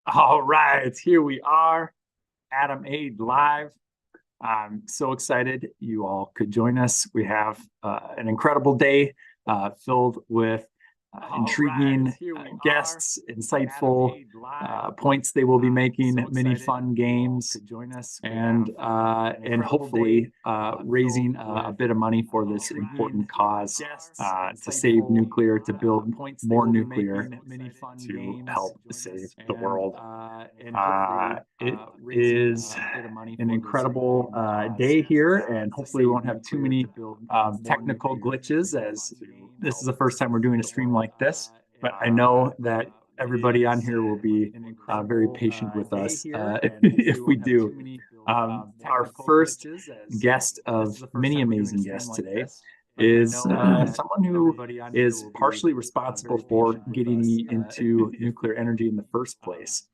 All right, here we are, Adam Aid Live. I'm so excited you all could join us. We have an incredible day filled with intriguing guests, insightful points they will be making, many fun games, and hopefully raising a bit of money for this important cause to save nuclear, to build more nuclear to help save the world. It is an incredible day here, and hopefully we won't have too many technical glitches, as this is the first time we're doing a stream like this. But I know that everybody on here will be very patient with us if we do. Our first guest of many amazing guests today is someone who is partially responsible for getting me into nuclear energy in the first place.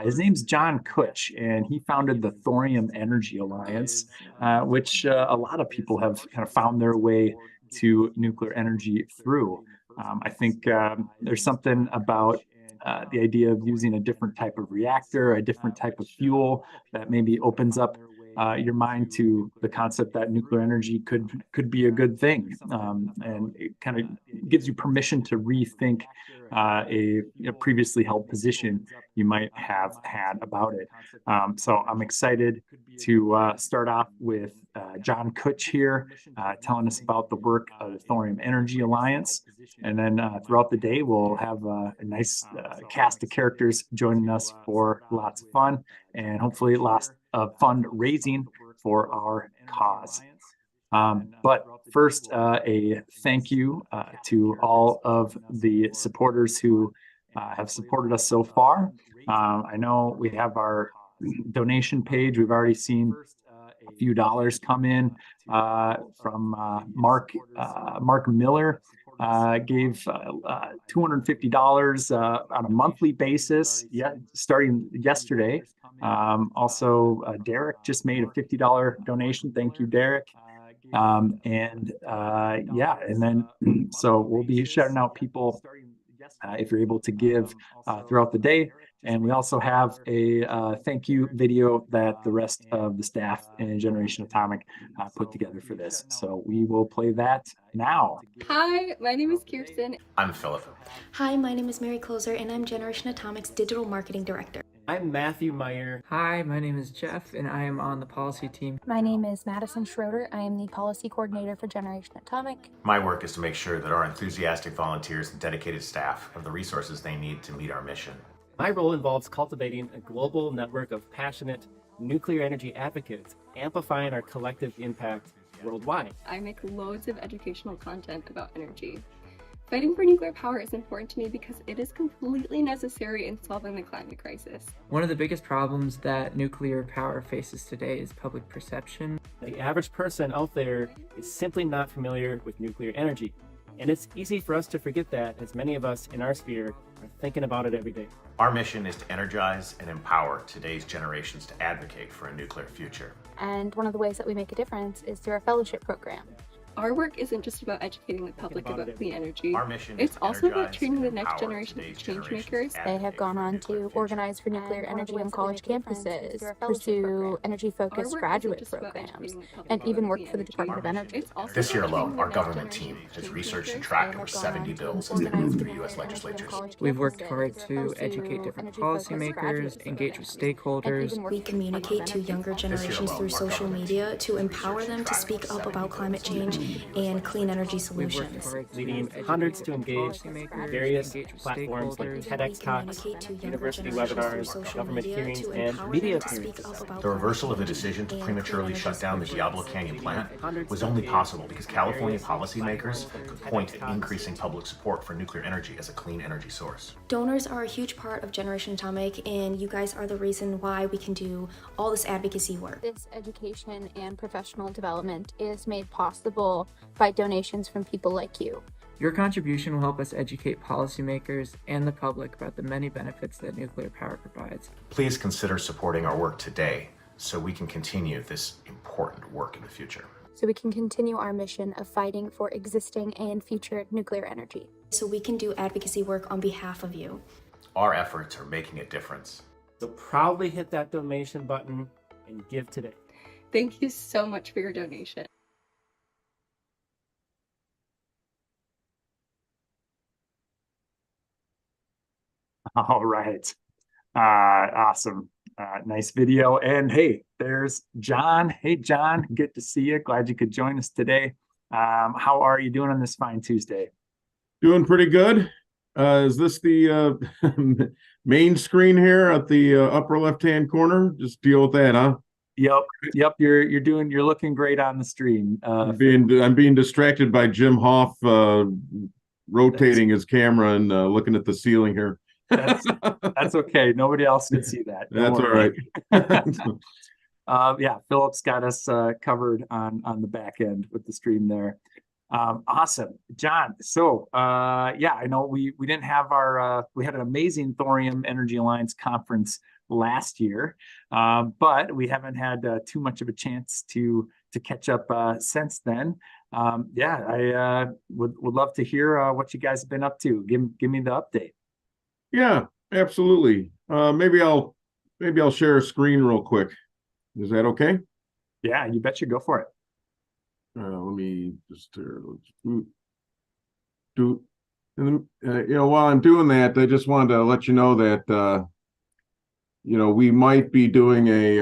His name's John Kutch, and he founded the Thorium Energy Alliance, which a lot of people have kind of found their way to nuclear energy through. I think there's something about the idea of using a different type of reactor, a different type of fuel that maybe opens up your mind to the concept that nuclear energy could be a good thing, and it kind of gives you permission to rethink a previously held position you might have had about it. So I'm excited to start off with John Kutch here, telling us about the work of the Thorium Energy Alliance. And then throughout the day, we'll have a nice cast of characters joining us for lots of fun and hopefully lots of fundraising for our cause. But first, a thank you to all of the supporters who have supported us so far. I know we have our donation page. We've already seen a few dollars come in from Mark Miller. Gave $250 on a monthly basis, starting yesterday. Also, Derek just made a $50 donation. Thank you, Derek. And then so we'll be shouting out people if you're able to give throughout the day. And we also have a thank you video that the rest of the staff in Generation Atomic put together for this. So we will play that now. Hi, my name is Kirsten. I'm Philip. Hi, my name is Mary Closer, and I'm Generation Atomic's Digital Marketing Director. I'm Matthew Meyer. Hi, my name is Jeff, and I am on the policy team. My name is Madison Schroeder. I am the policy coordinator for Generation Atomic. My work is to make sure that our enthusiastic volunteers and dedicated staff have the resources they need to meet our mission. My role involves cultivating a global network of passionate nuclear energy advocates, amplifying our collective impact worldwide. I make loads of educational content about energy. Fighting for nuclear power is important to me because it is completely necessary in solving the climate crisis. One of the biggest problems that nuclear power faces today is public perception. The average person out there is simply not familiar with nuclear energy. And it's easy for us to forget that, as many of us in our sphere are thinking about it every day. Our mission is to energize and empower today's generations to advocate for a nuclear future. And one of the ways that we make a difference is through our fellowship program. Our work isn't just about educating the public about clean energy. Our mission it's is to also about energize training the and next empower generation of today's change generations makers. to They have advocate gone for a on nuclear to future. organize for nuclear energy on college campuses, pursue energy-focused graduate programs, and even work for the Department of Energy. This year alone, our government team has researched and tracked over 70 bills as they move through U.S. legislatures. We've worked hard to educate different policymakers, engage with stakeholders. We communicate to younger generations through social media to empower them to speak up about climate change and clean energy solutions. Leading hundreds to engage in various platforms like TEDx Talks, university webinars, government hearings, and media appearances. The reversal of the decision to prematurely shut down the Diablo Canyon plant was only possible because California policymakers could point at increasing public support for nuclear energy as a clean energy source. Donors are a huge part of Generation Atomic, and you guys are the reason why we can do all this advocacy work. This education and professional development is made possible by donations from people like you. Your contribution will help us educate policymakers and the public about the many benefits that nuclear power provides. Please consider supporting our work today so we can continue this important work in the future. So we can continue our mission of fighting for existing and future nuclear energy. So we can do advocacy work on behalf of you. Our efforts are making a difference. So proudly hit that donation button and give today. Thank you so much for your donation. All right. Awesome. Nice video. And hey, there's John. Hey, John, good to see you. Glad you could join us today. How are you doing on this fine Tuesday? Doing pretty good. Is this the main screen here at the upper left-hand corner? Just deal with that, huh? Yep. You're looking great on the stream. I'm being distracted by Jim Hoff rotating his camera and looking at the ceiling here. That's okay. Nobody else can see that. That's all right. Yeah, Philip's got us covered on the back end with the stream there. Awesome, John. So yeah, I know we didn't have we had an amazing Thorium Energy Alliance conference last year, but we haven't had too much of a chance to catch up since then. Yeah, I would love to hear what you guys have been up to. Give me the update. Yeah, absolutely. Maybe I'll share a screen real quick. Is that okay? Yeah, you bet you. Go for it. Let me just do. And while I'm doing that, I just wanted to let you know that we might be doing a.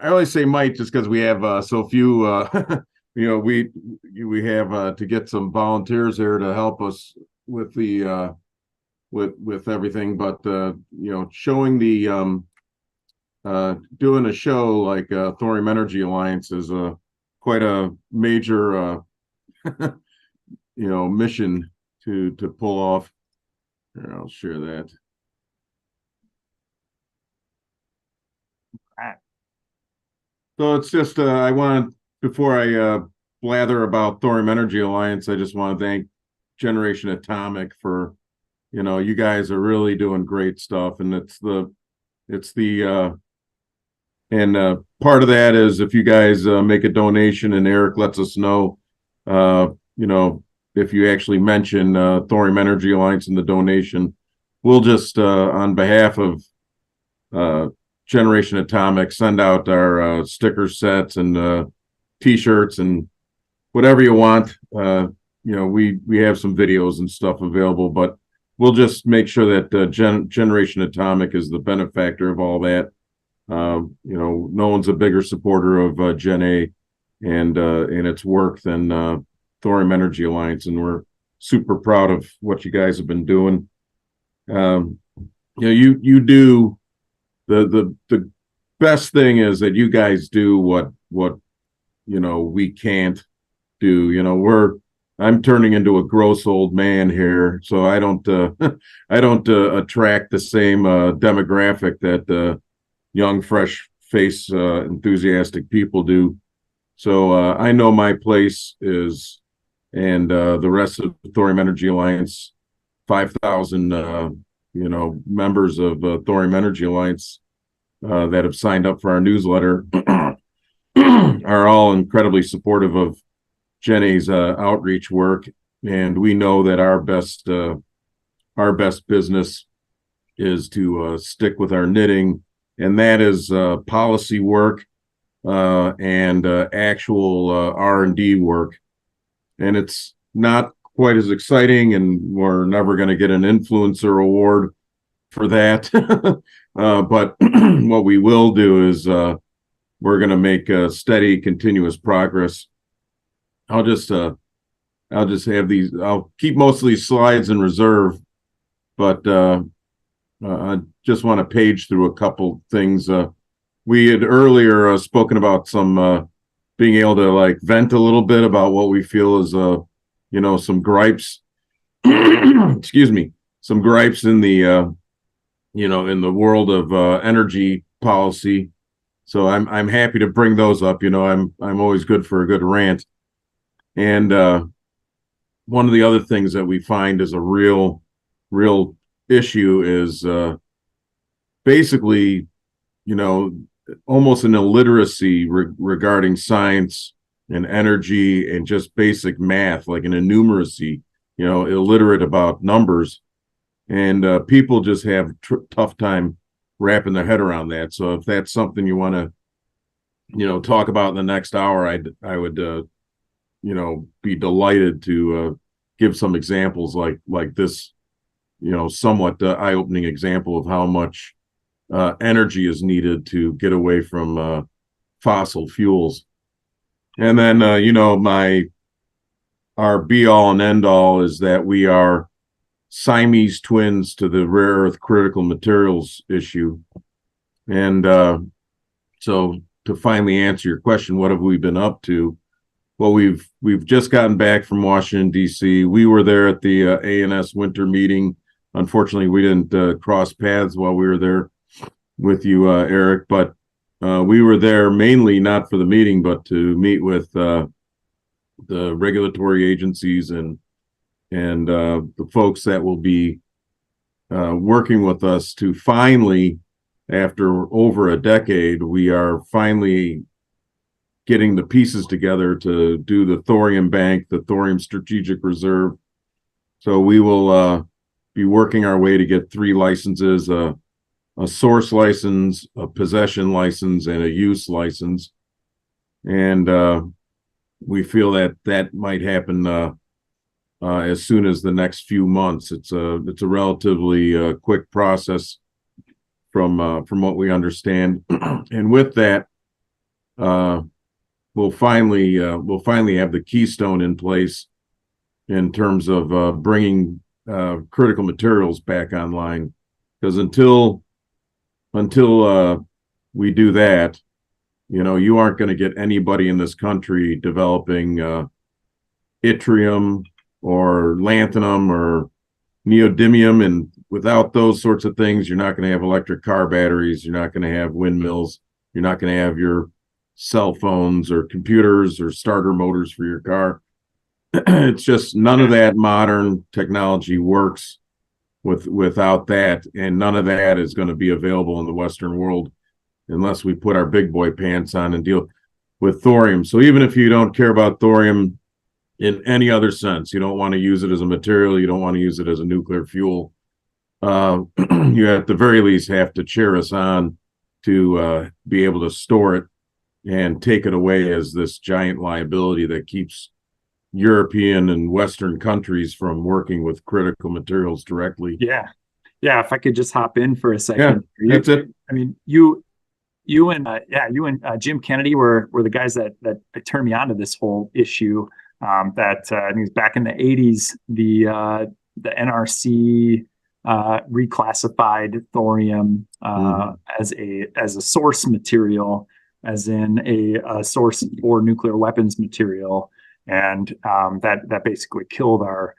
I only say might just because we have so few. We have to get some volunteers there to help us with the with everything, but showing the doing a show like Thorium Energy Alliance is quite a major mission to pull off. Here, I'll share that. So it's just I want, before I blather about Thorium Energy Alliance, I just want to thank Generation Atomic for, you guys are really doing great stuff, and and part of that is if you guys make a donation and Eric lets us know, if you actually mention Thorium Energy Alliance in the donation, we'll just on behalf of Generation Atomic send out our sticker sets and t-shirts and whatever you want. We have some videos and stuff available, but we'll just make sure that Generation Atomic is the benefactor of all that. No one's a bigger supporter of Gen A and its work than Thorium Energy Alliance, and we're super proud of what you guys have been doing. You do the best thing is that you guys do what we can't do. I'm turning into a gross old man here, so I don't attract the same demographic that young, fresh face, enthusiastic people do. So I know my place is, and the rest of the Thorium Energy Alliance, 5,000 members of Thorium Energy Alliance that have signed up for our newsletter are all incredibly supportive of Gen A's outreach work, and we know that our best business is to stick with our knitting, and that is policy work and actual R&D work. And it's not quite as exciting, and we're never going to get an influencer award for that. But what we will do is we're going to make steady, continuous progress. I'll just have these. I'll keep most of these slides in reserve, but I just want to page through a couple things. We had earlier spoken about some being able to vent a little bit about what we feel is some gripes. Excuse me, some gripes in the in the world of energy policy. So I'm happy to bring those up. I'm always good for a good rant. And one of the other things that we find is a real issue is basically, almost an illiteracy regarding science and energy and just basic math, like an innumeracy, illiterate about numbers. and people just have tough time wrapping their head around that. So if that's something you want to, talk about in the next hour, I would, be delighted to give some examples like this, somewhat eye-opening example of how much energy is needed to get away from fossil fuels. And then, our be-all and end-all is that we are Siamese twins to the rare earth critical materials issue. And so to finally answer your question, what have we been up to? Well, we've just gotten back from Washington, D.C. We were there at the ANS winter meeting. Unfortunately, we didn't cross paths while we were there with you, Eric, but we were there mainly not for the meeting, but to meet with the regulatory agencies and the folks that will be working with us to finally, after over a decade, we are finally getting the pieces together to do the Thorium Bank, the Thorium Strategic Reserve. So we will be working our way to get 3 licenses, a source license, a possession license, and a use license. And we feel that might happen as soon as the next few months. It's a relatively quick process from what we understand. And with that, we'll finally have the keystone in place in terms of bringing critical materials back online. Because until we do that, you aren't going to get anybody in this country developing yttrium or lanthanum or neodymium. And without those sorts of things, you're not going to have electric car batteries. You're not going to have windmills. You're not going to have your cell phones or computers or starter motors for your car. It's just none of that modern technology works without that. And none of that is going to be available in the Western world unless we put our big boy pants on and deal with thorium. So even if you don't care about thorium in any other sense, you don't want to use it as a material, you don't want to use it as a nuclear fuel, you at the very least have to cheer us on to be able to store it and take it away as this giant liability that keeps European and Western countries from working with critical materials directly. Yeah. If I could just hop in for a second. Yeah, that's it. I mean, you and Jim Kennedy were the guys that turned me on to this whole issue. I think it was back in the 80s, the NRC reclassified thorium as a source material, as in a source for nuclear weapons material, and that basically killed our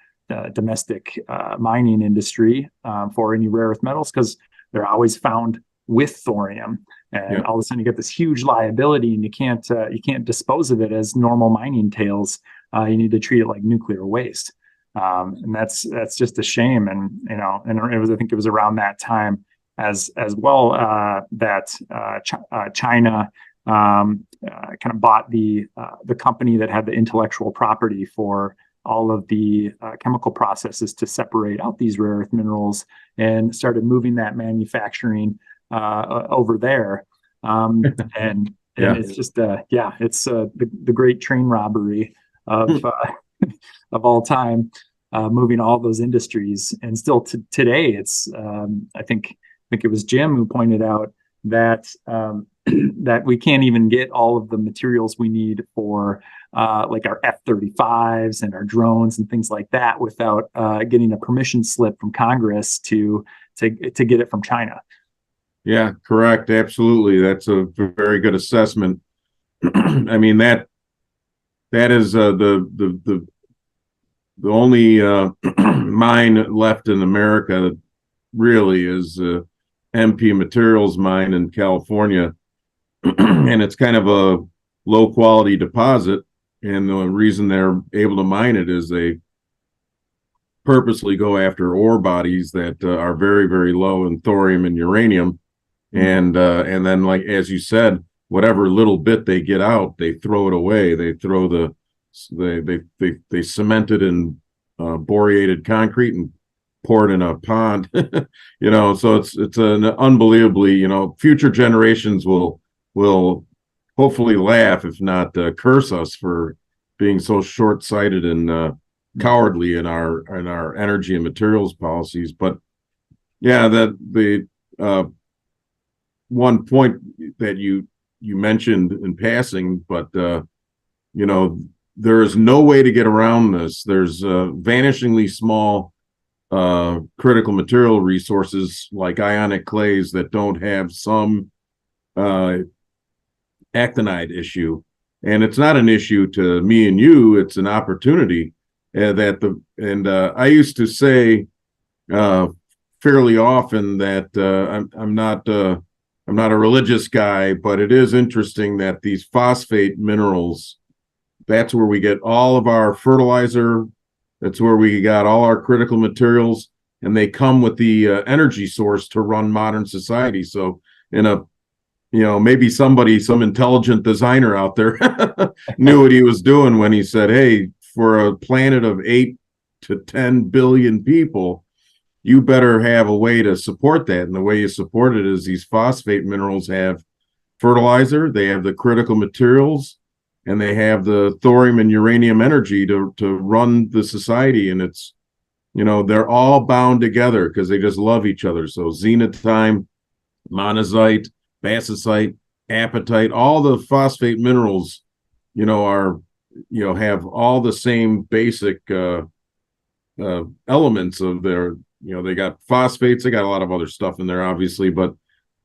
domestic mining industry for any rare earth metals, because they're always found with thorium, and all of a sudden you get this huge liability, and you can't dispose of it as normal mining tails. You need to treat it like nuclear waste, and that's just a shame. And I think it was around that time as well that China kind of bought the company that had the intellectual property for all of the chemical processes to separate out these rare earth minerals, and started moving that manufacturing over there. And it's just it's the great train robbery of of all time, moving all those industries. And still today, it's I think it was Jim who pointed out that that we can't even get all of the materials we need for like our F-35s and our drones and things like that without getting a permission slip from Congress to get it from China. Yeah, correct. Absolutely. That's a very good assessment. I mean, that is the only mine left in America really is MP Materials mine in California. And it's kind of a low quality deposit. And the reason they're able to mine it is they purposely go after ore bodies that are very, very low in thorium and uranium. And then, like, as you said, whatever little bit they get out, they throw it away. They throw they cement it in borated concrete and poured in a pond. So it's an unbelievably, future generations will hopefully laugh, if not curse us for being so short-sighted and cowardly in our energy and materials policies. But yeah, that the one point that you mentioned in passing, but there is no way to get around this. There's vanishingly small critical material resources like ionic clays that don't have some actinide issue, and it's not an issue to me and you. It's an opportunity I used to say fairly often that I'm not a religious guy, but it is interesting that these phosphate minerals, that's where we get all of our fertilizer. That's where we got all our critical materials, and they come with the energy source to run modern society. So maybe some intelligent designer out there knew what he was doing when he said, hey, for a planet of 8 to 10 billion people, you better have a way to support that. And the way you support it is these phosphate minerals have fertilizer, they have the critical materials, and they have the thorium and uranium energy to run the society. And it's, they're all bound together because they just love each other. So xenotime, monazite, bacillite, apatite, all the phosphate minerals, have all the same basic elements of their, they got phosphates, they got a lot of other stuff in there, obviously, but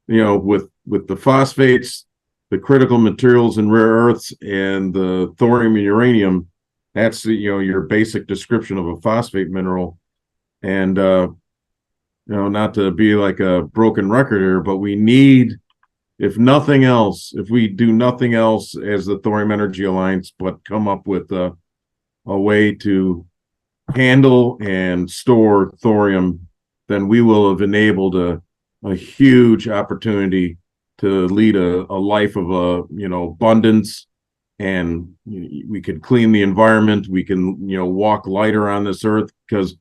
with the phosphates, the critical materials and rare earths, and the thorium and uranium, that's your basic description of a phosphate mineral. And not to be like a broken record here, but we need, if nothing else, if we do nothing else as the Thorium Energy Alliance, but come up with a way to handle and store thorium, then we will have enabled a huge opportunity to lead a life of abundance, and we could clean the environment. We can walk lighter on this earth, because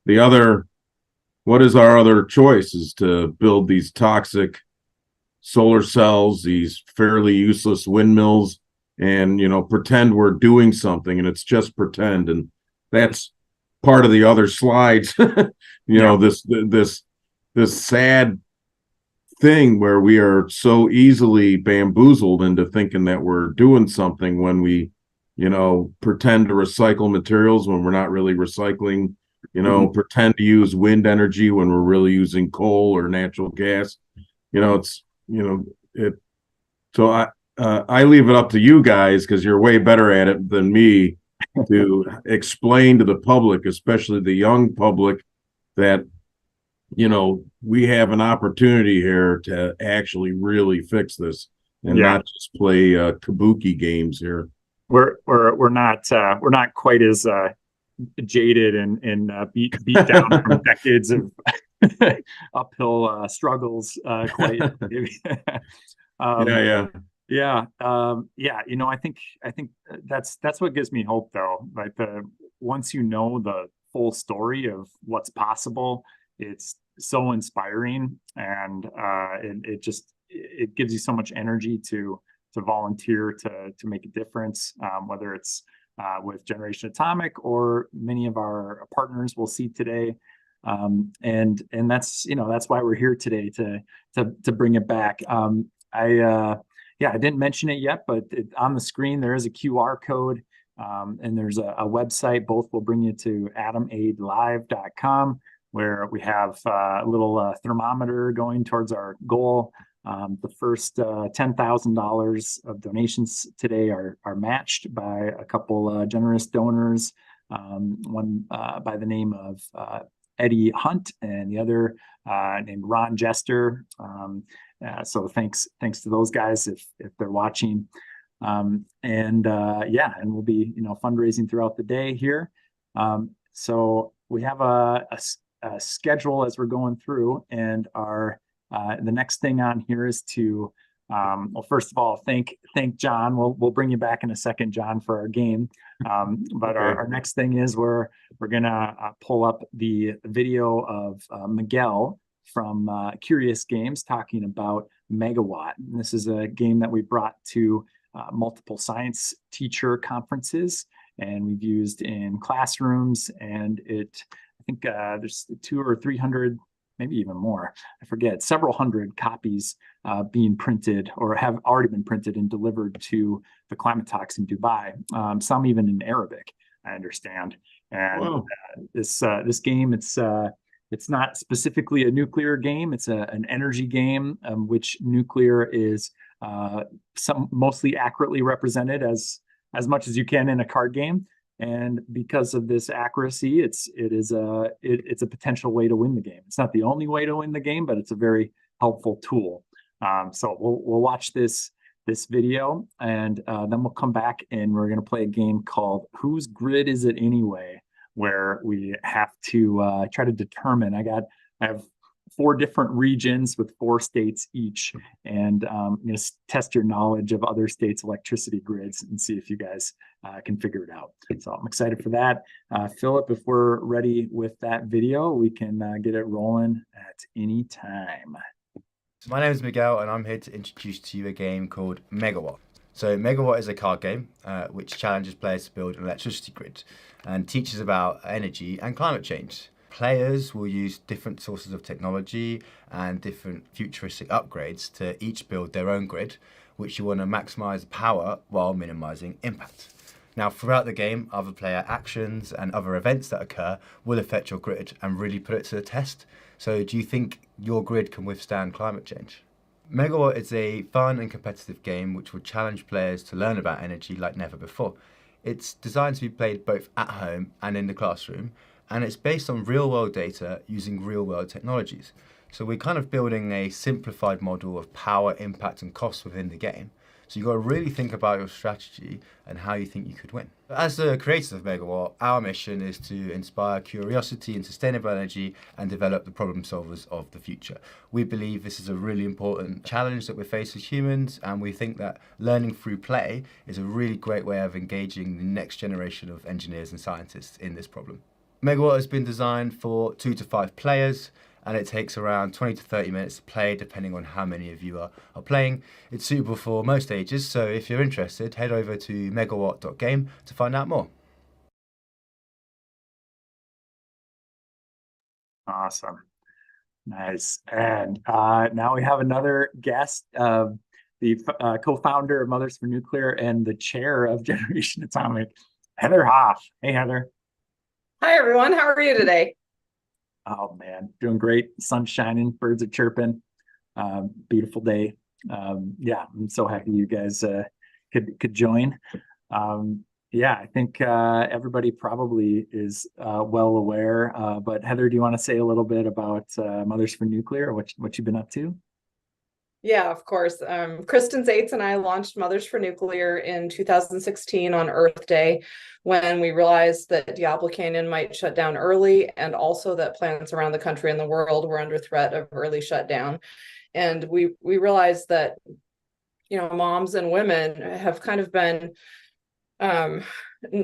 what is our other choice is to build these toxic solar cells, these fairly useless windmills, and pretend we're doing something, and it's just pretend. And that's part of the other slides. This sad thing where we are so easily bamboozled into thinking that we're doing something when we pretend to recycle materials when we're not really recycling, pretend to use wind energy when we're really using coal or natural gas. So I leave it up to you guys, because you're way better at it than me, to explain to the public, especially the young public, that we have an opportunity here to actually really fix this, and not just play kabuki games here. We're not quite as jaded and beat down from decades of uphill struggles quite. I think that's what gives me hope, though. Like, once the full story of what's possible, it's so inspiring, and it gives you so much energy to volunteer to make a difference, whether it's with Generation Atomic or many of our partners we'll see today. And that's why we're here today, to bring it back. I didn't mention it yet, but on the screen there is a QR code, and there's a website. Both will bring you to atomaidlive.com, where we have a little thermometer going towards our goal. The first $10,000 of donations today are matched by a couple generous donors, one by the name of Eddie Hunt, and the other named Ron Jester. So thanks to those guys if they're watching. And we'll be fundraising throughout the day here. So we have a schedule as we're going through, and our the next thing on here is to Well, first of all, thank John. We'll bring you back in a second, John, for our game. But our next thing is we're gonna pull up the video of Miguel from Curious Games talking about Megawatt. And this is a game that we brought to multiple science teacher conferences, and we've used in classrooms. And I think there's 200 or 300, maybe even more, I forget, several hundred copies being printed or have already been printed and delivered to the climate talks in Dubai, some even in Arabic, I understand. And this game, it's not specifically a nuclear game. It's an energy game, which nuclear is mostly accurately represented as much as you can in a card game. And because of this accuracy, it's a potential way to win the game. It's not the only way to win the game, but it's a very helpful tool. So we'll watch this video, and then we'll come back and we're going to play a game called Whose Grid Is It Anyway, where we have to try to determine. I have 4 different regions with 4 states each, and I'm going to test your knowledge of other states' electricity grids and see if you guys can figure it out. So I'm excited for that. Philip, if we're ready with that video, we can get it rolling at any time. So my name is Miguel, and I'm here to introduce to you a game called Megawatt. So Megawatt is a card game which challenges players to build an electricity grid and teaches about energy and climate change. Players will use different sources of technology and different futuristic upgrades to each build their own grid, which you want to maximize power while minimizing impact. Now, throughout the game, other player actions and other events that occur will affect your grid and really put it to the test. So do you think your grid can withstand climate change? Megawatt is a fun and competitive game which will challenge players to learn about energy like never before. It's designed to be played both at home and in the classroom, and it's based on real-world data using real-world technologies. So we're kind of building a simplified model of power, impact, and cost within the game. So you've got to really think about your strategy and how you think you could win. As the creators of Megawatt, our mission is to inspire curiosity in sustainable energy and develop the problem solvers of the future. We believe this is a really important challenge that we face as humans, and we think that learning through play is a really great way of engaging the next generation of engineers and scientists in this problem. Megawatt has been designed for 2 to 5 players, and it takes around 20 to 30 minutes to play, depending on how many of you are playing. It's suitable for most ages, so if you're interested, head over to megawatt.game to find out more. Awesome. Nice. And now we have another guest, the co-founder of Mothers for Nuclear and the chair of Generation Atomic, Heather Hoff. Hey, Heather. Hi, everyone. How are you today? Oh, man, doing great. Sun's shining, birds are chirping. Beautiful day. Yeah, I'm so happy you guys could join. Yeah, I think everybody probably is well aware. But Heather, do you want to say a little bit about Mothers for Nuclear, what you've been up to? Yeah, of course. Kristen Zaitz and I launched Mothers for Nuclear in 2016 on Earth Day, when we realized that Diablo Canyon might shut down early, and also that plants around the country and the world were under threat of early shutdown. And we realized that, moms and women have kind of been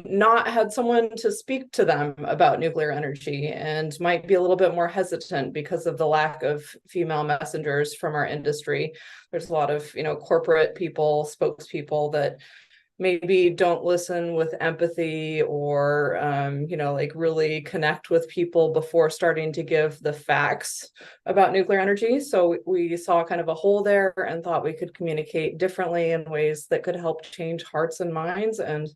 not had someone to speak to them about nuclear energy, and might be a little bit more hesitant because of the lack of female messengers from our industry. There's a lot of, corporate people, spokespeople that maybe don't listen with empathy or, really connect with people before starting to give the facts about nuclear energy. So we saw kind of a hole there and thought we could communicate differently in ways that could help change hearts and minds and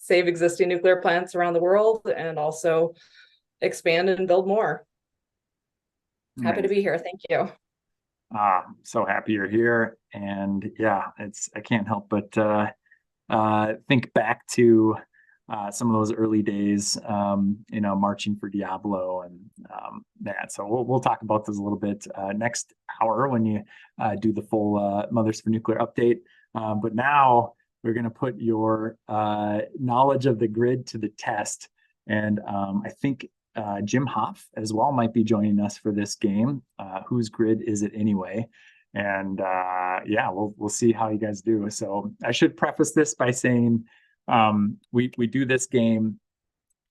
save existing nuclear plants around the world, and also expand and build more. Happy to be here. Thank you. So happy you're here. And yeah, I can't help but think back to some of those early days, marching for Diablo and that. So we'll talk about this a little bit next hour when you do the full Mothers for Nuclear update. But now we're going to put your knowledge of the grid to the test. And I think Jim Hoff as well might be joining us for this game. Whose grid is it anyway? And yeah, we'll see how you guys do. So I should preface this by saying we do this game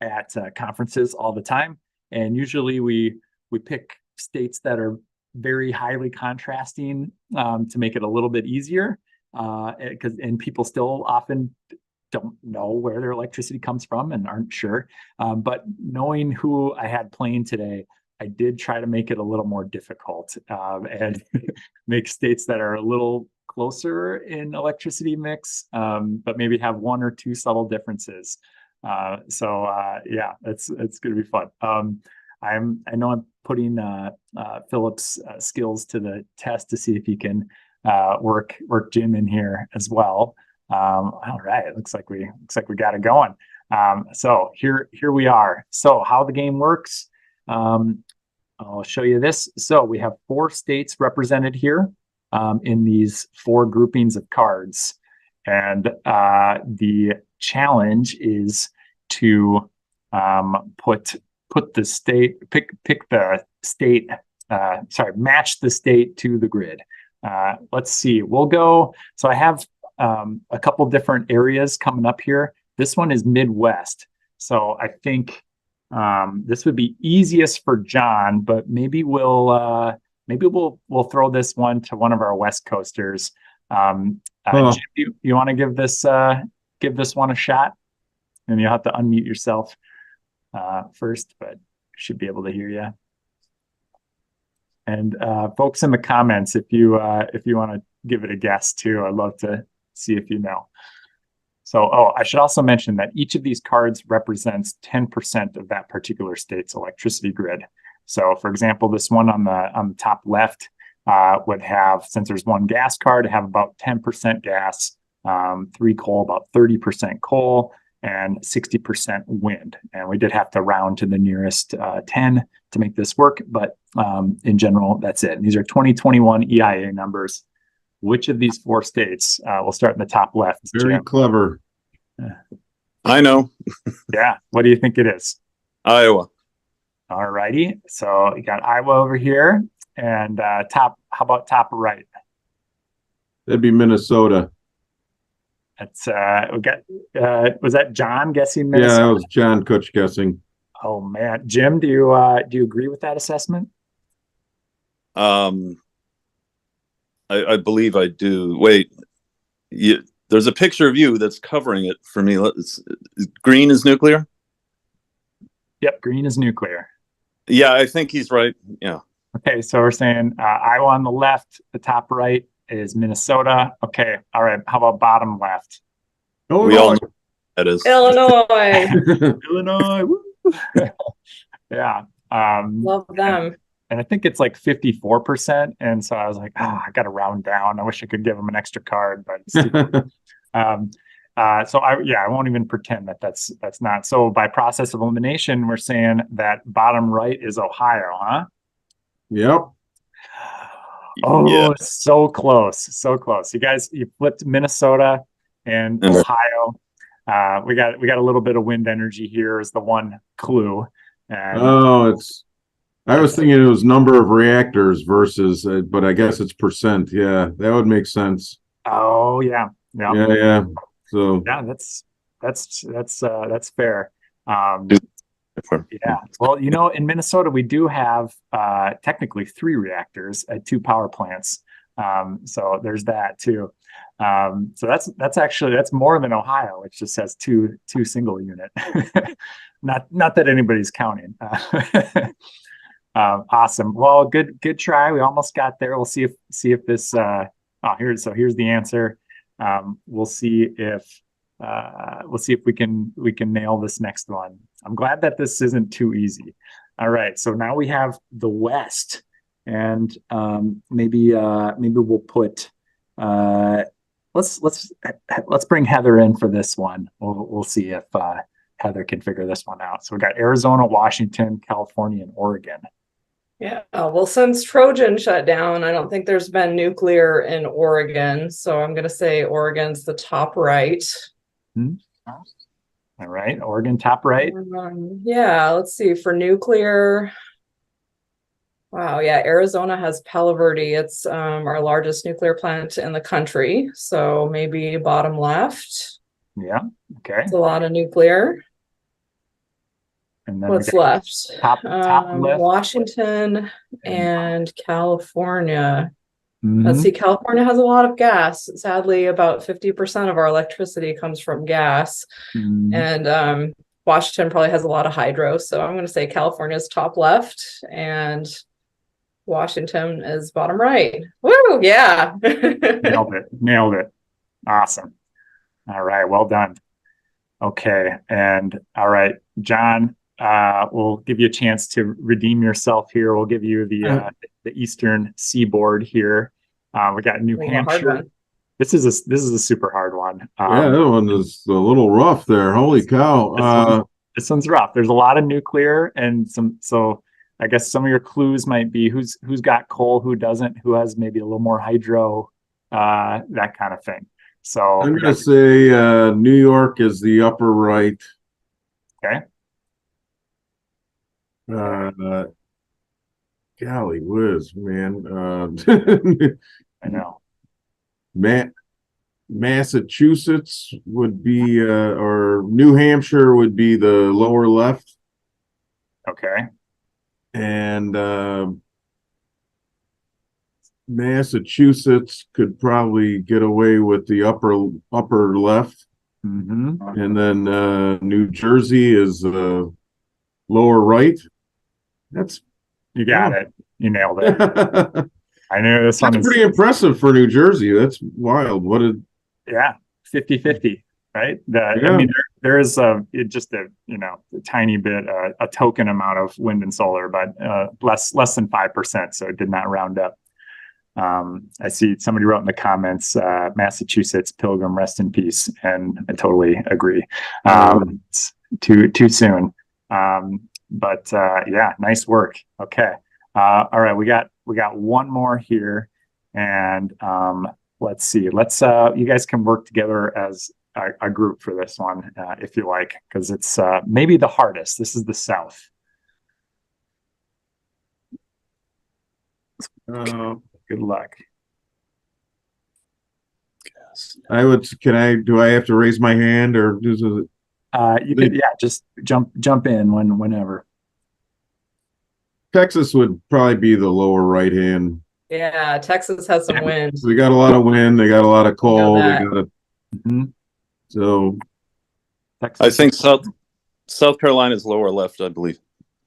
at conferences all the time, and usually we pick states that are very highly contrasting to make it a little bit easier, and people still often don't know where their electricity comes from and aren't sure. But knowing who I had playing today, I did try to make it a little more difficult and make states that are a little closer in electricity mix, but maybe have one or two subtle differences. Yeah, it's going to be fun. I know I'm putting Philip's skills to the test to see if he can work Jim in here as well. All right, looks like we got it going. So here we are. So how the game works, I'll show you this. So we have 4 states represented here in these 4 groupings of cards, and the challenge is to put the state, pick the state, match the state to the grid. Let's see, we'll go. So I have a couple different areas coming up here. This one is Midwest. So I think this would be easiest for John, but maybe we'll throw this one to one of our West Coasters. Jim, you want to give this one a shot? And you'll have to unmute yourself first, but should be able to hear you. And folks in the comments, if you want to give it a guess too, I'd love to see if you know. So, I should also mention that each of these cards represents 10% of that particular state's electricity grid. So, for example, this one on the top left would have, since there's one gas card, have about 10% gas, 3 coal, about 30% coal, and 60% wind. And we did have to round to the nearest 10 to make this work, but in general, that's it. And these are 2021 EIA numbers. Which of these 4 states? We'll start in the top left. Very Jim. clever. I know. Yeah. What do you think it is? Iowa. All righty. So you got Iowa over here, and how about top right? That'd be Minnesota. That's we got. Was that John guessing Minnesota? Yeah, that was John Kutch guessing. Oh man, Jim, do you agree with that assessment? I believe I do. Wait, there's a picture of you that's covering it for me. Green is nuclear? Yep, green is nuclear. Yeah, I think he's right. Yeah. Okay, so we're saying Iowa on the left, the top right is Minnesota. Okay, all right. How about bottom left? We all know that is Illinois. Illinois. Woo. Yeah. Love them. And I think it's like 54%. And so I was like, I got to round down. I wish I could give them an extra card, but it's too so I won't even pretend that's not. So by process of elimination, we're saying that bottom right is Ohio, huh? Yep. Oh, yeah. So close. So close. You flipped Minnesota and Ohio. We got a little bit of wind energy here is the one clue. And I was thinking it was number of reactors versus, but I guess it's percent. Yeah, that would make sense. Oh yeah. Yeah. So yeah, that's fair. Yeah. Well, in Minnesota we do have technically 3 reactors at 2 power plants. So there's that too. So that's more than Ohio, which just has two single unit. Not that anybody's counting. Awesome. Well, good try. We almost got there. We'll see if this. Here's the answer. We'll see if we can nail this next one. I'm glad that this isn't too easy. All right. So now we have the West, and maybe we'll put. Let's bring Heather in for this one. We'll see if Heather can figure this one out. So we got Arizona, Washington, California, and Oregon. Yeah, well, since Trojan shut down, I don't think there's been nuclear in Oregon. So I'm going to say Oregon's the top right. All right, Oregon top right. Yeah, let's see. For nuclear, Wow, yeah, Arizona has Palo Verde. It's our largest nuclear plant in the country. So maybe bottom left. Yeah. Okay. It's a lot of nuclear. And then What's left? top left. Washington and California. Let's Mhm. see, California has a lot of gas. Sadly, about 50% of our electricity comes from gas. Mhm. And Washington probably has a lot of hydro. So I'm going to say California's top left and Washington is bottom right. Woo, yeah. Nailed it. Nailed it. Awesome. All right. Well done. Okay. And all right, John, we'll give you a chance to redeem yourself here. We'll give you the Eastern Seaboard here. We got New Hampshire. This is a super hard one. Yeah, that one is a little rough there. Holy cow. This one's rough. There's a lot of nuclear and so I guess some of your clues might be who's got coal, who doesn't, who has maybe a little more hydro, that kind of thing. So I'm gonna say New York is the upper right. Okay. Golly whiz, man. I know. Massachusetts would be or New Hampshire would be the lower left. Okay. And Massachusetts could probably get away with the upper left. Mm-hmm. And then New Jersey is lower right. You got it. You nailed it. I knew this one. That's pretty impressive for New Jersey. That's wild. What a 50-50, right? I mean, there is just a tiny bit, a token amount of wind and solar, but less than 5%. So it did not round up. I see somebody wrote in the comments, Massachusetts Pilgrim, rest in peace, and I totally agree. It's too soon. But yeah, nice work. Okay. All right, we got one more here, and let's see. You guys can work together as a group for this one, if you like, because it's maybe the hardest. This is the South. Good luck. Do I have to raise my hand or is it? You could, just jump in whenever. Texas would probably be the lower right hand. Yeah, Texas has some wind. They got a lot of wind. They got a lot of coal. So Texas. I think South Carolina is lower left. I believe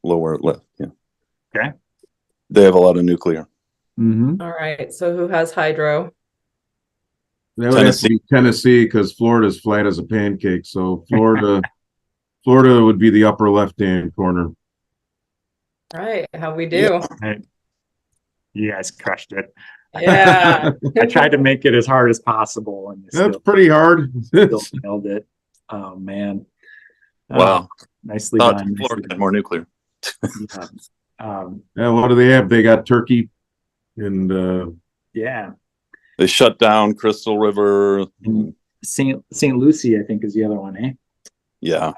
lower left. Yeah. Okay. They have a lot of nuclear. Mm-hmm. All right. So who has hydro? That would have to be Tennessee because Florida's flat as a pancake. So Florida would be the upper left-hand corner. Right. How we do? Yeah. You guys crushed it. Yeah. I tried to make it as hard as possible, and that's pretty hard. Still nailed it. Oh man! Wow. Nicely done. Florida had more nuclear. What do they have? They got Turkey, and they shut down Crystal River. St. Lucie, I think, is the other one, eh? Yeah.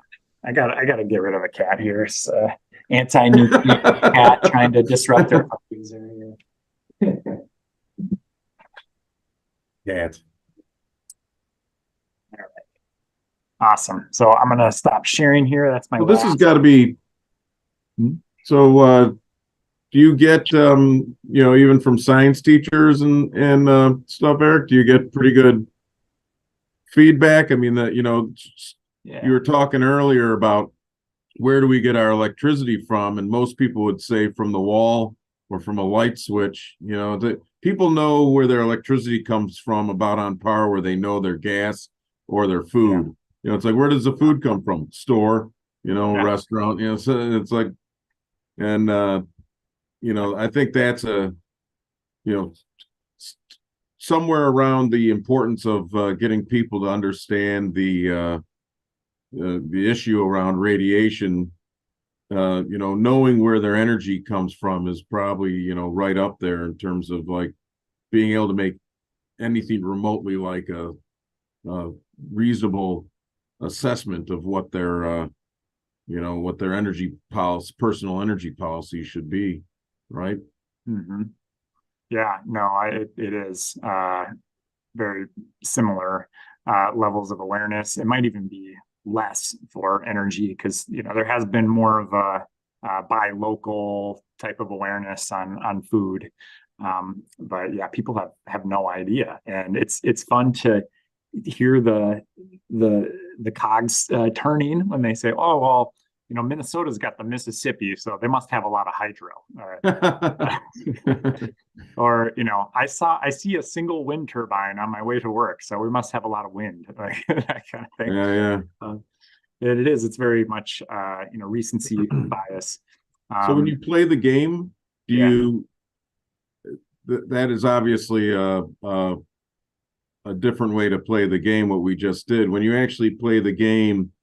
I gotta get rid of a cat here. It's anti-nuclear cat trying to disrupt their puppies area. Cat. All right. Awesome. So I'm gonna stop sharing here. That's my. Well, this has got to be. So, do you get even from science teachers and stuff, Eric? Do you get pretty good feedback? I mean, you were talking earlier about where do we get our electricity from, and most people would say from the wall or from a light switch. People know where their electricity comes from about on par where they know their gas or their food. It's like, where does the food come from? Store, restaurant, so it's like, and I think that's somewhere around the importance of getting people to understand the issue around radiation. Knowing where their energy comes from is probably right up there in terms of like being able to make anything remotely like a reasonable assessment of what their energy policy, personal energy policy should be, right? Hmm. Yeah, no, it is very similar levels of awareness. It might even be less for energy because there has been more of a buy local type of awareness on food. But yeah, people have no idea, and it's fun to hear the cogs turning when they say, "Oh well, Minnesota's got the Mississippi, so they must have a lot of hydro." Or I see a single wind turbine on my way to work, so we must have a lot of wind, like that kind of thing. Yeah, yeah. And it's very much recency bias. So when you play the game, do Yeah. you that is obviously a different way to play the game, what we just did. When you actually play the game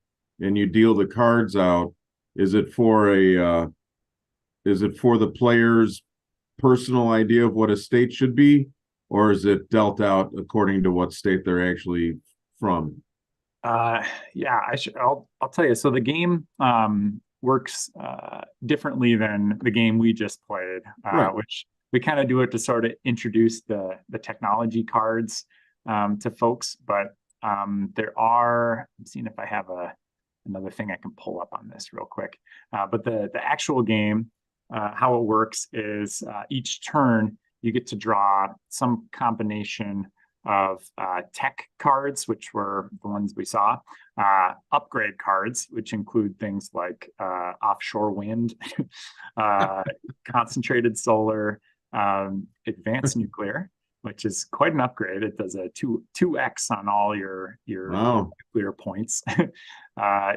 and you deal the cards out, is it for the player's personal idea of what a state should be, or is it dealt out according to what state they're actually from? Yeah, I'll tell you. So the game works differently than the game we just played, Right. which we kind of do it to sort of introduce the technology cards to folks. But I'm seeing if I have another thing I can pull up on this real quick. But the actual game, how it works is each turn you get to draw some combination of tech cards, which were the ones we saw, upgrade cards, which include things like offshore wind, concentrated solar, advanced nuclear, which is quite an upgrade. It does a 2x on all your Wow. nuclear points. Do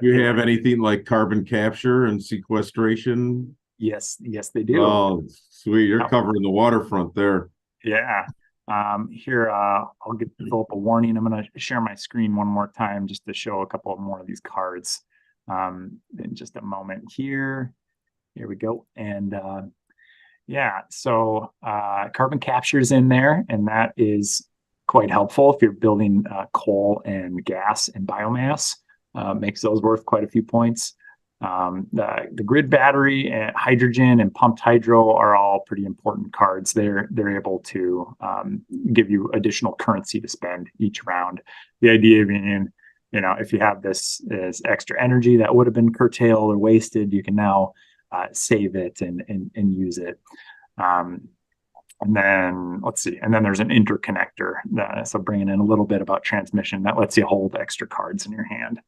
you have anything like carbon capture and sequestration? Yes, they do. Oh, sweet. You're covering the waterfront there. Yeah. Here, I'll give Philip a warning. I'm going to share my screen one more time just to show a couple more of these cards in just a moment here. Here we go. And yeah, so carbon capture is in there, and that is quite helpful if you're building coal and gas and biomass. Makes those worth quite a few points. The grid battery and hydrogen and pumped hydro are all pretty important cards. They're able to give you additional currency to spend each round. The idea being, if you have this as extra energy that would have been curtailed or wasted, you can now save it and use it. And then let's see. And then there's an interconnector. So bringing in a little bit about transmission that lets you hold extra cards in your hand.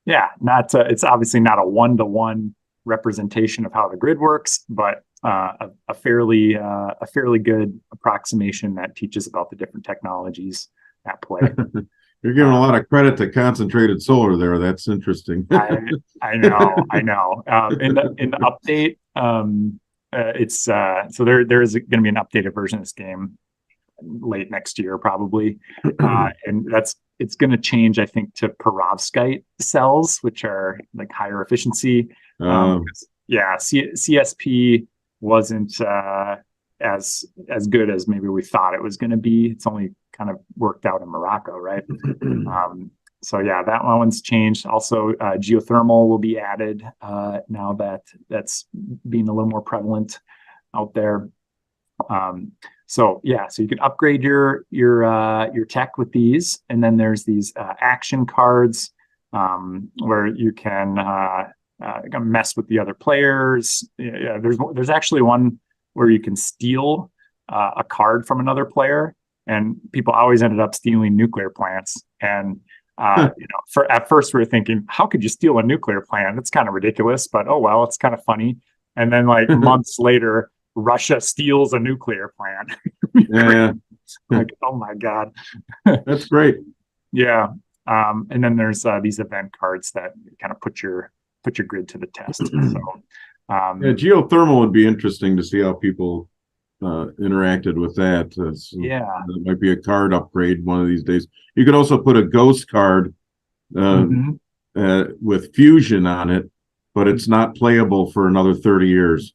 Yeah, it's obviously not a one-to-one representation of how the grid works, but a fairly good approximation that teaches about the different technologies at play. You're giving a lot of credit to concentrated solar there. That's interesting. I know. In the update, it's so there is going to be an updated version of this game late next year probably, and it's going to change, I think, to perovskite cells, which are like higher efficiency. Yeah, CSP wasn't as good as maybe we thought it was going to be. It's only kind of worked out in Morocco, right? So yeah, that one's changed. Also, geothermal will be added now that's being a little more prevalent out there. So yeah, so you can upgrade your tech with these, and then there's these action cards where you can mess with the other players. Yeah, there's actually one where you can steal a card from another player, and people always ended up stealing nuclear plants. And at first we were thinking, how could you steal a nuclear plant? It's kind of ridiculous, but oh well, it's kind of funny. And then like months later, Russia steals a nuclear plant. Yeah. Like, oh my God. That's great. Yeah. And then there's these event cards that kind of put your grid to the test. So yeah, geothermal would be interesting to see how people interacted with that. Yeah. That might be a card upgrade one of these days. You could also put a ghost card with fusion on it, but it's not playable for another 30 years.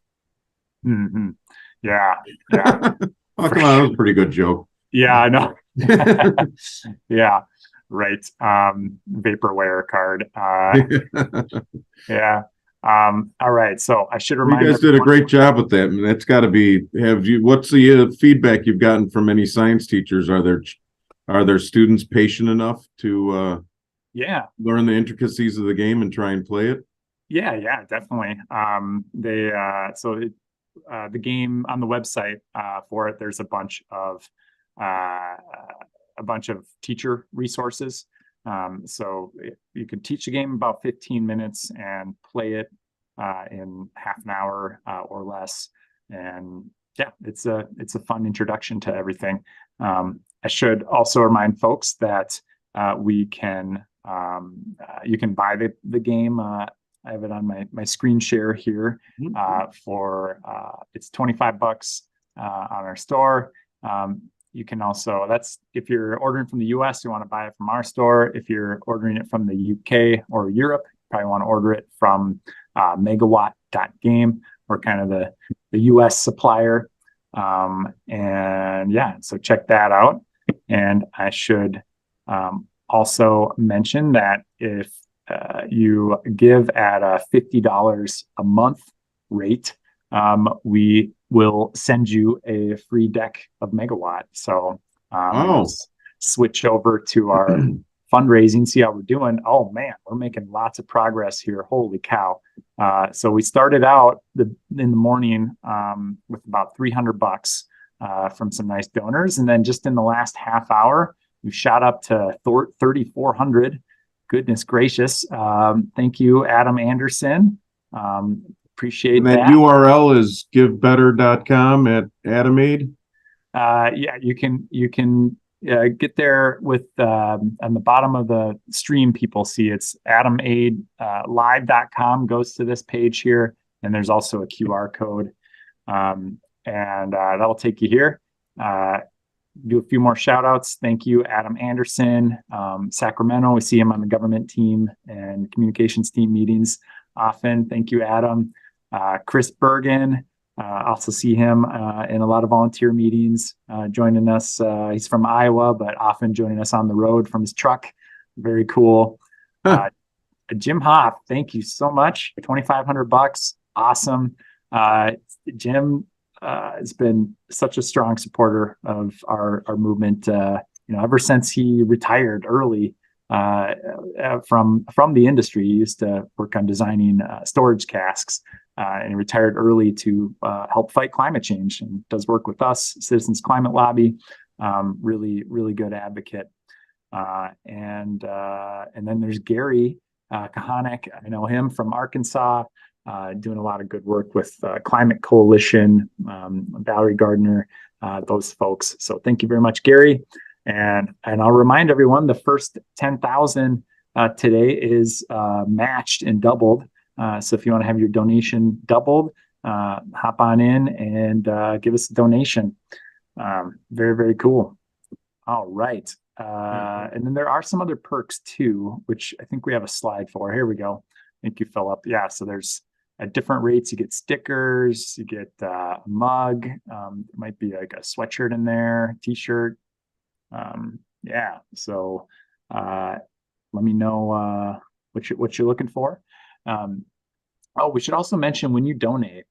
Mm-hmm. Yeah. Oh, come on, that was a pretty good joke. Yeah, I know. Yeah, right. Vaporware card. Yeah. All right, so I should You remind guys did a everyone. great job with that. And that's got to be, what's the feedback you've gotten from any science teachers? Are their students patient enough to Yeah, learn the intricacies of the game and try and play it? yeah, definitely. The game on the website for it, there's uh, a bunch of teacher resources. You could teach a game about 15 minutes and play it in half an hour or less. And yeah, it's a fun introduction to everything. I should also remind folks that you can buy the game. I have it on my screen share here for it's $25 on our store. You can also, that's if you're ordering from the US, you want to buy it from our store. If you're ordering it from the UK or Europe, you probably want to order it from megawatt.game. We're kind of the US supplier. And yeah, so check that out. And I should also mention that if you give at a $50 a month rate, we will send you a free deck of Megawatt. So let's switch over to our fundraising, see how we're doing. Oh man, we're making lots of progress here. Holy cow. So we started out in the morning with about $300 from some nice donors. And then just in the last half hour, we shot up to 3,400. Goodness gracious. Thank you, Adam Anderson. Appreciate that. And that URL is givebetter.com at AdamAid. Yeah, you can get there with on the bottom of the stream. People see it's AdamAid live.com goes to this page here, and there's also a QR code, and that'll take you here. Do a few more shout outs. Thank you, Adam Anderson, Sacramento. We see him on the government team and communications team meetings often. Thank you, Adam. Chris Bergen, also see him in a lot of volunteer meetings, joining us. He's from Iowa, but often joining us on the road from his truck. Very cool. Jim Hoff, thank you so much. $2,500. Awesome. Jim has been such a strong supporter of our movement, ever since he retired early from the industry. He used to work on designing storage casks, and retired early to help fight climate change, and does work with us, Citizens Climate Lobby. Really, really good advocate. And then there's Gary Kahanek. I know him from Arkansas, doing a lot of good work with Climate Coalition, Valerie Gardner, those folks. So thank you very much, Gary. And I'll remind everyone, the first 10,000 today is matched and doubled. So if you want to have your donation doubled, hop on in and give us a donation. Very, very cool. All right. And then there are some other perks too, which I think we have a slide for. Here we go. Thank you, Philip. Yeah, so there's at different rates, you get stickers, you get a mug, might be like a sweatshirt in there, t-shirt. Yeah, so let me know what you're looking for. We should also mention, when you donate,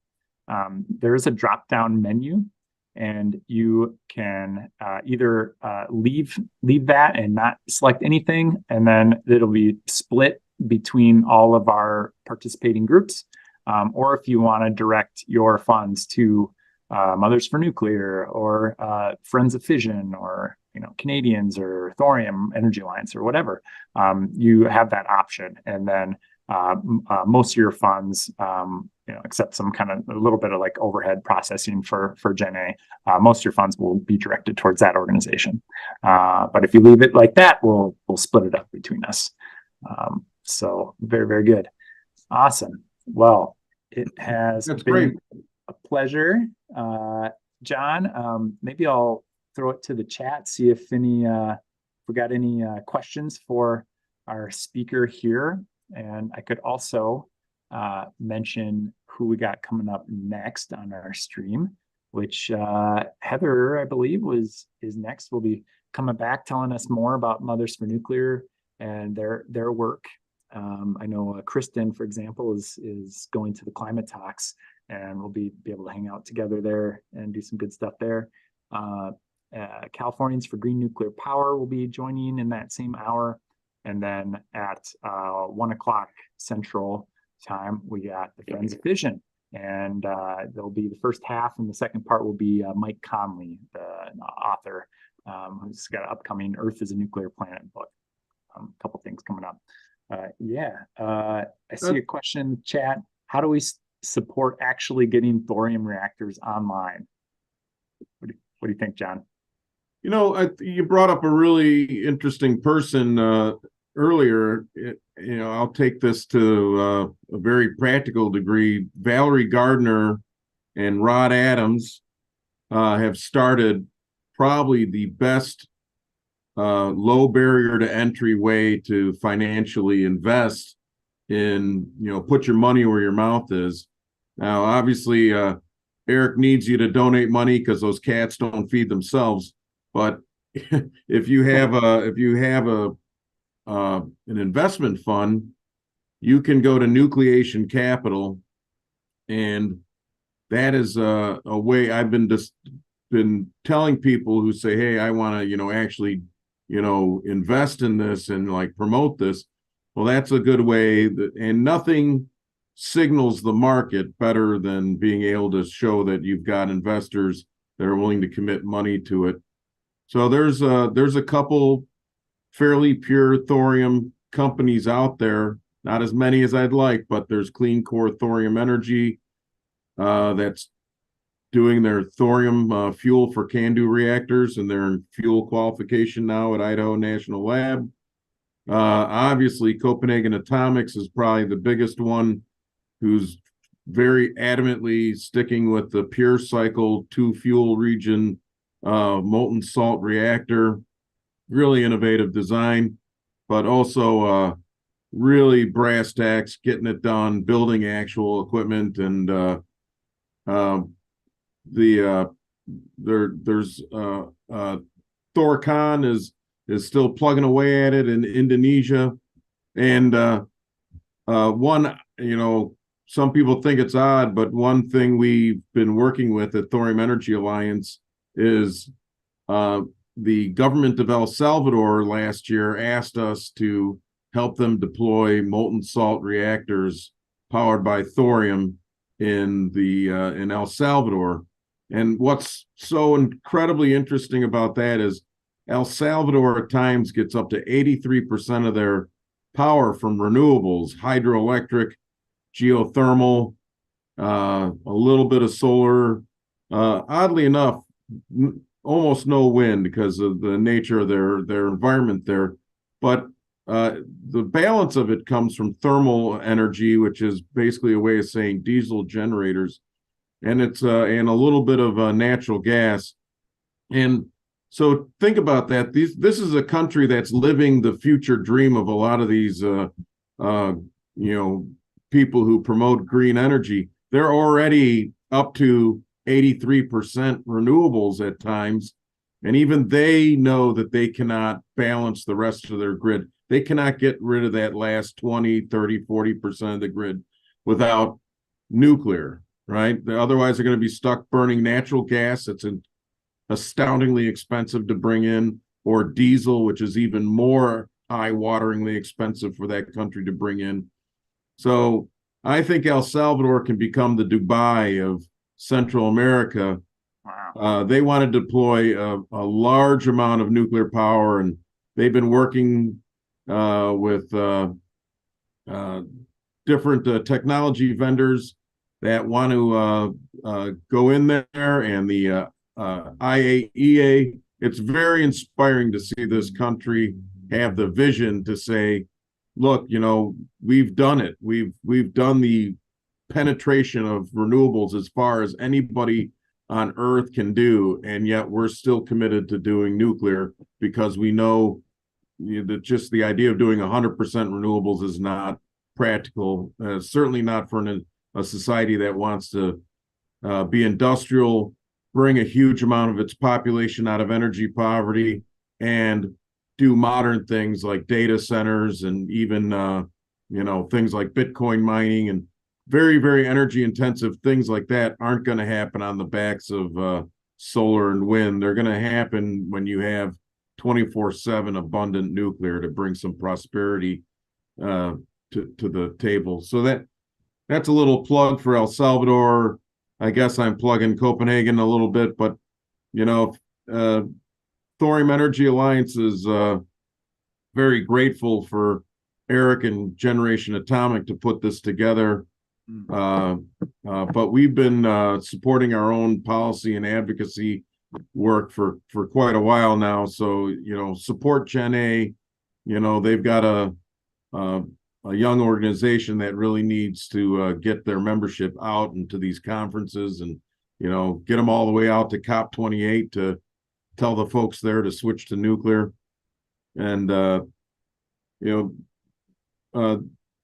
there is a drop-down menu, and you can either leave that and not select anything, and then it'll be split between all of our participating groups. Or if you want to direct your funds to Mothers for Nuclear, or Friends of Fission, or Canadians, or Thorium Energy Alliance, or whatever, you have that option. And then most of your funds, except some kind of a little bit of like overhead processing for Gen A, most of your funds will be directed towards that organization. But if you leave it like that, we'll split it up between us. So very, very good. Awesome. Well, it has That's been great. a pleasure. John, maybe I'll throw it to the chat, see if we got any questions for our speaker here. And I could also mention who we got coming up next on our stream, which Heather, I believe, is next. We'll be coming back telling us more about Mothers for Nuclear and their work I know Kristen, for example, is going to the climate talks, and we'll be able to hang out together there and do some good stuff there. Californians for Green Nuclear Power will be joining in that same hour. And then at 1 o'clock Central time, we got the Friends of Fission. And there'll be the first half, and the second part will be Mike Conley, the author, who's got an upcoming Earth is a Nuclear Planet book. A couple things coming up. I see a question, chat. How do we support actually getting thorium reactors online? What do you think, John? You know, you brought up a really interesting person earlier. I'll take this to a very practical degree. Valerie Gardner and Rod Adams have started probably the best low barrier to entry way to financially invest in, put your money where your mouth is. Now, obviously, Eric needs you to donate money because those cats don't feed themselves. But if you have an investment fund, you can go to Nucleation Capital, and that is a way I've been telling people who say, hey, I want to, actually, invest in this and like promote this. Well, that's a good way, and nothing signals the market better than being able to show that you've got investors that are willing to commit money to it. So there's a couple fairly pure thorium companies out there, not as many as I'd like, but there's Clean Core Thorium Energy that's doing their thorium fuel for CANDU reactors, and they're in fuel qualification now at Idaho National Lab. Obviously, Copenhagen Atomics is probably the biggest one, who's very adamantly sticking with the pure cycle 2-fuel region molten salt reactor. Really innovative design, but also really brass tacks, getting it done, building actual equipment, and there's Thorcon is still plugging away at it in Indonesia, and some people think it's odd, but one thing we've been working with at Thorium Energy Alliance is the government of El Salvador last year asked us to help them deploy molten salt reactors powered by thorium in El Salvador. And what's so incredibly interesting about that is El Salvador at times gets up to 83% of their power from renewables, hydroelectric, geothermal, a little bit of solar. Oddly enough, almost no wind because of the nature of their environment there. But the balance of it comes from thermal energy, which is basically a way of saying diesel generators, and it's and a little bit of natural gas. And so think about that. This is a country that's living the future dream of a lot of these people who promote green energy. They're already up to 83% renewables at times, and even they know that they cannot balance the rest of their grid. They cannot get rid of that last 20, 30, 40% of the grid without nuclear, right? Otherwise, they're going to be stuck burning natural gas. It's astoundingly expensive to bring in, or diesel, which is even more eye-wateringly expensive for that country to bring in. So I think El Salvador can become the Dubai of Central America. Wow. They want to deploy a large amount of nuclear power, and they've been working with different technology vendors that want to go in there, and the IAEA. It's very inspiring to see this country have the vision to say, look, we've done it. We've done the penetration of renewables as far as anybody on Earth can do, and yet we're still committed to doing nuclear because we know that just the idea of doing 100% renewables is not practical. Certainly not for a society that wants to be industrial, bring a huge amount of its population out of energy poverty, and do modern things like data centers and even things like Bitcoin mining and very, very energy intensive things like that aren't going to happen on the backs of solar and wind. They're going to happen when you have 24/7 abundant nuclear to bring some prosperity to the table. So that's a little plug for El Salvador. I guess I'm plugging Copenhagen a little bit, but Thorium Energy Alliance is very grateful for Eric and Generation Atomic to put this together. But we've been supporting our own policy and advocacy work for quite a while now. So, support Gen A. They've got a young organization that really needs to get their membership out into these conferences and, get them all the way out to COP28 to tell the folks there to switch to nuclear. And,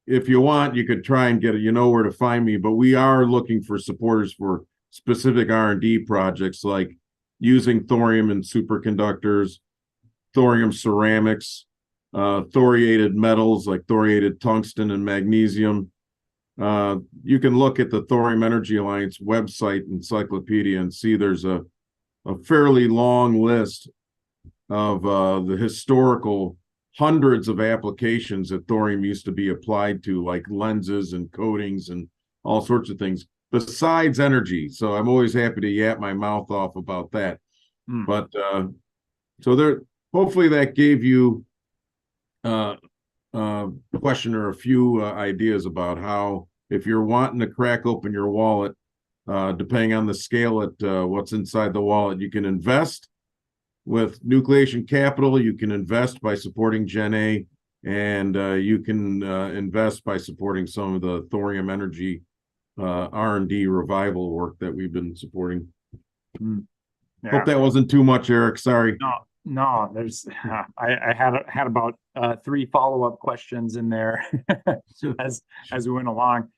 if you want, you could try and get it, where to find me, but we are looking for supporters for specific R&D projects like using thorium in superconductors, thorium ceramics, thoriated metals like thoriated tungsten and magnesium. You can look at the Thorium Energy Alliance website encyclopedia and see there's a fairly long list of the historical hundreds of applications that thorium used to be applied to, like lenses and coatings and all sorts of things, besides energy. So I'm always happy to yap my mouth off about that. But so there, hopefully that gave you a question or a few ideas about how, if you're wanting to crack open your wallet, depending on the scale at what's inside the wallet, you can invest with Nucleation Capital. You can invest by supporting Gen A, and you can invest by supporting some of the thorium energy R&D revival work that we've been supporting. Yeah. Hope that wasn't too much, Eric. Sorry. No, there's I had about 3 follow-up questions in there as we went along.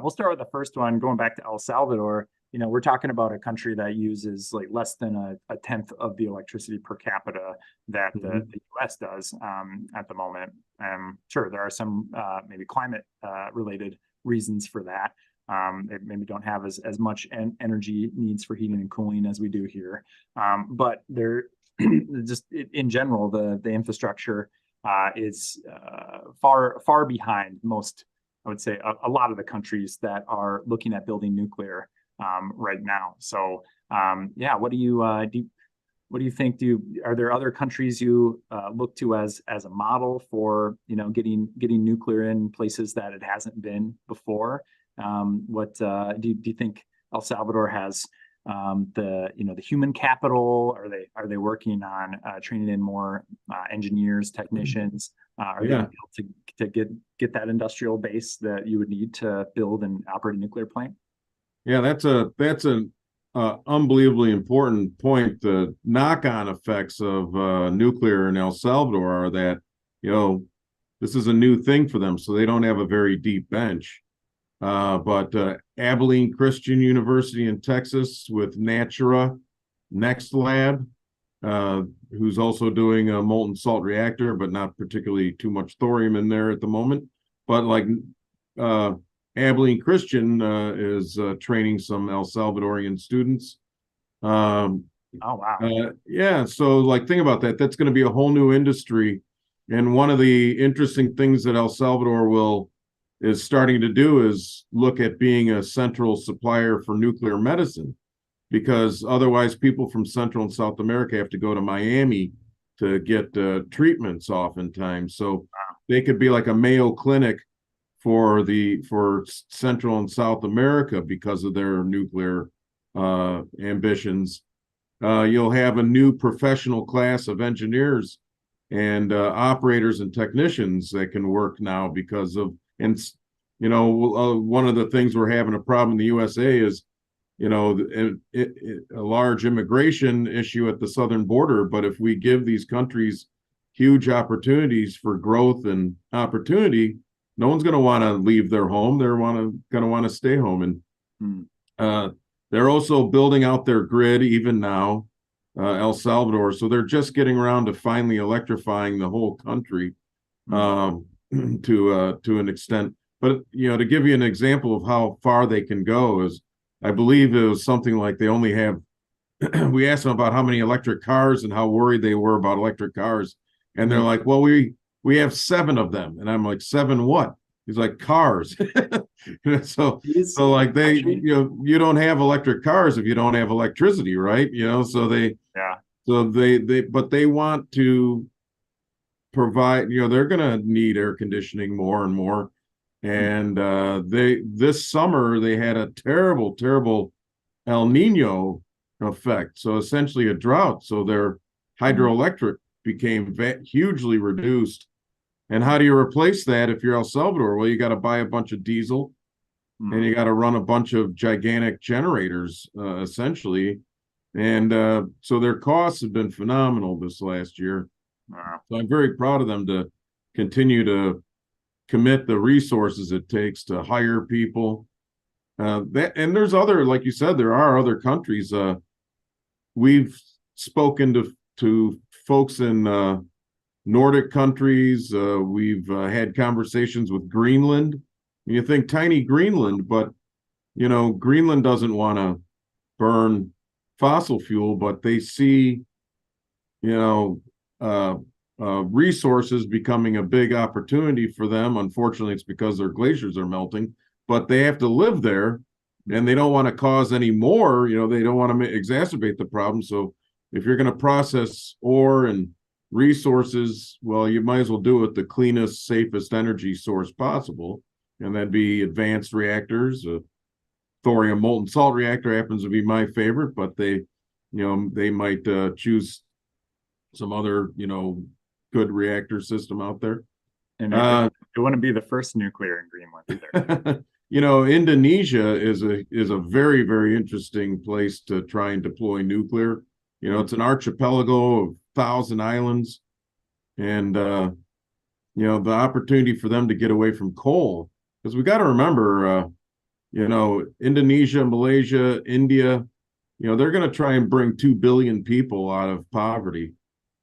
We'll start with the first one, going back to El Salvador. We're talking about a country that uses like less than a tenth of the electricity per capita that the US does at the moment. Sure, there are some maybe climate related reasons for that. It maybe don't have as much energy needs for heating and cooling as we do here. But they're just in general, the infrastructure is far behind most, I would say, a lot of the countries that are looking at building nuclear right now. So what do you think? Are there other countries you look to as a model for getting nuclear in places that it hasn't been before? What do you think El Salvador has the human capital? Are they working on training in more engineers, technicians? Are they able to get that industrial base that you would need to build and operate a nuclear plant? Yeah, that's an unbelievably important point. The knock-on effects of nuclear in El Salvador are that this is a new thing for them, so they don't have a very deep bench. But Abilene Christian University in Texas with Natura Next Lab, who's also doing a molten salt reactor, but not particularly too much thorium in there at the moment. But like Abilene Christian is training some El Salvadorian students. Oh, wow. Yeah, so like think about that. That's going to be a whole new industry. And one of the interesting things that El Salvador is starting to do is look at being a central supplier for nuclear medicine, because otherwise people from Central and South America have to go to Miami to get treatments oftentimes. So they could be like a Mayo Clinic for Central and South America because of their nuclear ambitions. You'll have a new professional class of engineers and operators and technicians that can work now because of, and one of the things we're having a problem in the USA is, a large immigration issue at the southern border. But if we give these countries huge opportunities for growth and opportunity, no one's going to want to leave their home. They're going to want to stay home. And they're also building out their grid even now, El Salvador. So they're just getting around to finally electrifying the whole country. to an extent. But to give you an example of how far they can go is, I believe it was something like they only have. We asked them about how many electric cars and how worried they were about electric cars, and they're like, "Well, we have 7 of them," and I'm like, "7 what?" He's like, "Cars." so like they, you don't have electric cars if you don't have electricity, right? So but they want to provide, they're going to need air conditioning more and more. And this summer they had a terrible El Nino effect. So essentially a drought. So their hydroelectric became hugely reduced. And how do you replace that if you're El Salvador? Well, you got to buy a bunch of diesel and you got to run a bunch of gigantic generators, essentially. And so their costs have been phenomenal this last year. So I'm very proud of them to continue to commit the resources it takes to hire people. And there's other, like you said, there are other countries. We've spoken to folks in Nordic countries. We've had conversations with Greenland. You think tiny Greenland, but Greenland doesn't want to burn fossil fuel, but they see resources becoming a big opportunity for them. Unfortunately, it's because their glaciers are melting, but they have to live there and they don't want to cause any more, they don't want to exacerbate the problem. So if you're going to process ore and resources, well, you might as well do it the cleanest, safest energy source possible. And that'd be advanced reactors. Thorium molten salt reactor happens to be my favorite, but they might choose some other, good reactor system out there. And it wouldn't be the first nuclear in Greenland either. Indonesia is a very, very interesting place to try and deploy nuclear. It's an archipelago of 1,000 islands, and the opportunity for them to get away from coal, because we got to remember, Indonesia, Malaysia, India, they're going to try and bring 2 billion people out of poverty,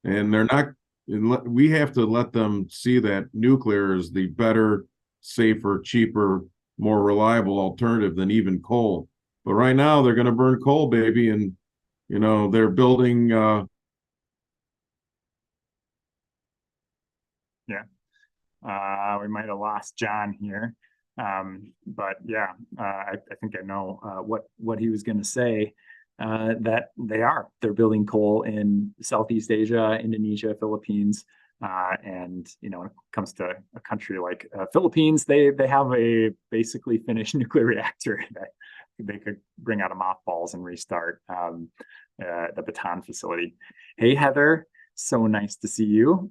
and they're not. We have to let them see that nuclear is the better, safer, cheaper, more reliable alternative than even coal. But right now they're going to burn coal, baby, and they're building. We might have lost John here, but yeah, I think I know what he was going to say. That they're building coal in Southeast Asia, Indonesia, Philippines, and when it comes to a country like Philippines, they have a basically finished nuclear reactor that they could bring out of mothballs and restart the Bataan facility. Hey Heather, so nice to see you.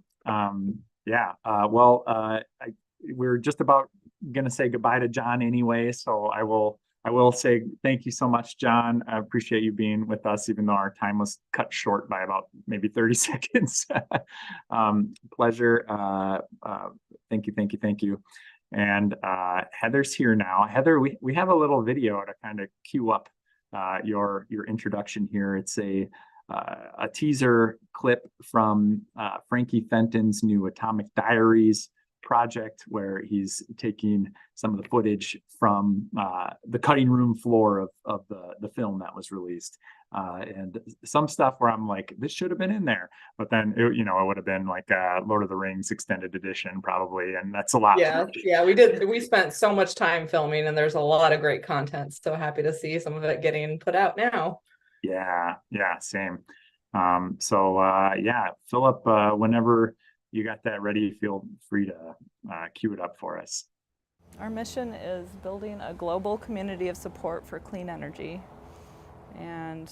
We're just about gonna say goodbye to John anyway, so I will say thank you so much, John. I appreciate you being with us, even though our time was cut short by about maybe 30 seconds. Pleasure. Thank you. And Heather's here now. Heather, we have a little video to kind of cue up your introduction here. It's a teaser clip from Frankie Fenton's new Atomic Diaries project, where he's taking some of the footage from the cutting room floor of the film that was released, and some stuff where I'm like, this should have been in there, but then it would have been like Lord of the Rings extended edition probably, and that's a lot. Yeah, we spent so much time filming, and there's a lot of great content. So happy to see some of it getting put out now. Yeah, same. Philip, whenever you got that ready, feel free to cue it up for us. Our mission is building a global community of support for clean energy. And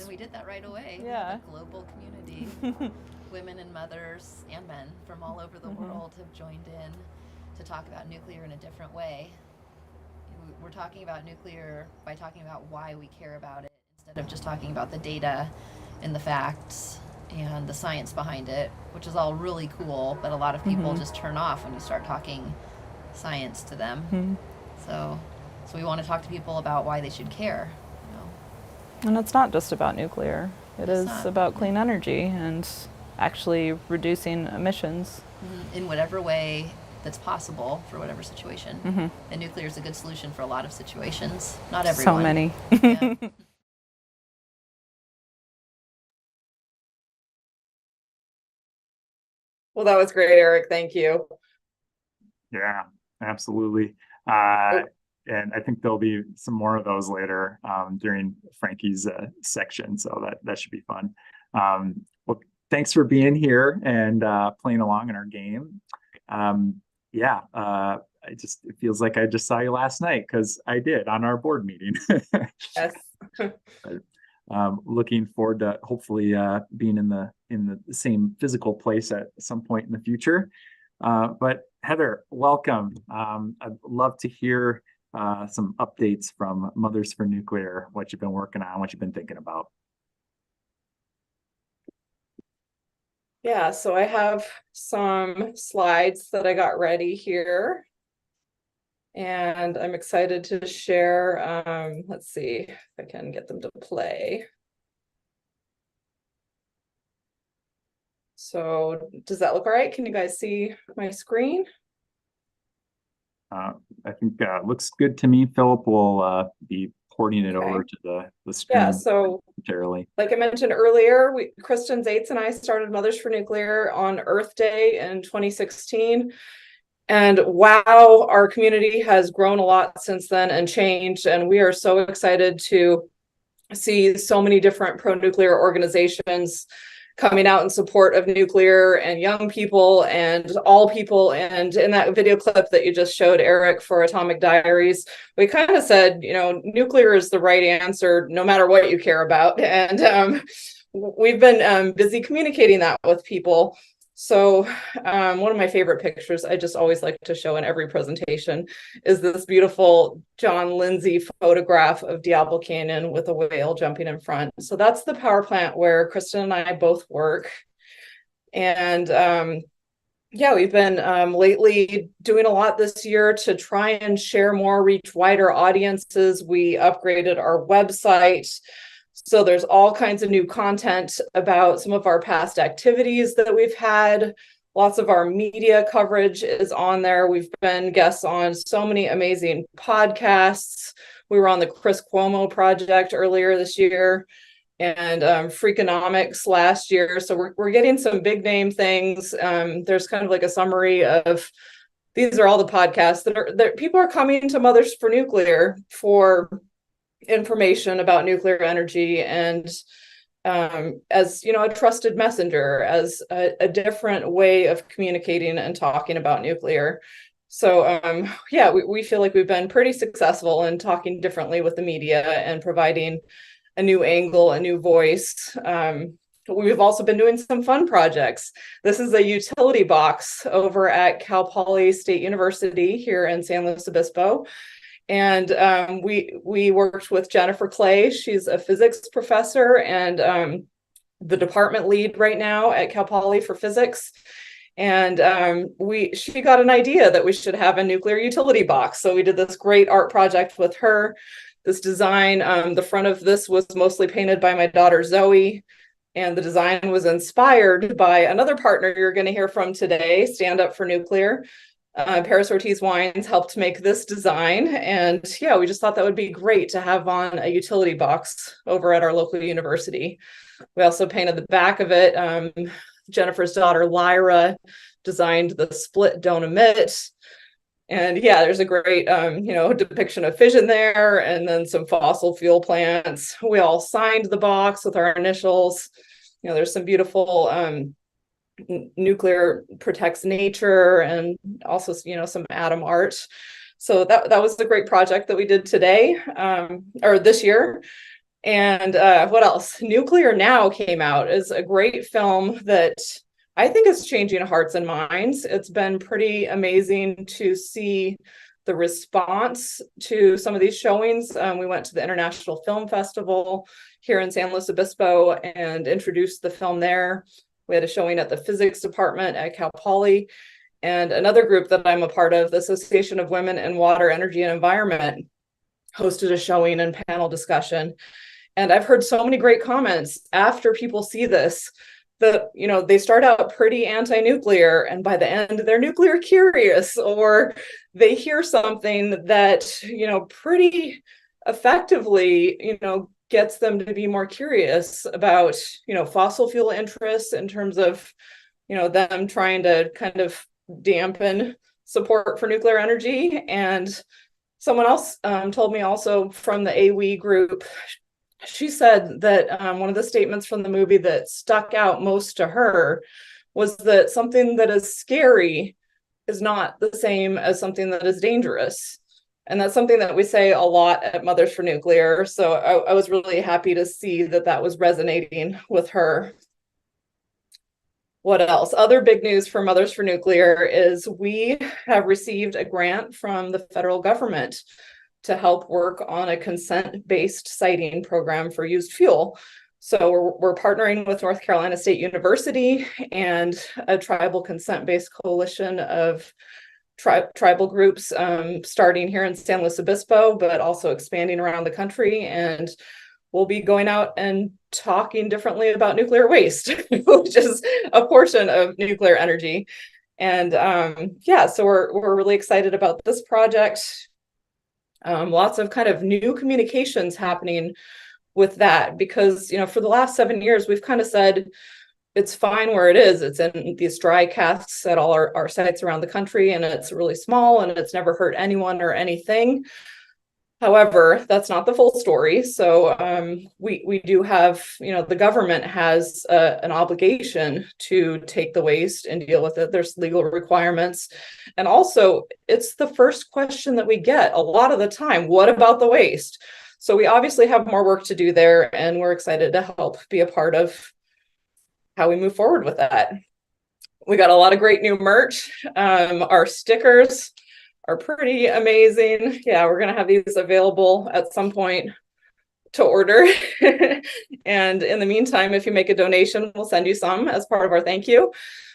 we did that right away. Yeah. A global community. Women and mothers and men from all over the world have joined in to talk about nuclear in a different way. We're talking about nuclear by talking about why we care about it, instead of just talking about the data and the facts and the science behind it, which is all really cool, but a lot of people just turn off when you start talking science to them. So we want to talk to people about why they should care. And it's not just about nuclear. It is about clean energy and actually reducing emissions in whatever way that's possible for whatever situation. And nuclear is a good solution for a lot of situations. Not everyone. So many. Yeah. Well, that was great, Eric. Thank you. Yeah, absolutely. And I think there'll be some more of those later during Frankie's section, so that should be fun. Well, thanks for being here and playing along in our game. It feels like I just saw you last night, because I did on our board meeting. Yes. Looking forward to hopefully being in the same physical place at some point in the future. But Heather, welcome. I'd love to hear some updates from Mothers for Nuclear, what you've been working on, what you've been thinking about. Yeah, so I have some slides that I got ready here, and I'm excited to share. Let's see if I can get them to play. So does that look all right? Can you guys see my screen? I think looks good to me. Philip will be porting it over to the screen. Yeah, so momentarily. Like I mentioned earlier, Kristen Zaitz and I started Mothers for Nuclear on Earth Day in 2016. And wow, our community has grown a lot since then and changed. And we are so excited to see so many different pro-nuclear organizations coming out in support of nuclear, and young people and all people. And in that video clip that you just showed, Eric, for Atomic Diaries, we kind of said, nuclear is the right answer no matter what you care about. And we've been busy communicating that with people. So one of my favorite pictures I just always like to show in every presentation is this beautiful John Lindsay photograph of Diablo Canyon with a whale jumping in front. So that's the power plant where Kristen and I both work. And we've been lately doing a lot this year to try and share more, reach wider audiences. We upgraded our website. So there's all kinds of new content about some of our past activities that we've had. Lots of our media coverage is on there. We've been guests on so many amazing podcasts. We were on the Chris Cuomo project earlier this year, and Freakonomics last year. So we're getting some big name things. There's kind of like a summary of, these are all the podcasts that people are coming to Mothers for Nuclear for information about nuclear energy, and as a trusted messenger, as a different way of communicating and talking about nuclear. So we feel like we've been pretty successful in talking differently with the media and providing a new angle, a new voice. We've also been doing some fun projects. This is a utility box over at Cal Poly State University here in San Luis Obispo. And we worked with Jennifer Clay. She's a physics professor and the department lead right now at Cal Poly for physics. And she got an idea that we should have a nuclear utility box. So we did this great art project with her. This design, the front of this was mostly painted by my daughter Zoe. And the design was inspired by another partner you're going to hear from today, Stand Up for Nuclear. Paris Ortiz Wines helped make this design, and we just thought that would be great to have on a utility box over at our local university. We also painted the back of it. Jennifer's daughter Lyra designed the split don't emit, and there's a great depiction of fission there, and then some fossil fuel plants. We all signed the box with our initials. There's some beautiful nuclear protects nature, and also some atom art. So that was a great project that we did today or this year. And what else? Nuclear Now came out. Is a great film that I think is changing hearts and minds. It's been pretty amazing to see the response to some of these showings. We went to the International Film Festival here in San Luis Obispo and introduced the film there. We had a showing at the physics department at Cal Poly, and another group that I'm a part of, the Association of Women in Water, Energy, and Environment, hosted a showing and panel discussion. And I've heard so many great comments after people see this. that, they start out pretty anti-nuclear, and by the end they're nuclear curious, or they hear something that, pretty effectively, gets them to be more curious about, fossil fuel interests in terms of, them trying to kind of dampen support for nuclear energy. And someone else told me also from the AWE group, she said that one of the statements from the movie that stuck out most to her was that something that is scary is not the same as something that is dangerous. And that's something that we say a lot at Mothers for Nuclear. So I was really happy to see that that was resonating with her. What else? Other big news for Mothers for Nuclear is we have received a grant from the federal government to help work on a consent-based siting program for used fuel. So we're partnering with North Carolina State University and a tribal consent-based coalition of tribal groups, starting here in San Luis Obispo, but also expanding around the country. And we'll be going out and talking differently about nuclear waste, which is a portion of nuclear energy. And so we're really excited about this project. Lots of kind of new communications happening with that, because, for the last 7 years, we've kind of said, it's fine where it is. It's in these dry casks at all our sites around the country, and it's really small and it's never hurt anyone or anything. However, that's not the full story. So we do have, the government has an obligation to take the waste and deal with it. There's legal requirements. And also, it's the first question that we get a lot of the time. What about the waste? So we obviously have more work to do there, and we're excited to help be a part of how we move forward with that. We got a lot of great new merch. Our stickers are pretty amazing. Yeah, we're gonna have these available at some point to order. And in the meantime, if you make a donation, we'll send you some as part of our thank you.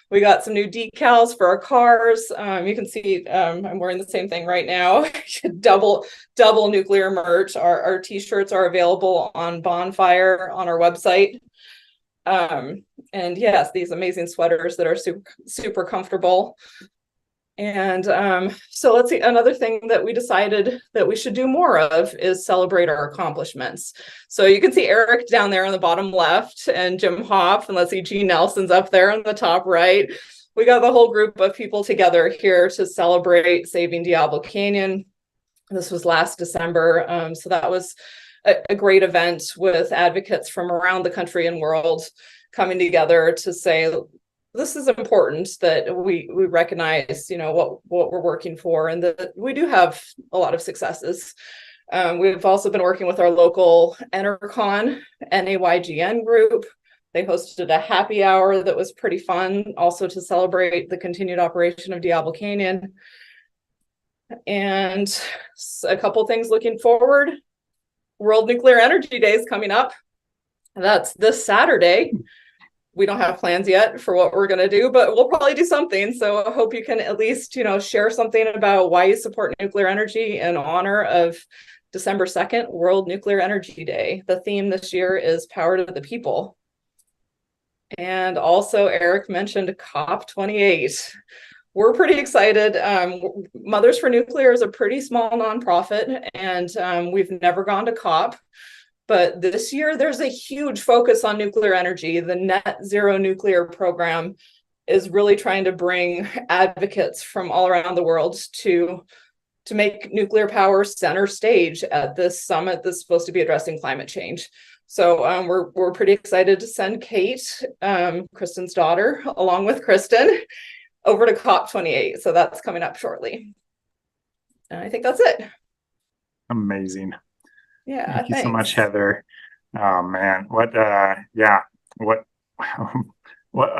We got some new decals for our cars. You can see I'm wearing the same thing right now. double nuclear merch. Our t-shirts are available on Bonfire on our website. And yes, these amazing sweaters that are super comfortable. And so let's see, another thing that we decided that we should do more of is celebrate our accomplishments. So you can see Eric down there on the bottom left, and Jim Hoff, and let's see, G. Nelson's up there on the top right. We got the whole group of people together here to celebrate saving Diablo Canyon. This was last December. So that was a great event with advocates from around the country and world coming together to say, this is important that we recognize, what we're working for, and that we do have a lot of successes. We've also been working with our local Enercon, NAYGN group. They hosted a happy hour that was pretty fun, also to celebrate the continued operation of Diablo Canyon. And a couple things looking forward. World Nuclear Energy Day is coming up. That's this Saturday. We don't have plans yet for what we're going to do, but we'll probably do something. So I hope you can at least, share something about why you support nuclear energy in honor of December 2nd, World Nuclear Energy Day. The theme this year is Power to the People. And also Eric mentioned COP28. We're pretty excited. Mothers for Nuclear is a pretty small nonprofit, and we've never gone to COP. But this year, there's a huge focus on nuclear energy. The Net Zero Nuclear Program is really trying to bring advocates from all around the world to make nuclear power center stage at this summit that's supposed to be addressing climate change. So we're pretty excited to send Kate, Kristen's daughter, along with Kristen, over to COP28. So that's coming up shortly. And I think that's it. Amazing. Yeah, thank you so much, Heather. Oh man, what I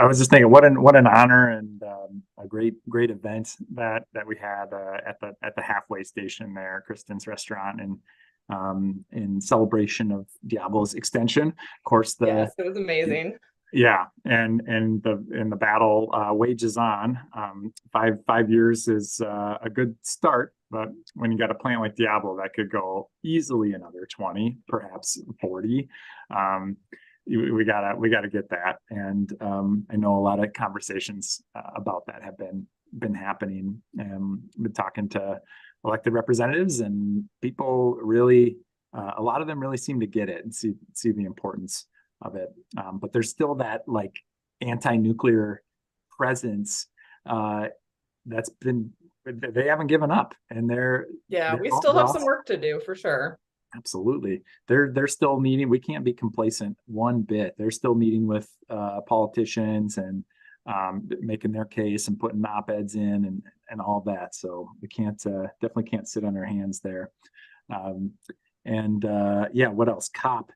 was just thinking, what an honor and a great event that we had at the halfway station there, Kristen's restaurant, and in celebration of Diablo's extension. Of course, yes, it was amazing. Yeah, and the battle wages on. 5 years is a good start, but when you got a plant like Diablo, that could go easily another 20, perhaps 40. we gotta get that. And I know a lot of conversations about that have been happening. Been talking to elected representatives, and people really, a lot of them really seem to get it and see the importance of it. But there's still that like anti-nuclear presence that's been, they haven't given up, and we still have some work to do for sure. Absolutely. They're still meeting. We can't be complacent one bit. They're still meeting with politicians and making their case and putting op-eds in and all that. So we can't definitely can't sit on our hands there. Yeah, what else? COP.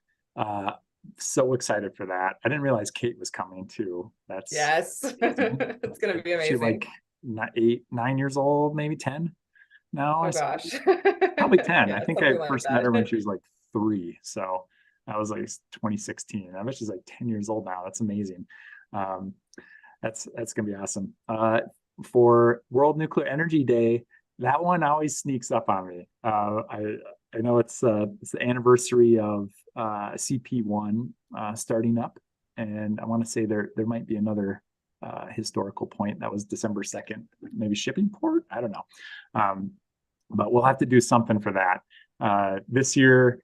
So excited for that. I didn't realize Kate was coming too. Yes. It's gonna be amazing. She's like 9 years old, maybe 10 now. Oh gosh. Probably 10. Yeah, I think I something first like met her when that. she was like 3. So that was like 2016. I bet she's like 10 years old now. That's amazing. That's gonna be awesome. For World Nuclear Energy Day, that one always sneaks up on me. I know it's the anniversary of CP1 starting up, and I want to say there might be another historical point that was December 2nd, maybe shipping port. I don't know, but we'll have to do something for that this year.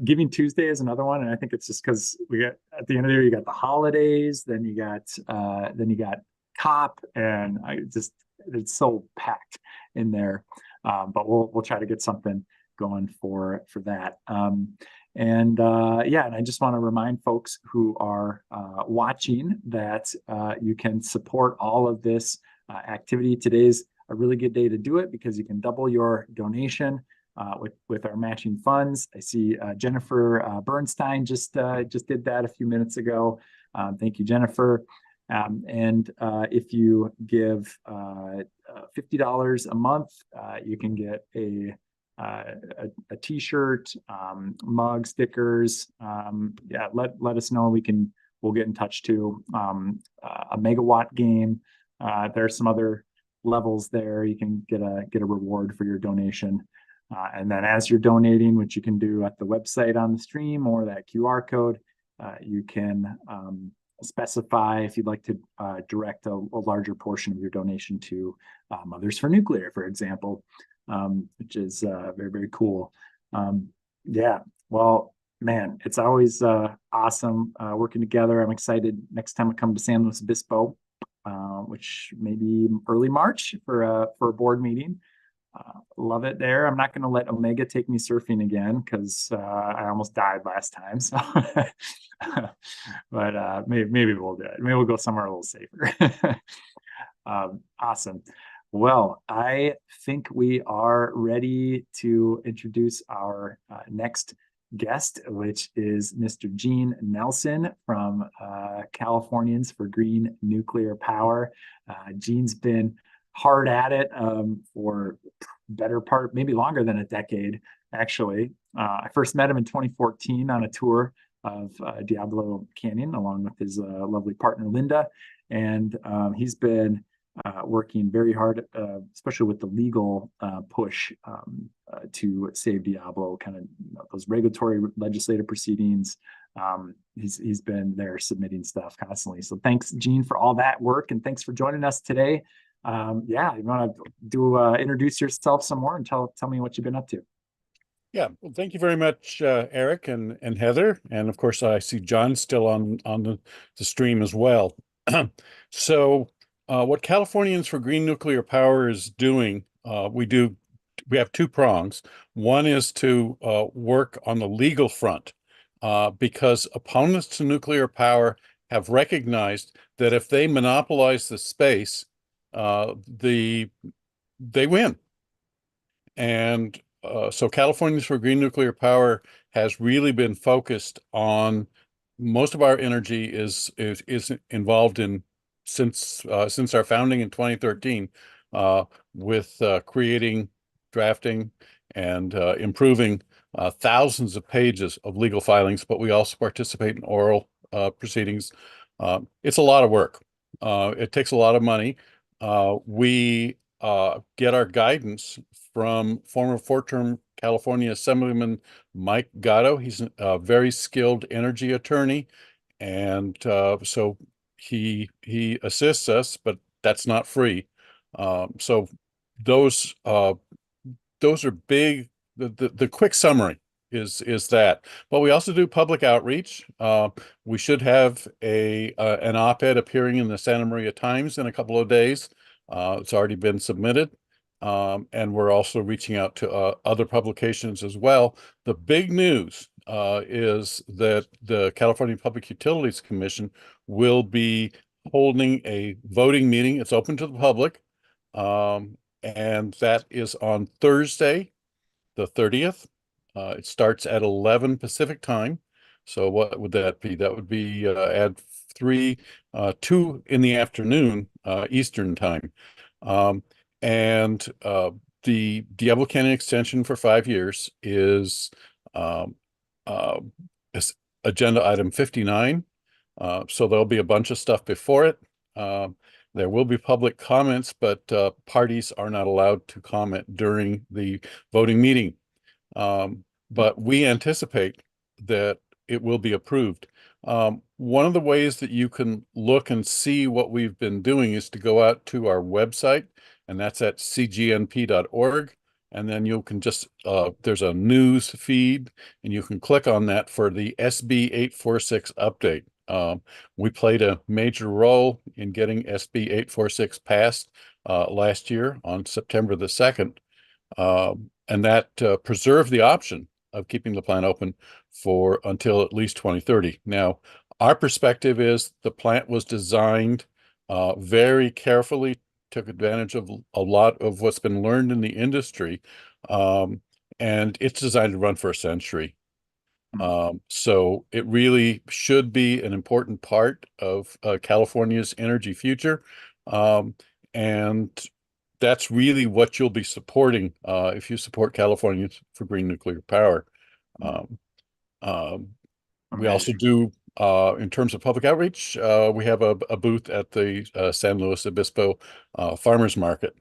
Giving Tuesday is another one, and I think it's just because we got at the end of the year you got the holidays, then you got COP, and it's so packed in there. But we'll try to get something going for that. And I just want to remind folks who are watching that you can support all of this activity. Today's a really good day to do it because you can double your donation with our matching funds. I see Jennifer Bernstein just did that a few minutes ago. Thank you, Jennifer. And if you give $50 a month, you can get a t-shirt, mug, stickers. Let us know. We'll get in touch too. A megawatt game. There are some other levels there. You can get a reward for your donation. And then as you're donating, which you can do at the website on the stream or that QR code, you can specify if you'd like to direct a larger portion of your donation to Mothers for Nuclear, for example, which is very, very cool. Well, man, it's always awesome working together. I'm excited next time I come to San Luis Obispo, which may be early March for a board meeting. Love it there. I'm not going to let Omega take me surfing again because I almost died last time. So, but maybe we'll do it. Maybe we'll go somewhere a little safer. Awesome. Well, I think we are ready to introduce our next guest, which is Mr. Gene Nelson from Californians for Green Nuclear Power. Gene's been hard at it for better part, maybe longer than a decade, actually. I first met him in 2014 on a tour of Diablo Canyon along with his lovely partner, Linda. And he's been working very hard, especially with the legal push to save Diablo, kind of those regulatory legislative proceedings. He's been there submitting stuff constantly. So thanks, Gene, for all that work, and thanks for joining us today. You want to introduce yourself some more and tell me what you've been up to. Yeah, well, thank you very much, Eric and Heather, and of course I see John still on the stream as well. So what Californians for Green Nuclear Power is doing, we have two prongs. One is to work on the legal front, because opponents to nuclear power have recognized that if they monopolize the space, they win. And so Californians for Green Nuclear Power has really been focused on, most of our energy is involved in since our founding in 2013, with creating, drafting, and improving thousands of pages of legal filings, but we also participate in oral proceedings. It's a lot of work. It takes a lot of money. We get our guidance from former four-term California Assemblyman Mike Gatto. He's a very skilled energy attorney, And so he assists us, but that's not free. So those are big. The quick summary is that. But we also do public outreach. We should have an op-ed appearing in the Santa Maria Times in a couple of days. It's already been submitted. And we're also reaching out to other publications as well. The big news is that the California Public Utilities Commission will be holding a voting meeting. It's open to the public. And that is on Thursday, the 30th. It starts at 11 Pacific time. So what would that be? That would be at 2 in the afternoon, Eastern time. And the Diablo Canyon extension for 5 years is agenda item 59. So there'll be a bunch of stuff before it. There will be public comments, but parties are not allowed to comment during the voting meeting. But we anticipate that it will be approved. One of the ways that you can look and see what we've been doing is to go out to our website, and that's at cgnp.org. And then you can just, there's a news feed, and you can click on that for the SB 846 update. We played a major role in getting SB 846 passed last year on September the 2nd. And that preserved the option of keeping the plant open for until at least 2030. Now, our perspective is the plant was designed very carefully, took advantage of a lot of what's been learned in the industry, and it's designed to run for a century. So it really should be an important part of California's energy future. And that's really what you'll be supporting if you support Californians for Green Nuclear Power. We also do, in terms of public outreach, we have a booth at the San Luis Obispo Farmers Market.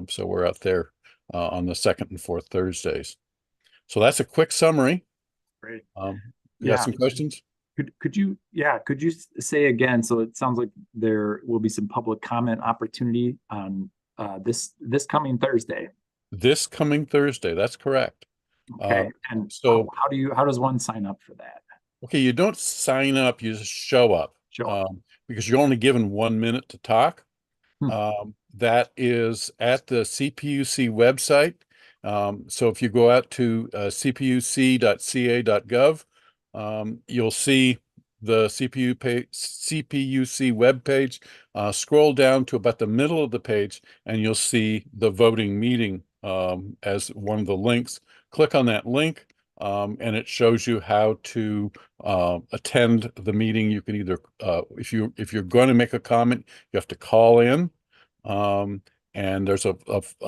So we're out there on the 2nd and 4th Thursdays. So that's a quick summary. Great. You have some questions? Could you say again? So it sounds like there will be some public comment opportunity on this coming Thursday. This coming Thursday, that's correct. Okay. And so how does one sign up for that? Okay, you don't sign up, you just show up. Because you're only given 1 minute to talk. That is at the CPUC website. So if you go out to cpuc.ca.gov, you'll see the CPUC webpage. Scroll down to about the middle of the page, and you'll see the voting meeting as one of the links. Click on that link, and it shows you how to attend the meeting. You can either, if you're going to make a comment, you have to call in. And there's a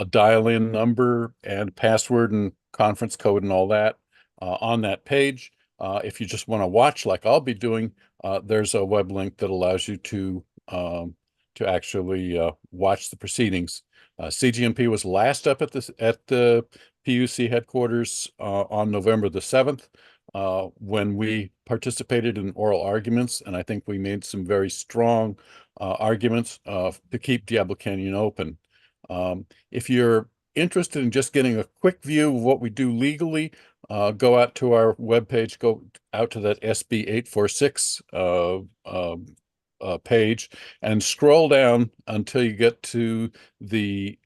dial-in number and password and conference code and all that on that page. If you just want to watch, like I'll be doing, there's a web link that allows you to actually watch the proceedings. CGMP was last up at the PUC headquarters on November the 7th when we participated in oral arguments, and I think we made some very strong arguments to keep Diablo Canyon open. If you're interested in just getting a quick view of what we do legally, go out to our webpage, go out to that SB 846 page, and scroll down until you get to the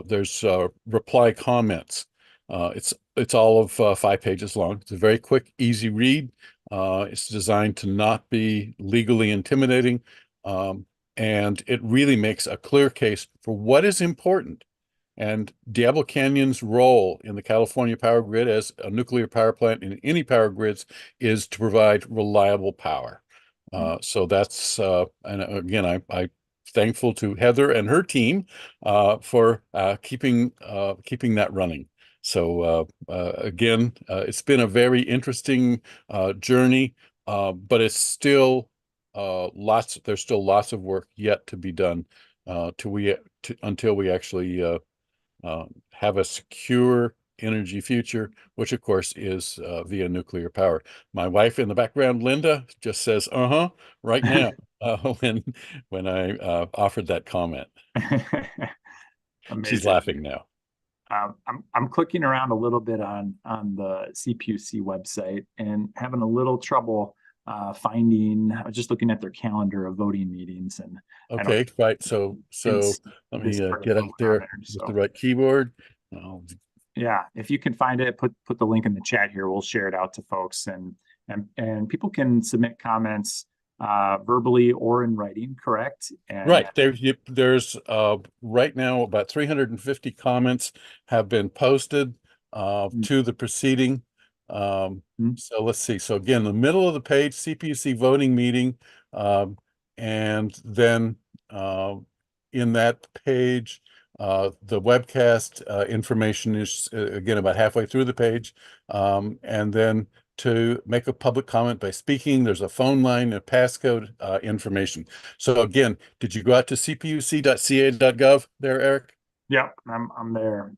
there's reply comments. It's all of 5 pages long. It's a very quick, easy read. It's designed to not be legally intimidating. And it really makes a clear case for what is important. And Diablo Canyon's role in the California power grid as a nuclear power plant in any power grids is to provide reliable power. So that's, and again, I'm thankful to Heather and her team for keeping that running. So again, it's been a very interesting journey, but it's still there's still lots of work yet to be done until we actually have a secure energy future, which of course is via nuclear power. My wife in the background, Linda, just says, right now, when I offered that comment. She's laughing now. I'm clicking around a little bit on the CPUC website and having a little trouble finding. I was just looking at their calendar of voting meetings, and okay, right. So let me get out there with the right keyboard. Yeah, if you can find it, put the link in the chat here. We'll share it out to folks, and people can submit comments verbally or in writing, correct? And right. There's right now about 350 comments have been posted to the proceeding. So let's see. So again, the middle of the page, CPUC voting meeting, and then in that page, the webcast information is again about halfway through the page, and then to make a public comment by speaking, there's a phone line and passcode information. So again, did you go out to cpuc.ca.gov there, Eric? Yeah, I'm there.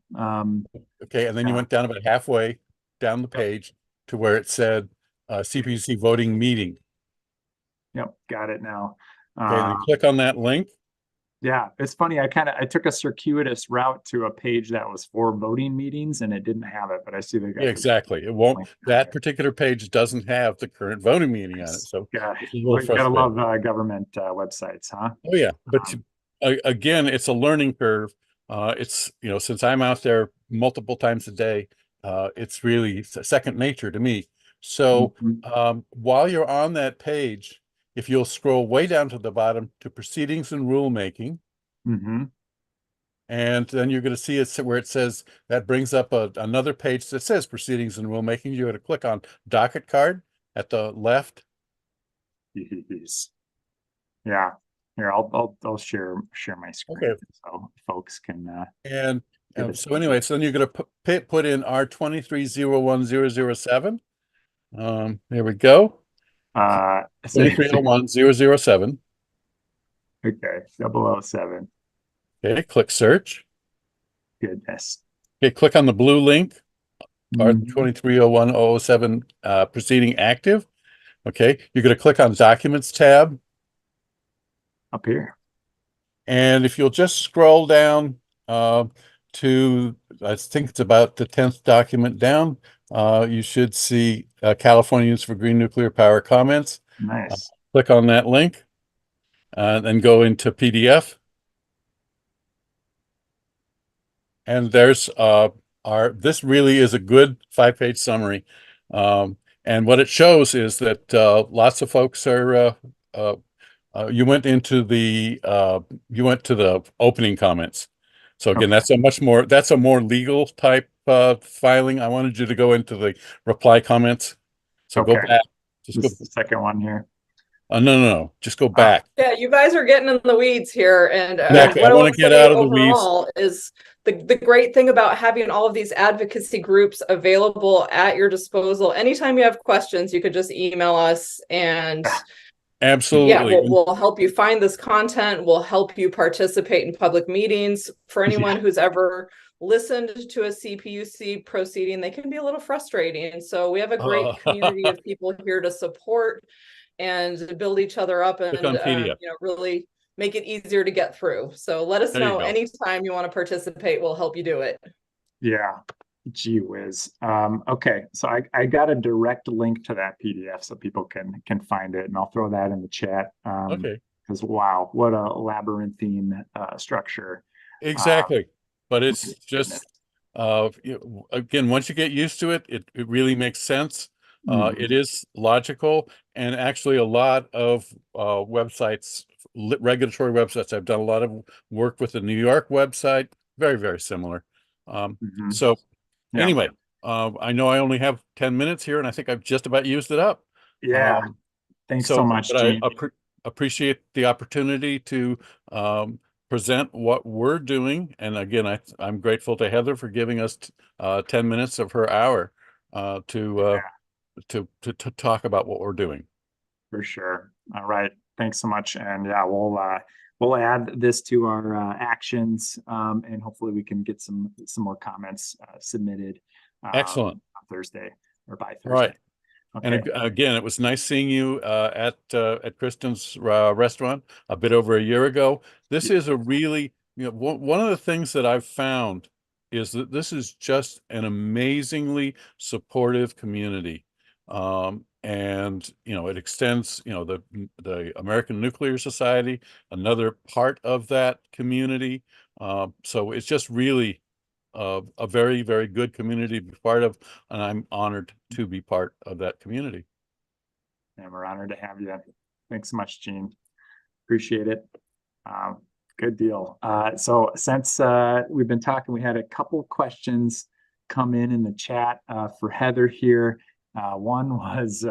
Okay, and then you went down about halfway down the page to where it said CPUC voting meeting. Yep, got it now. Okay, and then click on that link. Yeah, it's funny. I took a circuitous route to a page that was for voting meetings, and it didn't have it. But I see they got exactly. It won't. That particular page doesn't have the current voting meeting on it. So it's a little frustrating. Gotta love government websites, huh? Oh yeah, but again, it's a learning curve. It's since I'm out there multiple times a day, it's really second nature to me. So while you're on that page, if you'll scroll way down to the bottom to proceedings and rulemaking, and then you're going to see it where it says that brings up another page that says proceedings and rulemaking. You're going to click on docket card at the left. Yeah, here I'll share my screen so folks can. And so anyway, so then you're going to put in R2301007. There we go. 2301007. Okay, 007. Okay, click search. Goodness. Okay, click on the blue link. R2301007 proceeding active. Okay, you're going to click on Documents tab. Up here. And if you'll just scroll down to, I think it's about the 10th document down, you should see Californians for Green Nuclear Power comments. Nice. Click on that link, then go into PDF. And there's this really is a good 5-page summary. And what it shows is that lots of folks are, you went to the opening comments. So again, that's a more legal type filing. I wanted you to go into the reply comments. So go back. Just go, the second one here. No. Just go back. Yeah, you guys are getting in the weeds here, and exactly. what I want to get out of the weeds. Is the great thing about having all of these advocacy groups available at your disposal. Anytime you have questions, you could just email us, and absolutely, yeah, we'll help you find this content. We'll help you participate in public meetings. For anyone who's ever listened to a CPUC proceeding, they can be a little frustrating. So we have a great community of people here to support and build each other up, and really make it easier to get through. So let us know anytime you want to participate. We'll help you do it. Yeah, gee whiz. Okay, so I got a direct link to that PDF so people can find it, and I'll throw that in the chat. Okay. Because wow, what a labyrinthine structure. Exactly, but it's just again, once you get used to it, it really makes sense. It is logical, and actually a lot of websites, regulatory websites, I've done a lot of work with the New York website, very, very similar. So anyway, I know I only have 10 minutes here, and I think I've just about used it up. Yeah, thanks so much, I appreciate the opportunity to present what we're doing. And again, I'm grateful to Heather for giving us 10 minutes of her hour to talk about what we're doing. For sure. All right. Thanks so much. And yeah, we'll we'll add this to our actions, and hopefully we can get some more comments submitted Excellent. on Thursday or by Thursday. All right. Okay. And again, it was nice seeing you at Kristen's restaurant a bit over a year ago. This is a really, one of the things that I've found is that this is just an amazingly supportive community. And it extends, the American Nuclear Society, another part of that community. So it's just really a very, very good community to be part of, and I'm honored to be part of that community. And we're honored to have you. Thanks so much, Gene. Appreciate it. Good deal. So since we've been talking, we had a couple questions come in the chat for Heather here. One was,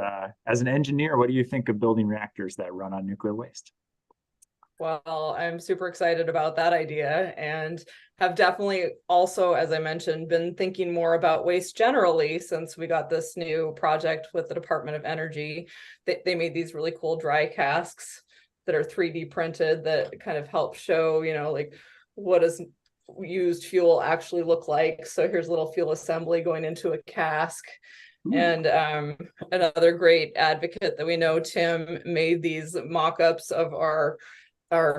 as an engineer, what do you think of building reactors that run on nuclear waste? Well, I'm super excited about that idea and have definitely also, as I mentioned, been thinking more about waste generally since we got this new project with the Department of Energy. They made these really cool dry casks that are 3D printed that kind of help show, like what does used fuel actually look like. So here's a little fuel assembly going into a cask. And another great advocate that we know, Tim, made these mock-ups of our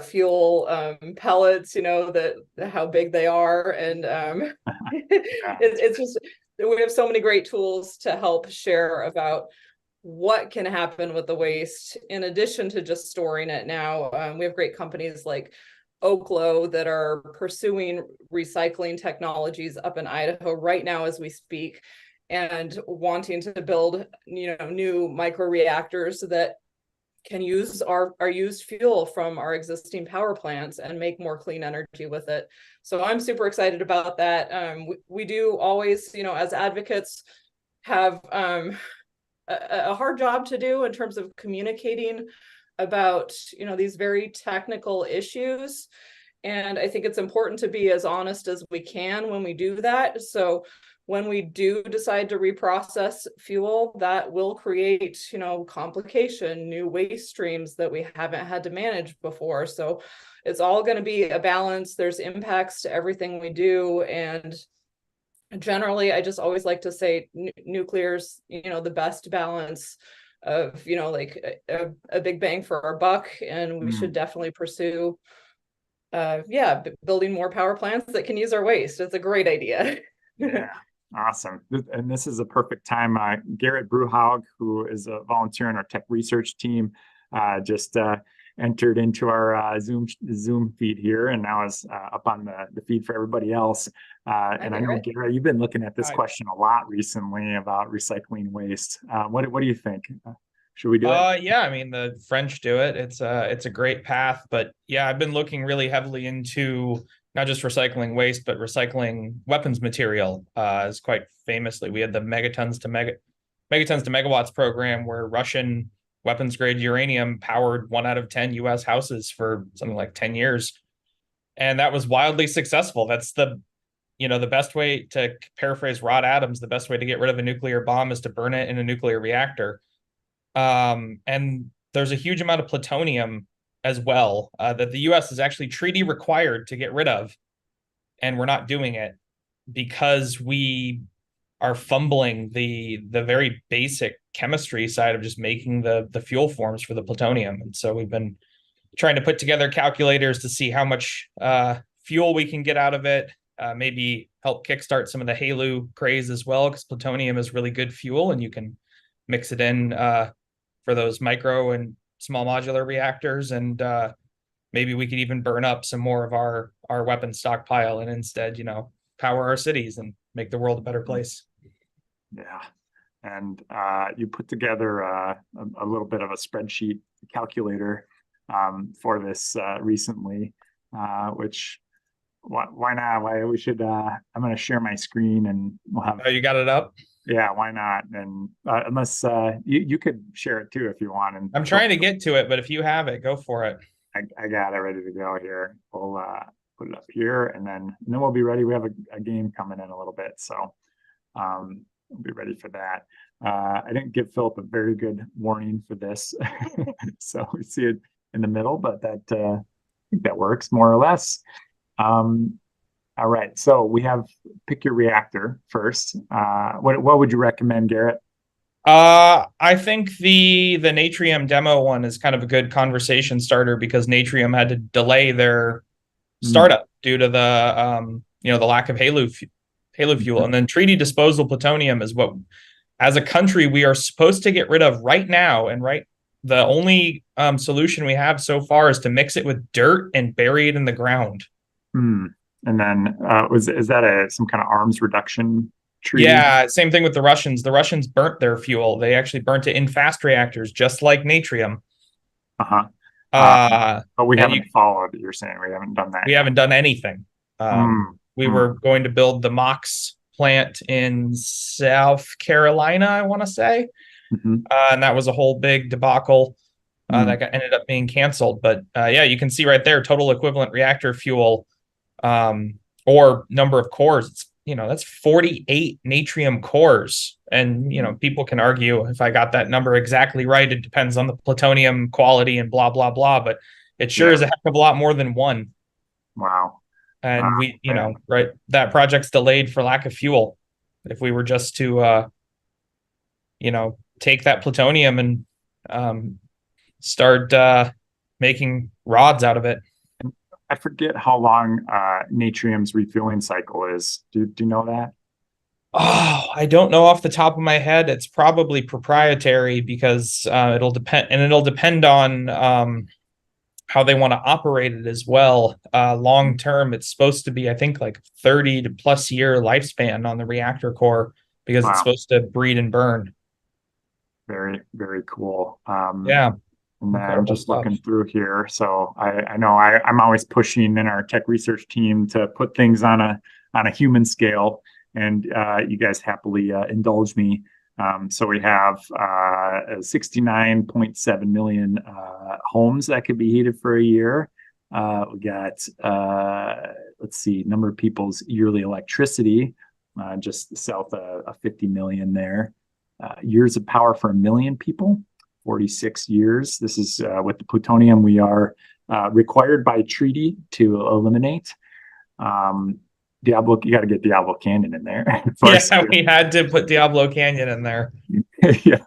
fuel pellets, that how big they are. And it's just, we have so many great tools to help share about what can happen with the waste in addition to just storing it. Now we have great companies like Oklo that are pursuing recycling technologies up in Idaho right now as we speak, and wanting to build new microreactors that can use our used fuel from our existing power plants and make more clean energy with it. So I'm super excited about that. We do always, as advocates, have a hard job to do in terms of communicating about, these very technical issues. And I think it's important to be as honest as we can when we do that. So when we do decide to reprocess fuel, that will create, complication, new waste streams that we haven't had to manage before. So it's all going to be a balance. There's impacts to everything we do. And generally, I just always like to say nuclear's, the best balance of, like a big bang for our buck. And we should definitely pursue, building more power plants that can use our waste. It's a great idea. Yeah. Awesome. And this is a perfect time. Garrett Bruhaug, who is a volunteer on our tech research team, just entered into our Zoom feed here and now is up on the feed for everybody else. And I know, Garrett, you've been looking at this question a lot recently about recycling waste. What do you think? Should we do it? Yeah, I mean, the French do it. It's a great path, but yeah, I've been looking really heavily into not just recycling waste, but recycling weapons material. As quite famously, we had the megatons to megawatts program where Russian weapons grade uranium powered 1 out of 10 US houses for something like 10 years. And that was wildly successful. That's the best way, to paraphrase Rod Adams, the best way to get rid of a nuclear bomb is to burn it in a nuclear reactor. And there's a huge amount of plutonium as well that the US is actually treaty required to get rid of. And we're not doing it because we are fumbling the very basic chemistry side of just making the fuel forms for the plutonium. And so we've been trying to put together calculators to see how much fuel we can get out of it, maybe help kickstart some of the HALEU craze as well, because plutonium is really good fuel and you can mix it in for those micro and small modular reactors. And maybe we could even burn up some more of our weapon stockpile and instead, power our cities and make the world a better place. Yeah. And you put together a little bit of a spreadsheet calculator for this recently, which why not? Why we should, I'm going to share my screen and we'll have. Oh, you got it up? Yeah, why not? And unless you could share it too if you want. And I'm trying to get to it, but if you have it, go for it. I got it ready to go here. We'll put it up here and then we'll be ready. We have a game coming in a little bit, so we'll be ready for that. I didn't give Philip a very good warning for this, so we see it in the middle, but that think that works more or less. All right, so we have pick your reactor first. What would you recommend, Garrett? I think the Natrium demo one is kind of a good conversation starter because Natrium had to delay their startup due to the the lack of HALEU fuel, and then treaty disposal plutonium is what, as a country, we are supposed to get rid of right now, and the only solution we have so far is to mix it with dirt and bury it in the ground. And then is that some kind of arms reduction treaty? Yeah, same thing with the Russians. The Russians burnt their fuel. They actually burnt it in fast reactors, just like Natrium. But we haven't followed. You're saying we haven't done that. We haven't done anything. We were going to build the MOX plant in South Carolina, I want to say, and that was a whole big debacle that ended up being canceled. But yeah, you can see right there, total equivalent reactor fuel or number of cores. That's 48 Natrium cores. And, people can argue if I got that number exactly right. It depends on the plutonium quality and blah, blah, blah. But it sure is a heck of a lot more than one. Wow. And right, that project's delayed for lack of fuel. If we were just to, take that plutonium and start making rods out of it. I forget how long Natrium's refueling cycle is. Do you know that? Oh, I don't know off the top of my head. It's probably proprietary because it'll depend on how they want to operate it as well. Long term, it's supposed to be, I think, like 30 to plus year lifespan on the reactor core because it's supposed to breed and burn. Very, very cool. Yeah. And then I'm just looking through here. So I know I'm always pushing in our tech research team to put things on a human scale, and you guys happily indulge me. So we have 69.7 million homes that could be heated for a year. We got let's see, number of people's yearly electricity, just south of 50 million there. Years of power for 1 million people. 46 years. This is with the plutonium we are required by treaty to eliminate. Diablo, you got to get Diablo Canyon in there. Yeah, we had to put Diablo Canyon in there. Yeah,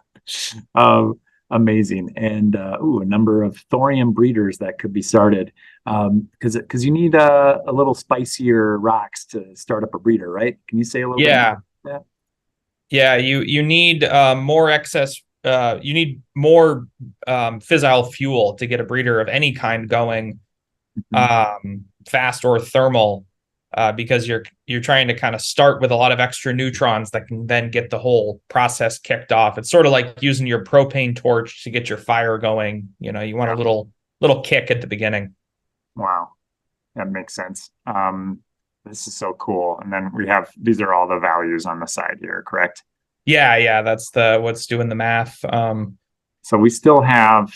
amazing. And a number of thorium breeders that could be started because you need a little spicier rocks to start up a breeder, right? Can you say a little bit about that? Yeah, you need more excess. You need more fissile fuel to get a breeder of any kind going, fast or thermal, because you're trying to kind of start with a lot of extra neutrons that can then get the whole process kicked off. It's sort of like using your propane torch to get your fire going. You want a little kick at the beginning. Wow, that makes sense. This is so cool. And then these are all the values on the side here, correct? Yeah, that's what's doing the math. So we still have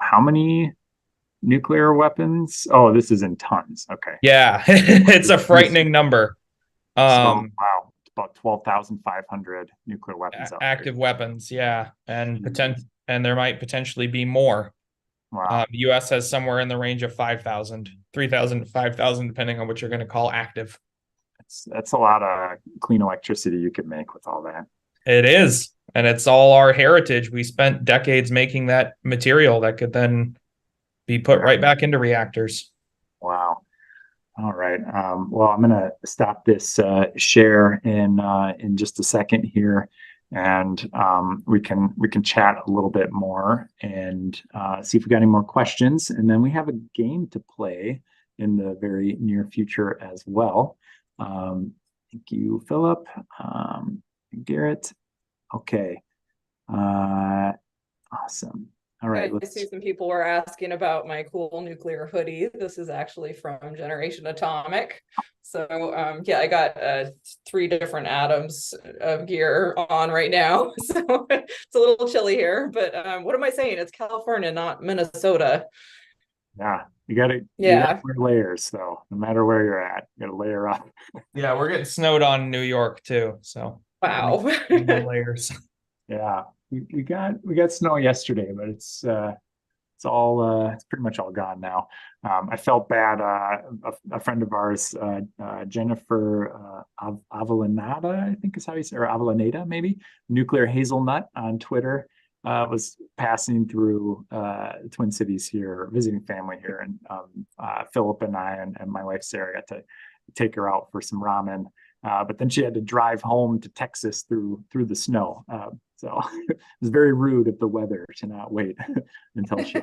how many nuclear weapons? Oh, this is in tons. Okay. Yeah, it's a frightening number. Wow, it's about 12,500 nuclear weapons. Active weapons, yeah, and there might potentially be more. Wow. The U.S. has somewhere in the range of 5,000, 3,000 to 5,000, depending on what you're going to call active. That's a lot of clean electricity you could make with all that. It is. And it's all our heritage. We spent decades making that material that could then be put right back into reactors. Wow. All right. Well, I'm going to stop this share in just a second here, and we can chat a little bit more and see if we got any more questions. And then we have a game to play in the very near future as well. Thank you, Philip. Garrett. Okay. Awesome. All right. I see some people were asking about my cool nuclear hoodie. This is actually from Generation Atomic. So yeah, I got 3 different atoms of gear on right now. So it's a little chilly here, but what am I saying? It's California, not Minnesota. Yeah, you gotta wear layers though. No matter where you're at, you gotta layer up. Yeah, we're getting snowed on in New York too. So wow. Layers. Yeah. We got snow yesterday, but it's it's pretty much all gone now. I felt bad. A friend of ours, Jennifer Avellaneda, I think is how you say, or Avellaneda, maybe, Nuclear Hazelnut on Twitter, was passing through the Twin Cities here, visiting family here, and Philip and I and my wife Sarah got to take her out for some ramen. But then she had to drive home to Texas through the snow. So it was very rude of the weather to not wait until she.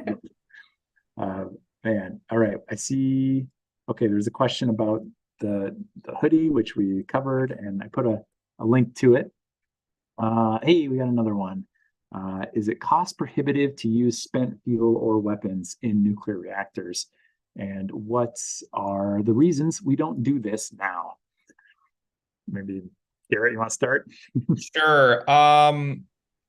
Man, all right. I see. Okay, there's a question about the hoodie, which we covered, and I put a link to it. Hey, we got another one. Is it cost prohibitive to use spent fuel or weapons in nuclear reactors? And what are the reasons we don't do this now? Maybe Garrett, you want to start? Sure.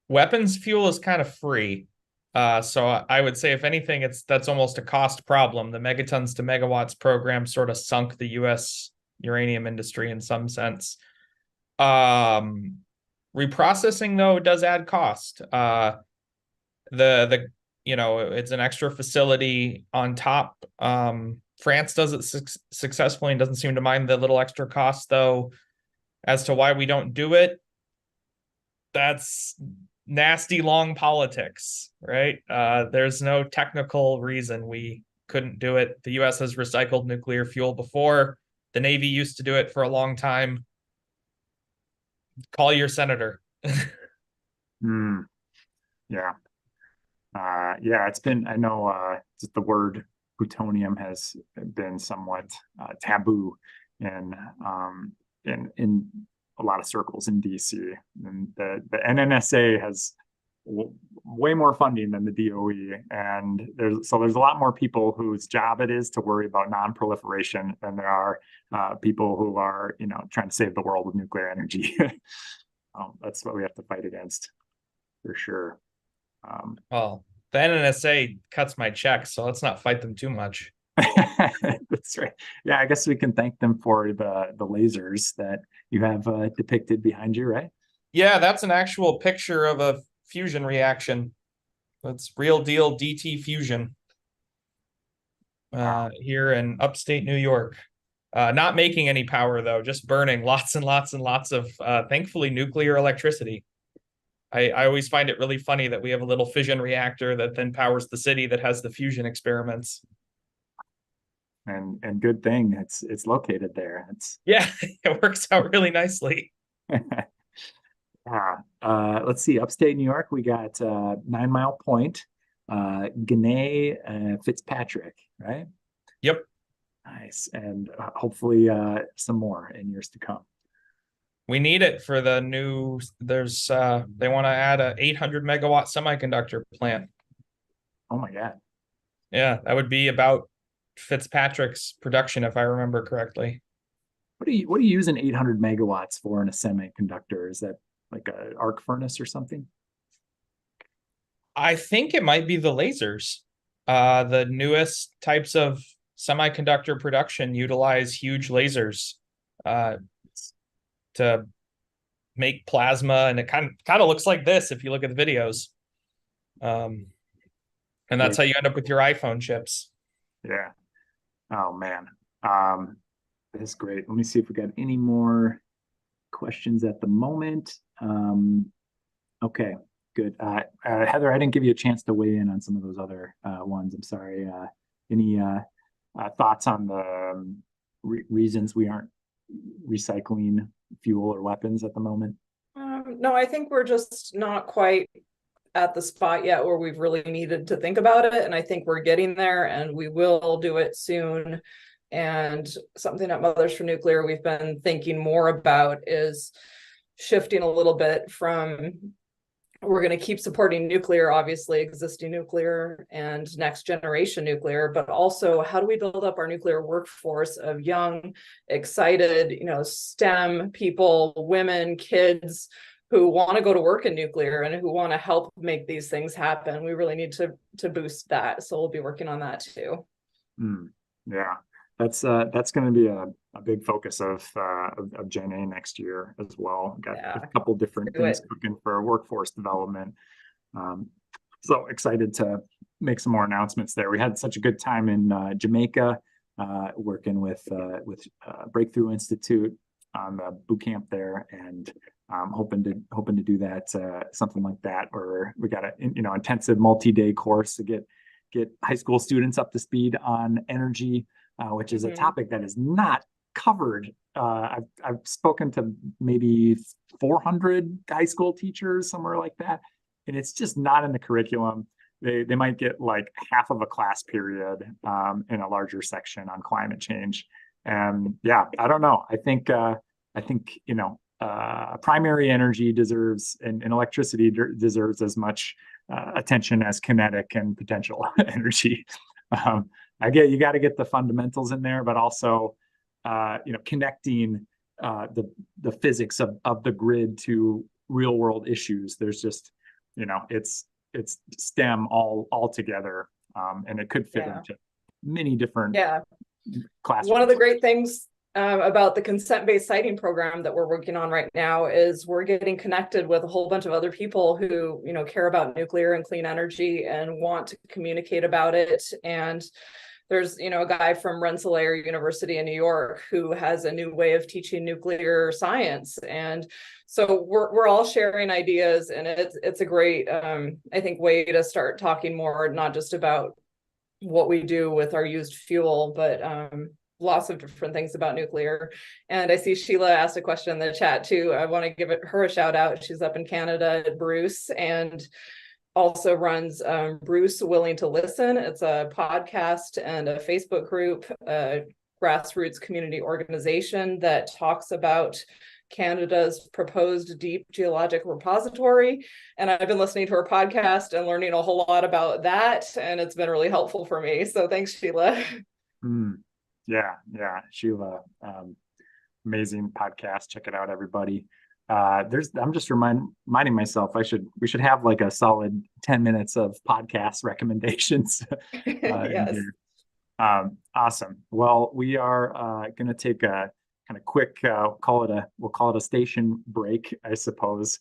Weapons fuel is kind of free. So I would say, if anything, that's almost a cost problem. The megatons to megawatts program sort of sunk the US uranium industry in some sense. Reprocessing, though, does add cost. It's an extra facility on top. France does it successfully and doesn't seem to mind the little extra cost, though. As to why we don't do it, that's nasty long politics, right? There's no technical reason we couldn't do it. The US has recycled nuclear fuel before. The Navy used to do it for a long time. Call your senator. Yeah. It's been, I know just the word plutonium has been somewhat taboo in a lot of circles in DC, and the NNSA has way more funding than the DOE, and there's a lot more people whose job it is to worry about non-proliferation than there are people who are trying to save the world with nuclear energy. That's what we have to fight against, for sure. Well, the NNSA cuts my check, so let's not fight them too much. That's right. Yeah, I guess we can thank them for the lasers that you have depicted behind you, right? Yeah, that's an actual picture of a fusion reaction. That's real deal DT fusion here in upstate New York. Not making any power, though, just burning lots and lots and lots of, thankfully, nuclear electricity. I always find it really funny that we have a little fission reactor that then powers the city that has the fusion experiments. And good thing it's located there. Yeah, it works out really nicely. Let's see, upstate New York, we got 9 Mile Point, Gannett, Fitzpatrick, right? Yep. Nice, and hopefully some more in years to come. We need it for the new. They want to add a 800 megawatt semiconductor plant. Oh my God. Yeah, that would be about Fitzpatrick's production, if I remember correctly. What are you using 800 megawatts for in a semiconductor? Is that like an arc furnace or something? I think it might be the lasers. The newest types of semiconductor production utilize huge lasers to make plasma, and it kind of looks like this if you look at the videos. And that's how you end up with your iPhone chips. Yeah. Oh man. That's great. Let me see if we got any more questions at the moment. Okay, good. Heather, I didn't give you a chance to weigh in on some of those other ones. I'm sorry. Any thoughts on the reasons we aren't recycling fuel or weapons at the moment? No, I think we're just not quite at the spot yet where we've really needed to think about it. And I think we're getting there, and we will do it soon. And something at Mothers for Nuclear we've been thinking more about is shifting a little bit from, we're going to keep supporting nuclear, obviously existing nuclear and next generation nuclear, but also how do we build up our nuclear workforce of young, excited, STEM people, women, kids who want to go to work in nuclear and who want to help make these things happen. We really need to boost that. So we'll be working on that too. Yeah, that's going to be a big focus of Gen A next year as well. Got a couple different things cooking for workforce development. So excited to make some more announcements there. We had such a good time in Jamaica, working with Breakthrough Institute on the boot camp there, and hoping to do that, something like that, or we got a intensive multi-day course to get high school students up to speed on energy, which is a topic that is not covered. I've spoken to maybe 400 high school teachers, somewhere like that, and it's just not in the curriculum. They might get like half of a class period in a larger section on climate change. And yeah, I don't know. I think primary energy deserves, and electricity deserves as much attention as kinetic and potential energy. You got to get the fundamentals in there, but also connecting the physics of the grid to real world issues. There's just it's STEM all together, and it could fit into many different classrooms. One of the great things about the consent-based siting program that we're working on right now is we're getting connected with a whole bunch of other people who care about nuclear and clean energy and want to communicate about it. And there's a guy from Rensselaer University in New York who has a new way of teaching nuclear science, and so we're all sharing ideas, and it's a great I think way to start talking more, not just about what we do with our used fuel, but lots of different things about nuclear. And I see Sheila asked a question in the chat too. I want to give her a shout out. She's up in Canada at Bruce, and also runs Bruce Willing to Listen. It's a podcast and a Facebook group, a grassroots community organization that talks about Canada's proposed deep geologic repository. And I've been listening to her podcast and learning a whole lot about that, and it's been really helpful for me. So thanks, Sheila. Yeah, Sheila, amazing podcast. Check it out, everybody. I'm just reminding myself we should have like a solid 10 minutes of podcast recommendations. Yes. Awesome. Well, we are going to take a kind of quick, we'll call it a station break, I suppose,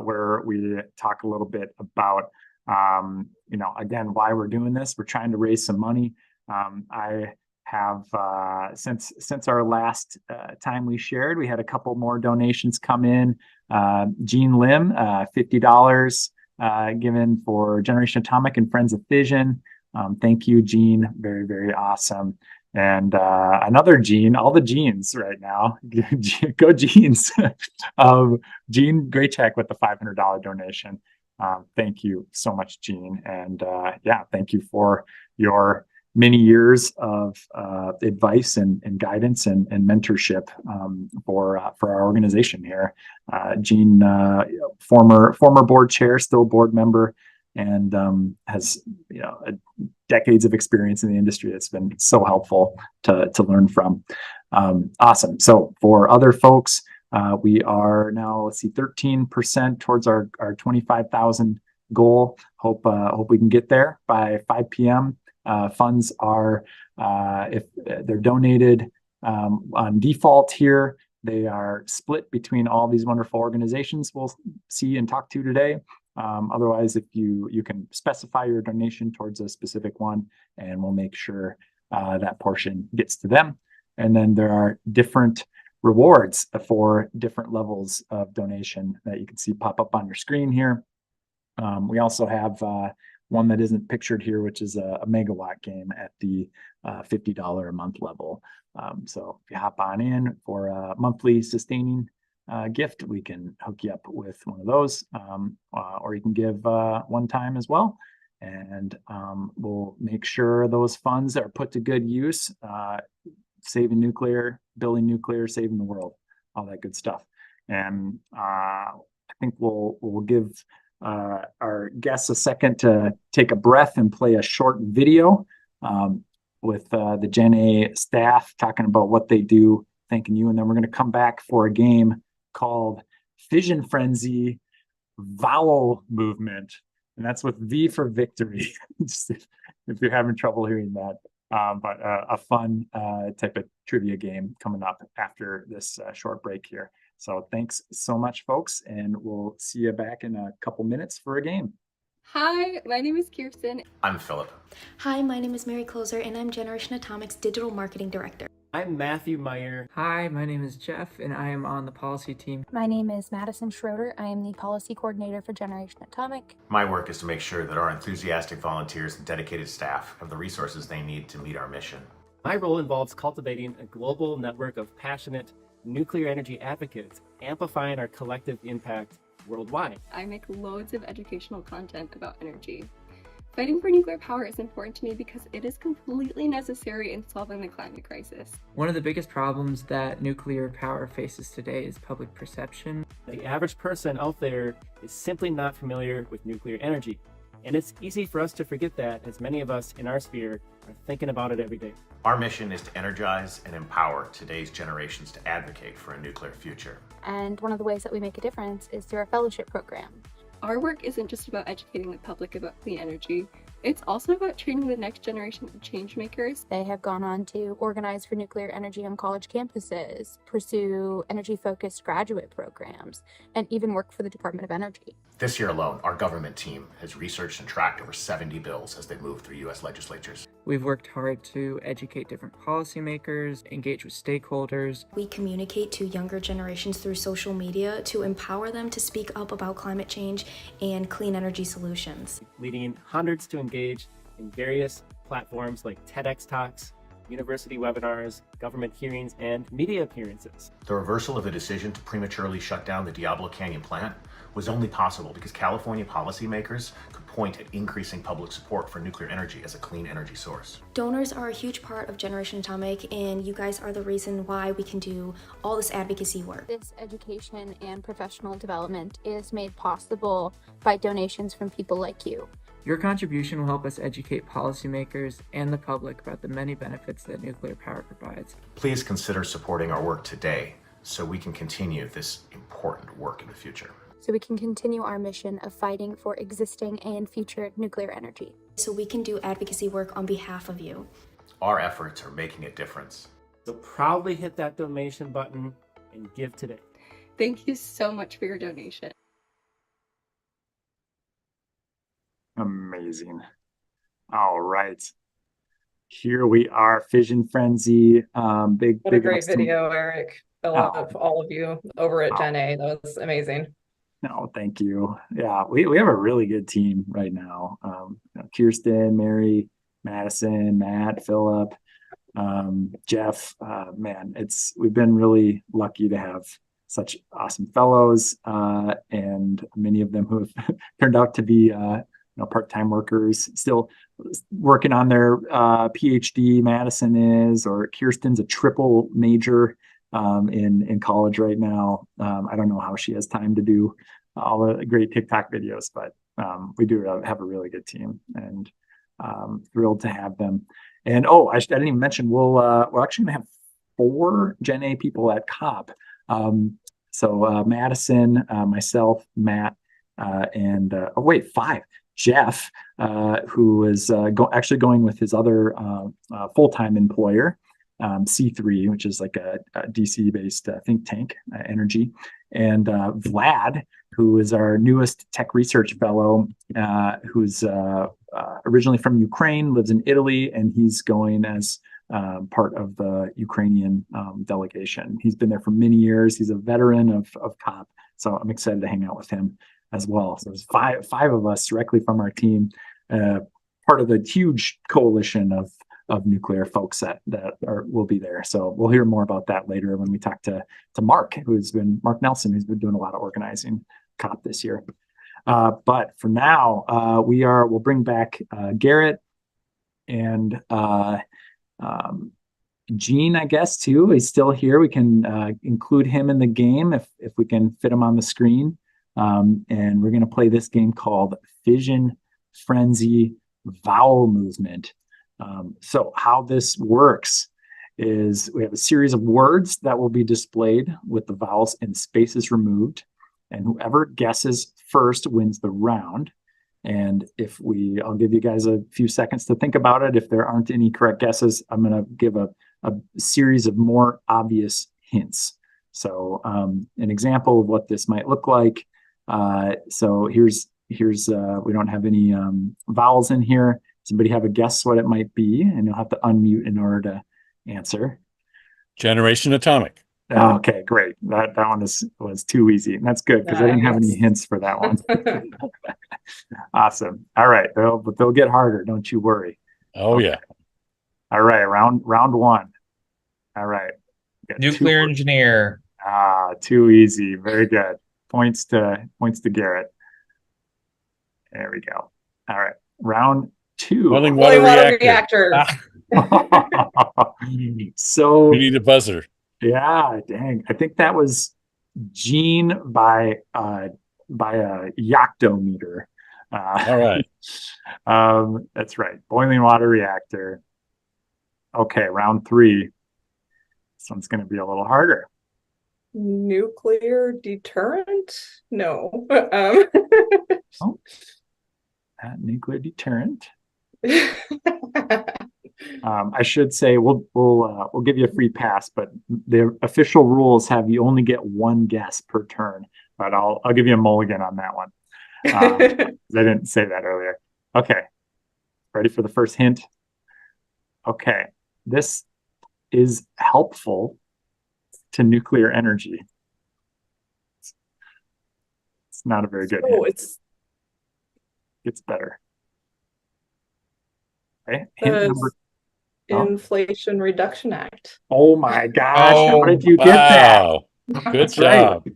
where we talk a little bit about, again, why we're doing this. We're trying to raise some money. I have since our last time we shared, we had a couple more donations come in. Jean Lim, $50 given for Generation Atomic and Friends of Fission. Thank you, Jean. Very, very awesome. And another Jean, all the Jeans right now. Go Jeans. Jean Graycheck with the $500 donation. Thank you so much, Jean. And thank you for your many years of advice and guidance and mentorship for our organization here. Jean, former board chair, still board member, and has decades of experience in the industry. It's been so helpful to learn from. Awesome. So for other folks, we are now 13% towards our 25,000 goal. Hope we can get there by 5 p.m. Funds are, if they're donated on default here, they are split between all these wonderful organizations we'll see and talk to today. Otherwise, if you can specify your donation towards a specific one, and we'll make sure that portion gets to them. And then there are different rewards for different levels of donation that you can see pop up on your screen here. We also have one that isn't pictured here, which is a megawatt game at the $50 a month level. So if you hop on in for a monthly sustaining gift, we can hook you up with one of those, or you can give one time as well. And we'll make sure those funds are put to good use, saving nuclear, building nuclear, saving the world, all that good stuff. And I think we'll give our guests a second to take a breath and play a short video with the Gen A staff talking about what they do, thanking you. And then we're going to come back for a game called Fission Frenzy Vowel Movement. And that's with V for victory, just if you're having trouble hearing that. But a fun type of trivia game coming up after this short break here. So thanks so much, folks, and we'll see you back in a couple minutes for a game. Hi, my name is Kirsten. I'm Philip. Hi, my name is Mary Closer, and I'm Generation Atomic's Digital Marketing Director. I'm Matthew Meyer. Hi, my name is Jeff, and I am on the policy team. My name is Madison Schroeder. I am the policy coordinator for Generation Atomic. My work is to make sure that our enthusiastic volunteers and dedicated staff have the resources they need to meet our mission. My role involves cultivating a global network of passionate nuclear energy advocates, amplifying our collective impact worldwide. I make loads of educational content about energy. Fighting for nuclear power is important to me because it is completely necessary in solving the climate crisis. One of the biggest problems that nuclear power faces today is public perception. The average person out there is simply not familiar with nuclear energy. And it's easy for us to forget that, as many of us in our sphere are thinking about it every day. Our mission is to energize and empower today's generations to advocate for a nuclear future. And one of the ways that we make a difference is through our fellowship program. Our work isn't just about educating the public about clean energy, it's also about training the next generation of change makers. They have gone on to organize for nuclear energy on college campuses, pursue energy-focused graduate programs, and even work for the Department of Energy. This year alone, our government team has researched and tracked over 70 bills as they move through U.S. legislatures. We've worked hard to educate different policymakers, engage with stakeholders. We communicate to younger generations through social media to empower them to speak up about climate change and clean energy solutions. Leading hundreds to engage in various platforms like TEDx Talks, university webinars, government hearings, and media appearances. The reversal of the decision to prematurely shut down the Diablo Canyon plant was only possible because California policymakers could point at increasing public support for nuclear energy as a clean energy source. Donors are a huge part of Generation Atomic, and you guys are the reason why we can do all this advocacy work. This education and professional development is made possible by donations from people like you. Your contribution will help us educate policymakers and the public about the many benefits that nuclear power provides. Please consider supporting our work today so we can continue this important work in the future. So we can continue our mission of fighting for existing and future nuclear energy. So we can do advocacy work on behalf of you. Our efforts are making a difference. So proudly hit that donation button and give today. Thank you so much for your donation. Amazing. All right. Here we are, Fission Frenzy. Big What a great ups to- video, Eric. I love all of you over at Gen A. That was amazing. No, thank you. Yeah, we have a really good team right now. Kirsten, Mary, Madison, Matt, Philip, Jeff. Man, we've been really lucky to have such awesome fellows, and many of them who have turned out to be part-time workers, still working on their PhD. Madison is, or Kirsten's a triple major in college right now. I don't know how she has time to do all the great TikTok videos, but we do have a really good team, and thrilled to have them. And I didn't even mention we're actually gonna have 4 Gen A people at COP. So Madison, myself, Matt, and 5. Jeff, who is actually going with his other full-time employer, C3, which is like a DC-based think tank, energy, and Vlad, who is our newest tech research fellow, who's originally from Ukraine, lives in Italy, and he's going as part of the Ukrainian delegation. He's been there for many years. He's a veteran of COP, so I'm excited to hang out with him as well. So there's five of us directly from our team, part of the huge coalition of nuclear folks that will be there. So we'll hear more about that later when we talk to Mark Nelson, who's been doing a lot of organizing COP this year. But for now, we'll bring back Garrett and Gene, I guess, too. He's still here. We can include him in the game if we can fit him on the screen. And we're going to play this game called Fission Frenzy Vowel Movement. So how this works is we have a series of words that will be displayed with the vowels and spaces removed, and whoever guesses first wins the round. And I'll give you guys a few seconds to think about it. If there aren't any correct guesses, I'm going to give a series of more obvious hints. So an example of what this might look like. So here's here's we don't have any vowels in here. Somebody have a guess what it might be, and you'll have to unmute in order to answer. Generation Atomic. Okay, great. That one was too easy, and that's good because I didn't have any hints for that one. Awesome. All right, but they'll get harder. Don't you worry. Oh yeah. All right, round one. All right. Nuclear engineer. Too easy. Very good. Points to Garrett. There we go. All right, round 2. Boiling water reactor. So we need a buzzer. Yeah, dang. I think that was Gene by a yactometer. All right. That's right. Boiling water reactor. Okay, round 3. This one's going to be a little harder. Nuclear deterrent? No. Nuclear deterrent. I should say we'll give you a free pass, but the official rules have you only get one guess per turn. But I'll give you a mulligan on that one. I didn't say that earlier. Okay, ready for the first hint? Okay, this is helpful to nuclear energy. It's not a very good hint. It's better. Okay, hint number. Inflation Reduction Act. Oh my gosh, how did you get that? Good job. Right.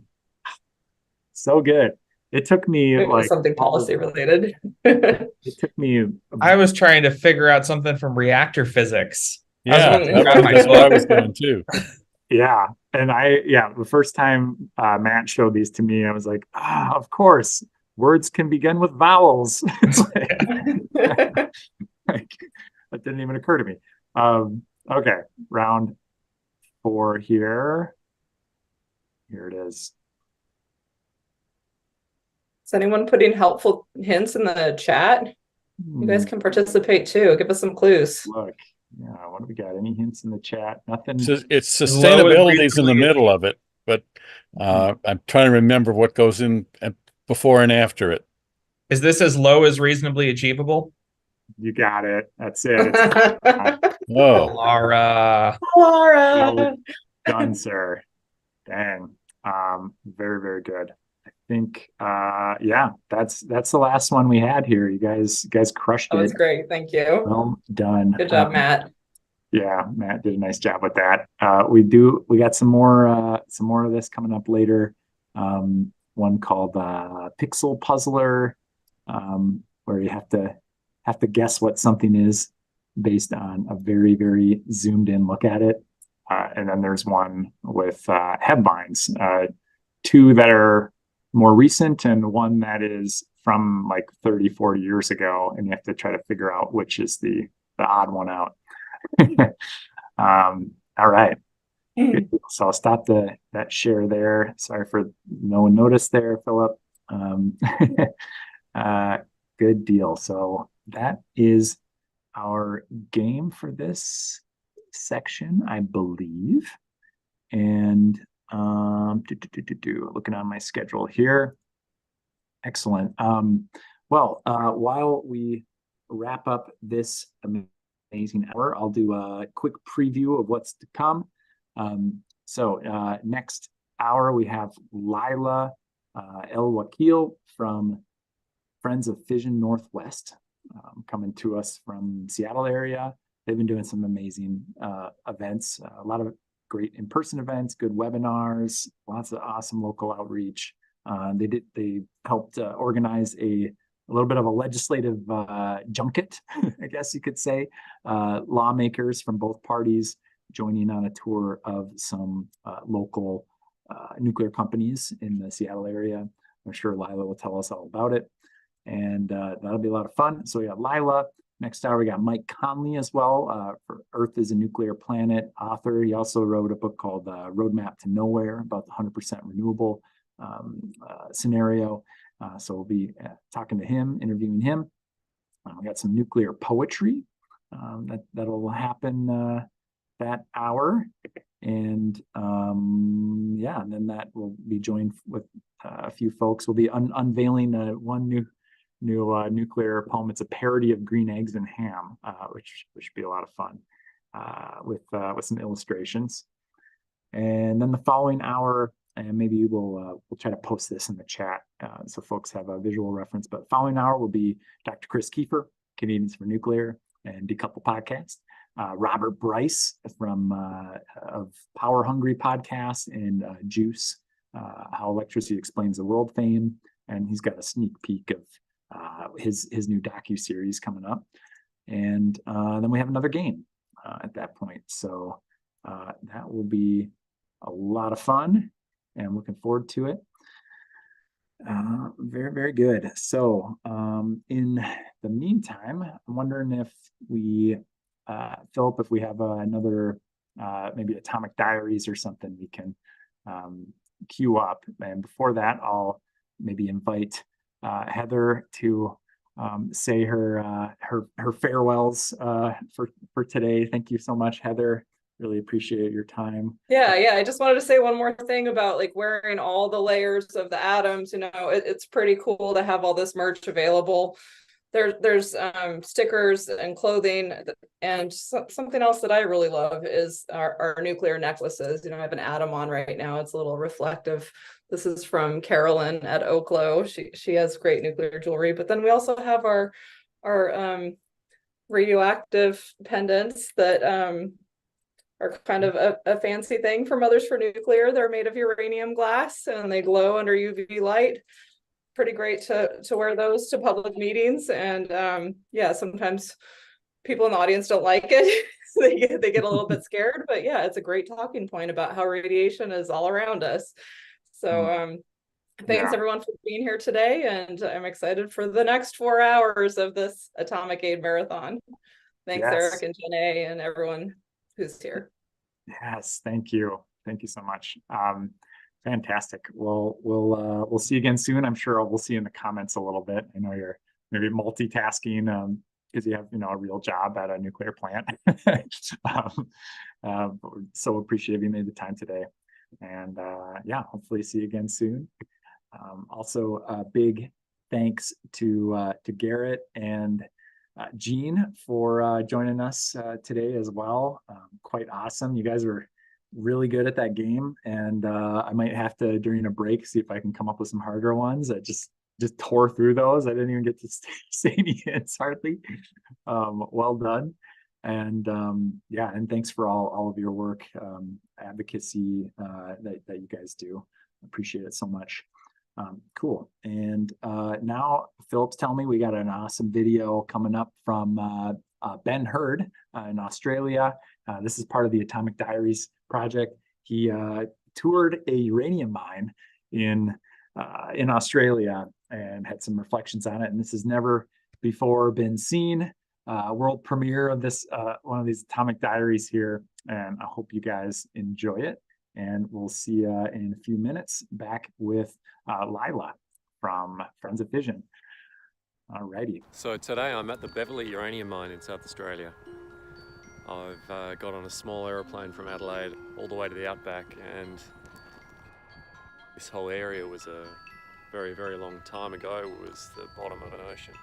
So good. It took me like something policy related. It took me. I was trying to figure out something from reactor physics. Yeah, that's what I was going too. Yeah, and the first time Matt showed these to me, I was like, of course, words can begin with vowels. It's like that didn't even occur to me. Okay, round 4 here. Here it is. Is anyone putting helpful hints in the chat? You guys can participate too. Give us some clues. Look, yeah, what do we got? Any hints in the chat? Nothing. It's sustainability is in the middle of it, but I'm trying to remember what goes in before and after it. Is this as low as reasonably achievable? You got it. That's it. Oh, Laura. Well done, sir. Dang. Very, very good. I think yeah, that's the last one we had here. You guys crushed it. That was great. Thank you. Well done. Good job, Matt. Yeah, Matt did a nice job with that. We got some more of this coming up later. One called Pixel Puzzler, where you have to guess what something is based on a very, very zoomed in look at it. And then there's one with headlines, 2 that are more recent and one that is from like 30, 40 years ago. And you have to try to figure out which is the odd one out. All right. So I'll stop that share there. Sorry for no one noticed there, Philip. Good deal. So that is our game for this section, I believe. And looking on my schedule here. Excellent. Well, while we wrap up this amazing hour, I'll do a quick preview of what's to come. So next hour we have Lila El Wakil from Friends of Fission Northwest coming to us from Seattle area. They've been doing some amazing events, a lot of great in-person events, good webinars, lots of awesome local outreach. They helped organize a little bit of a legislative junket, I guess you could say. Lawmakers from both parties joining on a tour of some local nuclear companies in the Seattle area. I'm sure Lila will tell us all about it. And that'll be a lot of fun. So we got Lila. Next hour, we got Mike Conley as well, for Earth is a Nuclear Planet author. He also wrote a book called Roadmap to Nowhere about the 100% renewable scenario. So we'll be talking to him, interviewing him. We got some nuclear poetry that'll happen that hour. And yeah, and then that will be joined with a few folks. We'll be unveiling one new nuclear poem. It's a parody of Green Eggs and Ham, which should be a lot of fun with some illustrations. And then the following hour, and maybe we'll try to post this in the chat so folks have a visual reference. But following hour will be Dr. Chris Kiefer, Canadians for Nuclear and Decouple podcast. Robert Bryce from of Power Hungry podcast and Juice, How Electricity Explains the World fame, and he's got a sneak peek of his new docu-series coming up. And then we have another game at that point. So that will be a lot of fun, and I'm looking forward to it. Very, very good. So in the meantime, I'm wondering if we, Philip, if we have another, maybe Atomic Diaries or something we can queue up. And before that, I'll maybe invite Heather to say her farewells for today. Thank you so much, Heather. Really appreciate your time. Yeah. I just wanted to say one more thing about like wearing all the layers of the atoms. It's pretty cool to have all this merch available. There's stickers and clothing, and something else that I really love is our nuclear necklaces. I have an atom on right now. It's a little reflective. This is from Carolyn at Oklo. She has great nuclear jewelry. But then we also have our radioactive pendants that are kind of a fancy thing for Mothers for Nuclear. They're made of uranium glass and they glow under UV light. Pretty great to wear those to public meetings. And yeah, sometimes people in the audience don't like it. they get a little bit scared, but yeah, it's a great talking point about how radiation is all around us. So thanks everyone for being here today. And I'm excited for the next 4 hours of this Atomic Aid Marathon. Thanks, Eric and Jenny and everyone who's here. Yes, thank you so much. Fantastic. We'll see you again soon. I'm sure we'll see you in the comments a little bit. I know you're maybe multitasking because you have a real job at a nuclear plant. So appreciate you made the time today, and yeah, hopefully see you again soon. Also, a big thanks to Garrett and Jean for joining us today as well. Quite awesome. You guys were really good at that game, and I might have to, during a break, see if I can come up with some harder ones. I just tore through those. I didn't even get to say any hits hardly. Well done. And yeah, and thanks for all of your work, advocacy that you guys do. Appreciate it so much. Cool. And now Philip's telling me we got an awesome video coming up from Ben Hurd in Australia. This is part of the Atomic Diaries project. He toured a uranium mine in Australia and had some reflections on it. And this has never before been seen. World premiere of this one of these Atomic Diaries here, and I hope you guys enjoy it. And we'll see you in a few minutes back with Lila from Friends of Fission. Alrighty. So today I'm at the Beverley uranium mine in South Australia. I've got on a small aeroplane from Adelaide all the way to the outback, and this whole area was a very, very long time ago was the bottom of an ocean.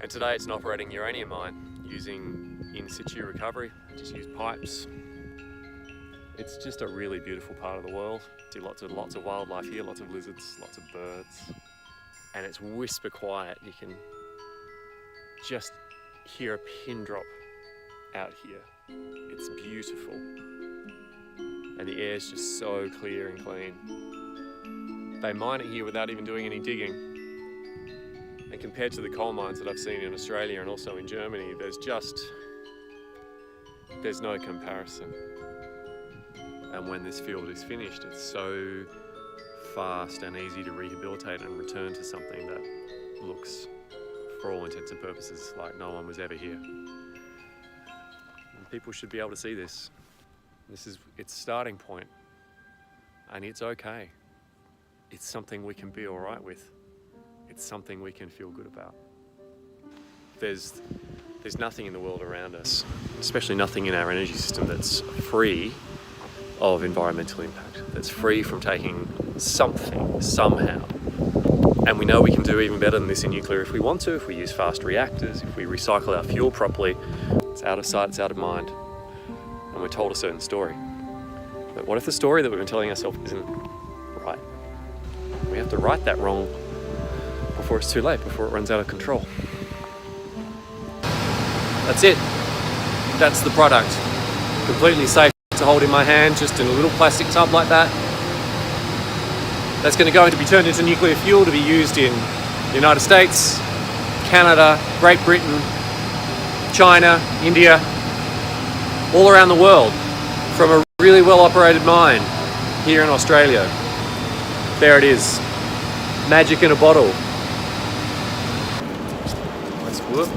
And today it's an operating uranium mine using in situ recovery. I just use pipes. It's just a really beautiful part of the world. See lots of wildlife here, lots of lizards, lots of birds. And it's whisper quiet. You can just hear a pin drop out here. It's beautiful. And the air's just so clear and clean. They mine it here without even doing any digging. And compared to the coal mines that I've seen in Australia and also in Germany, there's no comparison. And when this field is finished, it's so fast and easy to rehabilitate and return to something that looks, for all intents and purposes, like no one was ever here. And people should be able to see this. This is its starting point, and it's okay. It's something we can be all right with. It's something we can feel good about. There's nothing in the world around us, especially nothing in our energy system, that's free of environmental impact, that's free from taking something, somehow, And we know we can do even better than this in nuclear if we want to, if we use fast reactors, if we recycle our fuel properly. It's out of sight, it's out of mind. And we're told a certain story. But what if the story that we've been telling ourselves isn't right? We have to right that wrong before it's too late, before it runs out of control. That's it. That's the product. Completely safe to hold in my hand, just in a little plastic tub like that. That's going to go to be turned into nuclear fuel to be used in the United States, Canada, Great Britain, China, India, all around the world, from a really well operated mine here in Australia. There it is. Magic in a bottle. Let's whoop.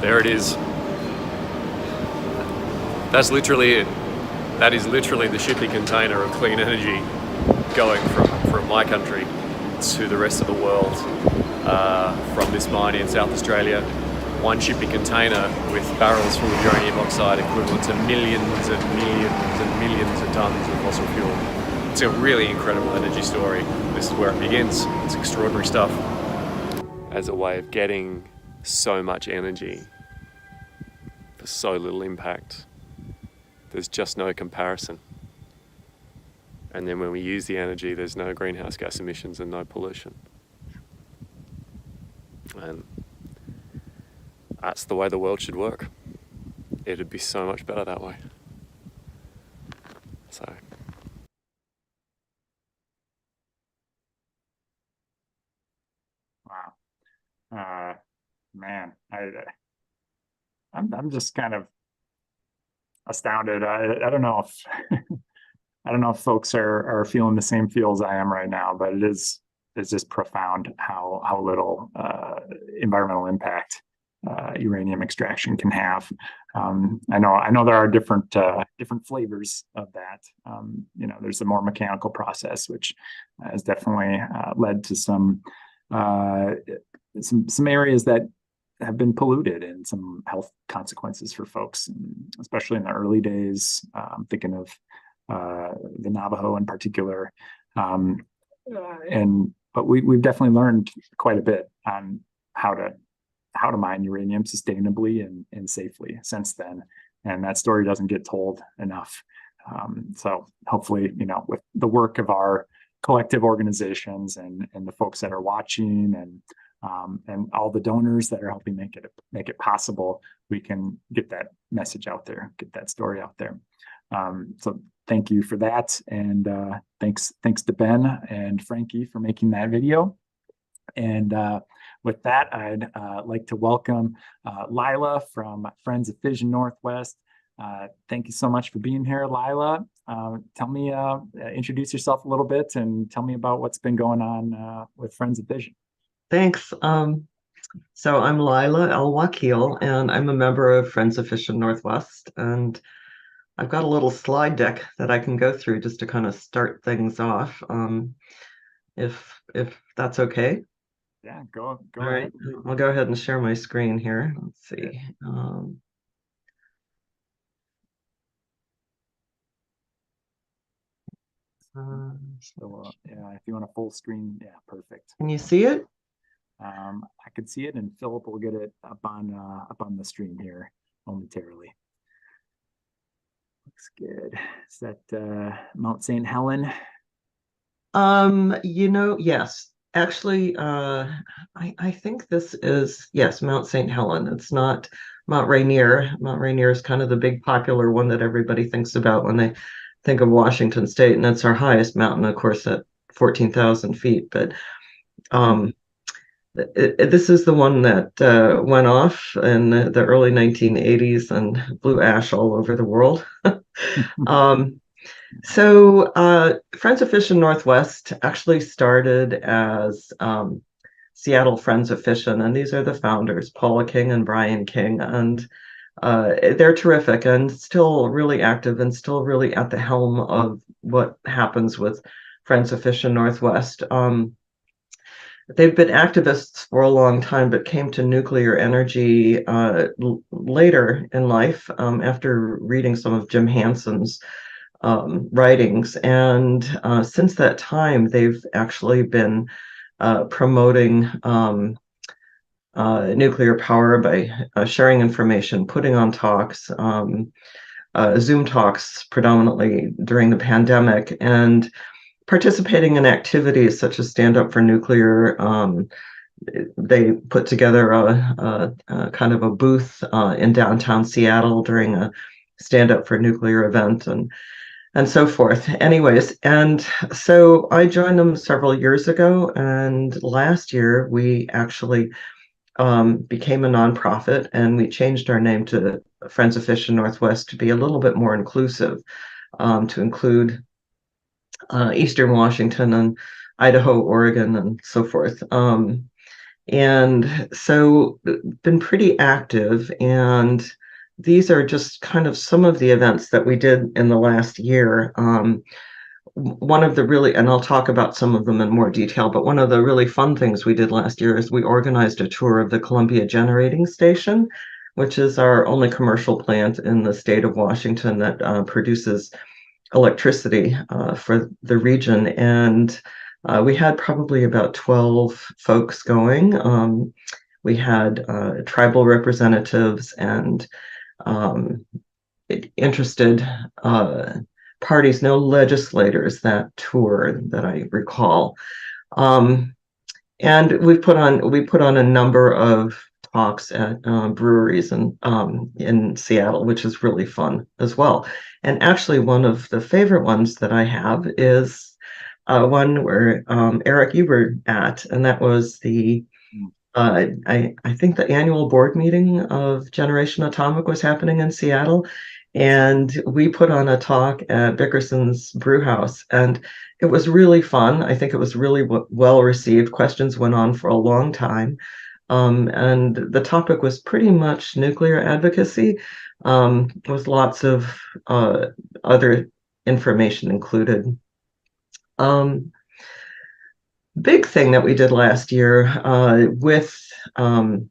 There it is. That's literally it. That is literally the shipping container of clean energy going from my country to the rest of the world, from this mine in South Australia. One shipping container with barrels full of uranium oxide equivalent to millions and millions and millions of tons of fossil fuel. It's a really incredible energy story. This is where it begins. It's extraordinary stuff. As a way of getting so much energy for so little impact, there's just no comparison. And then when we use the energy, there's no greenhouse gas emissions and no pollution. And that's the way the world should work. It'd be so much better that way. So. Wow. Man, I'm just kind of astounded. I don't know if I don't know if folks are feeling the same feels I am right now, but it's just profound how little environmental impact uranium extraction can have. I know there are different flavors of that. There's the more mechanical process, which has definitely led to some areas that have been polluted and some health consequences for folks, especially in the early days. I'm thinking of the Navajo in particular. But we've definitely learned quite a bit on how to mine uranium sustainably and safely since then. And that story doesn't get told enough. So hopefully, with the work of our collective organizations and the folks that are watching and all the donors that are helping make it possible, we can get that message out there, get that story out there. So thank you for that, and thanks to Ben and Frankie for making that video. And with that, I'd like to welcome Lila from Friends of Fission Northwest. Thank you so much for being here, Lila. Introduce yourself a little bit and tell me about what's been going on with Friends of Fission. Thanks. So I'm Lila El Wakil, and I'm a member of Friends of Fission Northwest. And I've got a little slide deck that I can go through just to kind of start things off, if that's okay. Yeah, go All right, I'll go ahead and share my screen here. Let's see. If you want a full screen, yeah, perfect. Can you see it? I can see it, and Philip will get it up on the stream here momentarily. Looks good. Is that Mount St. Helen? Yes. Actually, I think this is, yes, Mount St. Helen. It's not Mount Rainier. Mount Rainier is kind of the big popular one that everybody thinks about when they think of Washington State, and that's our highest mountain, of course, at 14,000 feet. But this is the one that went off in the early 1980s and blew ash all over the world. So Friends of Fission Northwest actually started as Seattle Friends of Fission, and these are the founders, Paula King and Brian King, and they're terrific and still really active and still really at the helm of what happens with Friends of Fission Northwest. They've been activists for a long time, but came to nuclear energy later in life after reading some of Jim Hanson's writings. And since that time, they've actually been promoting nuclear power by sharing information, putting on talks, Zoom talks predominantly during the pandemic, and participating in activities such as Stand Up for Nuclear. They put together a kind of a booth in downtown Seattle during a Stand Up for Nuclear event, and so forth. Anyways, and so I joined them several years ago, and last year we actually became a nonprofit, and we changed our name to Friends of Fission Northwest to be a little bit more inclusive, to include Eastern Washington and Idaho, Oregon, and so forth. And so been pretty active, and these are just kind of some of the events that we did in the last year. One of the really, and I'll talk about some of them in more detail, but one of the really fun things we did last year is we organized a tour of the Columbia Generating Station, which is our only commercial plant in the state of Washington that produces electricity for the region. And we had probably about 12 folks going. We had tribal representatives and interested parties, no legislators that tour that I recall. And we put on a number of talks at breweries and in Seattle, which is really fun as well. And actually, one of the favorite ones that I have is one where Eric, you were at, and that was the I think the annual board meeting of Generation Atomic was happening in Seattle, and we put on a talk at Bickerson's Brew House, and it was really fun. I think it was really well received. Questions went on for a long time, and the topic was pretty much nuclear advocacy, with lots of other information included. Big thing that we did last year with going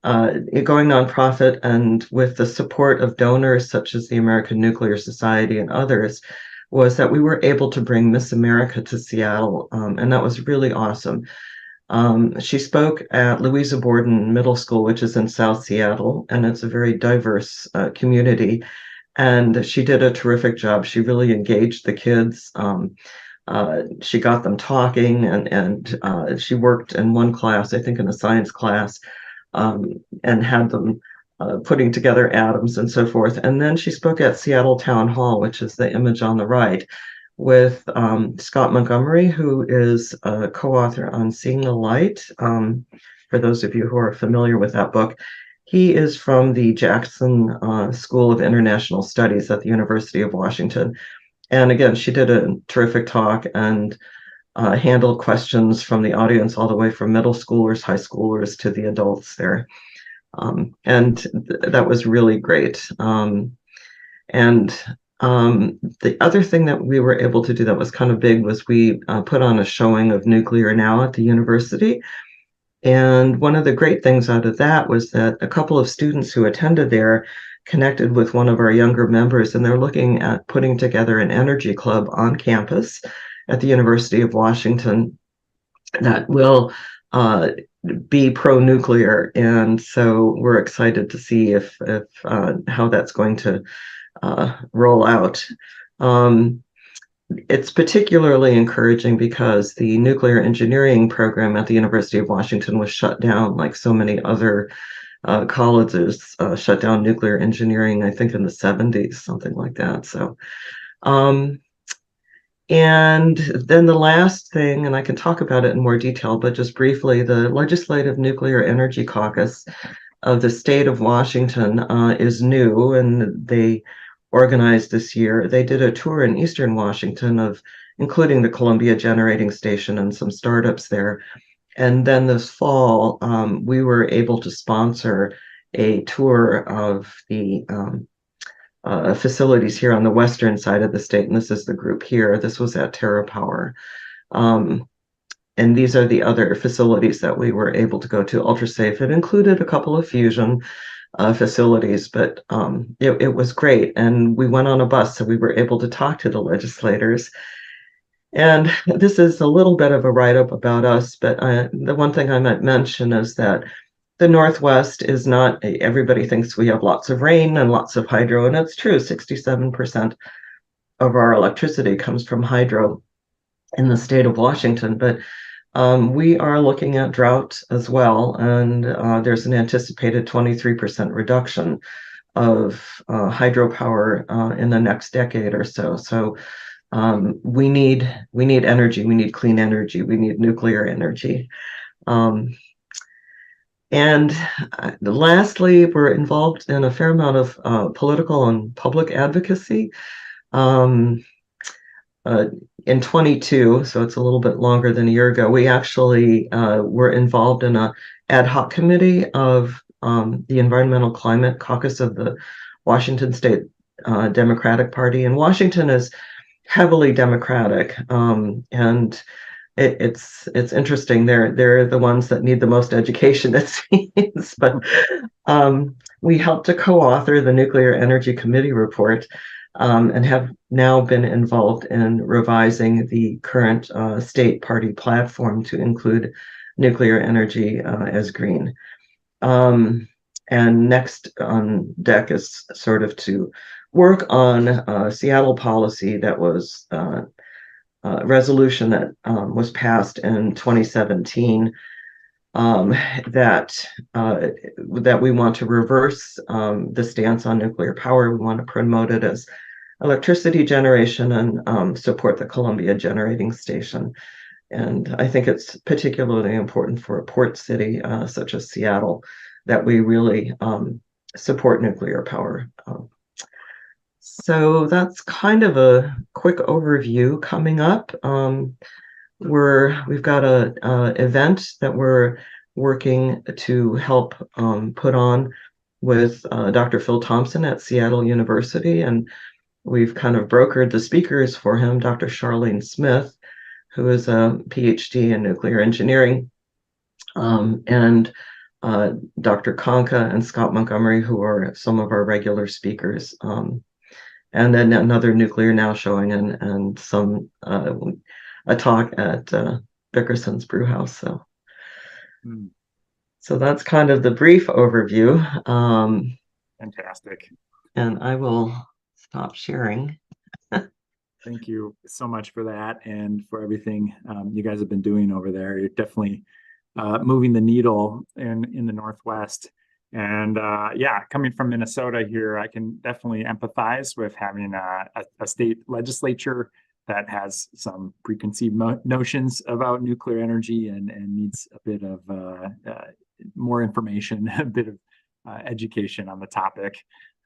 nonprofit and with the support of donors such as the American Nuclear Society and others was that we were able to bring Miss America to Seattle, and that was really awesome. She spoke at Louisa Borden Middle School, which is in South Seattle, and it's a very diverse community, and she did a terrific job. She really engaged the kids. She got them talking, and she worked in one class, I think in a science class, and had them putting together atoms and so forth. And then she spoke at Seattle Town Hall, which is the image on the right, with Scott Montgomery, who is a co-author on Seeing the Light. For those of you who are familiar with that book, he is from the Jackson School of International Studies at the University of Washington. And again, she did a terrific talk and handled questions from the audience all the way from middle schoolers, high schoolers, to the adults there. And that was really great. The other thing that we were able to do that was kind of big was we put on a showing of Nuclear Now at the university. And one of the great things out of that was that a couple of students who attended there connected with one of our younger members, and they're looking at putting together an energy club on campus at the University of Washington that will be pro-nuclear. And so we're excited to see if how that's going to roll out. It's particularly encouraging because the nuclear engineering program at the University of Washington was shut down, like so many other colleges shut down nuclear engineering, I think in the 70s, something like that. So, and then the last thing, and I can talk about it in more detail, but just briefly, the Legislative Nuclear Energy Caucus of the state of Washington is new, and they organized this year. They did a tour in Eastern Washington of including the Columbia Generating Station and some startups there. And then this fall, we were able to sponsor a tour of the facilities here on the western side of the state. And this is the group here. This was at TerraPower. And these are the other facilities that we were able to go to, UltraSafe. It included a couple of Fusion facilities, but it was great. And we went on a bus, so we were able to talk to the legislators. And this is a little bit of a write-up about us, but the one thing I might mention is that the Northwest is not, everybody thinks we have lots of rain and lots of hydro, and it's true, 67% of our electricity comes from hydro in the state of Washington, but we are looking at drought as well, and there's an anticipated 23% reduction of hydropower in the next decade or so. So we need energy, we need clean energy, we need nuclear energy. And lastly, we're involved in a fair amount of political and public advocacy. In 22, so it's a little bit longer than a year ago, we actually were involved in a ad hoc committee of the Environmental Climate Caucus of the Washington State Democratic Party. And Washington is heavily Democratic, and it's interesting. They're the ones that need the most education, it seems. But we helped to co-author the Nuclear Energy Committee report, and have now been involved in revising the current state party platform to include nuclear energy as green. And next on deck is sort of to work on Seattle policy that was resolution that was passed in 2017, that we want to reverse the stance on nuclear power. We want to promote it as electricity generation and support the Columbia Generating Station. And I think it's particularly important for a port city such as Seattle that we really support nuclear power. So that's kind of a quick overview. Coming up, we've got a event that we're working to help put on with Dr. Phil Thompson at Seattle University, and we've kind of brokered the speakers for him, Dr. Charlene Smith, who is a PhD in nuclear engineering, and Dr. Conca and Scott Montgomery, who are some of our regular speakers. And then another Nuclear Now showing, and some a talk at Bickerson's Brewhouse. So that's kind of the brief overview. Fantastic. And I will stop sharing. Thank you so much for that and for everything you guys have been doing over there. You're definitely moving the needle in the Northwest. And yeah, coming from Minnesota here, I can definitely empathize with having a state legislature that has some preconceived notions about nuclear energy and needs a bit of more information, a bit of education on the topic.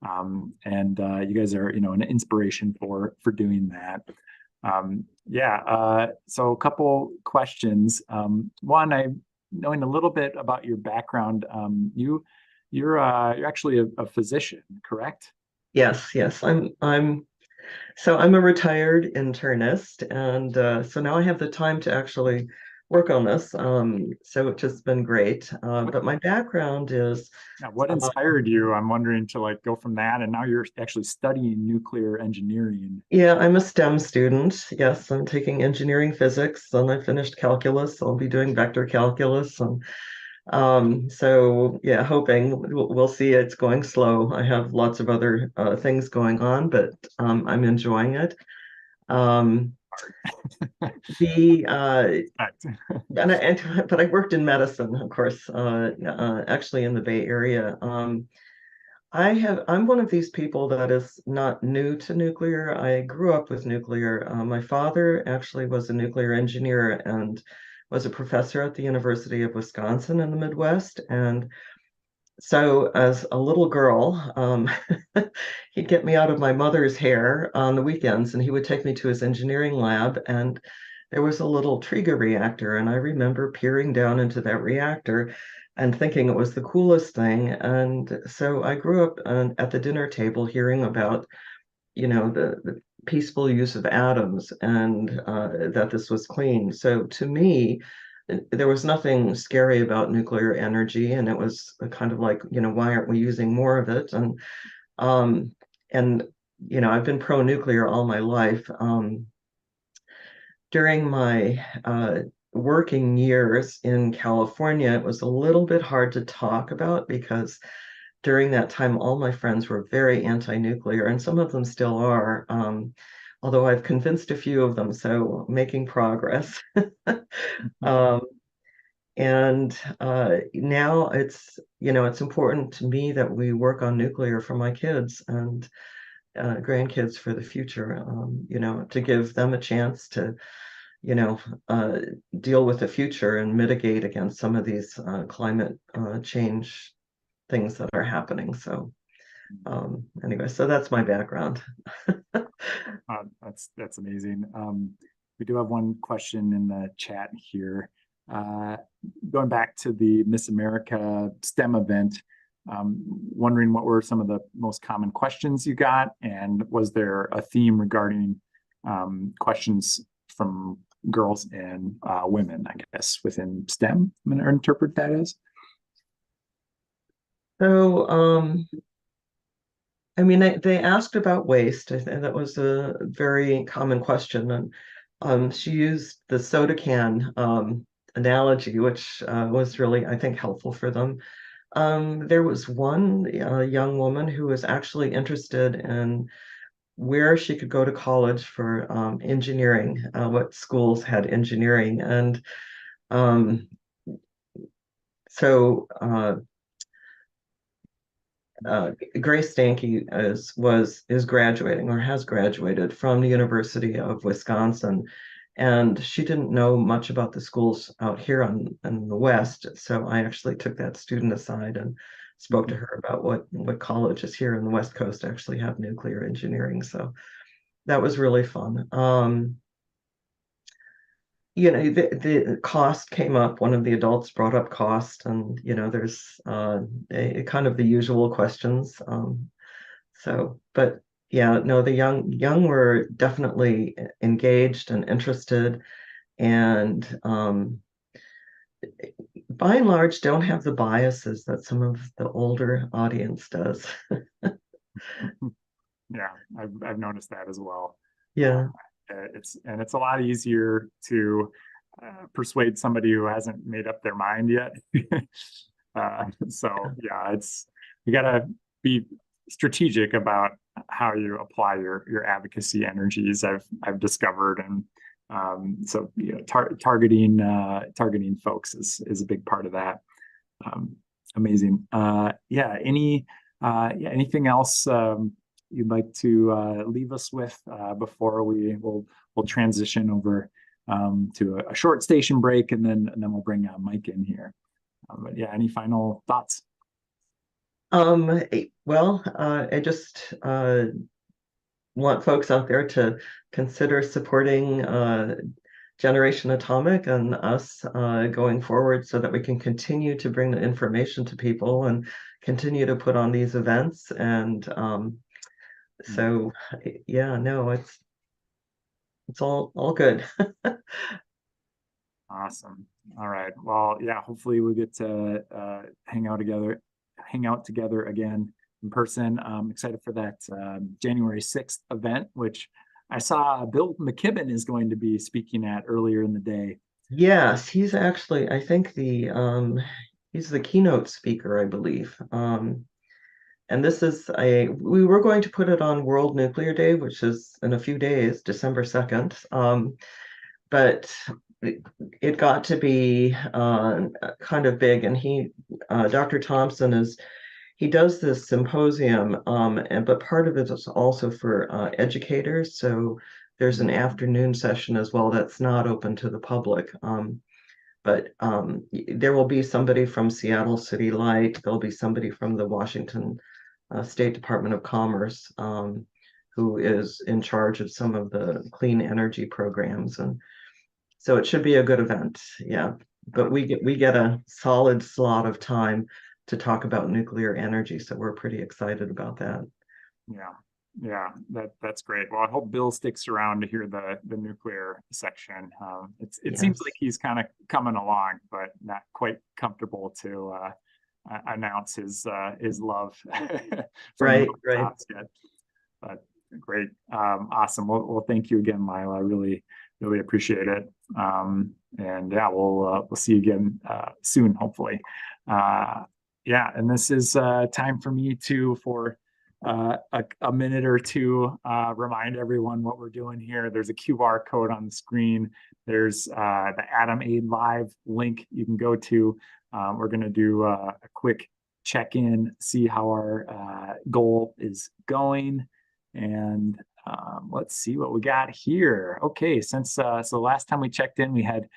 And you guys are, an inspiration for doing that. Yeah, so a couple questions. One, knowing a little bit about your background, you're actually a physician, correct? Yes. I'm a retired internist, and so now I have the time to actually work on this. So it's just been great. But my background is. Now, what inspired you? I'm wondering to go from that, and now you're actually studying nuclear engineering. Yeah, I'm a STEM student. Yes, I'm taking engineering physics, and I finished calculus. I'll be doing vector calculus, and so yeah, hoping we'll see. It's going slow. I have lots of other things going on, but I'm enjoying it. But I worked in medicine, of course, actually in the Bay Area. I'm one of these people that is not new to nuclear. I grew up with nuclear. My father actually was a nuclear engineer and was a professor at the University of Wisconsin in the Midwest. And so as a little girl, he'd get me out of my mother's hair on the weekends, and he would take me to his engineering lab, and there was a little Triga reactor, and I remember peering down into that reactor and thinking it was the coolest thing. And so I grew up at the dinner table hearing about, the peaceful use of atoms, and that this was clean. So to me, there was nothing scary about nuclear energy, and it was kind of like, why aren't we using more of it? Um, and I've been pro-nuclear all my life. During my working years in California, it was a little bit hard to talk about because during that time, all my friends were very anti-nuclear, and some of them still are. Although I've convinced a few of them, so making progress. Um, and now it's important to me that we work on nuclear for my kids and grandkids for the future, to give them a chance to, uh, deal with the future and mitigate against some of these climate change things that are happening. So anyway, so that's my background. That's amazing. We do have one question in the chat here. Going back to the Miss America STEM event, wondering what were some of the most common questions you got, and was there a theme regarding questions from girls and women, I guess, within STEM? I'm going to interpret that as. So, I mean, they asked about waste. I think that was a very common question, and she used the soda can analogy, which was really, I think, helpful for them. There was one young woman who was actually interested in where she could go to college for engineering, what schools had engineering, and so Grace Stanke is graduating or has graduated from the University of Wisconsin, and she didn't know much about the schools out here in the West. So I actually took that student aside and spoke to her about what colleges here in the West Coast actually have nuclear engineering. So that was really fun. The cost came up. One of the adults brought up cost, and there's a kind of the usual questions. But yeah, no, the young were definitely engaged and interested, and by and large don't have the biases that some of the older audience does. Yeah, I've noticed that as well. Yeah. It's a lot easier to persuade somebody who hasn't made up their mind yet. So yeah, you gotta be strategic about how you apply your advocacy energies. I've discovered, and so targeting folks is a big part of that. Amazing. Anything else you'd like to leave us with before we'll transition over to a short station break, and then we'll bring Mike in here. But yeah, any final thoughts? Well, I just want folks out there to consider supporting Generation Atomic and us going forward, so that we can continue to bring the information to people and continue to put on these events. And so yeah, no, it's all good. Awesome. All right. Well, yeah, hopefully we get to hang out together again in person. I'm excited for that January 6th event, which I saw Bill McKibben is going to be speaking at earlier in the day. Yes, he's actually, I think he's the keynote speaker, I believe. And we were going to put it on World Nuclear Day, which is in a few days, December 2nd. But it got to be kind of big, and Dr. Thompson he does this symposium, but part of it is also for educators. So there's an afternoon session as well that's not open to the public. But there will be somebody from Seattle City Light. There'll be somebody from the Washington State Department of Commerce who is in charge of some of the clean energy programs, and so it should be a good event. Yeah, but we get a solid slot of time to talk about nuclear energy, so we're pretty excited about that. Yeah, Yeah, that's great. Well, I hope Bill sticks around to hear the nuclear section. It seems Yes. like he's kind of coming along, but not quite comfortable to announce his love from the Right, right. mountaintops yet. But great, awesome. Well, thank you again, Lila. I really appreciate it. And yeah, we'll see you again soon, hopefully. Yeah, and this is time for me for a minute or two, remind everyone what we're doing here. There's a QR code on the screen. There's the Atom Aid Live link you can go to. We're going to do a quick check-in, see how our goal is going. And let's see what we got here. Okay, since so the last time we checked in, we had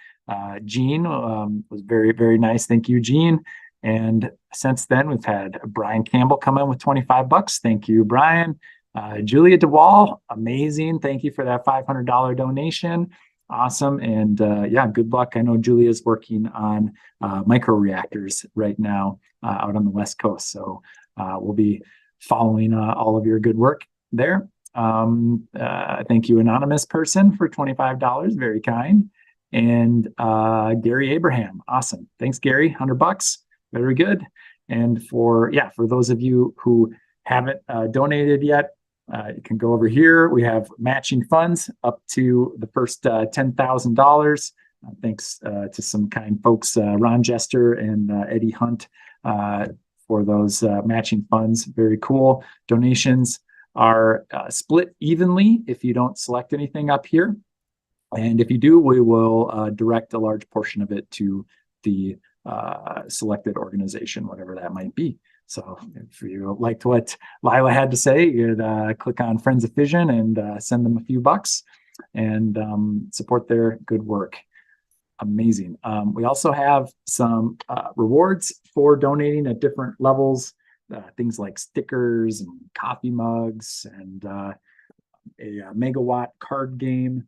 Gene, was very nice. Thank you, Gene. And since then, we've had Brian Campbell come in with $25. Thank you, Brian. Julia DeWall, amazing. Thank you for that $500 donation. Awesome. And yeah, good luck. I know Julia's working on micro reactors right now out on the West Coast. So we'll be following all of your good work there. Thank you, anonymous person, for $25. Very kind. And Gary Abraham. Awesome. Thanks, Gary. $100. Very good. And for those of you who haven't donated yet, you can go over here. We have matching funds up to the first $10,000. Thanks to some kind folks, Ron Jester and Eddie Hunt, for those matching funds. Very cool. Donations are split evenly if you don't select anything up here. And if you do, we will direct a large portion of it to the selected organization, whatever that might be. So if you liked what Lila had to say, you'd click on Friends of Fission and send them a few bucks and support their good work. Amazing. We also have some rewards for donating at different levels, things like stickers and coffee mugs and a megawatt card game,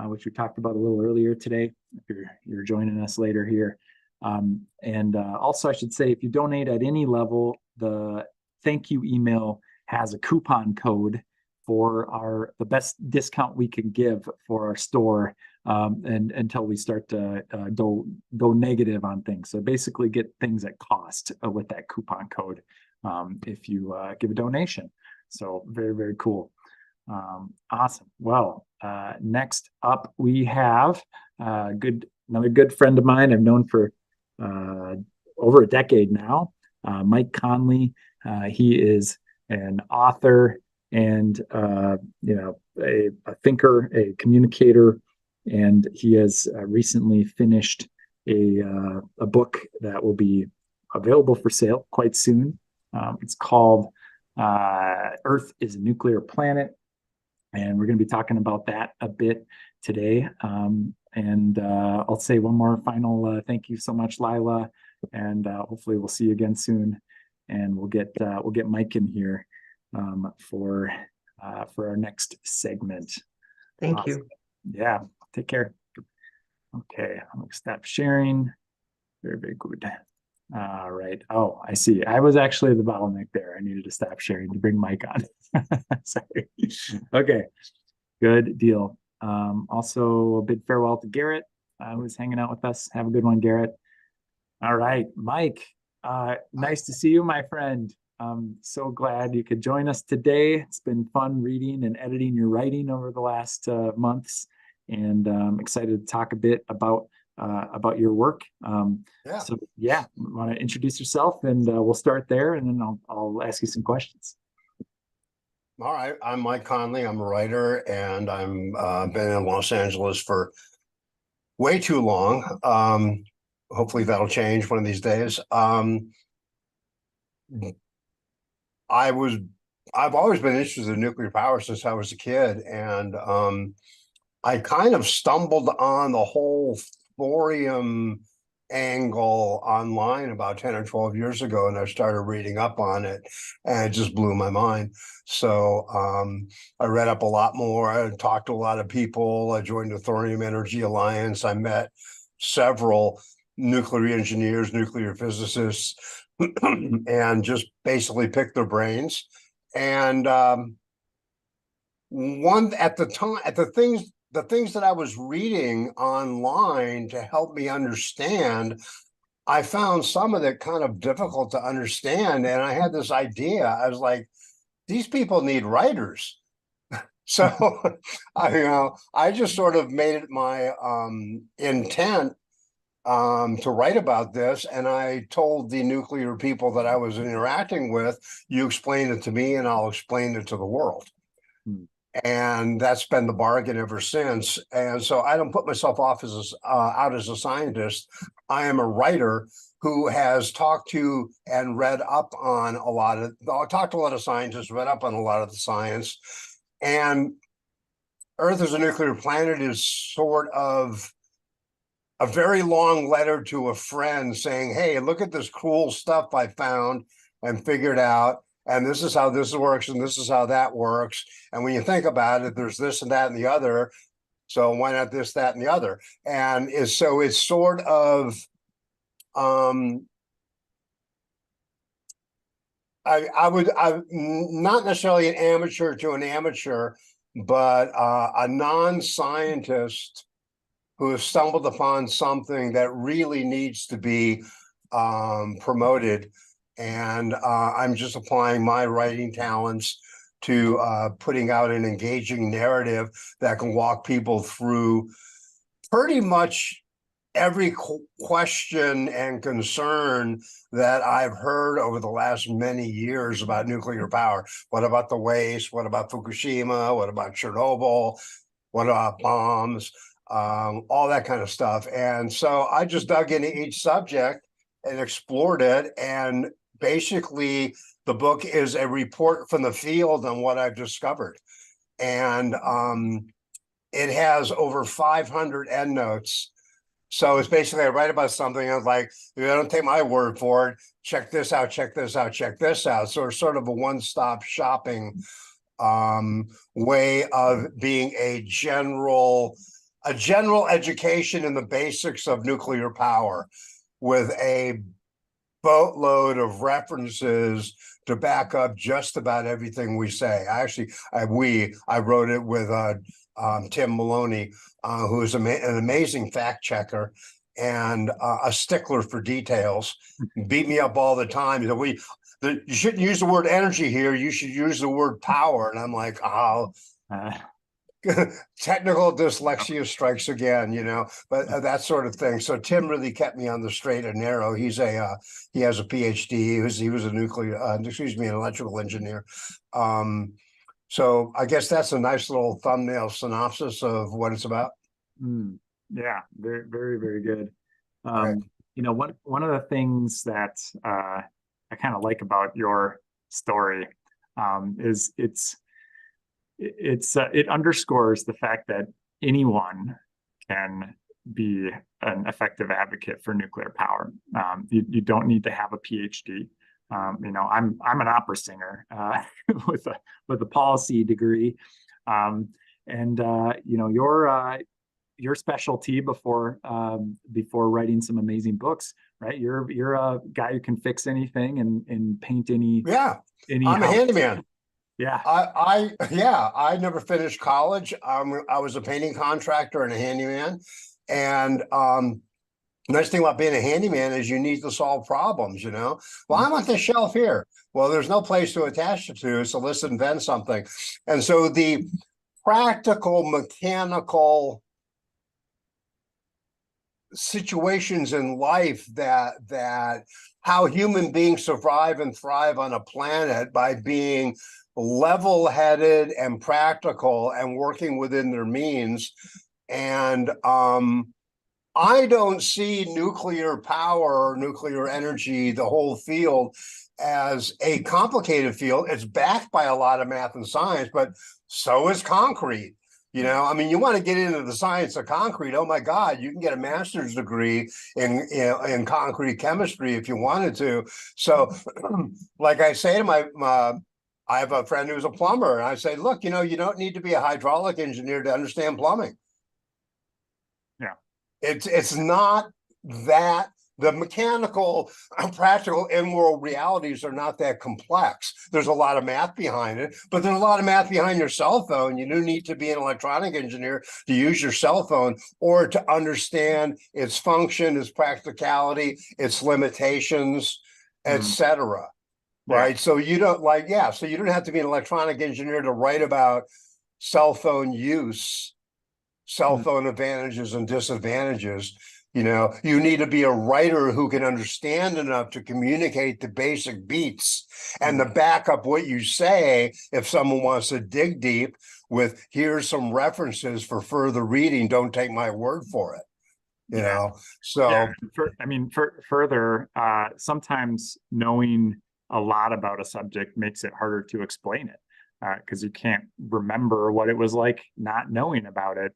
which we talked about a little earlier today, if you're joining us later here. Also, I should say, if you donate at any level, the thank you email has a coupon code for the best discount we can give for our store, and until we start to go negative on things. So basically, get things at cost with that coupon code if you give a donation. So very cool. Awesome. Well, next up we have another good friend of mine I've known for over a decade now, Mike Conley. He is an author and a thinker, a communicator, and he has recently finished a book that will be available for sale quite soon. It's called Earth is a Nuclear Planet, and we're going to be talking about that a bit today. And I'll say one more final thank you so much, Lila, and hopefully we'll see you again soon. And we'll get Mike in here for our next segment. Thank you. Yeah, take care. Okay, I'm gonna stop sharing. Very good. All right. Oh, I see. I was actually the bottleneck there. I needed to stop sharing to bring Mike on. Sorry. Okay, good deal. Also, a big farewell to Garrett, who's hanging out with us. Have a good one, Garrett. All right, Mike. Nice to see you, my friend. I'm so glad you could join us today. It's been fun reading and editing your writing over the last months, and I'm excited to talk a bit about your work. So yeah, want to introduce yourself, and we'll start there, and then I'll ask you some questions. All right, I'm Mike Conley. I'm a writer, and I'm been in Los Angeles for way too long. Hopefully that'll change one of these days. I've always been interested in nuclear power since I was a kid, and I kind of stumbled on the whole thorium angle online about 10 or 12 years ago, and I started reading up on it, and it just blew my mind. So I read up a lot more. I talked to a lot of people. I joined the Thorium Energy Alliance. I met several nuclear engineers, nuclear physicists, and just basically picked their brains. And one at the time, the things that I was reading online to help me understand, I found some of it kind of difficult to understand. And I had this idea. I was like, these people need writers. So I just sort of made it my intent to write about this. And I told the nuclear people that I was interacting with, you explain it to me and I'll explain it to the world. And that's been the bargain ever since. And so I don't put myself off as out as a scientist. I am a writer who has talked to and read up on a lot of, talked to a lot of scientists, read up on a lot of the science. And Earth as a nuclear planet is sort of a very long letter to a friend saying, hey, look at this cool stuff I found and figured out. And this is how this works, and this is how that works. And when you think about it, there's this and that and the other. So why not this, that, and the other? And so it's sort of, I'm not necessarily an amateur to an amateur, but a non-scientist who has stumbled upon something that really needs to be promoted. And I'm just applying my writing talents to putting out an engaging narrative that can walk people through pretty much every question and concern that I've heard over the last many years about nuclear power. What about the waste? What about Fukushima? What about Chernobyl? What about bombs? All that kind of stuff. And so I just dug into each subject and explored it. And basically, the book is a report from the field on what I've discovered. And it has over 500 endnotes. So it's basically, I write about something, I was like, I don't take my word for it. Check this out, check this out, check this out. So it's sort of a one-stop shopping way of being a general education in the basics of nuclear power with a boatload of references to back up just about everything we say. I wrote it with Tim Maloney, who is an amazing fact checker and a stickler for details. Beat me up all the time. You shouldn't use the word energy here. You should use the word power. And I'm like, oh, technical dyslexia strikes again, but that sort of thing. So Tim really kept me on the straight and narrow. He has a PhD. He was an electrical engineer. So I guess that's a nice little thumbnail synopsis of what it's about. Yeah, very, very, very good. Right. One of the things that I kind of like about your story is it underscores the fact that anyone can be an effective advocate for nuclear power. You don't need to have a PhD. I'm an opera singer with a policy degree, your specialty before writing some amazing books, right? You're a guy who can fix anything and paint any. Yeah, any I'm a handyman. Yeah, I never finished college. I was a painting contractor and a handyman, and nice thing about being a handyman is you need to solve problems, Well, I want this shelf here. Well, there's no place to attach it to, so let's invent something. And so the practical, mechanical situations in life that how human beings survive and thrive on a planet by being level-headed and practical and working within their means. And I don't see nuclear power or nuclear energy, the whole field, as a complicated field. It's backed by a lot of math and science, but so is concrete. You want to get into the science of concrete. Oh my God, you can get a master's degree in concrete chemistry if you wanted to. So like I say to I have a friend who's a plumber, and I say, look, you don't need to be a hydraulic engineer to understand plumbing. Yeah. It's not that The mechanical, practical, in-world realities are not that complex. There's a lot of math behind it, but there's a lot of math behind your cell phone. You don't need to be an electronic engineer to use your cell phone or to understand its function, its practicality, its limitations, etc. Right? So you don't so you don't have to be an electronic engineer to write about cell phone use, cell phone advantages and disadvantages. You know, you need to be a writer who can understand enough to communicate the basic beats and to back up what you say if someone wants to dig deep with here's some references for further reading. Don't take my word for it. You know, so further, sometimes knowing a lot about a subject makes it harder to explain it because you can't remember what it was like not knowing about it.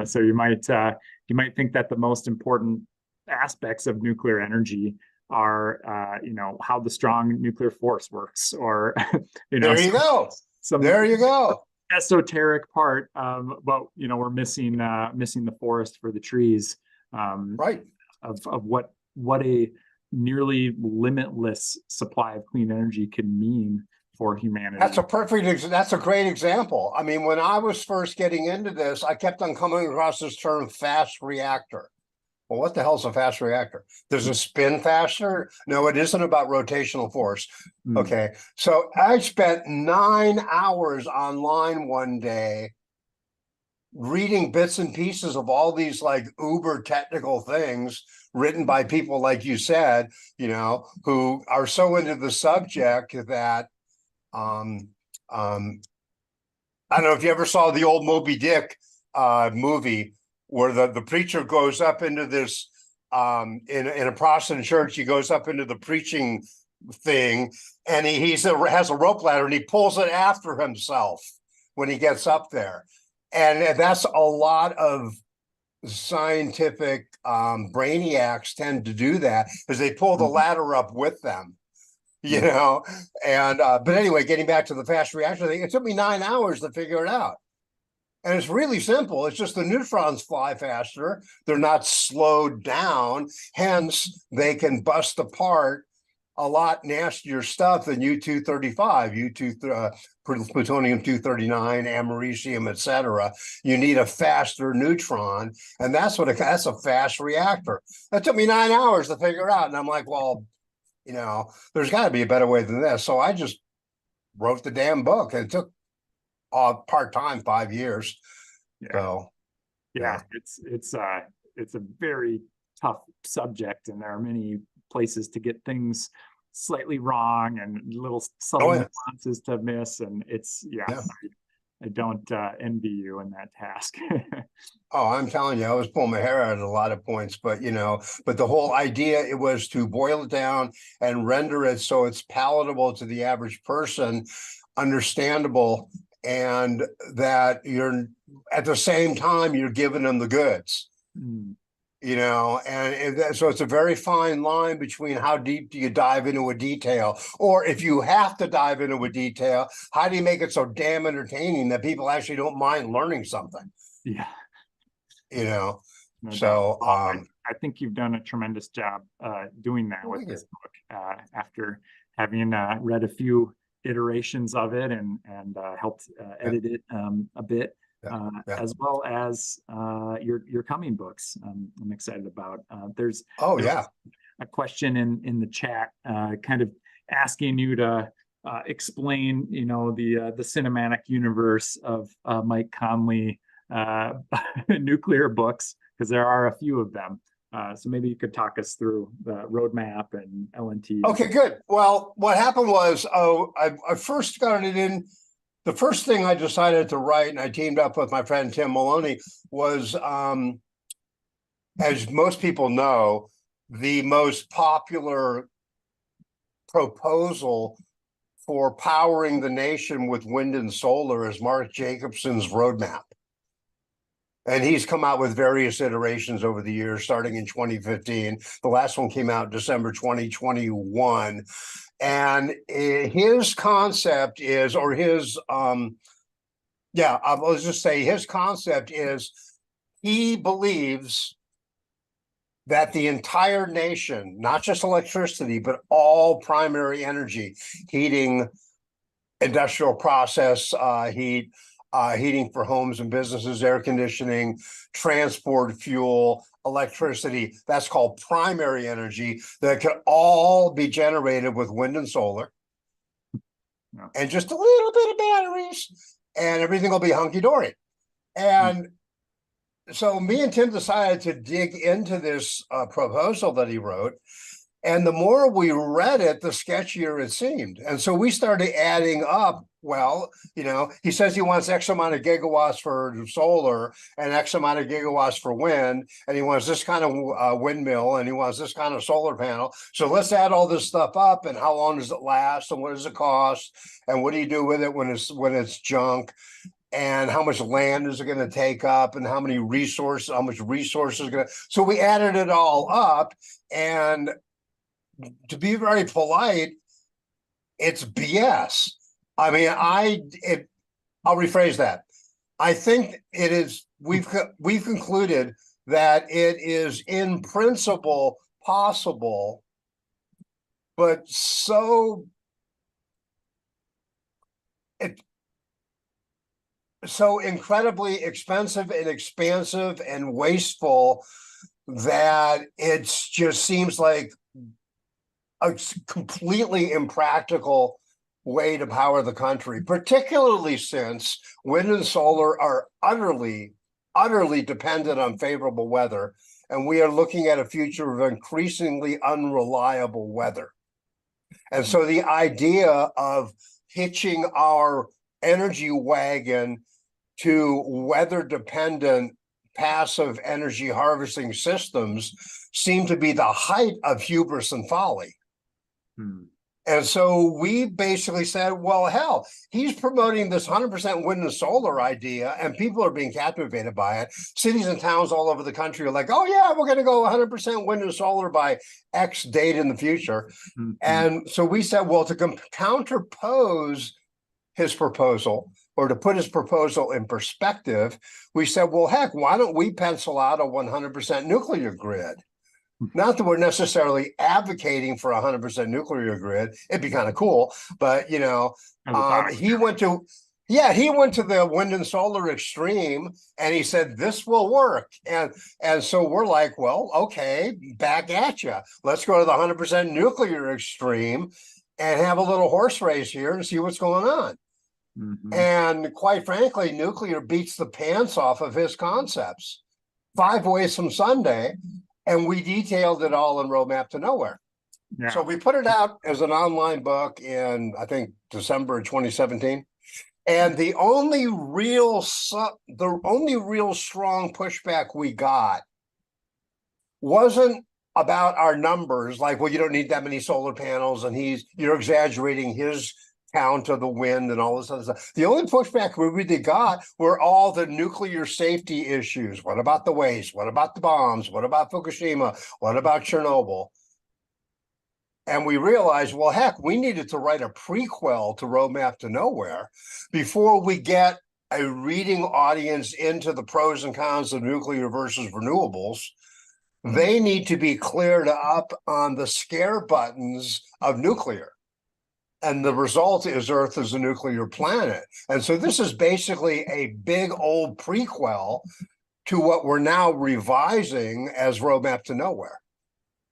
So you might think that the most important aspects of nuclear energy are, you know, how the strong nuclear force works, or you know, there you go. There you go. Esoteric part, but you know, we're missing the forest for the trees. Right. Of what a nearly limitless supply of clean energy can mean for humanity. That's a great example. I mean, when I was first getting into this, I kept on coming across this term fast reactor. Well, what the hell is a fast reactor? Does it spin faster? No, it isn't about rotational force. Okay. So I spent 9 hours online one day reading bits and pieces of all these like uber technical things written by people like you said, you know, who are so into the subject that I don't know if you ever saw the old Moby Dick movie where the preacher goes up into this in a Protestant church. He goes up into the preaching thing, and he has a rope ladder, and he pulls it after himself when he gets up there. And that's a lot of scientific brainiacs tend to do that, because they pull the ladder up with them. You know, and but anyway, getting back to the fast reaction thing, it took me 9 hours to figure it out. And it's really simple. It's just the neutrons fly faster. They're not slowed down. Hence, they can bust apart a lot nastier stuff than U-235, plutonium-239, americium, etc. You need a faster neutron, and that's a fast reactor. That took me 9 hours to figure out, and I'm like, well, you know, there's got to be a better way than this. So I just wrote the damn book, and it took part-time 5 years. So it's a very tough subject, and there are many places to get things slightly wrong and little subtle nuances to miss, and it's I don't envy you in that task. Oh, I'm telling you, I was pulling my hair out at a lot of points, but you know, but the whole idea, it was to boil it down and render it so it's palatable to the average person, understandable, and that you're at the same time you're giving them the goods. You know, and so it's a very fine line between how deep do you dive into a detail, or if you have to dive into a detail, how do you make it so damn entertaining that people actually don't mind learning something? Yeah. You know, no so I think you've done a tremendous job doing that with this book, after having read a few iterations of it and helped edit it a bit. As well as your coming books. I'm excited about. There's a question in the chat, kind of asking you to explain, you know, the cinematic universe of Mike Conley nuclear books, because there are a few of them. So maybe you could talk us through the roadmap and LNT. Okay, good. Well, what happened was, I first got it in. The first thing I decided to write, and I teamed up with my friend Tim Maloney, was, as most people know, the most popular proposal for powering the nation with wind and solar is Mark Jacobson's roadmap. And he's come out with various iterations over the years, starting in 2015. The last one came out December 2021. And his concept is, or his, let's just say his concept is, he believes that the entire nation, not just electricity, but all primary energy, heating, industrial process heat, heating for homes and businesses, air conditioning, transport fuel, electricity, that's called primary energy, that can all be generated with wind and solar. And just a little bit of batteries, and everything will be hunky-dory. And so me and Tim decided to dig into this proposal that he wrote. And the more we read it, the sketchier it seemed. And so we started adding up, well, you know, he says he wants X amount of gigawatts for solar and X amount of gigawatts for wind. And he wants this kind of windmill and he wants this kind of solar panel. So let's add all this stuff up, and how long does it last, and what does it cost, and what do you do with it when it's junk, and how much land is it going to take up, and how much resources is going to. So we added it all up, and to be very polite, it's BS. I mean, I'll rephrase that. I think it is, we've concluded that it is in principle possible, but so incredibly expensive and expansive and wasteful that it just seems like a completely impractical way to power the country, particularly since wind and solar are utterly dependent on favorable weather, and we are looking at a future of increasingly unreliable weather. And so the idea of hitching our energy wagon to weather-dependent passive energy harvesting systems seem to be the height of hubris and folly. And so we basically said, well, hell, he's promoting this 100% wind and solar idea, and people are being captivated by it. Cities and towns all over the country are like, oh yeah, we're going to go 100% wind and solar by X date in the future. And so we said, well, to counterpose his proposal, or to put his proposal in perspective, we said, well, heck, why don't we pencil out a 100% nuclear grid? Not that we're necessarily advocating for a 100% nuclear grid. It'd be kind of cool, but you know, he went to the wind and solar extreme, and he said this will work. And so we're like, well, okay, back at you. Let's go to the 100% nuclear extreme and have a little horse race here and see what's going on. And quite frankly, nuclear beats the pants off of his concepts. 5 Ways from Sunday. And we detailed it all in Roadmap to Nowhere. Yeah. So we put it out as an online book in, I think, December 2017. And the only real strong pushback we got wasn't about our numbers, like, well, you don't need that many solar panels, and you're exaggerating his count of the wind and all this other stuff. The only pushback we really got were all the nuclear safety issues. What about the waste? What about the bombs? What about Fukushima? What about Chernobyl? And we realized, well, heck, we needed to write a prequel to Roadmap to Nowhere before we get a reading audience into the pros and cons of nuclear versus renewables. They need to be cleared up on the scare buttons of nuclear. And the result is Earth is a nuclear planet. And so this is basically a big old prequel to what we're now revising as Roadmap to Nowhere.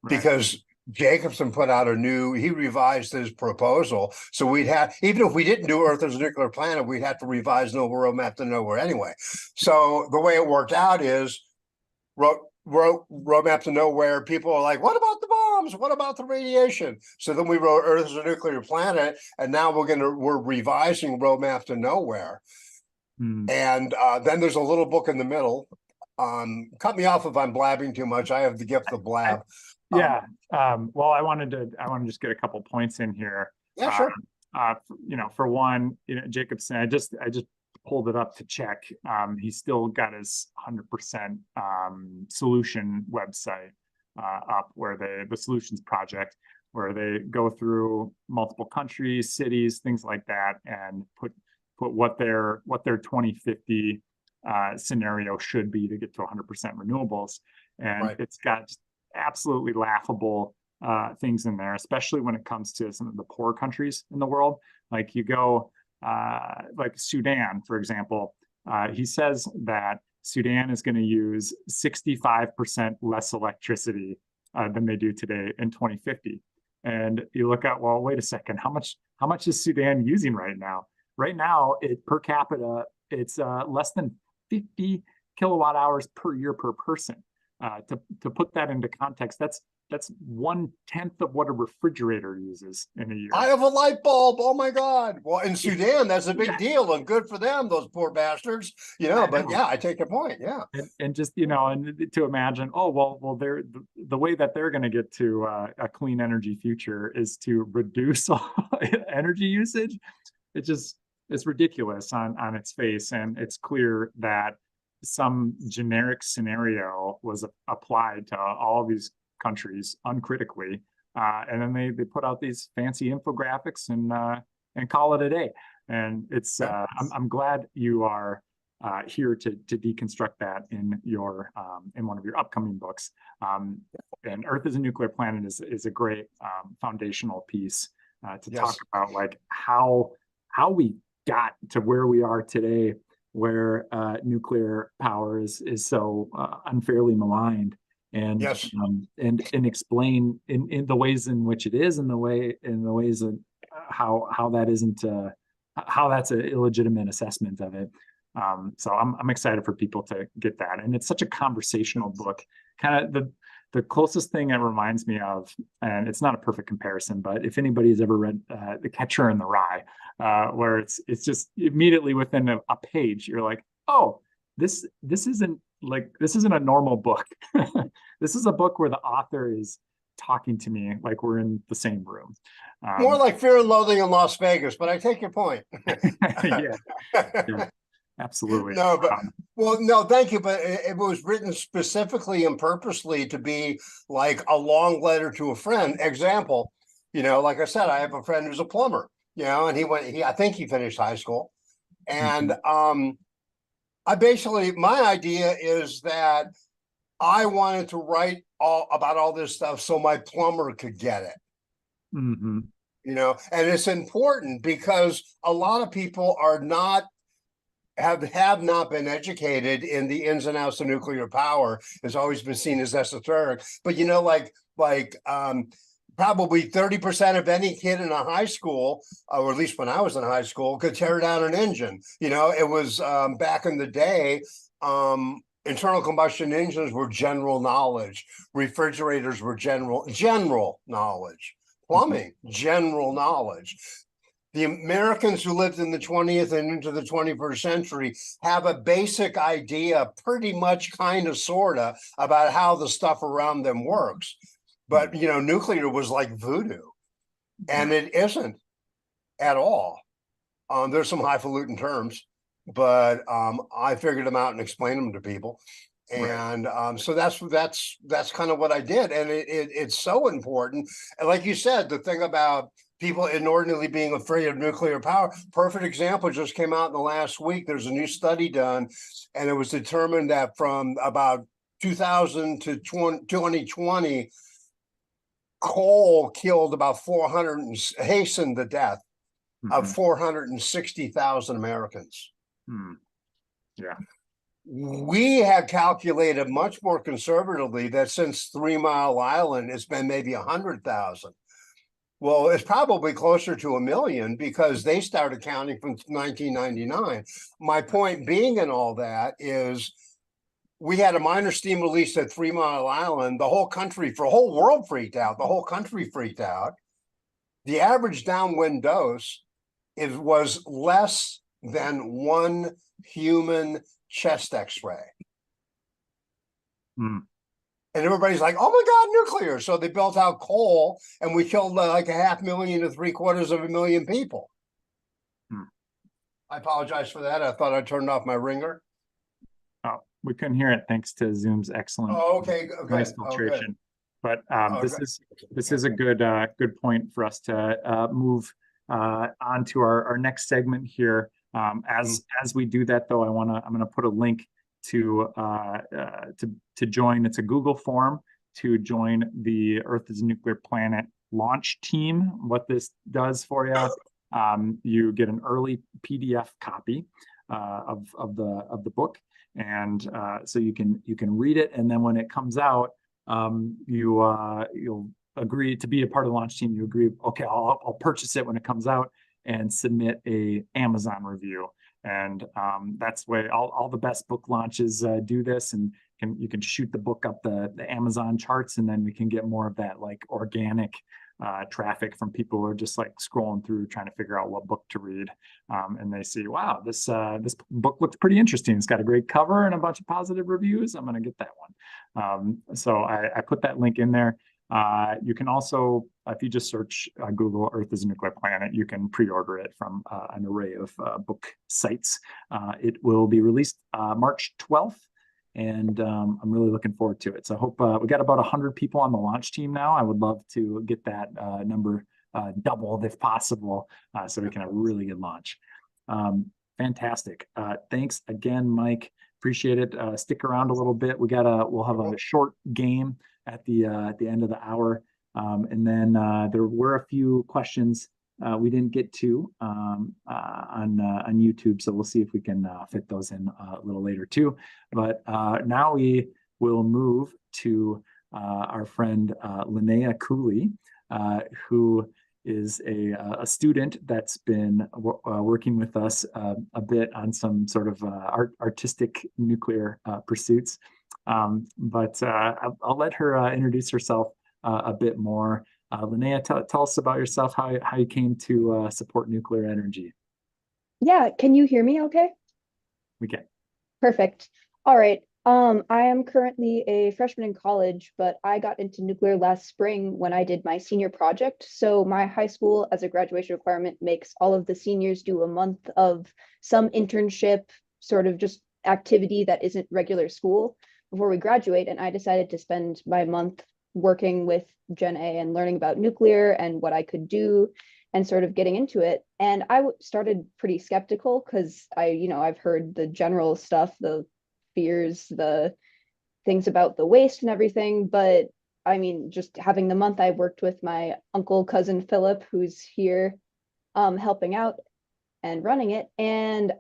Right. Because Jacobson put out he revised his proposal. So we'd have, even if we didn't do Earth as a nuclear planet, we'd have to revise Roadmap to Nowhere anyway. So the way it worked out is Roadmap to Nowhere, people are like, what about the bombs? What about the radiation? So then we wrote Earth is a nuclear planet, and now we're revising Roadmap to Nowhere. And then there's a little book in the middle. Cut me off if I'm blabbing too much. I have the gift of blab. Well, I wanted to just get a couple points in here. Yeah, sure. You know, for one, you know, Jacobson, I just pulled it up to check. He's still got his 100% solution website up, where the solutions project, where they go through multiple countries, cities, things like that, and put what their 2050 scenario should be to get to 100% renewables. And It's got absolutely laughable things in there, especially when it comes to some of the poor countries in the world. Like you go, like Sudan, for example, he says that Sudan is going to use 65% less electricity than they do today in 2050. And you look at, well, wait a second, how much is Sudan using right now? Right now, per capita, it's less than 50 kilowatt hours per year per person. To put that into context, that's 1/10 of what a refrigerator uses in a year. I have a light bulb. Oh my God. Well, in Sudan, that's a big deal, and good for them, those poor bastards. But yeah, I take your point. Yeah. And just, and to imagine, oh, well, they're the way that they're going to get to a clean energy future is to reduce energy usage. It's ridiculous on its face. And it's clear that some generic scenario was applied to all of these countries uncritically, and then they put out these fancy infographics and call it a day. And it's I'm glad you are here to deconstruct that in your in one of your upcoming books. And Earth is a Nuclear Planet is a great foundational piece to talk about like how we got to where we are today, where nuclear power is so unfairly maligned, and and explain in the ways in which it is, and the ways of how that isn't how that's an illegitimate assessment of it. So I'm excited for people to get that, and it's such a conversational book. Kind of the closest thing it reminds me of, and it's not a perfect comparison, but if anybody's ever read The Catcher in the Rye, where it's just immediately within a page, you're like, oh, this isn't a normal book. This is a book where the author is talking to me like we're in the same room. More like Fear and Loathing in Las Vegas, but I take your point. yeah, absolutely. No, but well, no, thank you. But it was written specifically and purposely to be like a long letter to a friend. Example, like I said, I have a friend who's a plumber, and I think he finished high school. And I basically, my idea is that I wanted to write about all this stuff so my plumber could get it. Mm-hmm. And it's important because a lot of people have not been educated in the ins and outs of nuclear power. It's always been seen as esoteric. But probably 30% of any kid in a high school, or at least when I was in high school, could tear down an engine. It was back in the day. Internal combustion engines were general knowledge. Refrigerators were general knowledge. Plumbing, general knowledge. The Americans who lived in the 20th and into the 21st century have a basic idea, pretty much, kind of, sort of, about how the stuff around them works. But, nuclear was like voodoo, and it isn't at all. There's some highfalutin terms, but I figured them out and explained them to people. And so that's kind of what I did. And it's so important. And like you said, the thing about people inordinately being afraid of nuclear power, perfect example just came out in the last week. There's a new study done, and it was determined that from about 2000 to 2020, coal killed about hastened the death of 460,000 Americans. Yeah. We had calculated much more conservatively that since 3 Mile Island, it's been maybe 100,000. Well, it's probably closer to 1 million because they started counting from 1999. My point being in all that is we had a minor steam release at 3 Mile Island. The whole whole world freaked out. The whole country freaked out. The average downwind dose was less than 1 human chest x-ray. And everybody's like, oh my God, nuclear. So they built out coal, and we killed like 500,000 to 750,000 people. I apologize for that. I thought I turned off my ringer. Oh, we couldn't hear it thanks to Zoom's excellent noise filtration. But this is a good point for us to move on to our next segment here. As we do that, though, I'm going to put a link to join. It's a Google form to join the Earth is a Nuclear Planet launch team. What this does for you, you get an early PDF copy of the book, and so you can read it, and then when it comes out, you'll agree to be a part of the launch team. You agree, okay, I'll purchase it when it comes out and submit a Amazon review. And that's why all the best book launches do this, and you can shoot the book up the Amazon charts, and then we can get more of that like organic traffic from people who are just like scrolling through trying to figure out what book to read, and they see, wow, this book looks pretty interesting. It's got a great cover and a bunch of positive reviews. I'm going to get that one. So I put that link in there. You can also, if you just search Google Earth is a Nuclear Planet, you can pre-order it from an array of book sites. It will be released March 12th. And I'm really looking forward to it. So I hope we got about 100 people on the launch team now. I would love to get that number doubled if possible, so we can have a really good launch. Fantastic. Thanks again, Mike. Appreciate it. Stick around a little bit. We'll have a short game at the end of the hour, and then there were a few questions we didn't get to on YouTube, so we'll see if we can fit those in a little later too. But now we will move to our friend Linnea Cooley, who is a student that's been working with us a bit on some sort of artistic nuclear pursuits. But I'll let her introduce herself a bit more. Linnea, tell us about yourself, how you came to support nuclear energy. Yeah, can you hear me okay? We can. Perfect. All right. I am currently a freshman in college, but I got into nuclear last spring when I did my senior project. So my high school, as a graduation requirement, makes all of the seniors do a month of some internship, sort of just activity that isn't regular school before we graduate. And I decided to spend my month working with Gen A and learning about nuclear and what I could do and sort of getting into it. And I started pretty skeptical because I've heard the general stuff, the fears, the things about the waste and everything. But I mean, just having the month, I worked with my cousin Philip, who's here helping out and running it. And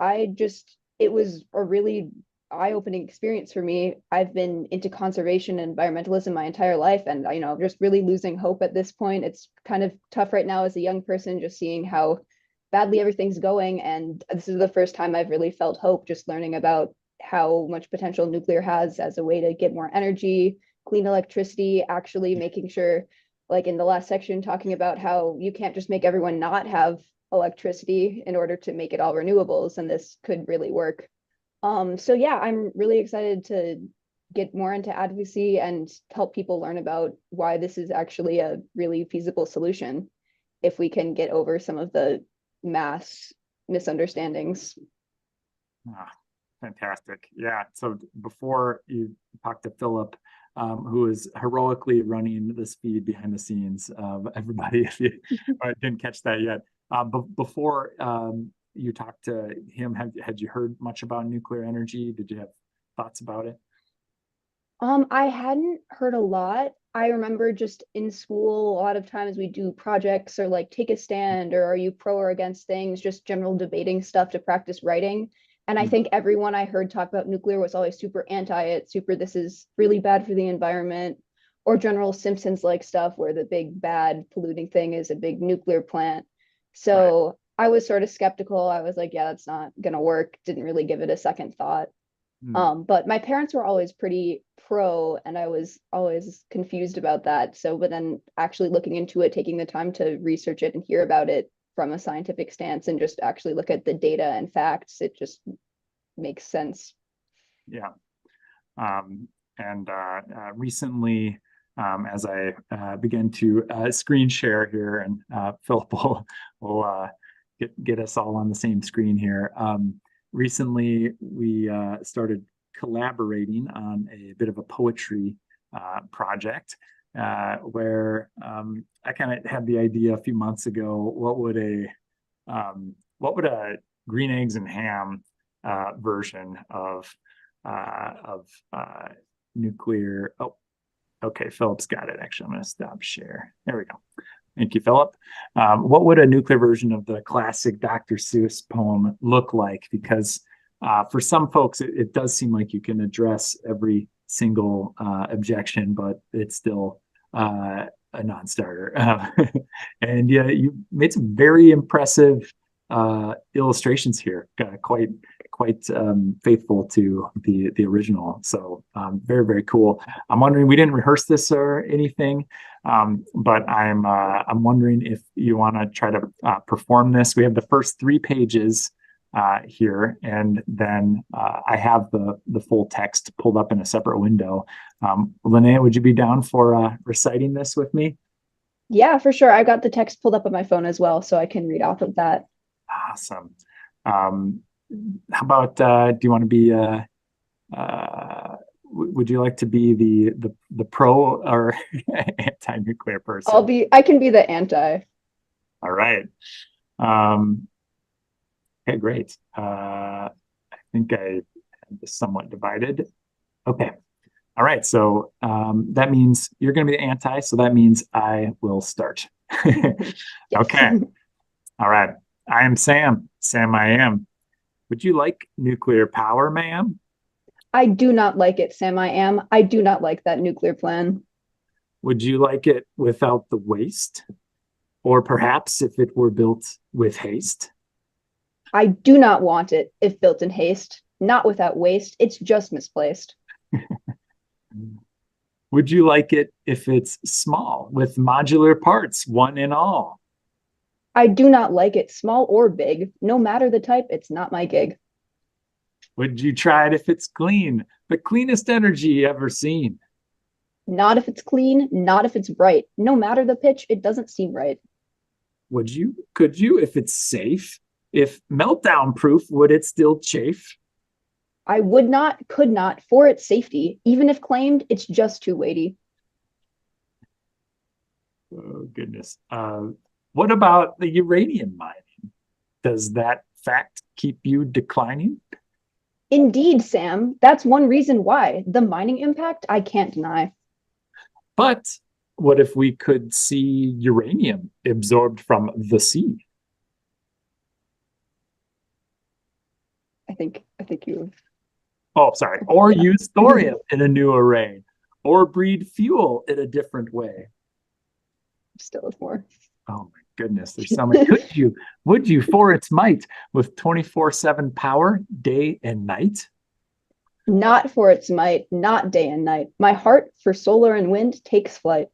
it was a really eye-opening experience for me. I've been into conservation and environmentalism my entire life, and just really losing hope at this point. It's kind of tough right now as a young person, just seeing how badly everything's going, and this is the first time I've really felt hope, just learning about how much potential nuclear has as a way to get more energy, clean electricity, actually making sure, like in the last section, talking about how you can't just make everyone not have electricity in order to make it all renewables, and this could really work. So yeah, I'm really excited to get more into advocacy and help people learn about why this is actually a really feasible solution if we can get over some of the mass misunderstandings. Fantastic. Yeah. So before you talk to Philip, who is heroically running this feed behind the scenes, everybody, if you didn't catch that yet, but before you talked to him, had you heard much about nuclear energy? Did you have thoughts about it? I hadn't heard a lot. I remember just in school, a lot of times we do projects or like take a stand, or are you pro or against things, just general debating stuff to practice writing. And I think everyone I heard talk about nuclear was always super anti it, this is really bad for the environment, or General Simpsons like stuff where the big bad polluting thing is a big nuclear plant. So I was sort of skeptical. I was like, yeah, that's not gonna work. Didn't really give it a second thought. But my parents were always pretty pro, and I was always confused about that. So, but then actually looking into it, taking the time to research it and hear about it from a scientific stance and just actually look at the data and facts, it just makes sense. Yeah. And recently, as I began to screen share here, and Philip will get us all on the same screen here. Recently, we started collaborating on a bit of a poetry project where I kind of had the idea a few months ago. What would a green eggs and ham version of nuclear? Oh, Okay, Philip's got it. Actually, I'm going to stop share. There we go. Thank you, Philip. What would a nuclear version of the classic Dr. Seuss poem look like? Because for some folks, it does seem like you can address every single objection, but it's still a non-starter. And yeah, you made some very impressive illustrations here. Quite faithful to the original. So very, very cool. I'm wondering, we didn't rehearse this or anything, but I'm wondering if you want to try to perform this. We have the first 3 pages here, and then I have the full text pulled up in a separate window. Linnea, would you be down for reciting this with me? Yeah, for sure. I've got the text pulled up on my phone as well, so I can read off of that. Awesome. How about do you want to be would you like to be the pro or anti-nuclear person? I can be the anti. All right. Okay, great. I think I have this somewhat divided. Okay. All right. So that means you're going to be the anti. So that means I will start. Okay. All right. I am Sam. Sam, I am. Would you like nuclear power, ma'am? I do not like it, Sam. I am. I do not like that nuclear plan. Would you like it without the waste? Or perhaps if it were built with haste? I do not want it if built in haste. Not without waste. It's just misplaced. Would you like it if it's small, with modular parts, one and all? I do not like it, small or big. No matter the type, it's not my gig. Would you try it if it's clean, the cleanest energy ever seen? Not if it's clean, not if it's bright. No matter the pitch, it doesn't seem right. Could you, if it's safe? If meltdown proof, would it still chafe? I would not, could not, for its safety. Even if claimed, it's just too weighty. Oh, goodness. What about the uranium mining? Does that fact keep you declining? Indeed, Sam. That's one reason why. The mining impact, I can't deny. But what if we could see uranium absorbed from the sea? I think you. Oh, sorry. Or use thorium in a new array, or breed fuel in a different way. Still with more. Oh my goodness, there's so many. Would you for its might with 24/7 power day and night? Not for its might, not day and night. My heart for solar and wind takes flight.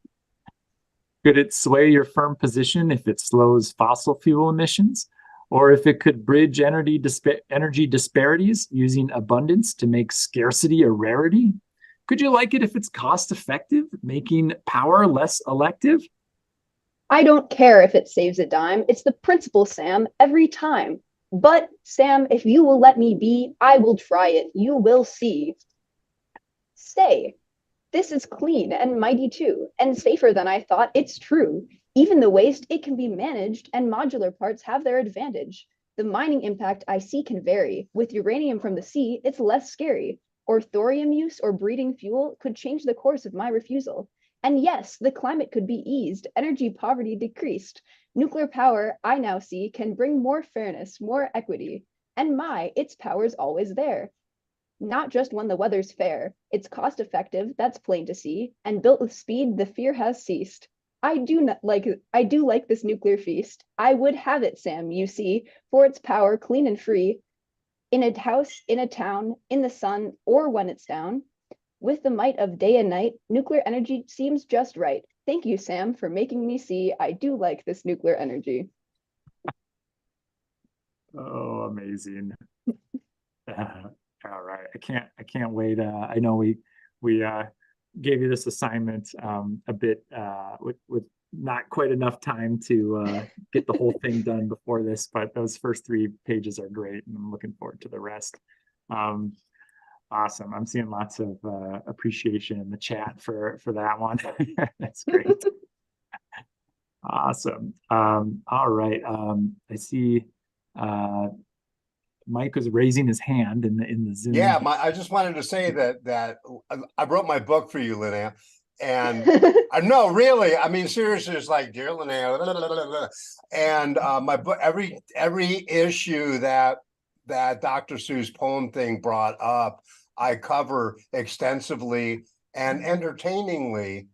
Could it sway your firm position if it slows fossil fuel emissions? Or if it could bridge energy disparities using abundance to make scarcity a rarity? Could you like it if it's cost effective, making power less elective? I don't care if it saves a dime. It's the principle, Sam, every time. But, Sam, if you will let me be, I will try it. You will see. Say, this is clean and mighty too, and safer than I thought. It's true. Even the waste, it can be managed, and modular parts have their advantage. The mining impact I see can vary. With uranium from the sea, it's less scary. Or thorium use or breeding fuel could change the course of my refusal. And yes, the climate could be eased, energy poverty decreased. Nuclear power, I now see, can bring more fairness, more equity. And its power's always there. Not just when the weather's fair. It's cost effective, that's plain to see, and built with speed, the fear has ceased. I do like this nuclear feast. I would have it, Sam, you see, for its power, clean and free. In a house, in a town, in the sun, or when it's down. With the might of day and night, nuclear energy seems just right. Thank you, Sam, for making me see I do like this nuclear energy. Oh, amazing. All right. I can't wait. I know we gave you this assignment a bit with not quite enough time to get the whole thing done before this, but those first 3 pages are great, and I'm looking forward to the rest. Awesome. I'm seeing lots of appreciation in the chat for that one. That's great. Awesome. All right. I see Mike was raising his hand in the Zoom. Yeah, I just wanted to say that I wrote my book for you, Linnea, And no, really, I mean, seriously, it's like dear Linnea, blah, blah, blah, blah. And my book, every issue that Dr. Seuss poem thing brought up, I cover extensively and entertainingly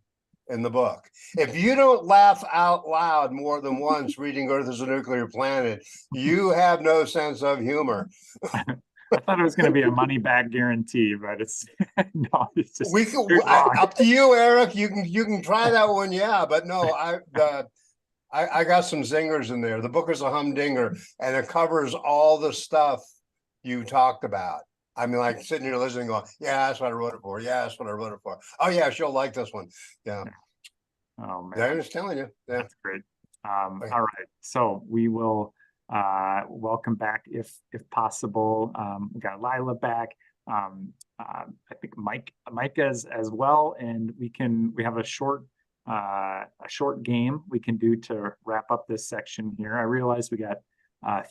in the book. If you don't laugh out loud more than once reading Earth is a Nuclear Planet, you have no sense of humor. I thought it was going to be a money back guarantee, but it's no, it's just up to you, Eric. You can try that one, yeah. But no, I got some zingers in there. The book is a humdinger, and it covers all the stuff you talked about. I mean, like sitting here listening, going, "Yeah, that's what I wrote it for. Yeah, that's what I wrote it for. Oh yeah, she'll like this one." Yeah. Oh man, I'm just telling you. Yeah, that's great. All right, so we will welcome back if possible. We got Lila back. I think Mike as well, and we have a short game we can do to wrap up this section here. I realize we got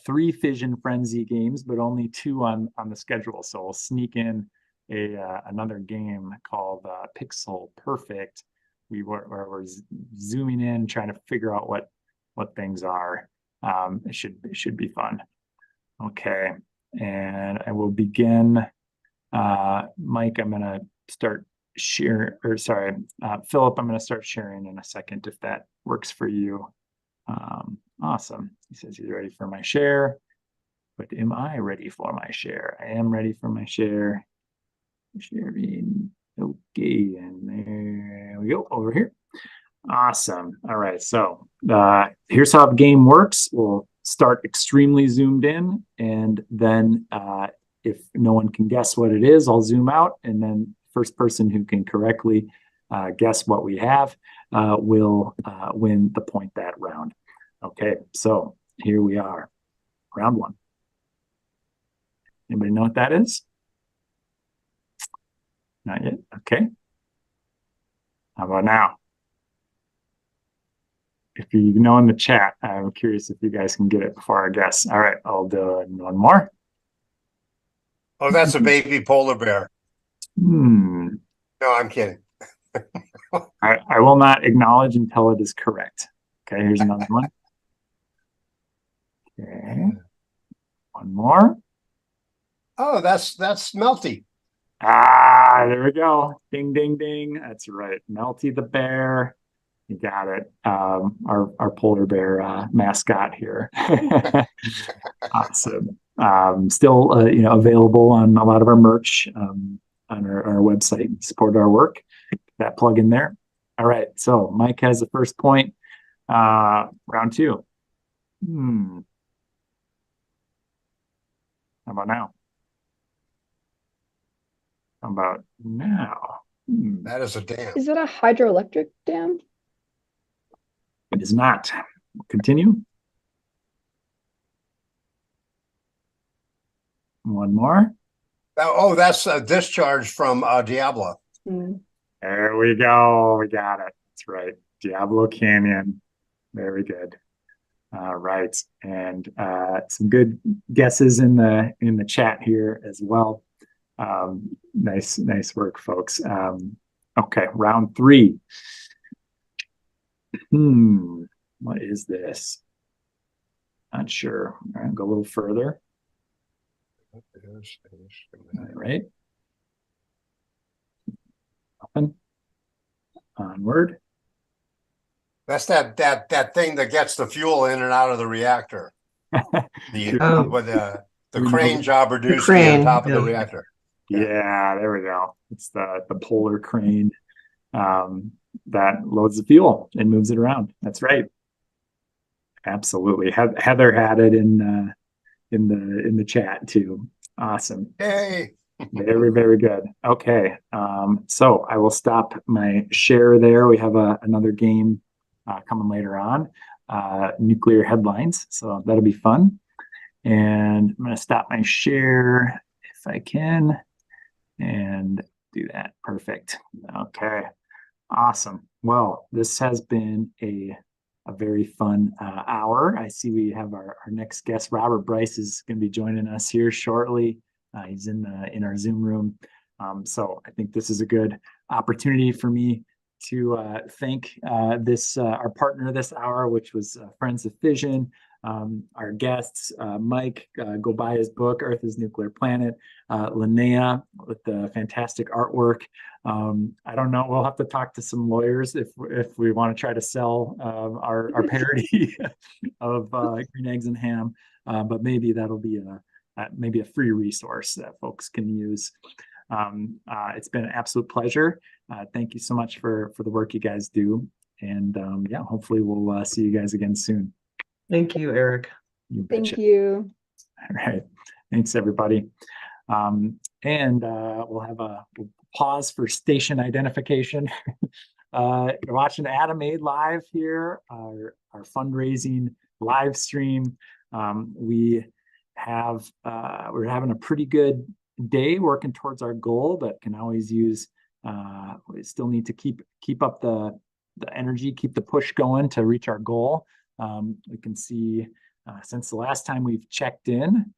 3 Fission Frenzy games, but only 2 on the schedule, so we'll sneak in another game called Pixel Perfect. We're zooming in, trying to figure out what things are. It should be fun. Okay, and I will begin. Mike, I'm gonna start share, or sorry, Philip, I'm gonna start sharing in a second if that works for you. Awesome. He says he's ready for my share, but am I ready for my share? I am ready for my share. Sharing. Okay, and there we go, over here. Awesome. All right, so here's how the game works. We'll start extremely zoomed in, and then if no one can guess what it is, I'll zoom out, and then first person who can correctly guess what we have will win the point that round. Okay, so here we are, round 1. Anybody know what that is? Not yet. Okay. How about now? If you know in the chat, I'm curious if you guys can get it before I guess. All right, I'll do one more. Oh, that's a baby polar bear. No, I'm kidding. I will not acknowledge until it is correct. Okay, here's another one. Okay, one more. Oh, that's Melty. Ah, there we go. Ding, ding, ding. That's right. Melty the bear. You got it. Our polar bear mascot here. Awesome. Still, available on a lot of our merch on our website. Support our work. That plug in there. All right. So Mike has the first point. Round 2. How about now? How about now? That is a dam. Is that a hydroelectric dam? It is not. We'll continue. One more. Oh, that's a discharge from Diablo. There we go. We got it. That's right. Diablo Canyon. Very good. All right. And some good guesses in the chat here as well. Nice work, folks. Okay, round 3. What is this? Not sure. All right, go a little further. All right. Open. Onward. That's that thing that gets the fuel in and out of the reactor. The crane job reduced on top of the reactor. Yeah, there we go. It's the polar crane that loads the fuel and moves it around. That's right. Absolutely. Heather had it in the chat too. Awesome. Hey. Very, very good. Okay. So I will stop my share there. We have another game coming later on, nuclear headlines. So that'll be fun. And I'm going to stop my share if I can and do that. Perfect. Okay. Awesome. Well, this has been a very fun hour. I see we have our next guest, Robert Bryce, is going to be joining us here shortly. He's in our Zoom room. So I think this is a good opportunity for me thank our partner this hour, which was Friends of Fission. Our guests, Mike, go buy his book, Earth is Nuclear Planet. Linnea with the fantastic artwork. I don't know, we'll have to talk to some lawyers if we want to try to sell our parody of Green Eggs and Ham, but maybe that'll be maybe a free resource that folks can use. It's been an absolute pleasure. Thank you so much for the work you guys do. And yeah, hopefully we'll see you guys again soon. Thank you, Eric. Thank you. All right. Thanks, everybody. And we'll pause for station identification. You're watching Adam Aid live here, our fundraising live stream. We're having a pretty good day working towards our goal, but can always use, we still need to keep up the energy, keep the push going to reach our goal. We can see since the last time we've checked in,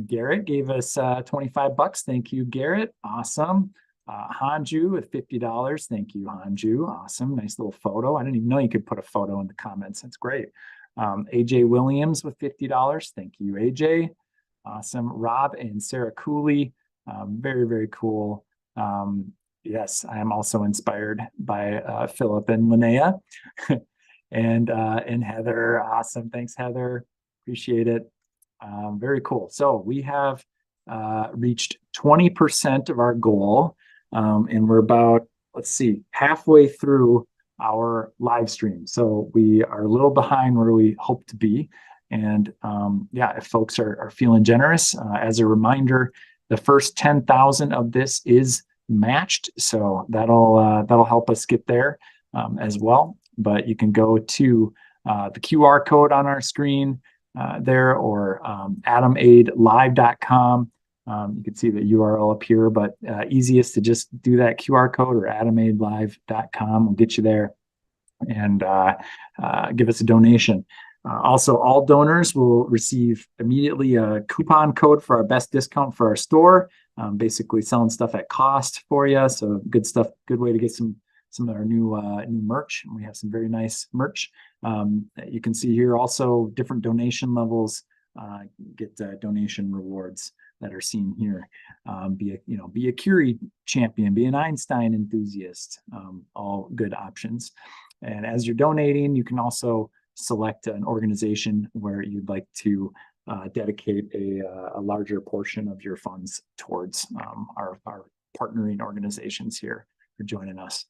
Garrett gave us $25. Thank you, Garrett. Awesome. Hanju with $50. Thank you, Hanju. Awesome. Nice little photo. I didn't even know you could put a photo in the comments. That's great. AJ Williams with $50. Thank you, AJ. Awesome. Rob and Sarah Cooley. Very, very cool. Yes, I am also inspired by Philip and Linnea. And Heather. Awesome. Thanks, Heather. Appreciate it. Very cool. So we have reached 20% of our goal, and we're about, let's see, halfway through our live stream. So we are a little behind where we hope to be. And yeah, if folks are feeling generous, as a reminder, the first 10,000 of this is matched. So that'll help us get there as well. But you can go to the QR code on our screen there, or adamaidlive.com. You can see the URL up here, but easiest to just do that QR code, or adamaidlive.com will get you there, and give us a donation. Also, all donors will receive immediately a coupon code for our best discount for our store, basically selling stuff at cost for you. So good stuff, good way to get some of our new merch. And we have some very nice merch. You can see here also different donation levels, get donation rewards that are seen here. Be a Curie champion, be an Einstein enthusiast, all good options. And as you're donating, you can also select an organization where you'd like to dedicate a larger portion of your funds towards our partnering organizations here for joining us.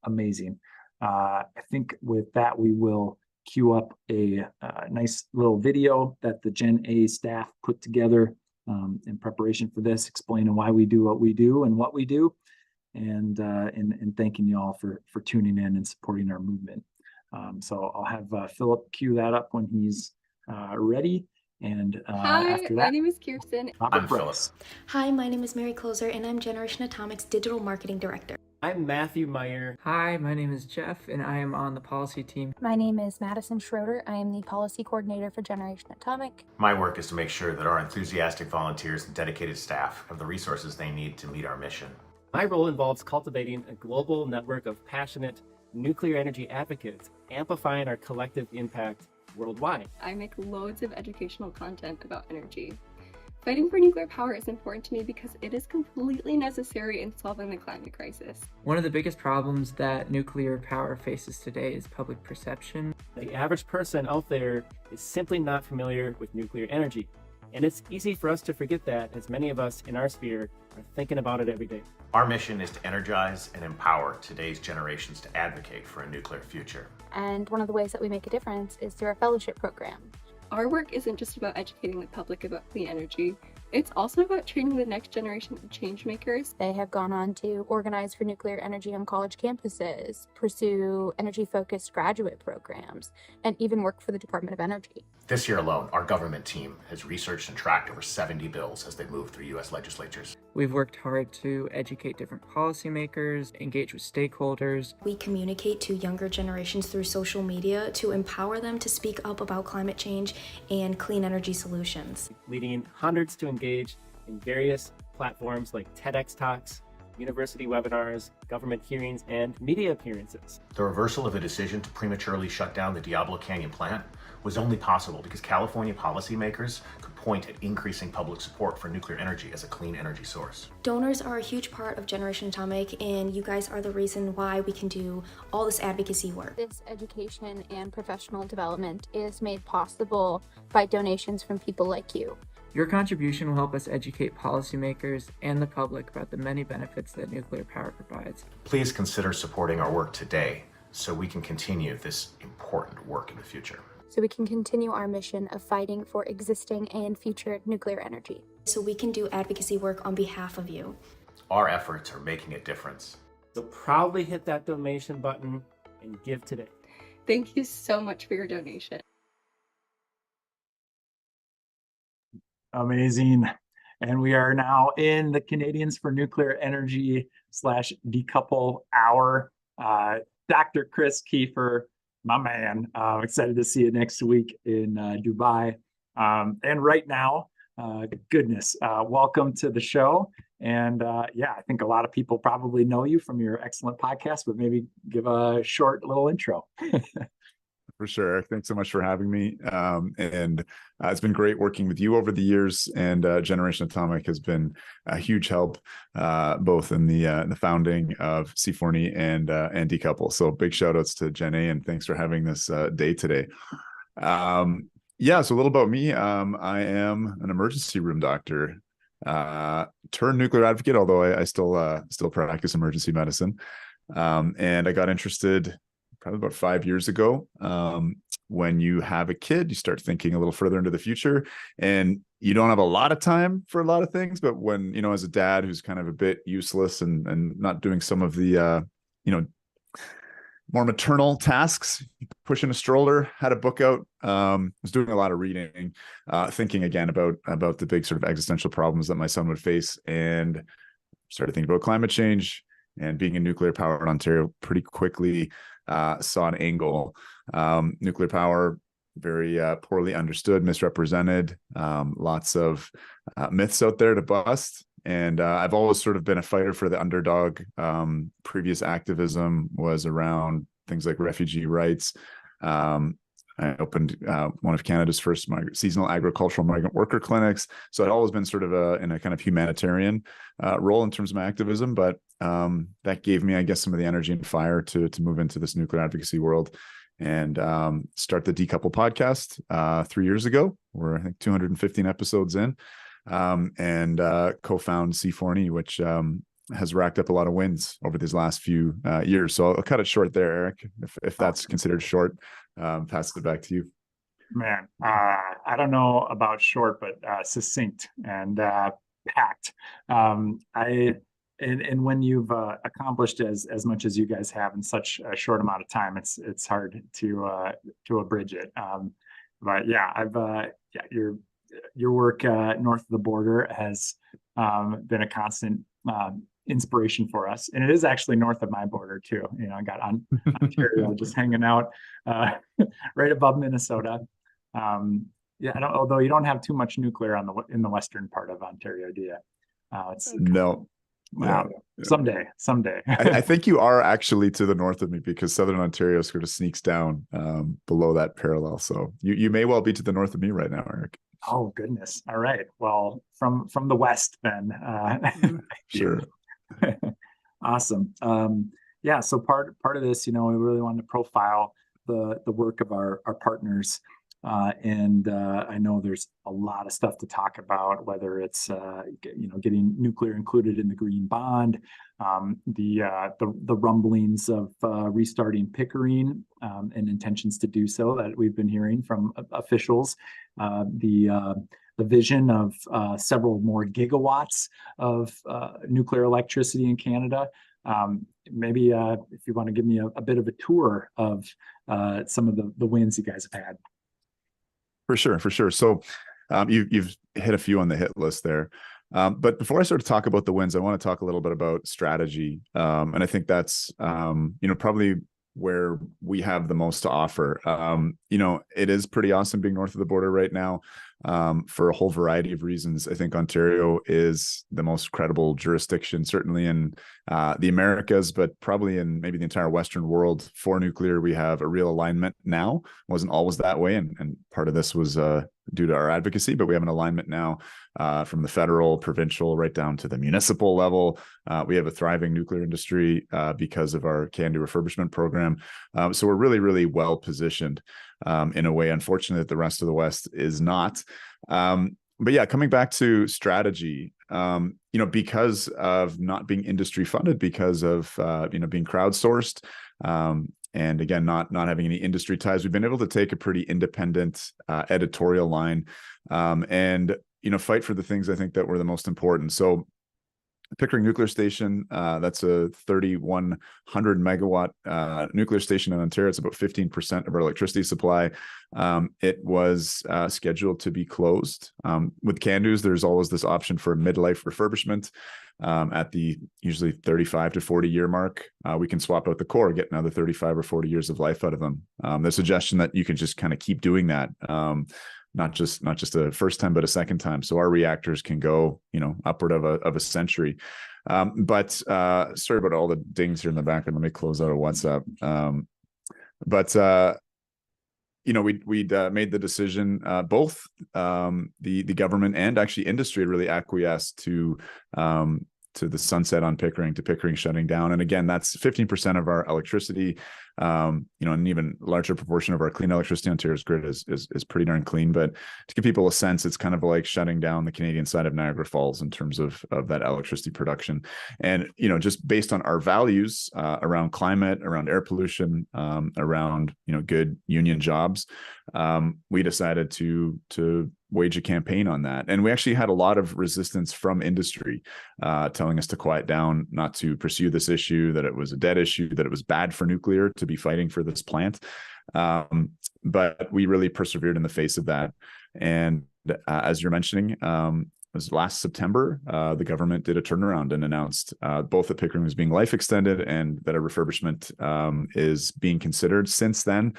Amazing. I think with that, we will queue up a nice little video that the Gen A staff put together in preparation for this, explaining why we do what we do and what we do, and thanking you all for tuning in and supporting our movement. So I'll have Philip cue that up when he's ready. And Hi, after that, my name is Kirsten. I'm Philip. Hi, my name is Mary Closer, and I'm Generation Atomic's Digital Marketing Director. I'm Matthew Meyer. Hi, my name is Jeff, and I am on the policy team. My name is Madison Schroeder. I am the policy coordinator for Generation Atomic. My work is to make sure that our enthusiastic volunteers and dedicated staff have the resources they need to meet our mission. My role involves cultivating a global network of passionate nuclear energy advocates, amplifying our collective impact worldwide. I make loads of educational content about energy. Fighting for nuclear power is important to me because it is completely necessary in solving the climate crisis. One of the biggest problems that nuclear power faces today is public perception. The average person out there is simply not familiar with nuclear energy. And it's easy for us to forget that, as many of us in our sphere are thinking about it every day. Our mission is to energize and empower today's generations to advocate for a nuclear future. And one of the ways that we make a difference is through our fellowship program. Our work isn't just about educating the public about clean energy. It's also about training the next generation of change makers. They have gone on to organize for nuclear energy on college campuses, pursue energy-focused graduate programs, and even work for the Department of Energy. This year alone, our government team has researched and tracked over 70 bills as they move through U.S. legislatures. We've worked hard to educate different policymakers, engage with stakeholders. We communicate to younger generations through social media to empower them to speak up about climate change and clean energy solutions. Leading hundreds to engage in various platforms like TEDx Talks, university webinars, government hearings, and media appearances. The reversal of a decision to prematurely shut down the Diablo Canyon plant was only possible because California policymakers could point at increasing public support for nuclear energy as a clean energy source. Donors are a huge part of Generation Atomic, and you guys are the reason why we can do all this advocacy work. This education and professional development is made possible by donations from people like you. Your contribution will help us educate policymakers and the public about the many benefits that nuclear power provides. Please consider supporting our work today so we can continue this important work in the future. So we can continue our mission of fighting for existing and future nuclear energy. So we can do advocacy work on behalf of you. Our efforts are making a difference. So proudly hit that donation button and give today. Thank you so much for your donation. Amazing. And we are now in the Canadians for Nuclear Energy /Decouple Hour. Dr. Chris Kiefer, my man, excited to see you next week in Dubai. And right now, goodness, welcome to the show. And yeah, I think a lot of people probably know you from your excellent podcast, but maybe give a short little intro. For sure. Thanks so much for having me. It's been great working with you over the years, and Generation Atomic has been a huge help, both in the founding of C4NE and Decouple. So big shout outs to Gen A, and thanks for having this day today. Yeah, so a little about me. I am an emergency room doctor, turned nuclear advocate, although I still practice emergency medicine. And I got interested probably about 5 years ago. When you have a kid, you start thinking a little further into the future, and you don't have a lot of time for a lot of things. But when, as a dad who's kind of a bit useless and not doing some of the, more maternal tasks, pushing a stroller, had a book out, was doing a lot of reading, thinking again about the big sort of existential problems that my son would face, and started thinking about climate change. And being in nuclear power in Ontario, pretty quickly saw an angle. Nuclear power, very poorly understood, misrepresented, lots of myths out there to bust. And I've always sort of been a fighter for the underdog. Previous activism was around things like refugee rights. I opened one of Canada's first seasonal agricultural migrant worker clinics. So I'd always been sort of in a kind of humanitarian role in terms of my activism, but that gave me, I guess, some of the energy and fire to move into this nuclear advocacy world and start the Decouple podcast 3 years ago. We're, I think, 215 episodes in, and co-found C4NE, which has racked up a lot of wins over these last few years. So I'll cut it short there, Eric, if that's considered short. Pass it back to you. Man, I don't know about short, but succinct and packed. And when you've accomplished as much as you guys have in such a short amount of time, it's hard to abridge it. But yeah, your work north of the border has been a constant inspiration for us, and it is actually north of my border too. I got on Ontario just hanging out right above Minnesota. Although you don't have too much nuclear in the western part of Ontario, do you? No. Wow. Yeah. Someday. I think you are actually to the north of me, because Southern Ontario sort of sneaks down below that parallel. So you may well be to the north of me right now, Eric. Oh goodness. All right. Well, from the west then. Sure. Awesome. Yeah. So part of this, we really wanted to profile the work of our partners. And I know there's a lot of stuff to talk about, whether it's getting nuclear included in the green bond, the rumblings of restarting Pickering and intentions to do so that we've been hearing from officials, the vision of several more gigawatts of nuclear electricity in Canada. Maybe if you want to give me a bit of a tour of some of the wins you guys have had. For sure. So you've hit a few on the hit list there. But before I sort of talk about the wins, I want to talk a little bit about strategy. And I think that's, probably where we have the most to offer. You know, it is pretty awesome being north of the border right now, for a whole variety of reasons. I think Ontario is the most credible jurisdiction, certainly in the Americas, but probably in maybe the entire Western world for nuclear. We have a real alignment now. Wasn't always that way, and part of this was due to our advocacy, but we have an alignment now from the federal, provincial, right down to the municipal level. We have a thriving nuclear industry because of our CANDO refurbishment program. So we're really, really well positioned in a way, unfortunately, that the rest of the West is not. But yeah, coming back to strategy, you know, because of not being industry funded, because of you know, being crowdsourced, and again, not having any industry ties, we've been able to take a pretty independent editorial line, and you know, fight for the things I think that were the most important. So Pickering Nuclear Station, that's a 3,100 megawatt nuclear station in Ontario. It's about 15% of our electricity supply. It was scheduled to be closed. With CANDOs, there's always this option for a midlife refurbishment. At the usually 35 to 40 year mark, we can swap out the core, get another 35 or 40 years of life out of them. The suggestion that you can just kind of keep doing that, not just a first time, but a second time. So our reactors can go, you know, upward of a century. But sorry about all the dings here in the background. Let me close out a WhatsApp. You know, we'd made the decision, both the government and actually industry really acquiesced to the sunset on Pickering, to Pickering shutting down. And again, that's 15% of our electricity, you know, an even larger proportion of our clean electricity. Ontario's grid is pretty darn clean. But to give people a sense, it's kind of like shutting down the Canadian side of Niagara Falls in terms of that electricity production. And, you know, just based on our values around climate, around air pollution, around, you know, good union jobs, we decided to wage a campaign on that. And we actually had a lot of resistance from industry, telling us to quiet down, not to pursue this issue, that it was a dead issue, that it was bad for nuclear to be fighting for this plant. But we really persevered in the face of that. And as you're mentioning, it was last September, the government did a turnaround and announced both that Pickering was being life extended and that a refurbishment is being considered. Since then,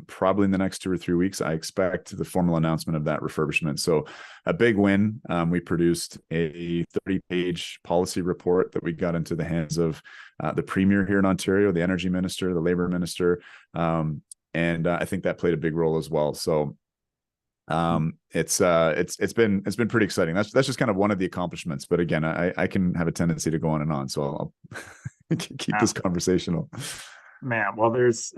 probably in the next 2 or 3 weeks, I expect the formal announcement of that refurbishment. So a big win. We produced a 30-page policy report that we got into the hands of the Premier here in Ontario, the Energy Minister, the Labour Minister, and I think that played a big role as well. So it's been pretty exciting. That's just kind of one of the accomplishments. But again, I can have a tendency to go on and on, so I'll keep this conversational. Man, well, there's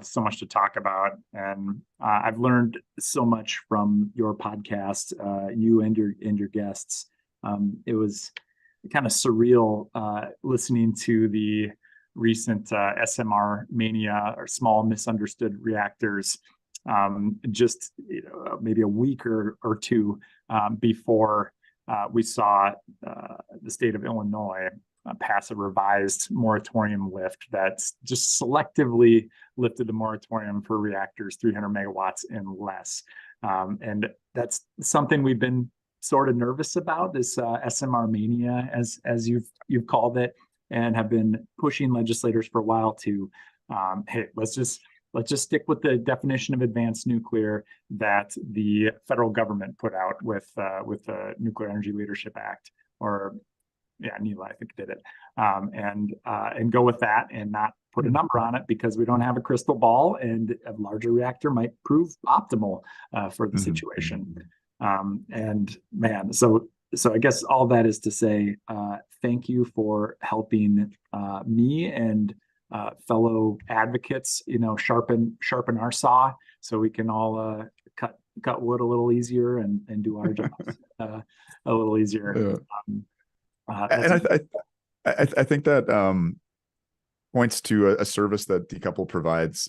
so much to talk about, and I've learned so much from your podcast, you and your guests. It was kind of surreal listening to the recent SMR mania, or small misunderstood reactors. Just, you know, maybe a week or two before we saw the state of Illinois pass a revised moratorium lift that's just selectively lifted the moratorium for reactors 300 megawatts and less. And that's something we've been sort of nervous about, this SMR mania, as you've called it, and have been pushing legislators for a while to, hey, let's just stick with the definition of advanced nuclear that the federal government put out with the Nuclear Energy Leadership Act, or NELA, I think did it, and go with that and not put a number on it, because we don't have a crystal ball, and a larger reactor might prove optimal for the situation. And man, so I guess all that is to say, thank you for helping me and fellow advocates, you know, sharpen our saw, so we can all cut wood a little easier and do our jobs a little easier. And I think that points to a service that Decouple provides,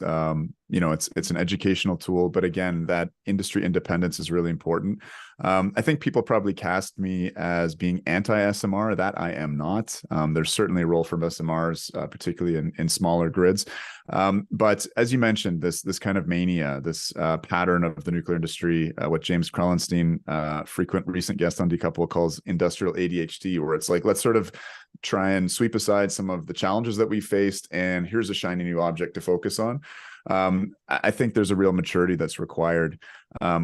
it's an educational tool, but again, that industry independence is really important. I think people probably cast me as being anti-SMR. That I am not. There's certainly a role for SMRs, particularly in smaller grids. But as you mentioned, this kind of mania, this pattern of the nuclear industry, what James Krellenstein, frequent recent guest on Decouple, calls industrial ADHD, where it's like, let's sort of try and sweep aside some of the challenges that we faced, and here's a shiny new object to focus on. I think there's a real maturity that's required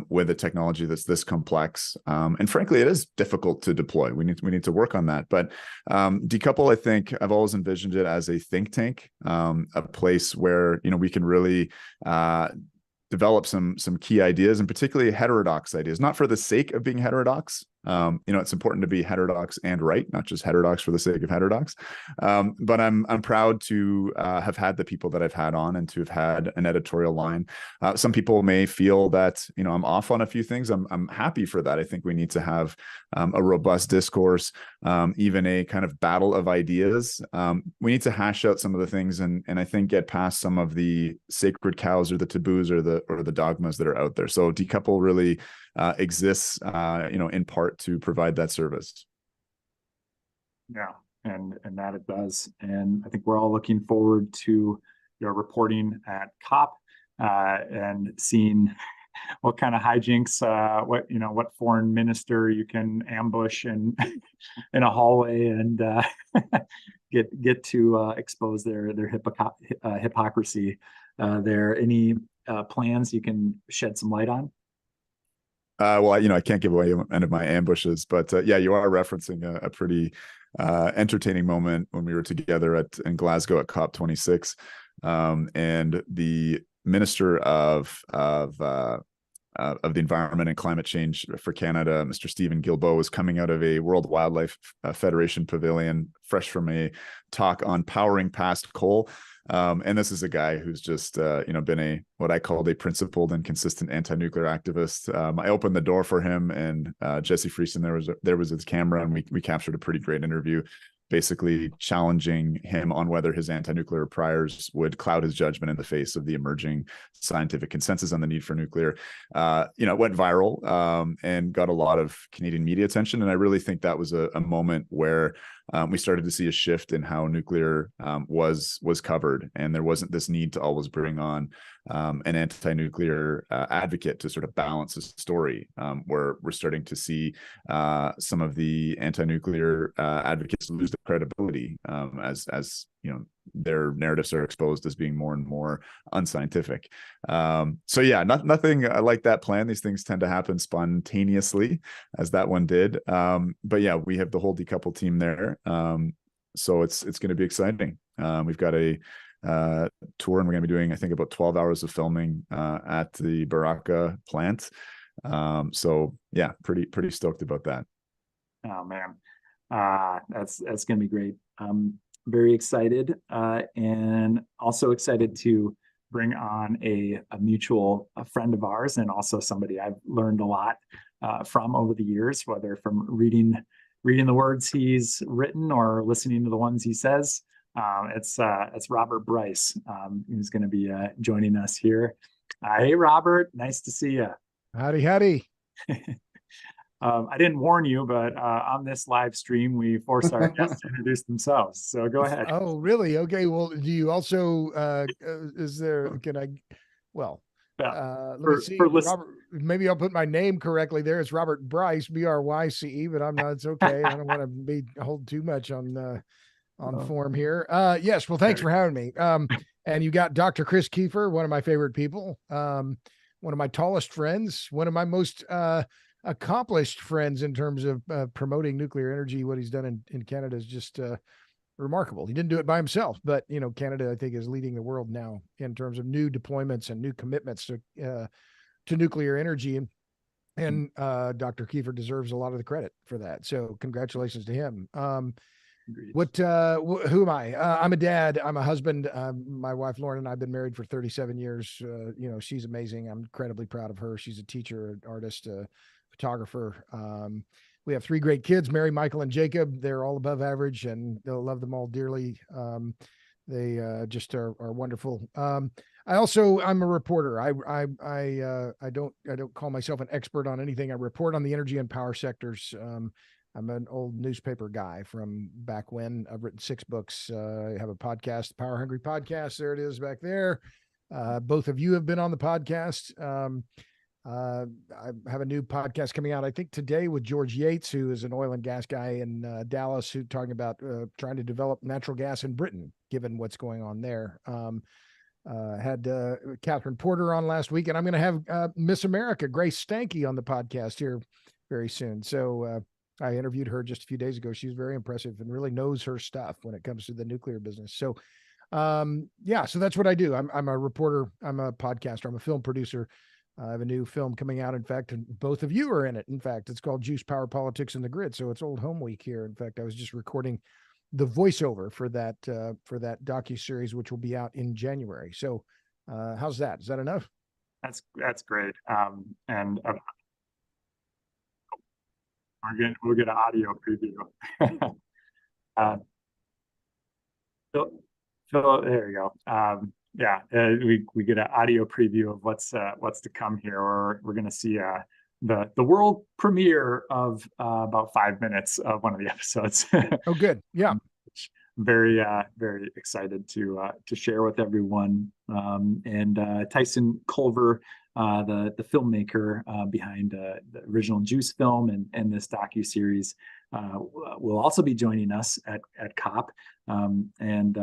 with a technology that's this complex, and frankly, it is difficult to deploy. We need to work on that. But Decouple, I think I've always envisioned it as a think tank, a place where we can really develop some key ideas, and particularly heterodox ideas, not for the sake of being heterodox. It's important to be heterodox and right, not just heterodox for the sake of heterodox. But I'm proud to have had the people that I've had on, and to have had an editorial line. Some people may feel that I'm off on a few things. I'm happy for that. I think we need to have a robust discourse, even a kind of battle of ideas. We need to hash out some of the things, and I think get past some of the sacred cows or the taboos or the dogmas that are out there. So Decouple really exists, in part to provide that service. Yeah, and that it does. And I think we're all looking forward to your reporting at COP, and seeing what kind of hijinks, what foreign minister you can ambush in a hallway, and get to expose their hypocrisy. There any plans you can shed some light on? Well, I can't give away any of my ambushes, but yeah, you are referencing a pretty entertaining moment when we were together in Glasgow at COP26, and the Minister of the Environment and Climate Change for Canada, Mr. Stephen Guilbeault, was coming out of a World Wildlife Federation pavilion, fresh from a talk on powering past coal. And this is a guy who's just, been what I called a principled and consistent anti-nuclear activist. I opened the door for him, and Jesse Friesen there was his camera, and we captured a pretty great interview, basically challenging him on whether his anti-nuclear priors would cloud his judgment in the face of the emerging scientific consensus on the need for nuclear. It went viral, and got a lot of Canadian media attention. And I really think that was a moment where we started to see a shift in how nuclear was covered, and there wasn't this need to always bring on an anti-nuclear advocate to sort of balance the story, where we're starting to see some of the anti-nuclear advocates lose their credibility, as their narratives are exposed as being more and more unscientific. So yeah, nothing like that planned. These things tend to happen spontaneously, as that one did. But yeah, we have the whole Decouple team there. So it's going to be exciting. We've got a tour, and we're going to be doing, I think, about 12 hours of filming at the Baraka plant. So yeah, pretty stoked about that. Oh man, that's going to be great. Very excited, and also excited to bring on a friend of ours, and also somebody I've learned a lot from over the years, whether from reading the words he's written or listening to the ones he says. It's Robert Bryce, who's going to be joining us here. Hey, Robert, nice to see you. Howdy. I didn't warn you, but on this live stream, we force our guests to introduce themselves. So go ahead. Oh, really? Okay. Well, do you also, let me see. Robert, maybe I'll put my name correctly there. It's Robert Bryce, B-R-Y-C-E, but I'm not, it's okay. I don't want to hold too much on form here. Yes. Well, thanks for having me. And you got Dr. Chris Kiefer, one of my favorite people, one of my tallest friends, one of my most, accomplished friends in terms of promoting nuclear energy. What he's done in Canada is just remarkable. He didn't do it by himself, but Canada, I think, is leading the world now in terms of new deployments and new commitments to nuclear energy. And Dr. Kiefer deserves a lot of the credit for that. So congratulations to him. Who am I? I'm a dad. I'm a husband. My wife, Lauren, and I have been married for 37 years. She's amazing. I'm incredibly proud of her. She's a teacher, an artist, photographer. We have 3 great kids, Mary, Michael, and Jacob. They're all above average, and they'll love them all dearly. They just are wonderful. I'm a reporter. I don't call myself an expert on anything. I report on the energy and power sectors. I'm an old newspaper guy from back when. I've written 6 books. I have a podcast, Power Hungry Podcast. There it is back there. Both of you have been on the podcast. I have a new podcast coming out, I think today, with George Yates, who is an oil and gas guy in Dallas, who's talking about trying to develop natural gas in Britain, given what's going on there. Had Catherine Porter on last week, and I'm going to have Miss America, Grace Stanke, on the podcast here very soon. So I interviewed her just a few days ago. She's very impressive and really knows her stuff when it comes to the nuclear business. So so that's what I do. I'm a reporter. I'm a podcaster. I'm a film producer. I have a new film coming out, in fact, and both of you are in it. In fact, it's called Juice, Power, Politics, and the Grid. So it's Old Home Week here. In fact, I was just recording the voiceover for that docuseries, which will be out in January. So how's that? Is that enough? That's great. And we'll get an audio preview. So there you go. We get an audio preview of what's to come here. Or we're going to see the world premiere of about 5 minutes of one of the episodes. Oh, good. Yeah. Very excited to share with everyone. And Tyson Culver, the filmmaker behind the original Juice film and this docuseries, will also be joining us at COP. And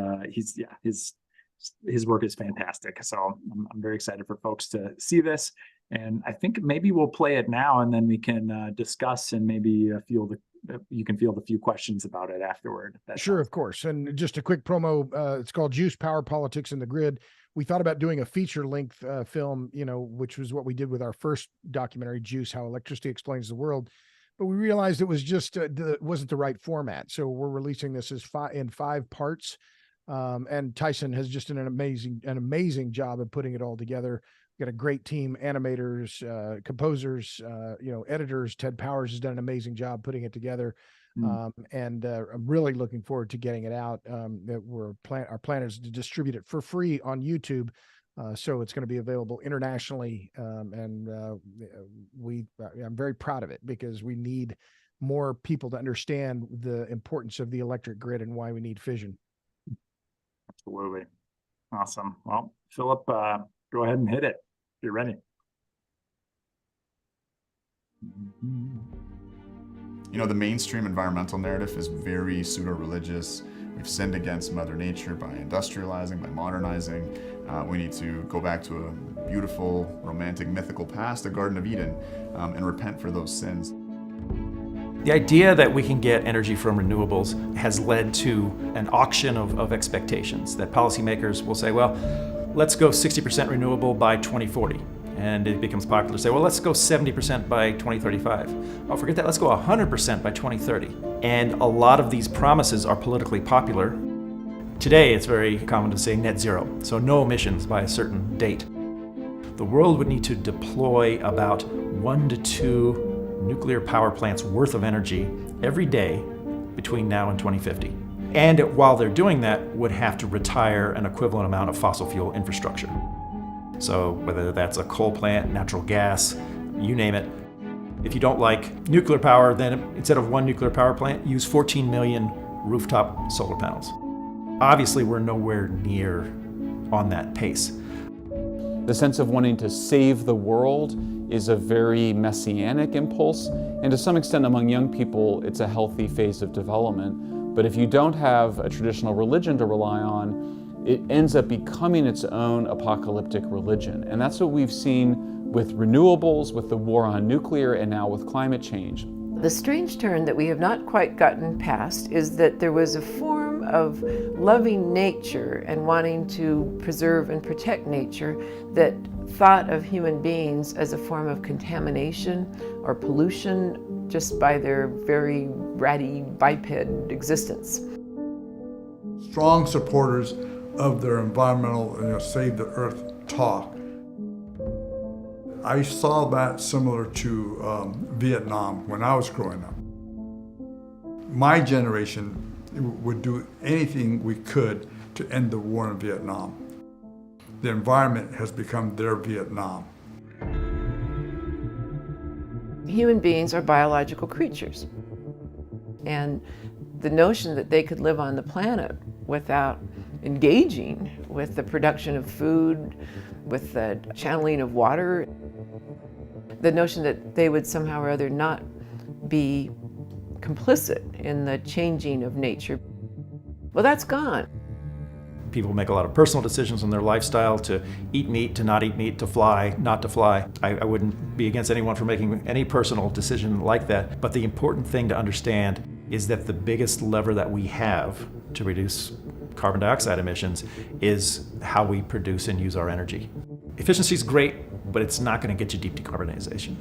his work is fantastic. So I'm very excited for folks to see this. And I think maybe we'll play it now, and then we can discuss, and maybe you can field a few questions about it afterward. Sure, of course. And just a quick promo. It's called Juice, Power, Politics, and the Grid. We thought about doing a feature-length film, which was what we did with our first documentary, Juice, How Electricity Explains the World. But we realized it was just wasn't the right format. So we're releasing this in 5 parts. And Tyson has just done an amazing job of putting it all together. We've got a great team, animators, composers, editors. Ted Powers has done an amazing job putting it together. And I'm really looking forward to getting it out. Our plan is to distribute it for free on YouTube. So it's going to be available internationally. I'm very proud of it, because we need more people to understand the importance of the electric grid and why we need fission. Absolutely. Awesome. Well, Philip, go ahead and hit it if you're ready. The mainstream environmental narrative is very pseudo-religious. We've sinned against Mother Nature by industrializing, by modernizing. We need to go back to a beautiful, romantic, mythical past, the Garden of Eden, and repent for those sins. The idea that we can get energy from renewables has led to an auction of expectations, that policymakers will say, well, let's go 60% renewable by 2040. And it becomes popular to say, well, let's go 70% by 2035. Oh, forget that, let's go 100% by 2030. And a lot of these promises are politically popular. Today, it's very common to say net zero, so no emissions by a certain date. The world would need to deploy about 1 to 2 nuclear power plants worth of energy every day between now and 2050. And while they're doing that, would have to retire an equivalent amount of fossil fuel infrastructure. So whether that's a coal plant, natural gas, you name it. If you don't like nuclear power, then instead of 1 nuclear power plant, use 14 million rooftop solar panels. Obviously, we're nowhere near on that pace. The sense of wanting to save the world is a very messianic impulse, and to some extent among young people, it's a healthy phase of development. But if you don't have a traditional religion to rely on, it ends up becoming its own apocalyptic religion. And that's what we've seen with renewables, with the war on nuclear, and now with climate change. The strange turn that we have not quite gotten past is that there was a form of loving nature and wanting to preserve and protect nature that thought of human beings as a form of contamination or pollution just by their very ratty biped existence. Strong supporters of their environmental, save the earth talk. I saw that similar to Vietnam when I was growing up. My generation would do anything we could to end the war in Vietnam. the environment has become their Vietnam. Human beings are biological creatures. And the notion that they could live on the planet without engaging with the production of food, with the channeling of water, the notion that they would somehow or other not be complicit in the changing of nature, well, that's gone. People make a lot of personal decisions in their lifestyle to eat meat, to not eat meat, to fly, not to fly. I wouldn't be against anyone for making any personal decision like that. But the important thing to understand is that the biggest lever that we have to reduce carbon dioxide emissions is how we produce and use our energy. Efficiency is great, but it's not going to get you deep decarbonization.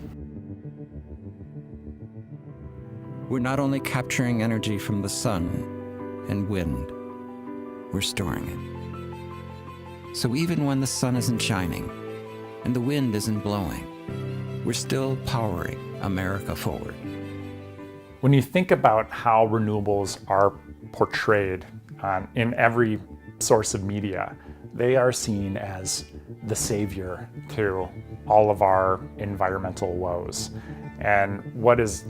We're not only capturing energy from the sun and wind, we're storing it. So even when the sun isn't shining and the wind isn't blowing, we're still powering America forward. When you think about how renewables are portrayed in every source of media, they are seen as the savior to all of our environmental woes. And what is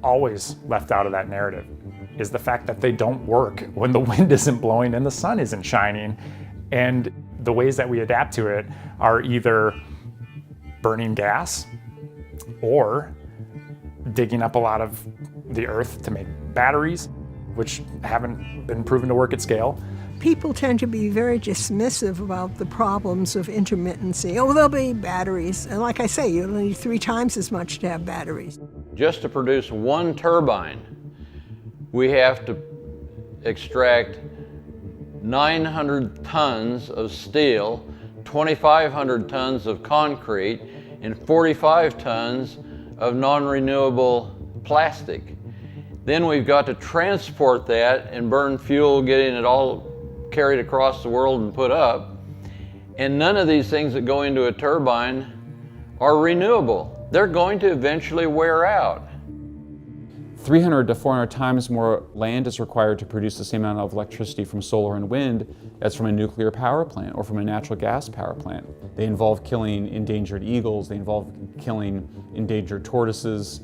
always left out of that narrative is the fact that they don't work when the wind isn't blowing and the sun isn't shining. And the ways that we adapt to it are either burning gas or digging up a lot of the earth to make batteries, which haven't been proven to work at scale. People tend to be very dismissive about the problems of intermittency. Oh, there'll be batteries. And like I say, you need 3 times as much to have batteries. Just to produce 1 turbine, we have to extract 900 tons of steel, 2,500 tons of concrete, and 45 tons of non-renewable plastic. Then we've got to transport that and burn fuel, getting it all carried across the world and put up. And none of these things that go into a turbine are renewable. They're going to eventually wear out. 300 to 400 times more land is required to produce the same amount of electricity from solar and wind as from a nuclear power plant or from a natural gas power plant. They involve killing endangered eagles, they involve killing endangered tortoises.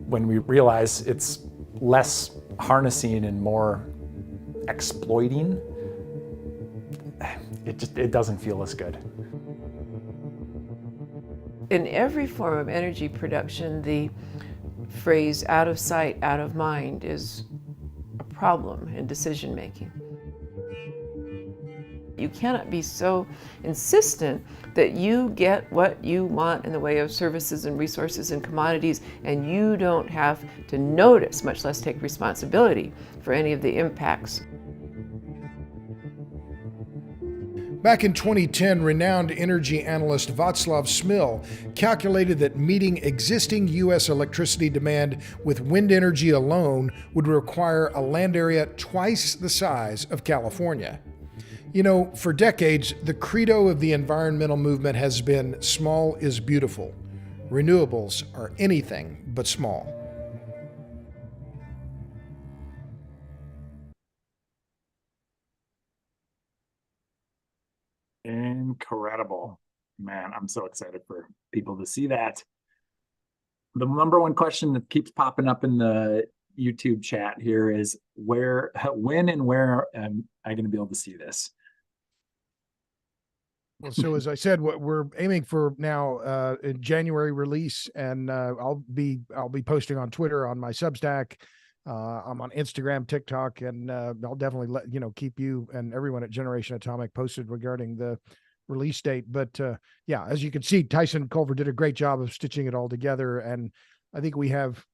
When we realize it's less harnessing and more exploiting, it doesn't feel as good. In every form of energy production, the phrase out of sight, out of mind is a problem in decision making. You cannot be so insistent that you get what you want in the way of services and resources and commodities, and you don't have to notice, much less take responsibility for any of the impacts. Back in 2010, renowned energy analyst Václav Smil calculated that meeting existing U.S. electricity demand with wind energy alone would require a land area twice the size of California. You know, for decades, the credo of the environmental movement has been small is beautiful. Renewables are anything but small. Incredible. Man, I'm so excited for people to see that. The number one question that keeps popping up in the YouTube chat here is when and where am I going to be able to see this? Well, so as I said, what we're aiming for now, a January release, and I'll be posting on Twitter, on my Substack. I'm on Instagram, TikTok, and I'll definitely keep you and everyone at Generation Atomic posted regarding the release date. But yeah, as you can see, Tyson Culver did a great job of stitching it all together, and I think we have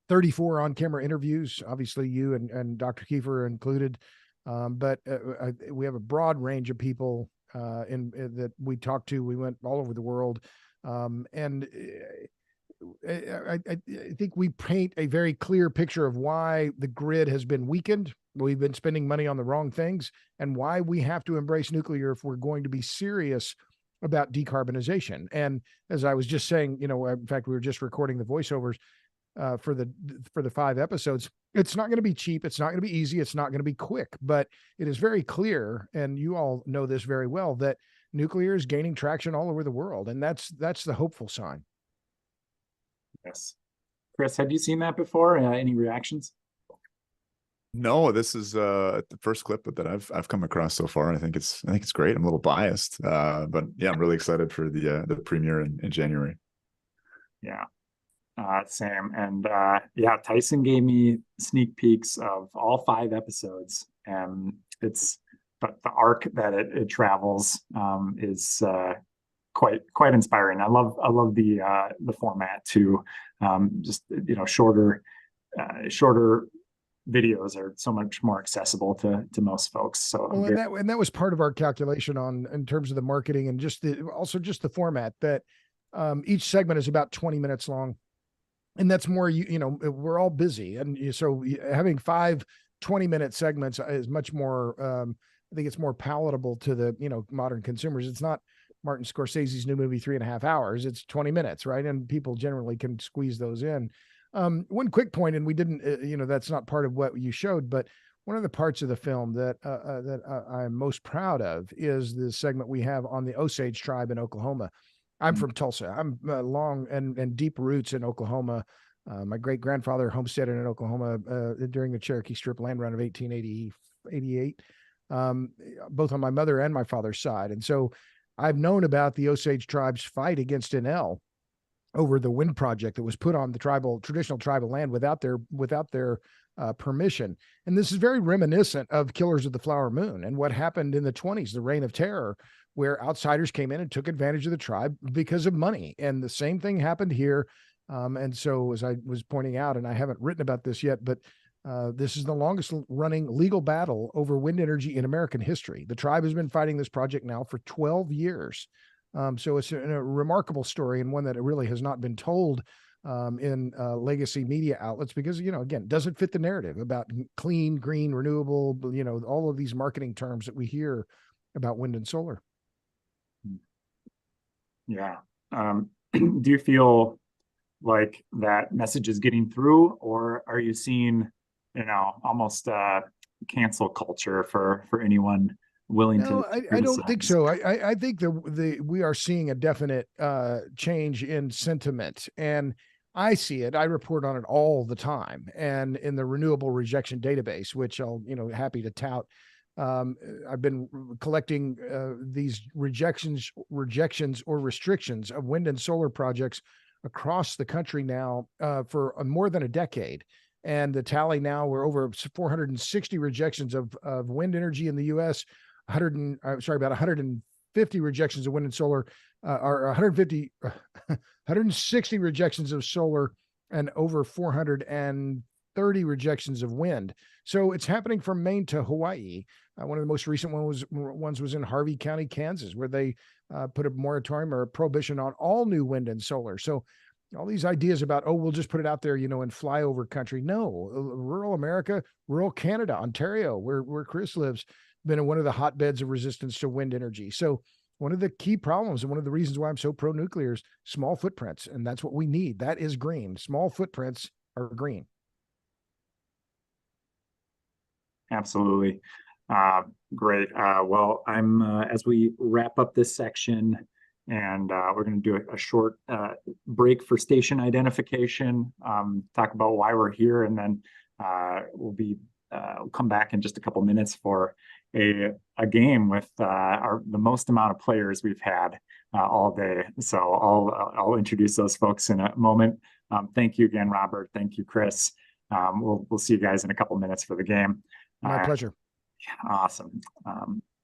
34 on-camera interviews. Obviously, you and Dr. Kiefer are included, but we have a broad range of people that we talked to. We went all over the world, and I think we paint a very clear picture of why the grid has been weakened. We've been spending money on the wrong things, and why we have to embrace nuclear if we're going to be serious about decarbonization. And as I was just saying, in fact, we were just recording the voiceovers for the 5 episodes. It's not going to be cheap. It's not going to be easy. It's not going to be quick, but it is very clear, and you all know this very well, that nuclear is gaining traction all over the world, and that's the hopeful sign. Yes. Chris, had you seen that before? Any reactions? No, this is the first clip that I've come across so far. I think it's great. I'm a little biased, but yeah, I'm really excited for the premiere in January. Yeah, same. And yeah, Tyson gave me sneak peeks of all 5 episodes, and it's the arc that it travels is quite inspiring. I love the format too. Just shorter videos are so much more accessible to most folks. So well, and that was part of our calculation in terms of the marketing and just the format that each segment is about 20 minutes long, and that's more we're all busy, and so having 5 20-minute segments is much more I think it's more palatable to the modern consumers. It's not Martin Scorsese's new movie 3.5 hours. It's 20 minutes, right? And people generally can squeeze those in. One quick point, and we didn't, that's not part of what you showed, but one of the parts of the film that I'm most proud of is the segment we have on the Osage tribe in Oklahoma. I'm from Tulsa. I'm long and deep roots in Oklahoma. My great grandfather homesteaded in Oklahoma during the Cherokee Strip land run of 1888, both on my mother and my father's side. And so I've known about the Osage tribe's fight against NL over the wind project that was put on the traditional tribal land without their permission. And this is very reminiscent of Killers of the Flower Moon and what happened in the 1920s, the Reign of Terror, where outsiders came in and took advantage of the tribe because of money. And the same thing happened here. And so, as I was pointing out, and I haven't written about this yet, but this is the longest running legal battle over wind energy in American history. The tribe has been fighting this project now for 12 years. So it's a remarkable story, and one that it really has not been told in legacy media outlets because, again, it doesn't fit the narrative about clean, green, renewable, all of these marketing terms that we hear about wind and solar. Yeah. Do you feel like that message is getting through, or are you seeing, almost cancel culture for anyone willing to I don't think so. I think we are seeing a definite change in sentiment, and I see it. I report on it all the time, and in the renewable rejection database, which I'll happy to tout. I've been collecting these rejections or restrictions of wind and solar projects across the country now for more than a decade. And the tally now, we're over 460 rejections of wind energy in the U.S. About 150 rejections of wind and solar, or 160 rejections of solar, and over 430 rejections of wind. So it's happening from Maine to Hawaii. One of the most recent ones was in Harvey County, Kansas, where they put a moratorium or a prohibition on all new wind and solar. So all these ideas about, we'll just put it out there, in flyover country. No, rural America, rural Canada, Ontario, where Chris lives, been in one of the hotbeds of resistance to wind energy. So one of the key problems and one of the reasons why I'm so pro-nuclear is small footprints. And that's what we need. That is green. Small footprints are green. Absolutely. Great. Well, I'm as we wrap up this section, and we're going to do a short break for station identification, talk about why we're here, and then we'll come back in just a couple minutes for a game with the most amount of players we've had all day. So I'll introduce those folks in a moment. Thank you again, Robert. Thank you, Chris. We'll see you guys in a couple minutes for the game. My pleasure. Awesome.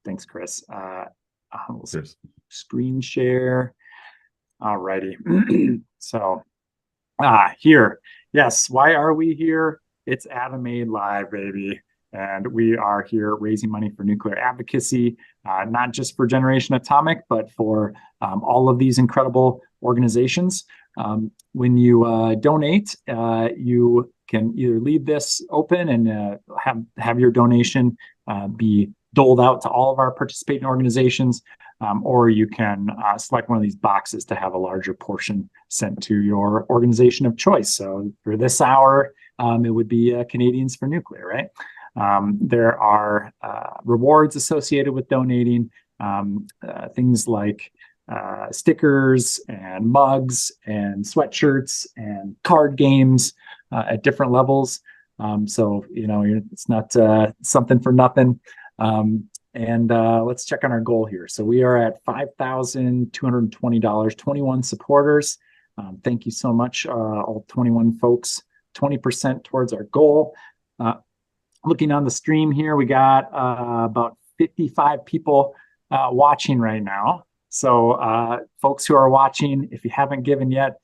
Thanks, Chris. We'll screen share. All righty. So here, yes, why are we here? It's Atomade Live, baby. And we are here raising money for nuclear advocacy, not just for Generation Atomic, but for all of these incredible organizations. When you donate, you can either leave this open and have your donation be doled out to all of our participating organizations, or you can select one of these boxes to have a larger portion sent to your organization of choice. So for this hour, it would be Canadians for Nuclear, right? There are rewards associated with donating. things like stickers and mugs and sweatshirts and card games at different levels. So, it's not something for nothing. And let's check on our goal here. So we are at $5,220, 21 supporters. Thank you so much, all 21 folks, 20% towards our goal. Looking on the stream here, we got about 55 people watching right now. So folks who are watching, if you haven't given yet,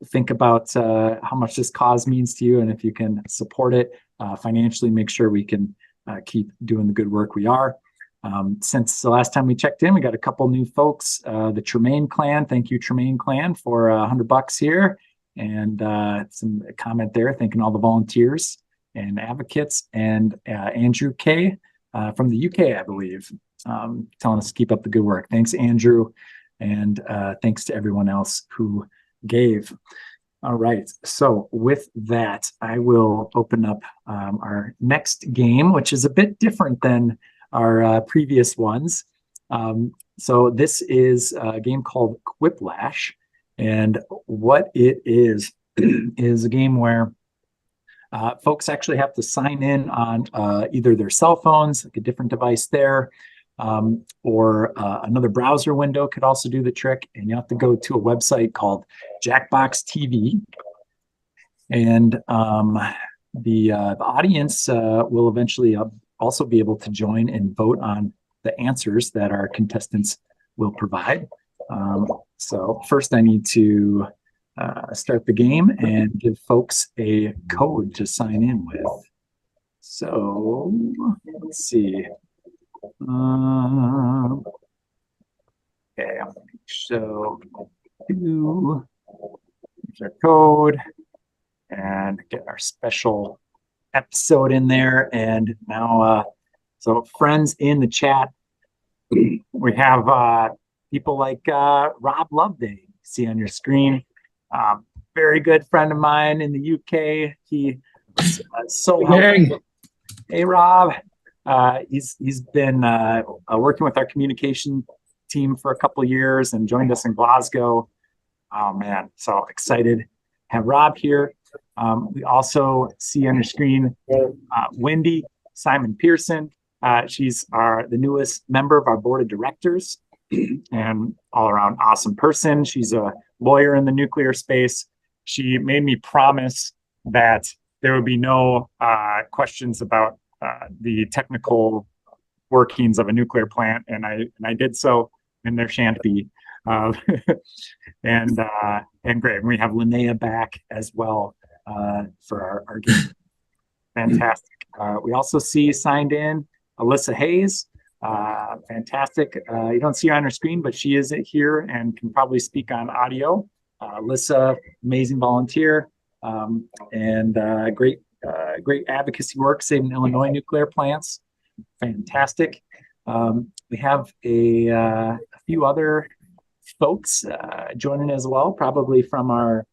think about how much this cause means to you, and if you can support it financially, make sure we can keep doing the good work we are. Since the last time we checked in, we got a couple new folks. The Tremaine clan, thank you Tremaine clan for $100 here, and some comment there thanking all the volunteers and advocates, and Andrew K from the UK, I believe, telling us to keep up the good work. Thanks, Andrew, and thanks to everyone else who gave. All right, so with that, I will open up our next game, which is a bit different than our previous ones. So this is a game called Quiplash, and what it is is a game where folks actually have to sign in on either their cell phones, like a different device there, or another browser window could also do the trick. And you have to go to a website called Jackbox TV. And the audience will eventually also be able to join and vote on the answers that our contestants will provide. So first I need to start the game and give folks a code to sign in with. So let's see. Okay, so here's our code and get our special episode in there. And now, so friends in the chat, we have people like Rob Loveday, see on your screen. Very good friend of mine in the UK. He was so helpful. Hey, Rob. He's been working with our communication team for a couple of years and joined us in Glasgow. Oh man, so excited to have Rob here. We also see on your screen Wendy Simon Pearson. She's the newest member of our board of directors and all around awesome person. She's a lawyer in the nuclear space. She made me promise that there would be no questions about the technical workings of a nuclear plant, and I did so, and there shan't be. And great. We have Linnea back as well for our game. Fantastic. We also see signed in Alyssa Hayes. Fantastic. You don't see her on her screen, but she is here and can probably speak on audio. Alyssa, amazing volunteer, and great advocacy work saving Illinois nuclear plants. Fantastic. We have a few other folks joining as well, probably from our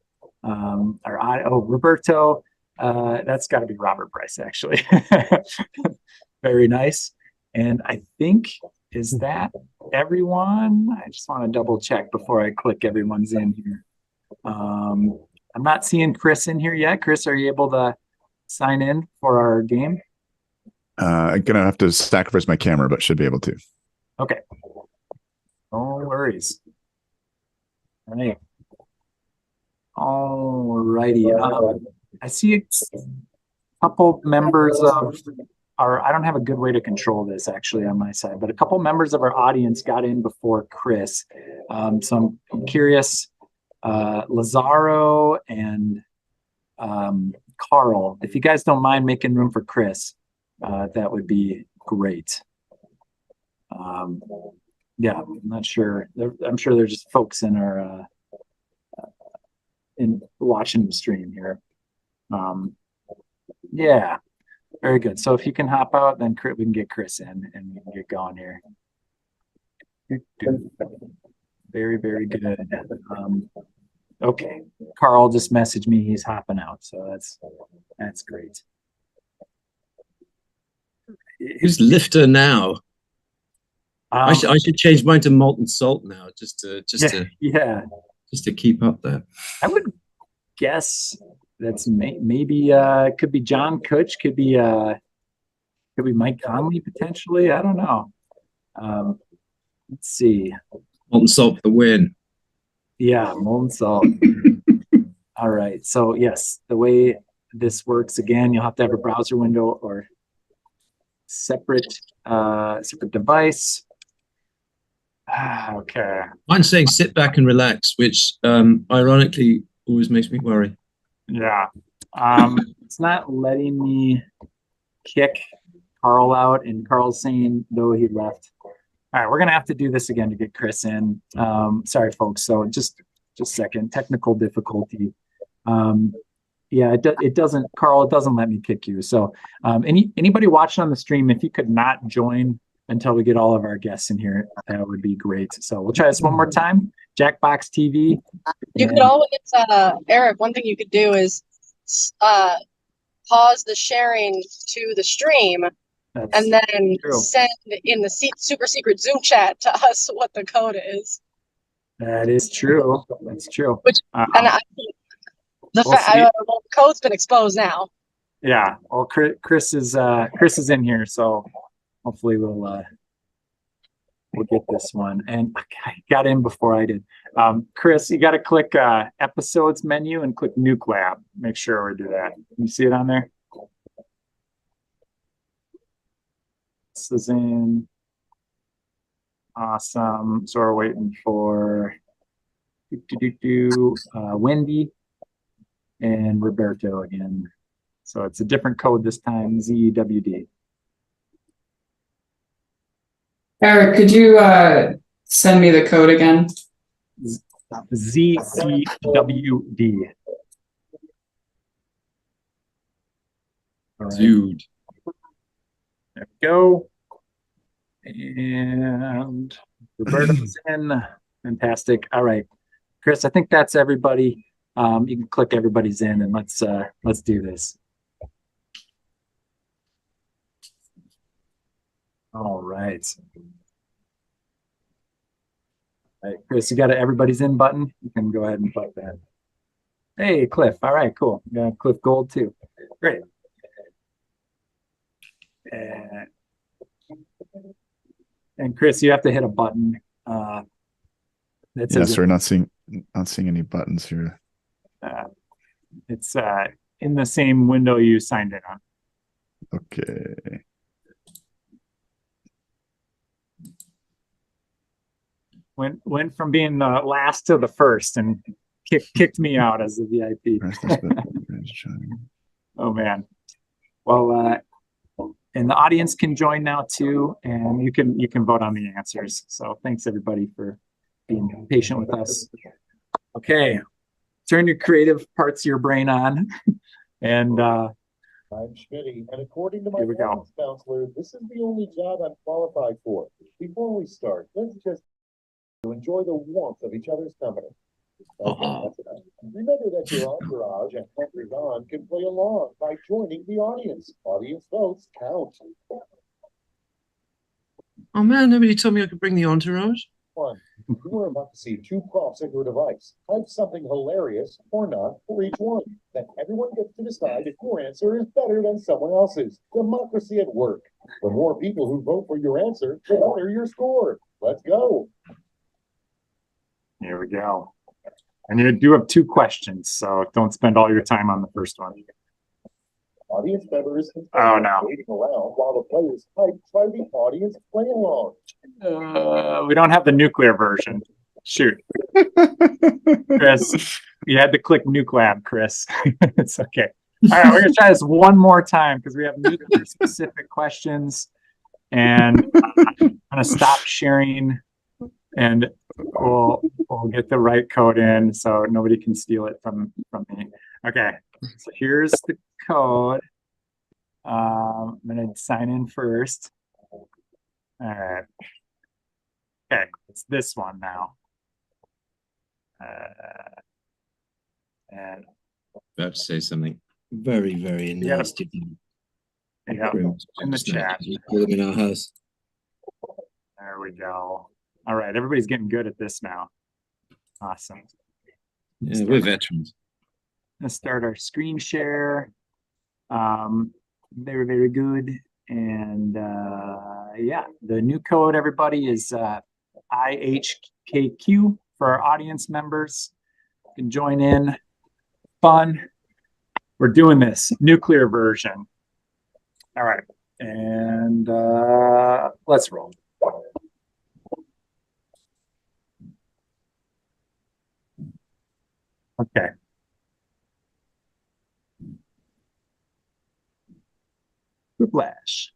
Roberto. That's got to be Robert Bryce, actually. Very nice. And I think, is that everyone? I just want to double check before I click everyone's in here. I'm not seeing Chris in here yet. Chris, are you able to sign in for our game? I'm gonna have to sacrifice my camera, but should be able to. Okay. No worries. All right. All righty. I see a couple members of our, I don't have a good way to control this actually on my side, but a couple members of our audience got in before Chris. So I'm curious, Lazaro and Carl, if you guys don't mind making room for Chris, that would be great. Yeah, I'm not sure. I'm sure there's just folks in our in watching the stream here. Yeah, very good. So if you can hop out, then we can get Chris in and we can get going here. Very, very good. Okay, Carl just messaged me. He's hopping out, so that's great. Who's lifter now? I should change mine to molten salt now, just to keep up there. I would guess that's maybe could be John Kutch, could be Mike Conley potentially. I don't know. Let's see. Molten salt for the win. Yeah, molten salt. All right. So yes, the way this works, again, you'll have to have a browser window or separate device. Okay. Mine's saying sit back and relax, which ironically always makes me worry. Yeah. It's not letting me kick Carl out, and Carl's saying though he left. All right, we're gonna have to do this again to get Chris in. Sorry, folks. So just a second, technical difficulty. Yeah, it doesn't, Carl, it doesn't let me kick you. So anybody watching on the stream, if you could not join until we get all of our guests in here, that would be great. So we'll try this one more time. Jackbox TV. You could always, Eric, one thing you could do is pause the sharing to the stream and then send in the super secret Zoom chat to us what the code is. That is true. That's true. Which, the code's been exposed now. Yeah. Well, Chris is in here, so hopefully we'll get this one. And I got in before I did. Chris, you got to click episodes menu and click Nuke Lab. Make sure we do that. Can you see it on there? This is in. Awesome. So we're waiting for Wendy and Roberto again. So it's a different code this time, ZWD. Eric, could you send me the code again? ZCWD. Right. Dude. There we go. And Roberto's in. Fantastic. All right. Chris, I think that's everybody. You can click everybody's in and let's do this. All right. All right, Chris, you got a everybody's in button. You can go ahead and click that. Hey, Cliff. All right, cool. You got Cliff Gold too. Great. And Chris, you have to hit a button. Yes, we're not seeing any buttons here. It's in the same window you signed in on. Okay. Went from being the last to the first and kicked me out as a VIP. Oh man. Well, and the audience can join now too, and you can vote on the answers. So thanks everybody for being patient with us. Okay, turn your creative parts of your brain on, and I'm Schmitty, and according to my guidance counselor, this is the only job I'm qualified for. Before we start, let's just enjoy the warmth of each other's company. Okay, that's enough. Remember that your entourage and country on can play along by joining the audience. Audience votes count. Oh man, nobody told me I could bring the entourage. One, you are about to see two prompts in your device. Type something hilarious or not for each one. Then everyone gets to decide if your answer is better than someone else's. Democracy at work. The more people who vote for your answer, the better your score. Let's go. Here we go. And you do have 2 questions, so don't spend all your time on the first one. Audience members can waiting around while the players type. Try the audience play along. We don't have the nuclear version. Shoot. Chris, you had to click Nuke Lab, Chris. It's okay. All right, we're going to try this one more time because we have nuclear specific questions. And I'm going to stop sharing and we'll get the right code in so nobody can steal it from me. Okay, so here's the code. I'm going to sign in first. All right. Okay, it's this one now. And About to say something very, very nasty. Yeah, in the chat. Call them in our house. There we we go. All right, everybody's getting good at this now. Awesome. Yeah, we're veterans. Let's start our screen share. Very, very good. And yeah, the new code, everybody, is IHKQ for our audience members. You can join in. Fun. We're doing this nuclear version. All right. And let's roll. Okay. Whiplash.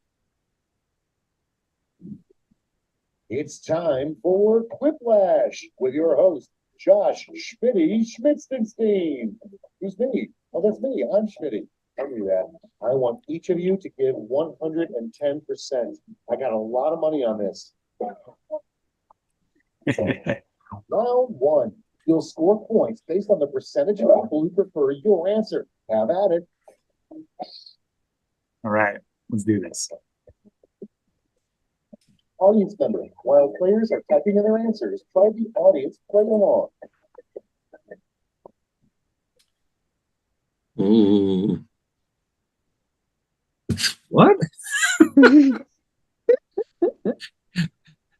It's time for Quiplash with your host, Josh Schmitty Schmitzenstein. Who's me? Oh, that's me. I'm Schmitty. I knew that. I want each of you to give 110%. I got a lot of money on this. Round one. You'll score points based on the percentage of people who prefer your answer. Have at it. All right, let's do this. Audience member, while players are typing in their answers, try the audience play along. Ooh. What?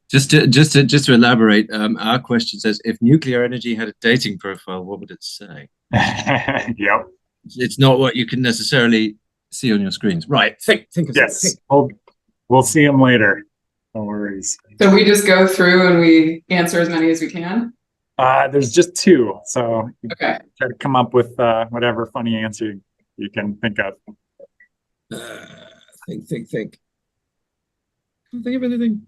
Just to elaborate, our question says, if nuclear energy had a dating profile, what would it say? Yep. It's not what you can necessarily see on your screens. Right. Think of yes. something. We'll see them later. No worries. So we just go through and we answer as many as we can? There's just two. So okay. Try to come up with whatever funny answer you can think of. Think. Can't think of anything.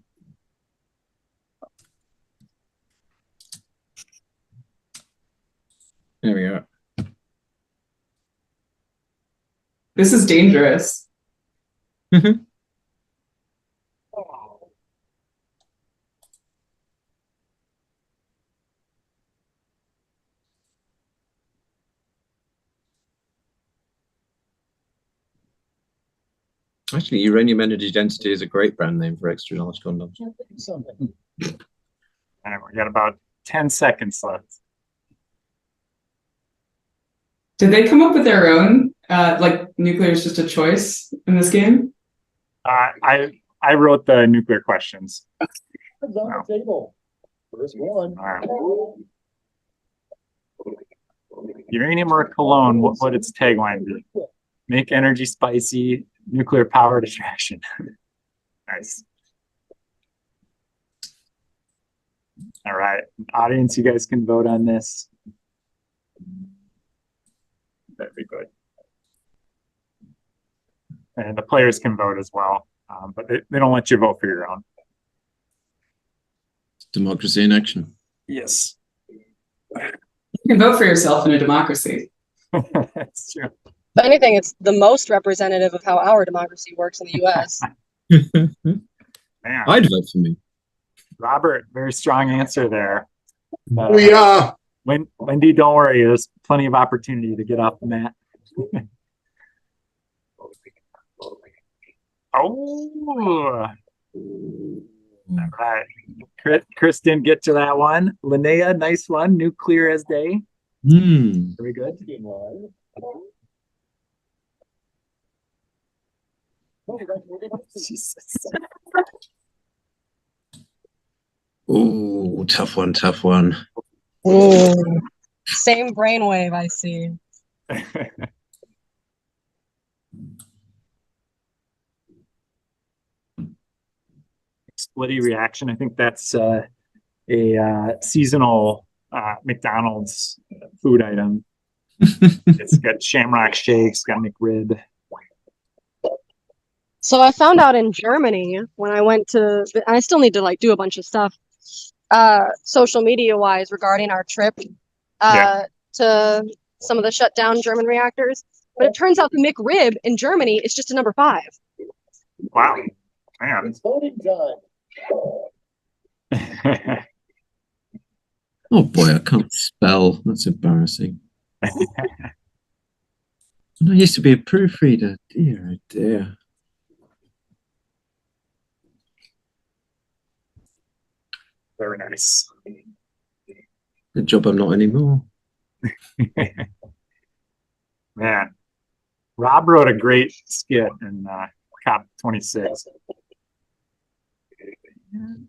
There we go. This is dangerous. Actually, uranium energy density is a great brand name for extra large condoms. All right, we got about 10 seconds left. Did they come up with their own? Like nuclear is just a choice in this game? I wrote the nuclear questions. It's on the table. First one. All right. Uranium or cologne, what would its tagline be? Make energy spicy, nuclear power distraction. Nice. All right, audience, you guys can vote on this. That'd be good. And the players can vote as well, but they don't let you vote for your own. Democracy in action. Yes. You can vote for yourself in a democracy. That's true. If anything, it's the most representative of how our democracy works in the U.S. Man. I'd vote for me. Robert, very strong answer there. We are. Wendy, don't worry. There's plenty of opportunity to get off the mat. Oh. All right. Chris didn't get to that one. Linnea, nice one. Nuclear as day. Very good. Jesus. Ooh, tough one. Ooh. Same brainwave, I see. Splitty reaction. I think that's a seasonal McDonald's food item. It's got Shamrock Shakes, got McRib. So I found out in Germany when I went to, I still need to like do a bunch of stuff, social media wise regarding our trip to some of the shut down German reactors. But it turns out the McRib in Germany is just a number 5. Wow. Man. It's voting time. Oh boy, I can't spell. That's embarrassing. I used to be a proofreader. Dear, oh dear. Very nice. Good job I'm not anymore. Man, Rob wrote a great skit in COP 26.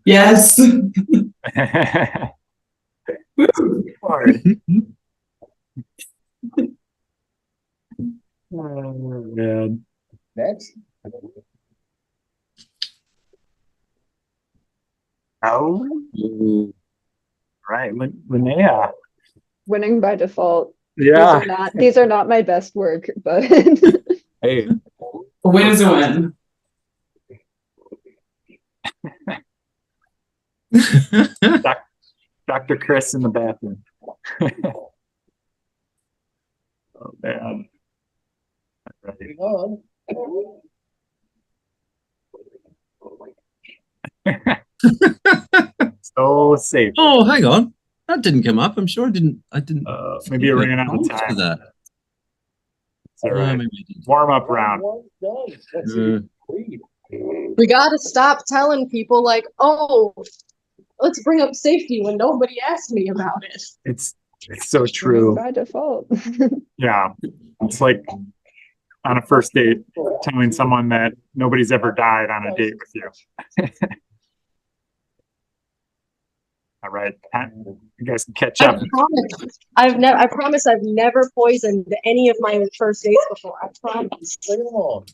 Yes. Hard. Oh, man. Next. Oh, right, Linnea. Winning by default. Yeah. These are not my best work, but Hey, A win is a win. Dr. Chris in the bathroom. Oh man. Moving on. So safe. Oh, hang on. That didn't come up. I'm sure I didn't. Maybe it ran out of for time. that. It's all right. Maybe I didn't. Warm up round. We gotta stop telling people like, oh, let's bring up safety when nobody asked me about it. It's so true. by default. Yeah. It's like on a first date, telling someone that nobody's ever died on a date with you. All right, you guys can catch up. I promise I've never poisoned any of my first dates before. I promise. Bring them on.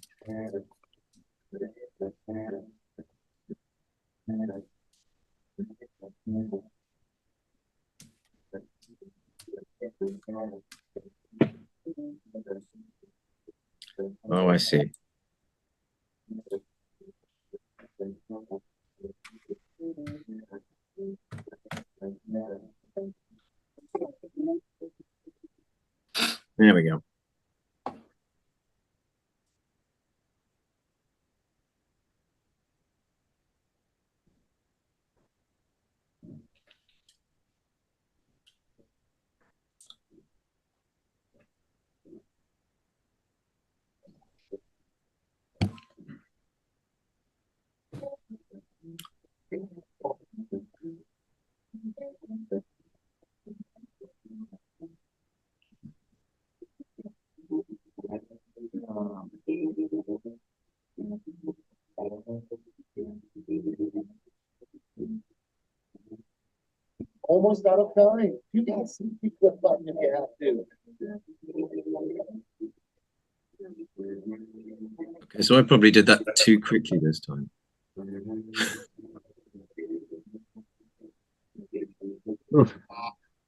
Oh, I see. There we go. Almost out of time. You can see the click button if you have to. Okay, so I probably did that too quickly this time. Oof.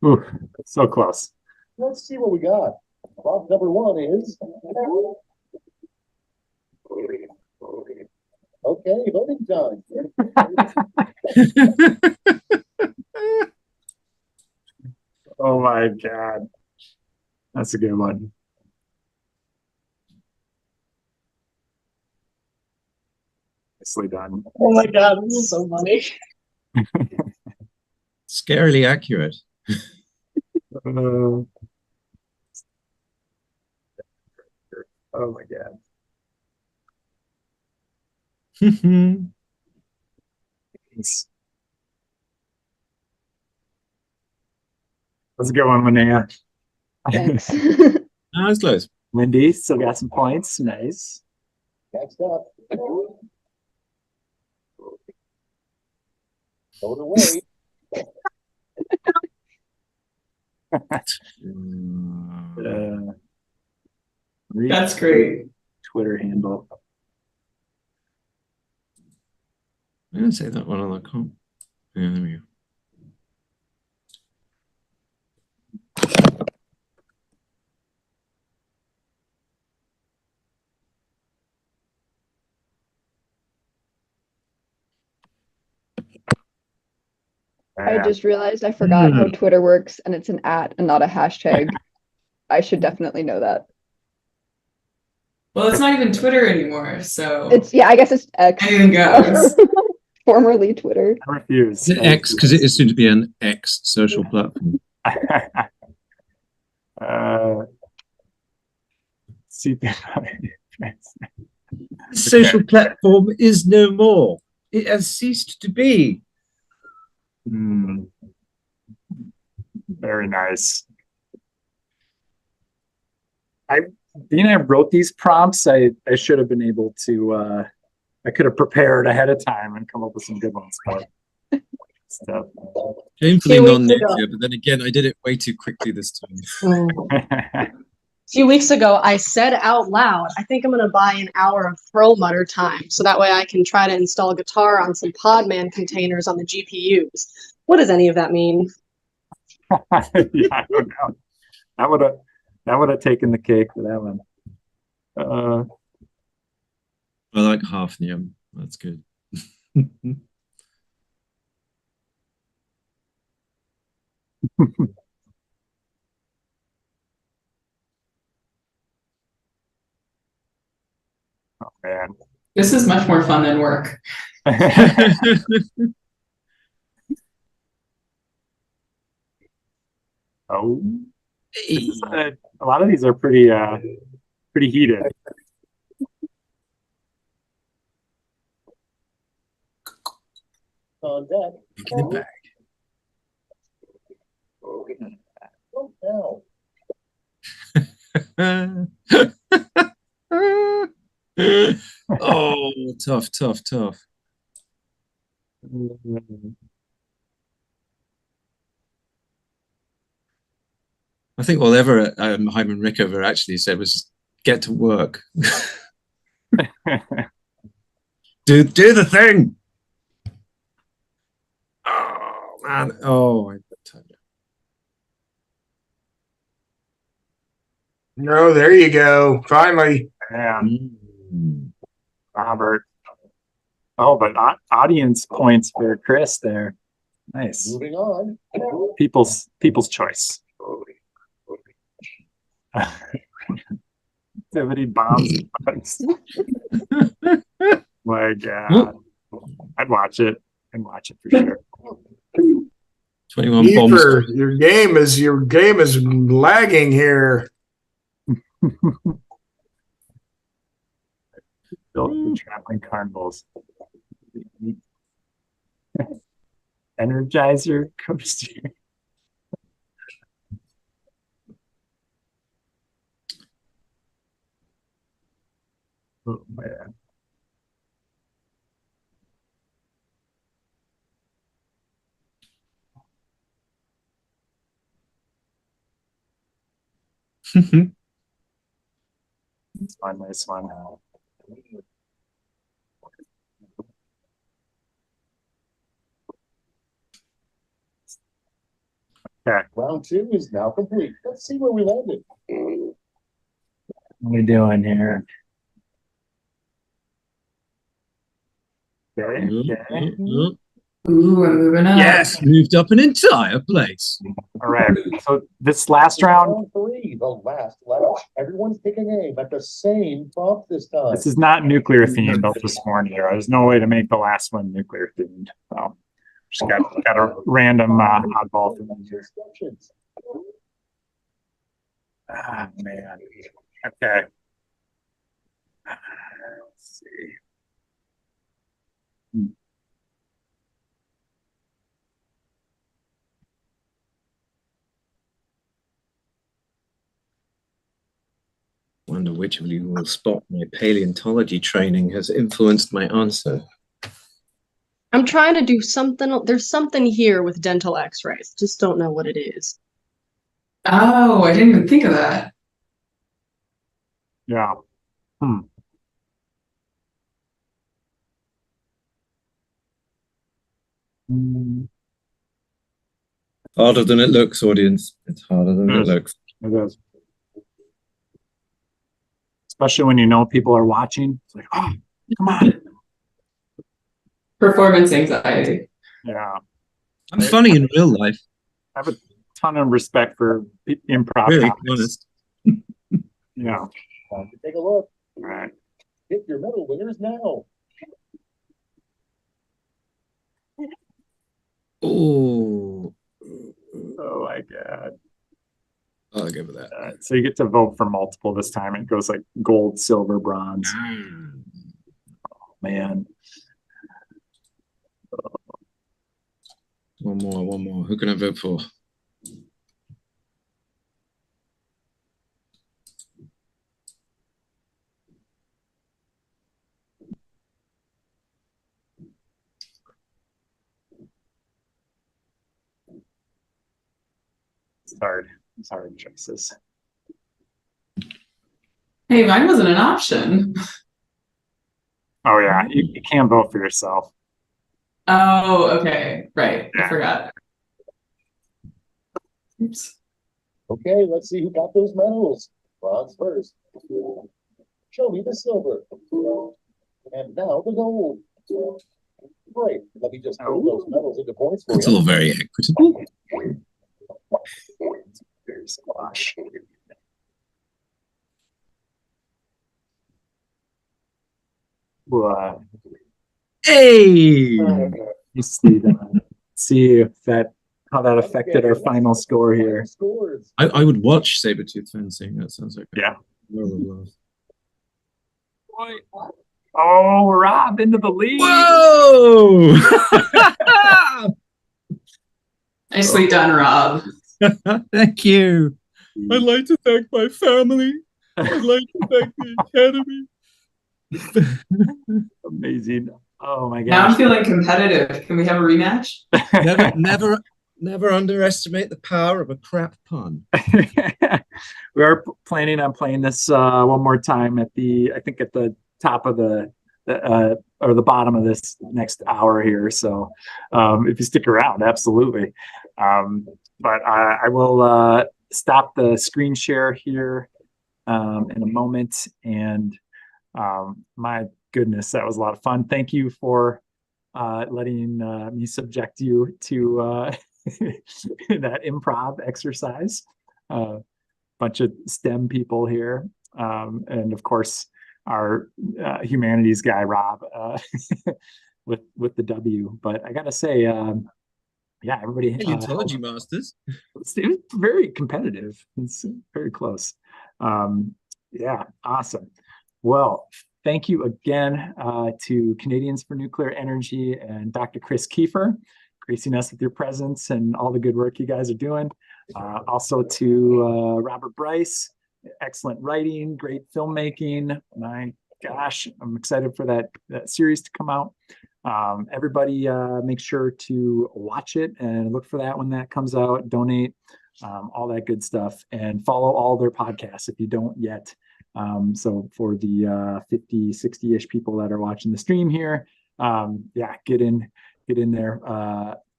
Oof. So close. Let's see what we got. Box number one is. Okay, voting time. Oh my God. That's a good one. Nicely done. Oh my God, this is so funny. Scarily accurate. Oh my God. Thanks. That's a good one, Linnea. Thanks. That's close. Wendy still got some points. Nice. Next up. Vote away. That's great. Twitter handle. I didn't say that one on the comp. Yeah, there we go. I just realized I forgot how Twitter works and it's an @ and not a hashtag. I should definitely know that. Well, it's not even Twitter anymore, so Yeah, I guess it's X. anything goes. Formerly Twitter. I refuse. Is it X? Because it is soon to be an X social platform. See, social platform is no more. It has ceased to be. Very nice. Being I wrote these prompts, I should have been able to I could have prepared ahead of time and come up with some good ones. But stuff. Painfully non-native, but then again, I did it way too quickly this time. A few weeks ago, I said out loud, I think I'm going to buy an hour of Perlmutter time, so that way I can try to install guitar on some Podman containers on the GPUs. What does any of that mean? Yeah, I don't know. That would have taken the cake for that one. I like Hafnium. That's good. Oh man, this is much more fun than work. Oh, a lot of these are pretty heated. On deck. Get it back. Oh, tough. I think whatever Hyman Rickover actually said was get to work. do the thing. Oh man. Oh, I tell you. No, there you go. Finally. Robert. Oh, but audience points for Chris there. Nice. Moving on. People's choice. Activity bombs. My God. I'd watch it. For sure. 21 bombs. Your game is lagging here. Built the traveling carnivals. Energizer coaster. Oh man. It's fun, nice one. Okay. Round 2 is now complete. Let's see where we landed. What are we doing here? Okay. Ooh, I'm moving up. Yes, moved up an entire place. All right. So this last round. Round 3, the last letter. Everyone's taking aim at the same prompt this time. This is not nuclear themed. I'll just warn you. There's no way to make the last one nuclear themed. So just got a random oddball thing here. Ah man. Okay. Let's see. Wonder which of you will spot my paleontology training has influenced my answer. I'm trying to do something. There's something here with dental x-rays. Just don't know what it is. Oh, I didn't even think of that. Yeah. Harder than it looks, audience. It's harder than it looks. It is. Especially when you know people are watching. It's like, oh, come on. Performance anxiety. Yeah. I'm funny in real life. I have a ton of respect for improv. Really comics. honest. Yeah. Time to take a look. All right. Hit your medal winners now. Oh. Oh my God. I'll give it that. So you get to vote for multiple this time. It goes like gold, silver, bronze. Oh, man. One more. Who can I vote for? It's hard choices. Hey, mine wasn't an option. Oh yeah, you can't vote for yourself. Oh, okay. Right. Yeah. I forgot. Oops. Okay, let's see who got those medals. Bronze first. Show me the silver. And now the gold. Great. Let me just throw those medals into points for It's you. all very equitable. There's squash. Hey! You see if how that affected our final score here. I would watch Sabertooth fencing. That sounds like yeah. Love. Oh, Rob into the lead. Whoa! Nicely done, Rob. Thank you. I'd like to thank my family. I'd like to thank the Academy. Amazing. Oh my gosh. Now I'm feeling competitive. Can we have a rematch? Never underestimate the power of a crap pun. We are planning on playing this one more time at the top of the bottom of this next hour here. So if you stick around, absolutely. But I will stop the screen share here in a moment. And my goodness, that was a lot of fun. Thank you for letting me subject you to that improv exercise. Bunch of STEM people here. And of course, our humanities guy, Rob, with the W. But I gotta say, yeah, everybody. Paleontology masters. It was very competitive. It's very close. Yeah, awesome. Well, thank you again to Canadians for Nuclear Energy and Dr. Chris Kiefer, gracing us with your presence and all the good work you guys are doing. Also to Robert Bryce, excellent writing, great filmmaking. My gosh, I'm excited for that series to come out. Everybody make sure to watch it and look for that when that comes out, donate, all that good stuff, and follow all their podcasts if you don't yet. So for the 50, 60-ish people that are watching the stream here, yeah, get in there.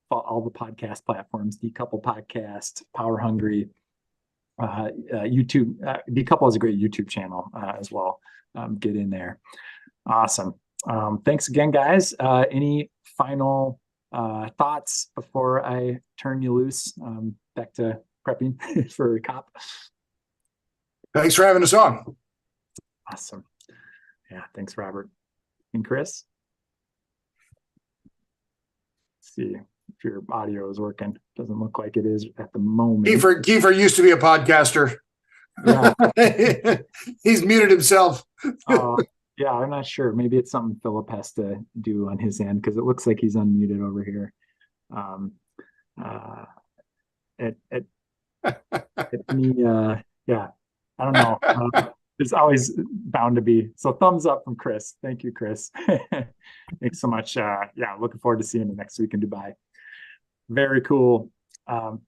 All the podcast platforms, Decouple Podcast, Power Hungry, YouTube. Decouple is a great YouTube channel as well. Get in there. Awesome. Thanks again, guys. Any final thoughts before I turn you loose back to prepping for COP? Thanks for having us on. Awesome. Yeah, thanks, Robert. And Chris? Let's see if your audio is working. Doesn't look like it is at the moment. Kiefer used to be a podcaster. Yeah. He's muted himself. Yeah, I'm not sure. Maybe it's something Philip has to do on his end because it looks like he's unmuted over here. Yeah, I don't know. It's always bound to be. So thumbs up from Chris. Thank you, Chris. Thanks so much. Yeah, looking forward to seeing you next week in Dubai. Very cool.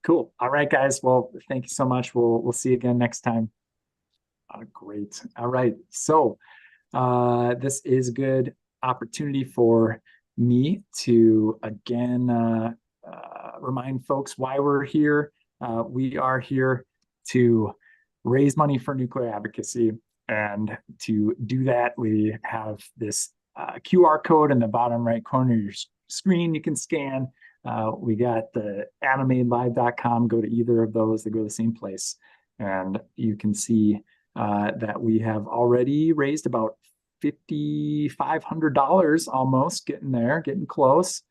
Cool. All right, guys. Well, thank you so much. We'll see you again next time. Great. All right. So this is a good opportunity for me to again remind folks why we're here. We are here to raise money for nuclear advocacy, and to do that we have this QR code in the bottom right corner of your screen you can scan. We got the animatedlive.com. Go to either of those, they go to the same place, and you can see that we have already raised about $5,500, almost getting there, getting close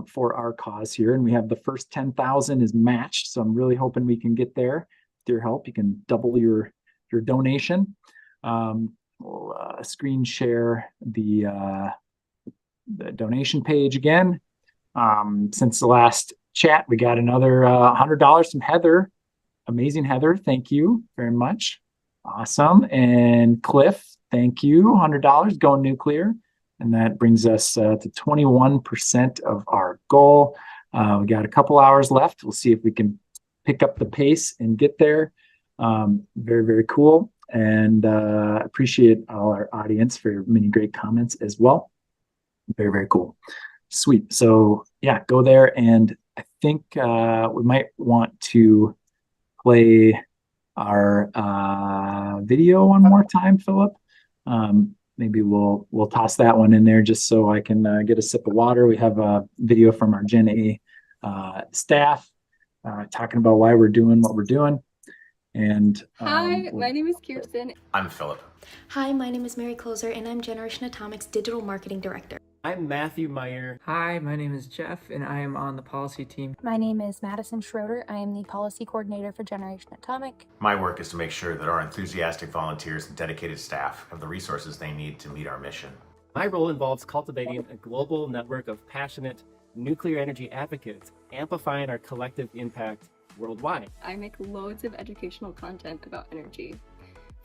for our cause here. And we have the first 10,000 is matched. So I'm really hoping we can get there. With your help, you can double your donation. We'll screen share the donation page again. Since the last chat. We got another $100 from Heather. Amazing, Heather. Thank you very much. Awesome. And Cliff, thank you. $100 going nuclear. And that brings us to 21% of our goal. We got a couple hours left. We'll see if we can pick up the pace and get there. Very, very cool. And appreciate all our audience for your many great comments as well. Very, very cool. Sweet. So yeah, go there. And I think we might want to play our video one more time, Philip. Maybe we'll toss that one in there just so I can get a sip of water. We have a video from our Gen A staff talking about why we're doing what we're doing. And hi, my name is Kirsten. I'm Philip. Hi, my name is Mary Closer, and I'm Generation Atomic's Digital Marketing Director. I'm Matthew Meyer. Hi, my name is Jeff, and I am on the policy team. My name is Madison Schroeder. I am the policy coordinator for Generation Atomic. My work is to make sure that our enthusiastic volunteers and dedicated staff have the resources they need to meet our mission. My role involves cultivating a global network of passionate nuclear energy advocates, amplifying our collective impact worldwide. I make loads of educational content about energy.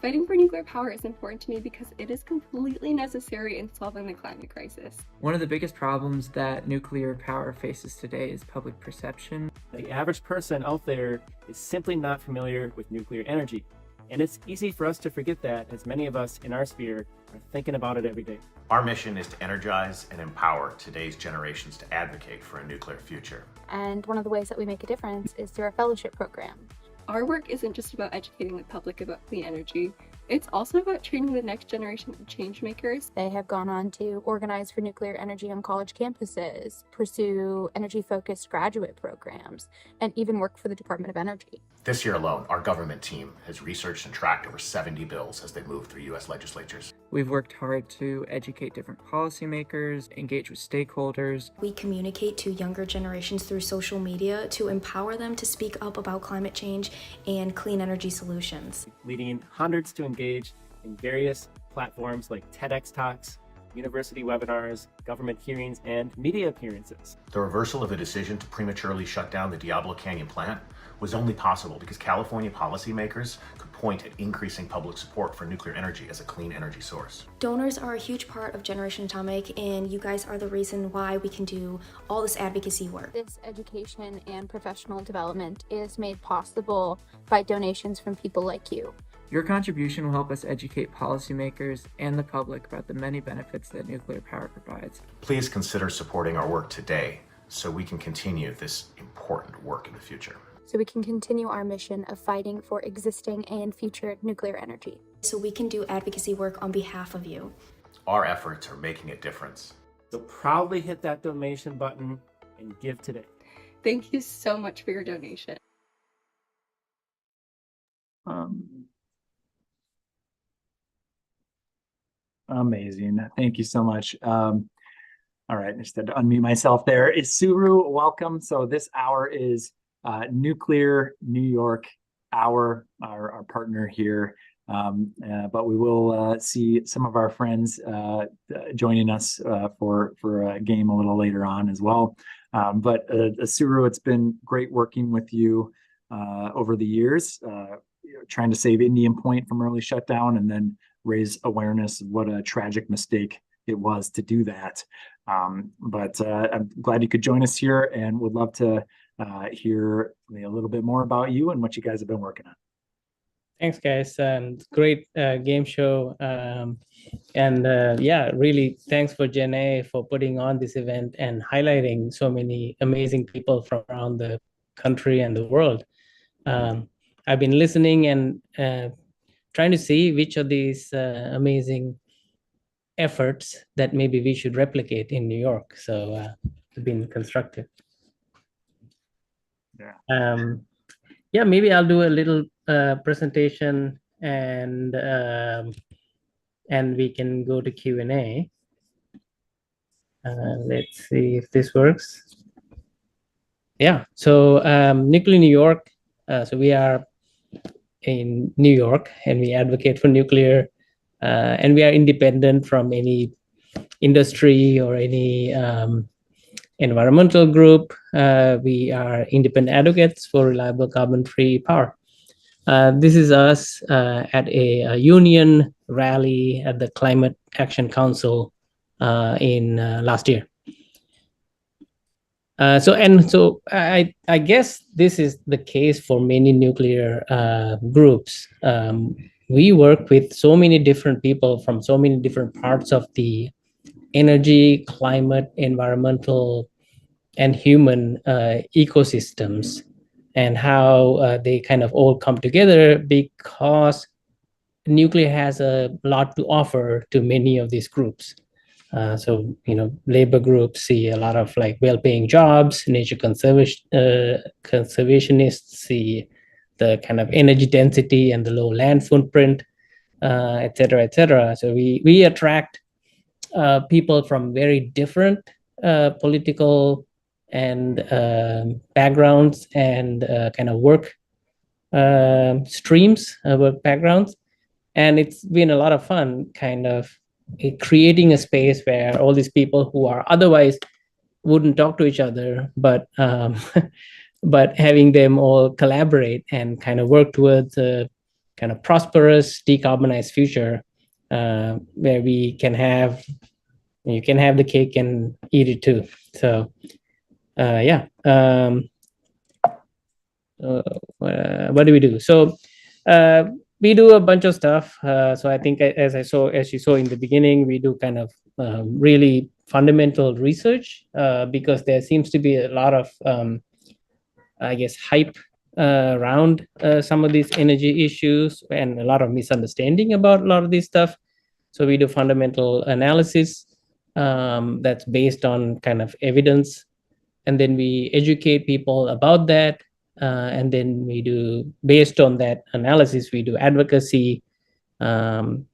Fighting for nuclear power is important to me because it is completely necessary in solving the climate crisis. One of the biggest problems that nuclear power faces today is public perception. The average person out there is simply not familiar with nuclear energy. And it's easy for us to forget that, as many of us in our sphere are thinking about it every day. Our mission is to energize and empower today's generations to advocate for a nuclear future. And one of the ways that we make a difference is through our fellowship program. Our work isn't just about educating the public about clean energy, it's also about training the next generation of change makers. They have gone on to organize for nuclear energy on college campuses, pursue energy-focused graduate programs, and even work for the Department of Energy. This year alone, our government team has researched and tracked over 70 bills as they move through U.S. legislatures. We've worked hard to educate different policymakers, engage with stakeholders. We communicate to younger generations through social media to empower them to speak up about climate change and clean energy solutions. Leading hundreds to engage in various platforms like TEDx Talks, university webinars, government hearings, and media appearances. The reversal of a decision to prematurely shut down the Diablo Canyon plant was only possible because California policymakers could point at increasing public support for nuclear energy as a clean energy source. Donors are a huge part of Generation Atomic, and you guys are the reason why we can do all this advocacy work. This education and professional development is made possible by donations from people like you. Your contribution will help us educate policymakers and the public about the many benefits that nuclear power provides. Please consider supporting our work today so we can continue this important work in the future. So we can continue our mission of fighting for existing and future nuclear energy. So we can do advocacy work on behalf of you. Our efforts are making a difference. So proudly hit that donation button and give today. Thank you so much for your donation. Amazing. Thank you so much. All right, I just had to unmute myself there. Is Suru, welcome. So this hour is Nuclear New York Hour, our partner here. But we will see some of our friends joining us for a game a little later on as well. But Suru, it's been great working with you over the years, trying to save Indian Point from early shutdown and then raise awareness of what a tragic mistake it was to do that. But I'm glad you could join us here and would love to hear a little bit more about you and what you guys have been working on. Thanks, guys. Great game show. Yeah, really thanks for Gen A for putting on this event and highlighting so many amazing people from around the country and the world. I've been listening and trying to see which of these amazing efforts that maybe we should replicate in New York. So it's been constructive. Yeah, maybe I'll do a little presentation and we can go to Q&A. Let's see if this works. Yeah, so Nuclear New York. So we are in New York and we advocate for nuclear and we are independent from any industry or any environmental group. We are independent advocates for reliable carbon-free power. This is us at a union rally at the Climate Action Council in last year. So I guess this is the case for many nuclear groups. We work with so many different people from so many different parts of the energy, climate, environmental, and human ecosystems, and how they kind of all come together because nuclear has a lot to offer to many of these groups. So, you know, labor groups see a lot of like well-paying jobs, nature conservationists see the kind of energy density and the low land footprint, et cetera, et cetera. So we attract people from very different political and backgrounds and kind of work streams, work backgrounds. And it's been a lot of fun kind of creating a space where all these people who are otherwise wouldn't talk to each other, but but having them all collaborate and kind of work towards a kind of prosperous, decarbonized future where we can have, you can have the cake and eat it too. So yeah. What do we do? So we do a bunch of stuff. So I think as you saw in the beginning, we do kind of really fundamental research because there seems to be a lot of, I guess, hype around some of these energy issues and a lot of misunderstanding about a lot of this stuff. So we do fundamental analysis that's based on kind of evidence, and then we educate people about that. And then we do, based on that analysis, we do advocacy, and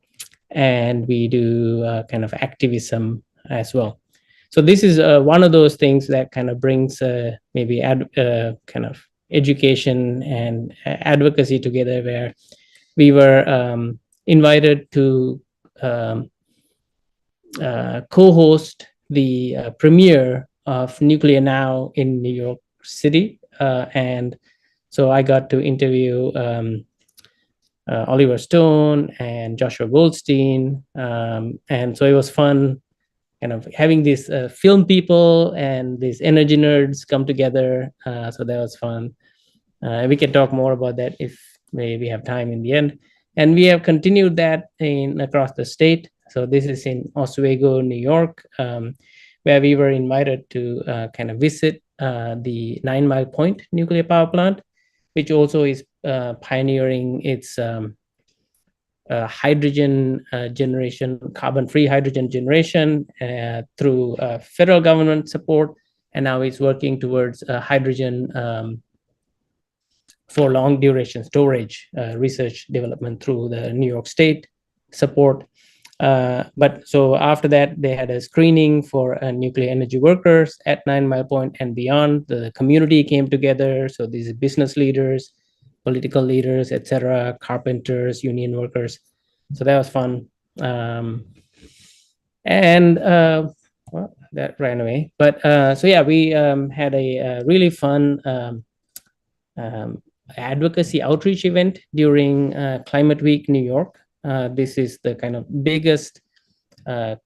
we do kind of activism as well. So this is one of those things that kind of brings maybe kind of education and advocacy together, where we were invited to co-host the premiere of Nuclear Now in New York City. And so I got to interview Oliver Stone and Joshua Goldstein. And so it was fun kind of having these film people and these energy nerds come together. So that was fun. We can talk more about that if we have time in the end. And we have continued that across the state. So this is in Oswego, New York, where we were invited to kind of visit the 9 Mile Point nuclear power plant, which also is pioneering its hydrogen generation, carbon-free hydrogen generation through federal government support, and now it's working towards hydrogen for long duration storage research development through the New York State support. But so after that, they had a screening for nuclear energy workers at 9 Mile Point and beyond. The community came together. So these business leaders, political leaders, etc., carpenters, union workers. So that was fun. Well, that ran away. But so yeah, we had a really fun advocacy outreach event during Climate Week New York. This is the kind of biggest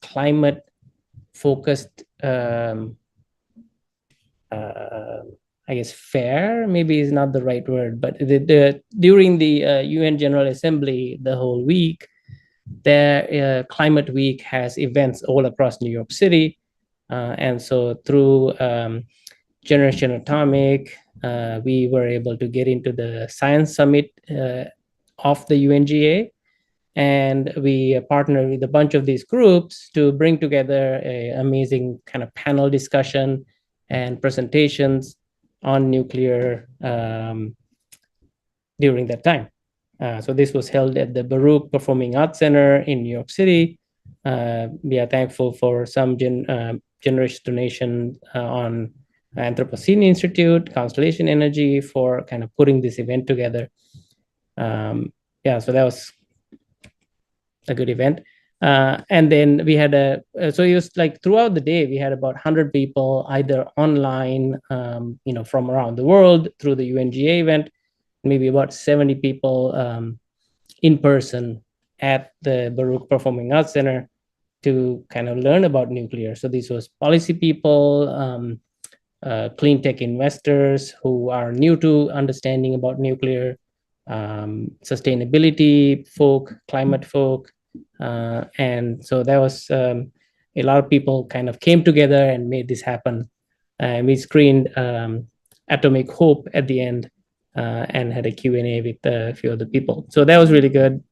climate-focused, I guess, fair, maybe is not the right word, but during the UN General Assembly, the whole week, the Climate Week has events all across New York City. And so through Generation Atomic, we were able to get into the Science Summit of the UNGA. And we partnered with a bunch of these groups to bring together an amazing kind of panel discussion and presentations on nuclear during that time. So this was held at the Baruch Performing Arts Center in New York City. We are thankful for some generous donation on Anthropocene Institute, Constellation Energy for kind of putting this event together. Yeah, so that was a good event. And then we had so it was like throughout the day, we had about 100 people either online, from around the world through the UNGA event, maybe about 70 people in person at the Baruch Performing Arts Center to kind of learn about nuclear. So this was policy people, clean tech investors who are new to understanding about nuclear, sustainability folk, climate folk. And so there was a lot of people kind of came together and made this happen. We screened Atomic Hope at the end and had a Q&A with a few other people. So that was really good.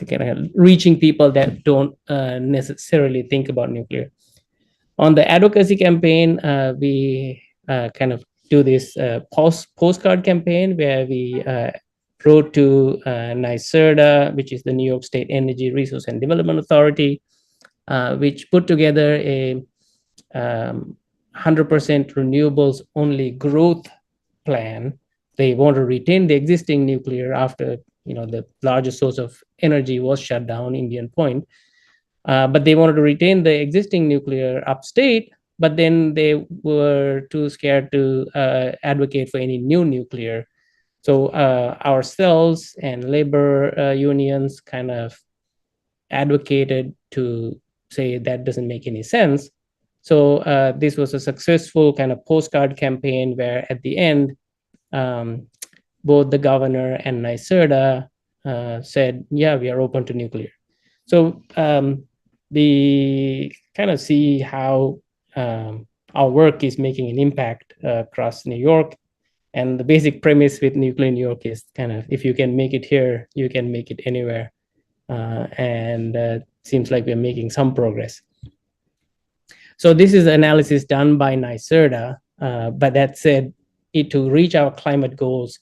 Kind of reaching people that don't necessarily think about nuclear. On the advocacy campaign, we kind of do this postcard campaign where we wrote to NYSERDA, which is the New York State Energy Resource and Development Authority, which put together a 100% renewables only growth plan. They want to retain the existing nuclear after the largest source of energy was shut down, Indian Point. But they wanted to retain the existing nuclear upstate, but then they were too scared to advocate for any new nuclear. So ourselves and labor unions kind of advocated to say that doesn't make any sense. So this was a successful kind of postcard campaign where at the end, both the governor and NYSERDA said, yeah, we are open to nuclear. So we kind of see how our work is making an impact across New York. And the basic premise with Nuclear New York is kind of, if you can make it here, you can make it anywhere. And seems like we're making some progress. So this is analysis done by NYSERDA. But that said, to reach our climate goals,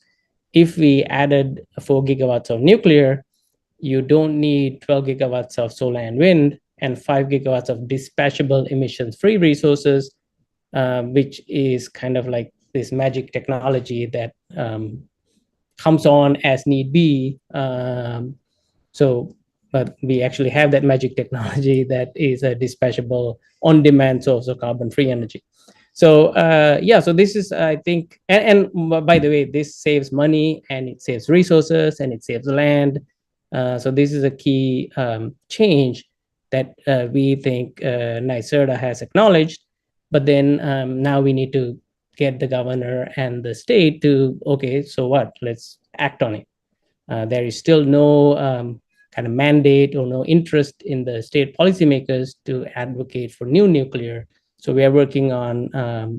if we added 4 gigawatts of nuclear, you don't need 12 gigawatts of solar and wind and 5 gigawatts of dispatchable emissions-free resources, which is kind of like this magic technology that comes on as need be. But we actually have that magic technology that is a dispatchable on-demand source of carbon-free energy. So so this is, I think, and by the way, this saves money and it saves resources and it saves land. So this is a key change that we think NYSERDA has acknowledged. But then now we need to get the governor and the state to, okay, so what? Let's act on it. There is still no kind of mandate or no interest in the state policymakers to advocate for new nuclear. So we are working on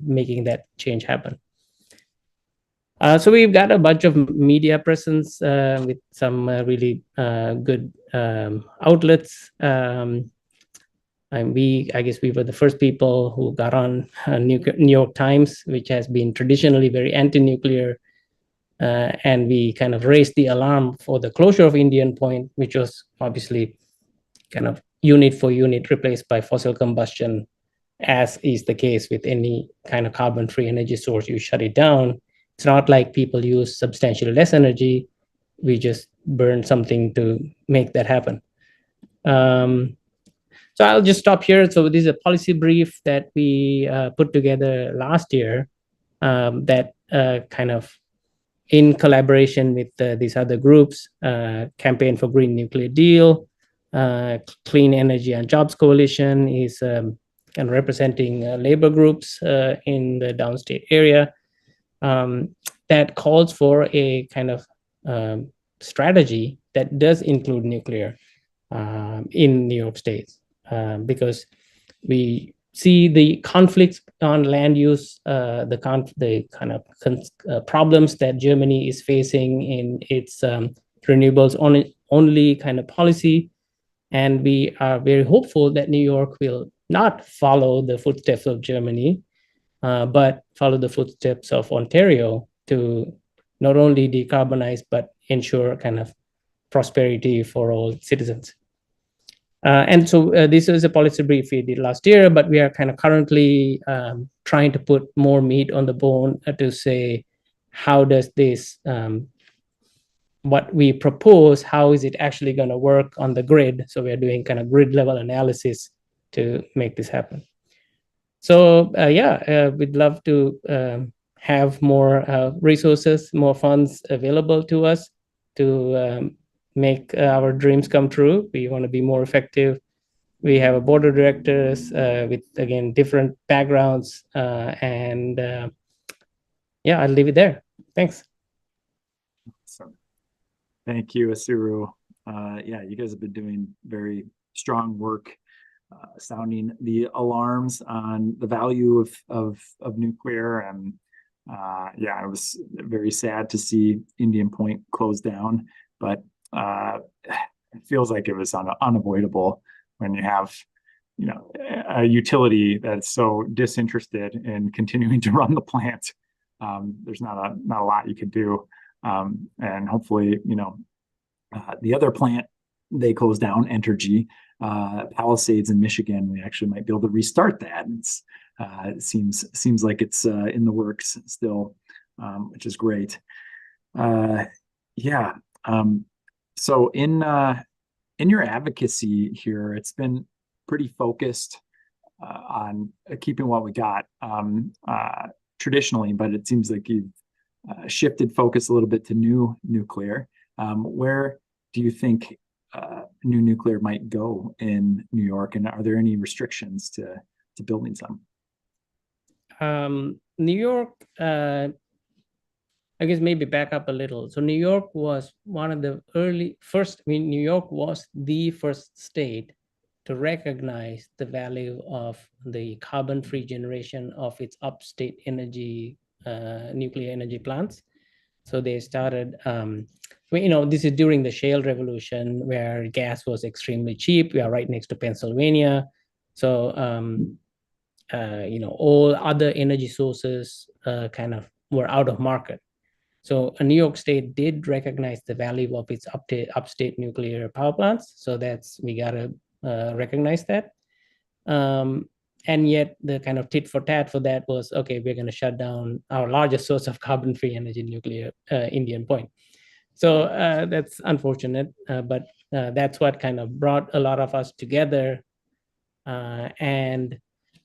making that change happen. So we've got a bunch of media presence with some really good outlets. And I guess we were the first people who got on New York Times, which has been traditionally very anti-nuclear. And we kind of raised the alarm for the closure of Indian Point, which was obviously kind of unit for unit replaced by fossil combustion, as is the case with any kind of carbon-free energy source. You shut it down. It's not like people use substantially less energy. We just burn something to make that happen. So I'll just stop here. So this is a policy brief that we put together last year that kind of in collaboration with these other groups, Campaign for Green Nuclear Deal, Clean Energy and Jobs Coalition is kind of representing labor groups in the downstate area that calls for a kind of strategy that does include nuclear in New York State, because we see the conflicts on land use, the kind of problems that Germany is facing in its renewables only kind of policy. And we are very hopeful that New York will not follow the footsteps of Germany, but follow the footsteps of Ontario to not only decarbonize, but ensure kind of prosperity for all citizens. And so this is a policy brief we did last year, but we are kind of currently trying to put more meat on the bone to say, how does this what we propose, how is it actually going to work on the grid? So we're doing kind of grid level analysis to make this happen. So we'd love to have more resources, more funds available to us to make our dreams come true. We want to be more effective. We have a board of directors with, again, different backgrounds. I'll leave it there. Thanks. Awesome. Thank you, Asuru. You guys have been doing very strong work, sounding the alarms on the value of nuclear. And it was very sad to see Indian Point close down, but it feels like it was unavoidable when you have, a utility that's so disinterested in continuing to run the plant. There's not a lot you could do. And hopefully, the other plant they closed down, Entergy, Palisades in Michigan, we actually might be able to restart that. It seems like it's in the works still, which is great. So in your advocacy here, it's been pretty focused on keeping what we got traditionally, but it seems like you've shifted focus a little bit to new nuclear. Where do you think new nuclear might go in New York, and are there any restrictions to building some? New York, I guess maybe back up a little. So New York was one of the New York was the first state to recognize the value of the carbon-free generation of its upstate energy, nuclear energy plants. So they started, this is during the shale revolution where gas was extremely cheap. We are right next to Pennsylvania. So, all other energy sources kind of were out of market. So New York State did recognize the value of its upstate nuclear power plants. So we gotta recognize that. And yet the kind of tit for tat for that was, okay, we're going to shut down our largest source of carbon-free energy, nuclear, Indian Point. So that's unfortunate, but that's what kind of brought a lot of us together. And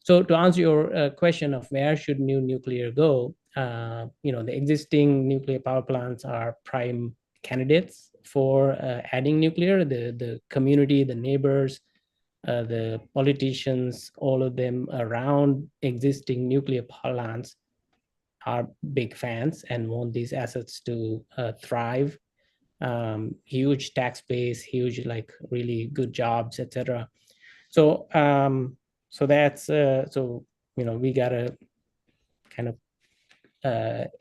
so to answer your question of where should new nuclear go, the existing nuclear power plants are prime candidates for adding nuclear. The community, the neighbors, the politicians, all of them around existing nuclear power plants are big fans and want these assets to thrive. Huge tax base, huge, like really good jobs, etc. So that's we gotta kind of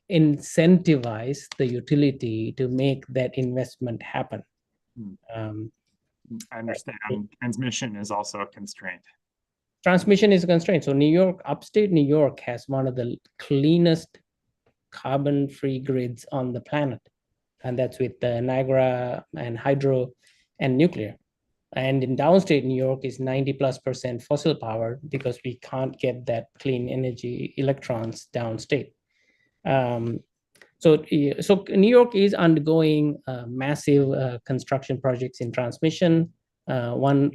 incentivize the utility to make that investment happen. I understand. Transmission is also a constraint. Transmission is a constraint. So New York, upstate New York has one of the cleanest carbon-free grids on the planet. And that's with Niagara and hydro and nuclear. And in downstate New York is 90+% fossil power because we can't get that clean energy electrons downstate. So New York is undergoing massive construction projects in transmission. One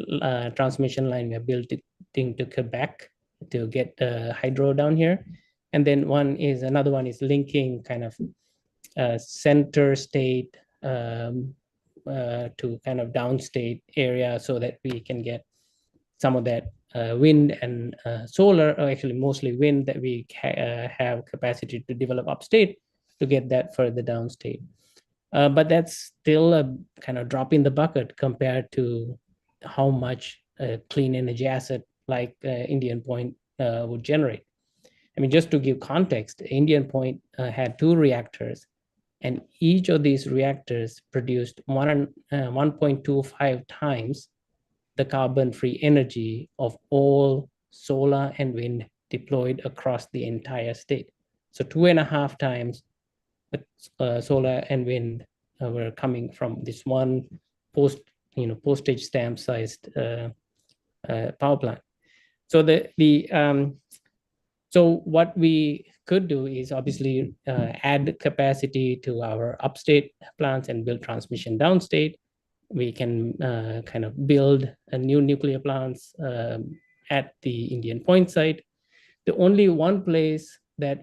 transmission line we are building to Quebec to get hydro down here. And then another one is linking kind of center state to kind of downstate area so that we can get some of that wind and solar, or actually mostly wind, that we have capacity to develop upstate to get that further downstate. But that's still a kind of drop in the bucket compared to how much a clean energy asset like Indian Point would generate. I mean, just to give context, Indian Point had 2 reactors, and each of these reactors produced 1.25 times the carbon-free energy of all solar and wind deployed across the entire state. So 2.5 times solar and wind were coming from this one postage stamp sized power plant. So so what we could do is obviously add capacity to our upstate plants and build transmission downstate. We can kind of build a new nuclear plants at the Indian Point site. The only one place that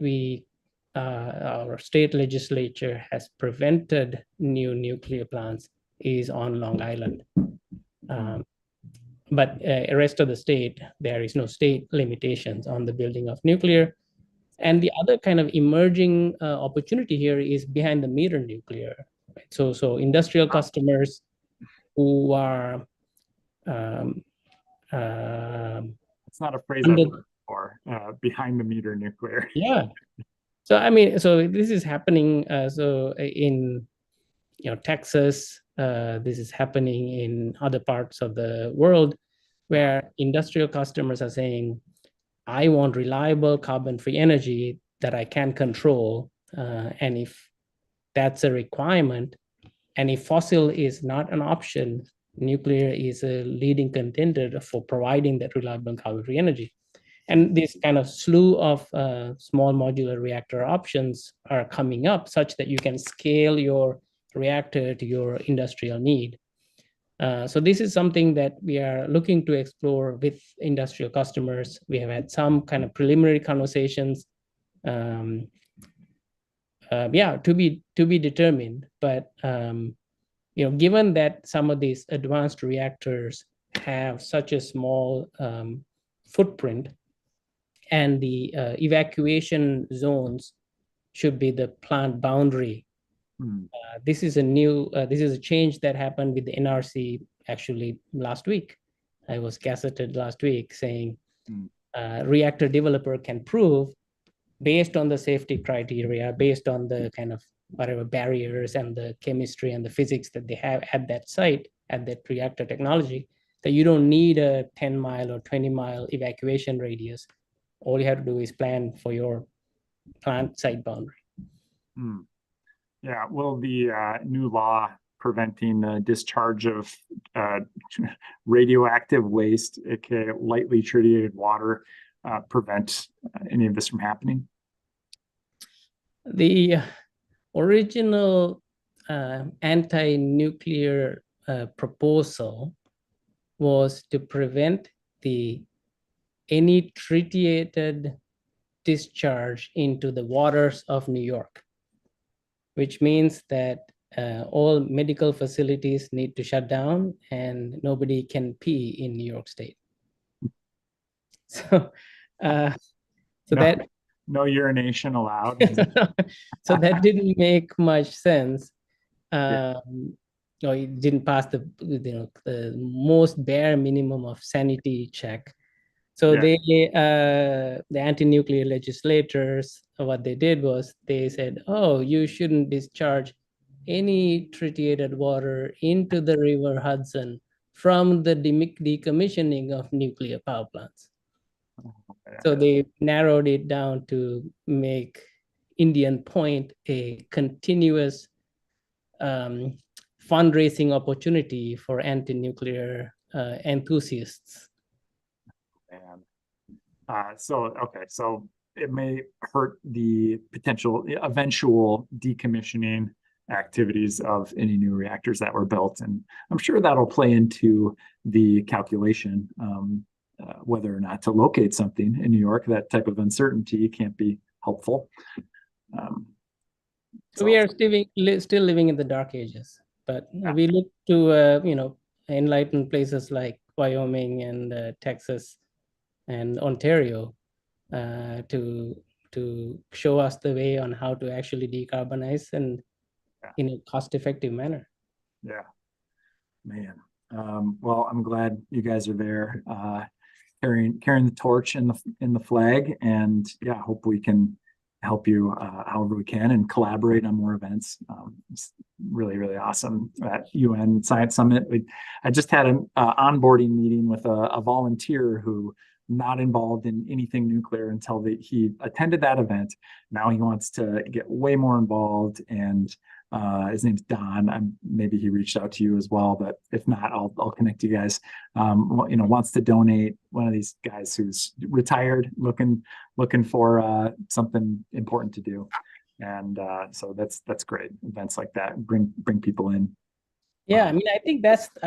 our state legislature has prevented new nuclear plants is on Long Island. But the rest of the state, there is no state limitations on the building of nuclear. And the other kind of emerging opportunity here is behind the meter nuclear. Right? So industrial customers who are it's not a phrase I've heard before, behind the meter nuclear. Yeah. So I mean, so this is happening. So in Texas, this is happening in other parts of the world, where industrial customers are saying, "I want reliable carbon-free energy that I can control, and if that's a requirement, and if fossil is not an option, nuclear is a leading contender for providing that reliable carbon-free energy." And this kind of slew of small modular reactor options are coming up such that you can scale your reactor to your industrial need. So this is something that we are looking to explore with industrial customers. We have had some kind of preliminary conversations. To be determined. But given that some of these advanced reactors have such a small footprint, and the evacuation zones should be the plant boundary. This is a change that happened with the NRC actually last week. I was gazetted last week saying reactor developer can prove, based on the safety criteria, based on the kind of whatever barriers and the chemistry and the physics that they have at that site, at that reactor technology, that you don't need a 10-mile or 20-mile evacuation radius. All you have to do is plan for your plant site boundary. Yeah, will the new law preventing the discharge of radioactive waste, aka lightly treated water, prevent any of this from happening? The original anti-nuclear proposal was to prevent any tritiated discharge into the waters of New York, which means that all medical facilities need to shut down and nobody can pee in New York State. So, no urination allowed. So that didn't make much sense. It didn't pass the most bare minimum of sanity check. So the anti-nuclear legislators, what they did was they said, "Oh, you shouldn't discharge any tritiated water into the River Hudson from the decommissioning of nuclear power plants." So they narrowed it down to make Indian Point a continuous fundraising opportunity for anti-nuclear enthusiasts. So it may hurt the potential eventual decommissioning activities of any new reactors that were built, and I'm sure that'll play into the calculation whether or not to locate something in New York. That type of uncertainty can't be helpful. So we are still living in the dark ages, but we look to enlightened places like Wyoming and Texas and Ontario to show us the way on how to actually decarbonize and in a cost-effective manner. Yeah, man. Well, I'm glad you guys are there, carrying the torch in the flag, and yeah, hope we can help you however we can and collaborate on more events. It's really, really awesome at UN Science Summit. I just had an onboarding meeting with a volunteer who not involved in anything nuclear until he attended that event. Now he wants to get way more involved and His name's Don. Maybe he reached out to you as well, but if not, I'll connect you guys. Wants to donate. One of these guys who's retired, looking for something important to do, and so that's great. Events like that bring people in. Yeah, I mean, I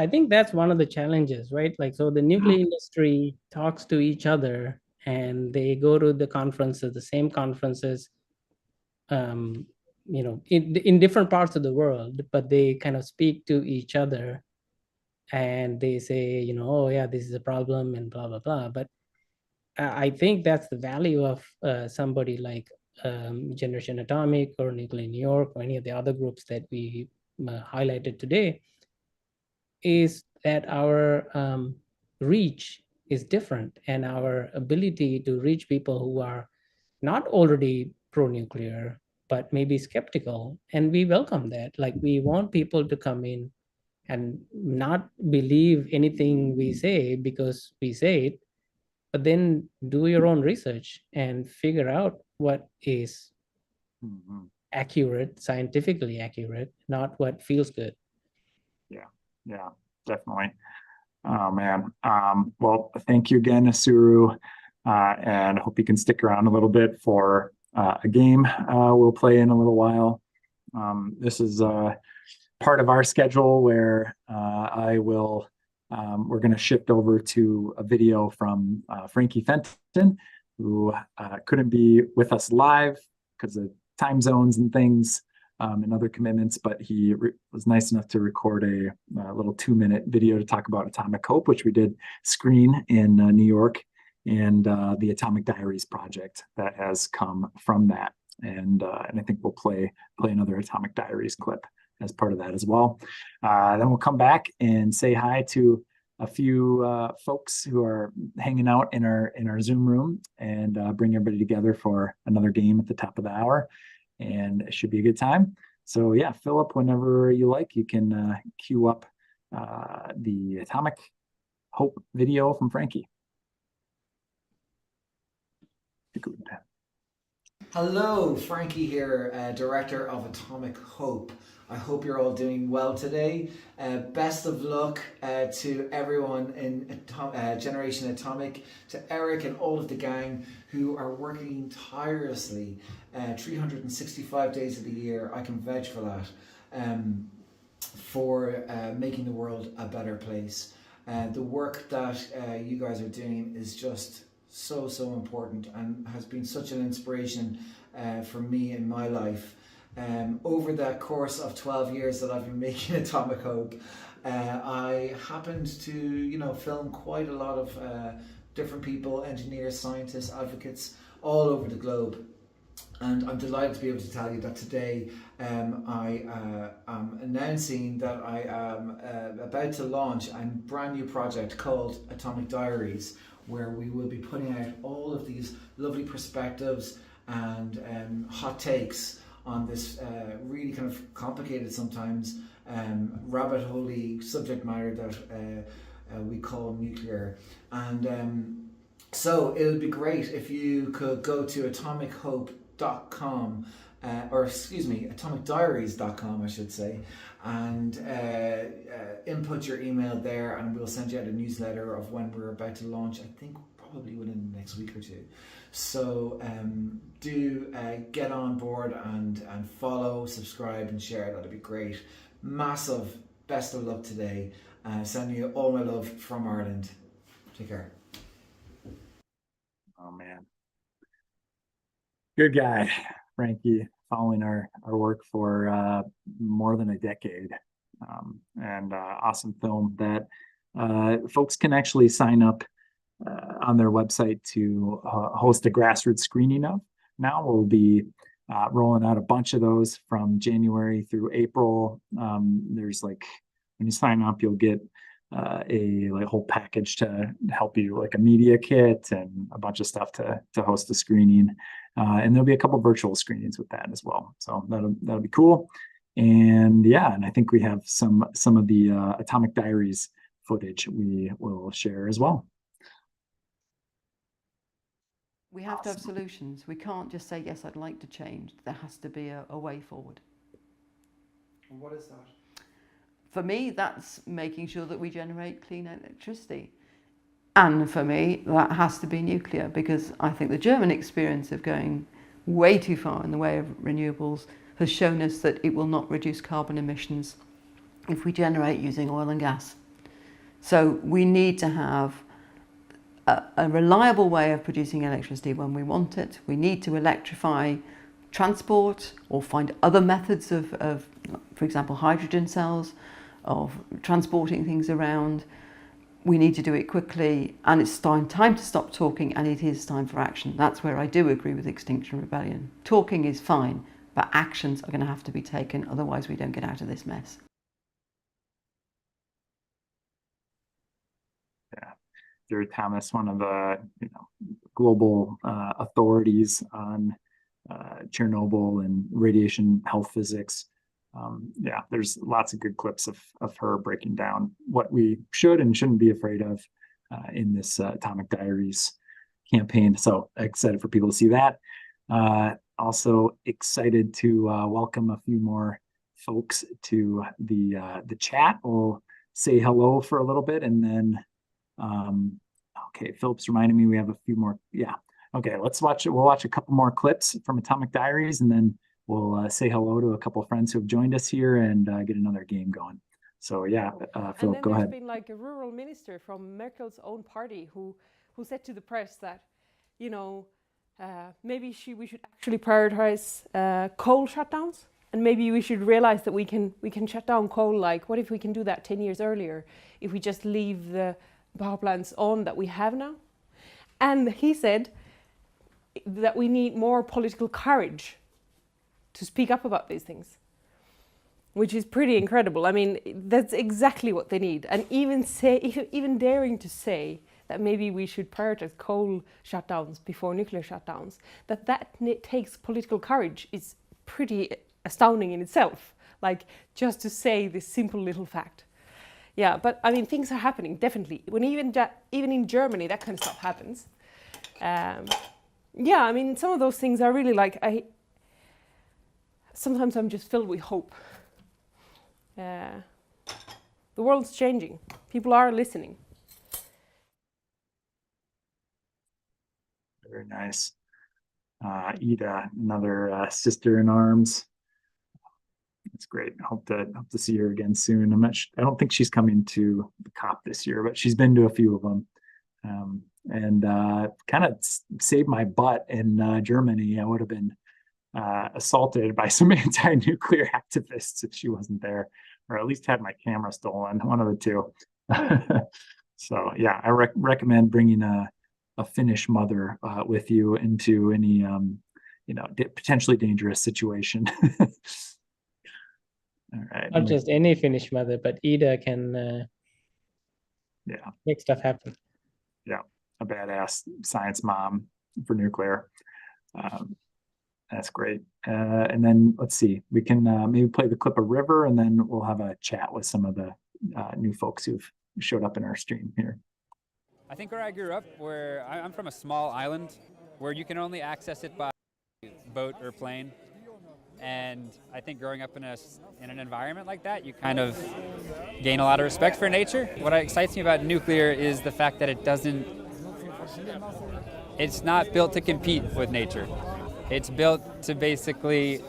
think that's one of the challenges, right? Like, so the nuclear industry talks to each other, and they go to the conferences, the same conferences, in different parts of the world, but they kind of speak to each other, and they say, oh yeah, this is a problem, and blah blah blah. But I think that's the value of somebody like Generation Atomic or Nuclear New York or any of the other groups that we highlighted today, is that our reach is different, and our ability to reach people who are not already pro-nuclear, but maybe skeptical. And we welcome that. Like, we want people to come in and not believe anything we say because we say it, but then do your own research and figure out what is accurate, scientifically accurate, not what feels good. Yeah, definitely. Oh man. Well, thank you again, Asuru, and I hope you can stick around a little bit for a game we'll play in a little while. This is part of our schedule where we're going to shift over to a video from Frankie Fenton, who couldn't be with us live because of time zones and things. And other commitments, but he was nice enough to record a little 2-minute video to talk about Atomic Hope, which we did screen in New York, and the Atomic Diaries project that has come from that. And I think we'll play another Atomic Diaries clip as part of that as well. Then we'll come back and say hi to a few folks who are hanging out in our Zoom room, and bring everybody together for another game at the top of the hour. And it should be a good time. So yeah, Philip, whenever you like, you can queue up the Atomic Hope video from Frankie. Hello, Frankie here, Director of Atomic Hope. I hope you're all doing well today. Best of luck to everyone in Generation Atomic, to Eric and all of the gang who are working tirelessly 365 days of the year. I can vouch for that, for making the world a better place. The work that you guys are doing is just so important and has been such an inspiration for me in my life. Over the course of 12 years that I've been making Atomic Hope, I happened to film quite a lot of different people, engineers, scientists, advocates all over the globe. And I'm delighted to be able to tell you that today I am announcing that I am about to launch a brand new project called Atomic Diaries, where we will be putting out all of these lovely perspectives and hot takes on this really kind of complicated sometimes rabbit hole-y subject matter that we call nuclear. And so it would be great if you could go to atomicdiaries.com, atomicdiaries.com I should say, and input your email there, and we'll send you out a newsletter of when we're about to launch, I think probably within the next week or two. So do get on board and follow, subscribe and share. That'd be great. Massive best of luck today. Sending you all my love from Ireland. Take care. Oh man, good guy, Frankie, following our work for more than a decade, and awesome film that folks can actually sign up on their website to host a grassroots screening of. Now we'll be rolling out a bunch of those from January through April. There's when you sign up, you'll get a whole package to help you, like a media kit and a bunch of stuff to host a screening. And there'll be a couple virtual screenings with that as well. So that'll be cool. And yeah, and I think we have some of the Atomic Diaries footage we will share as well. We have to have solutions. We can't just say, yes, I'd like to change. There has to be a way forward. What is that? For me, that's making sure that we generate clean electricity. And for me, that has to be nuclear, because I think the German experience of going way too far in the way of renewables has shown us that it will not reduce carbon emissions if we generate using oil and gas. So we need to have a reliable way of producing electricity when we want it. We need to electrify transport or find other methods of, for example, hydrogen cells, of transporting things around. We need to do it quickly, and it's time to stop talking, and it is time for action. That's where I do agree with Extinction Rebellion. Talking is fine, but actions are going to have to be taken, otherwise we don't get out of this mess. Yeah, Jerry Thomas, one of the global authorities on Chernobyl and radiation health physics. Yeah, there's lots of good clips of her breaking down what we should and shouldn't be afraid of in this Atomic Diaries campaign. So excited for people to see that. Also excited to welcome a few more folks to the chat. We'll say hello for a little bit, and then okay, Philip's reminding me we have a few more. Yeah. Okay, let's watch it. We'll watch a couple more clips from Atomic Diaries, and then we'll say hello to a couple of friends who have joined us here and get another game going. So yeah, Philip, go ahead. And then there's been like a rural minister from Merkel's own party who said to the press that, maybe we should actually prioritize coal shutdowns, and maybe we should realize that we can shut down coal. Like, what if we can do that 10 years earlier if we just leave the power plants on that we have now? And he said that we need more political courage to speak up about these things, which is pretty incredible. I mean, that's exactly what they need. And even daring to say that maybe we should prioritize coal shutdowns before nuclear shutdowns, that takes political courage is pretty astounding in itself. Like, just to say this simple little fact. Yeah, but I mean, things are happening, definitely. When even in Germany, that kind of stuff happens. Yeah, I mean, some of those things are really like, sometimes I'm just filled with hope. The world's changing. People are listening. Very nice. Ida, another sister in arms. It's great. I hope to see her again soon. I don't think she's coming to the COP this year, but she's been to a few of them. And kind of saved my butt in Germany. I would have been assaulted by some anti-nuclear activists if she wasn't there, or at least had my camera stolen, one of the two. So yeah, I recommend bringing a Finnish mother with you into any potentially dangerous situation. All right. Not just any Finnish mother, but Ida can make stuff happen. Yeah, a badass science mom for nuclear. That's great. And then let's see, we can maybe play the clip of River, and then we'll have a chat with some of the new folks who've showed up in our stream here. I think where I grew up, where I'm from a small island where you can only access it by boat or plane. And I think growing up in an environment like that, you kind of gain a lot of respect for nature. What excites me about nuclear is the fact that it's not built to compete with nature. It's built to basically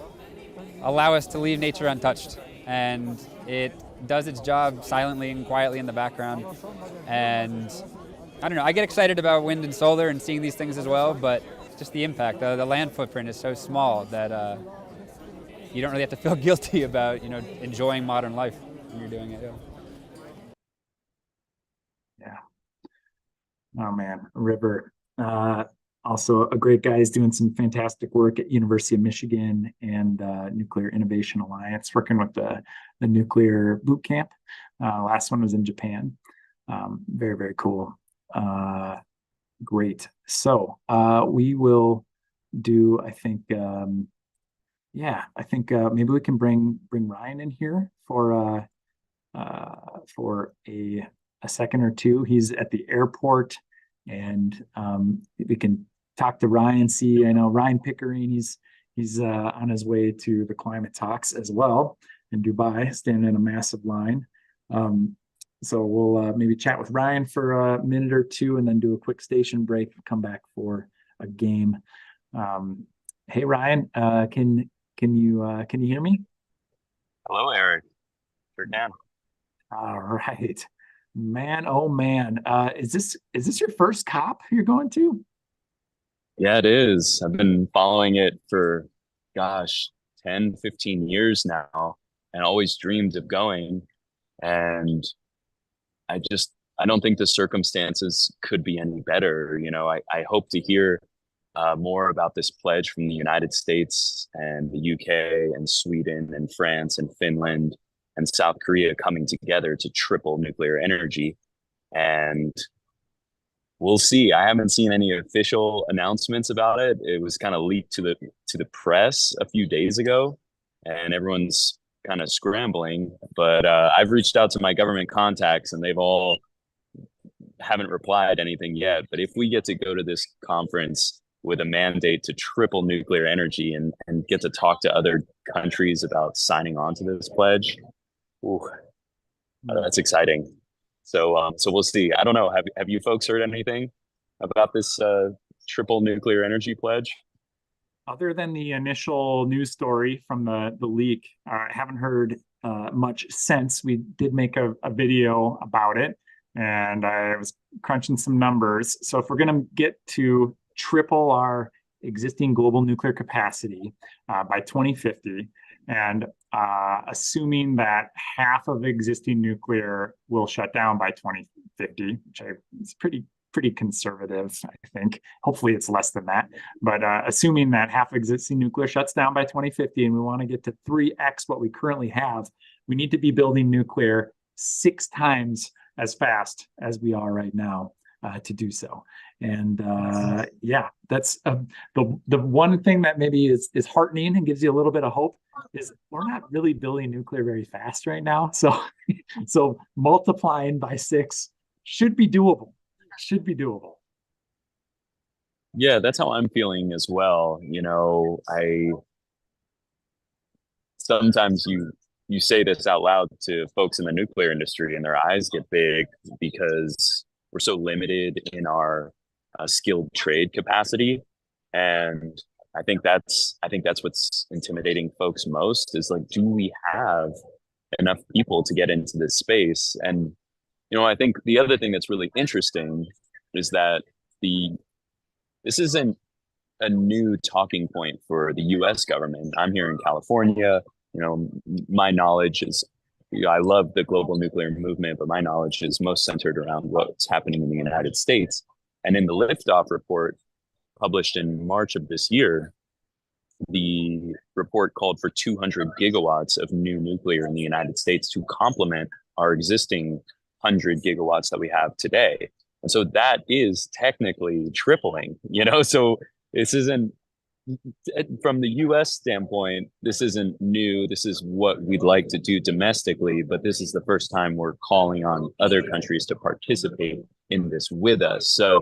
allow us to leave nature untouched. And it does its job silently and quietly in the background. And I don't know, I get excited about wind and solar and seeing these things as well, but just the impact, the land footprint is so small that you don't really have to feel guilty about, enjoying modern life when you're doing it. Yeah. Oh man, River. Also a great guy. He's doing some fantastic work at University of Michigan and Nuclear Innovation Alliance, working with the nuclear boot camp. Last one was in Japan. Very, very cool. Great. So we will do, I think, maybe we can bring Ryan in here for a second or two. He's at the airport, and we can talk to Ryan. See, I know Ryan Pickering. He's on his way to the climate talks as well. in Dubai, standing in a massive line. So we'll maybe chat with Ryan for a minute or two and then do a quick station break and come back for a game. Hey Ryan, can you hear me? Hello, Eric. Sure can. All right, man. Oh man, is this your first COP you're going to? Yeah, it is. I've been following it for, gosh, 10, 15 years now, and always dreamed of going. And I don't think the circumstances could be any better. I hope to hear more about this pledge from the United States and the UK and Sweden and France and Finland and South Korea coming together to triple nuclear energy. And we'll see. I haven't seen any official announcements about it. It was kind of leaked to the press a few days ago, and everyone's kind of scrambling. But I've reached out to my government contacts, and they've all haven't replied anything yet. But if we get to go to this conference with a mandate to triple nuclear energy and get to talk to other countries about signing on to this pledge, that's exciting. So we'll see. I don't know. Have you folks heard anything about this triple nuclear energy pledge? Other than the initial news story from the leak, I haven't heard much since. We did make a video about it, and I was crunching some numbers. So if we're going to get to triple our existing global nuclear capacity by 2050, and assuming that half of existing nuclear will shut down by 2050, which is pretty conservative, I think. Hopefully it's less than that. But assuming that half of existing nuclear shuts down by 2050 and we want to get to 3x what we currently have, we need to be building nuclear 6 times as fast as we are right now to do so. And yeah, that's the one thing that maybe is heartening and gives you a little bit of hope is we're not really building nuclear very fast right now. So multiplying by 6 should be doable. Yeah, that's how I'm feeling as well. Sometimes you say this out loud to folks in the nuclear industry and their eyes get big because we're so limited in our skilled trade capacity. And I think that's what's intimidating folks most is like, do we have enough people to get into this space? And I think the other thing that's really interesting is that this isn't a new talking point for the US government. I'm here in California. My knowledge is, I love the global nuclear movement, but my knowledge is most centered around what's happening in the United States. And in the liftoff report published in March of this year, the report called for 200 gigawatts of new nuclear in the United States to complement our existing 100 gigawatts that we have today. And so that is technically tripling, so this isn't, from the US standpoint, this isn't new. This is what we'd like to do domestically, but this is the first time we're calling on other countries to participate in this with us. So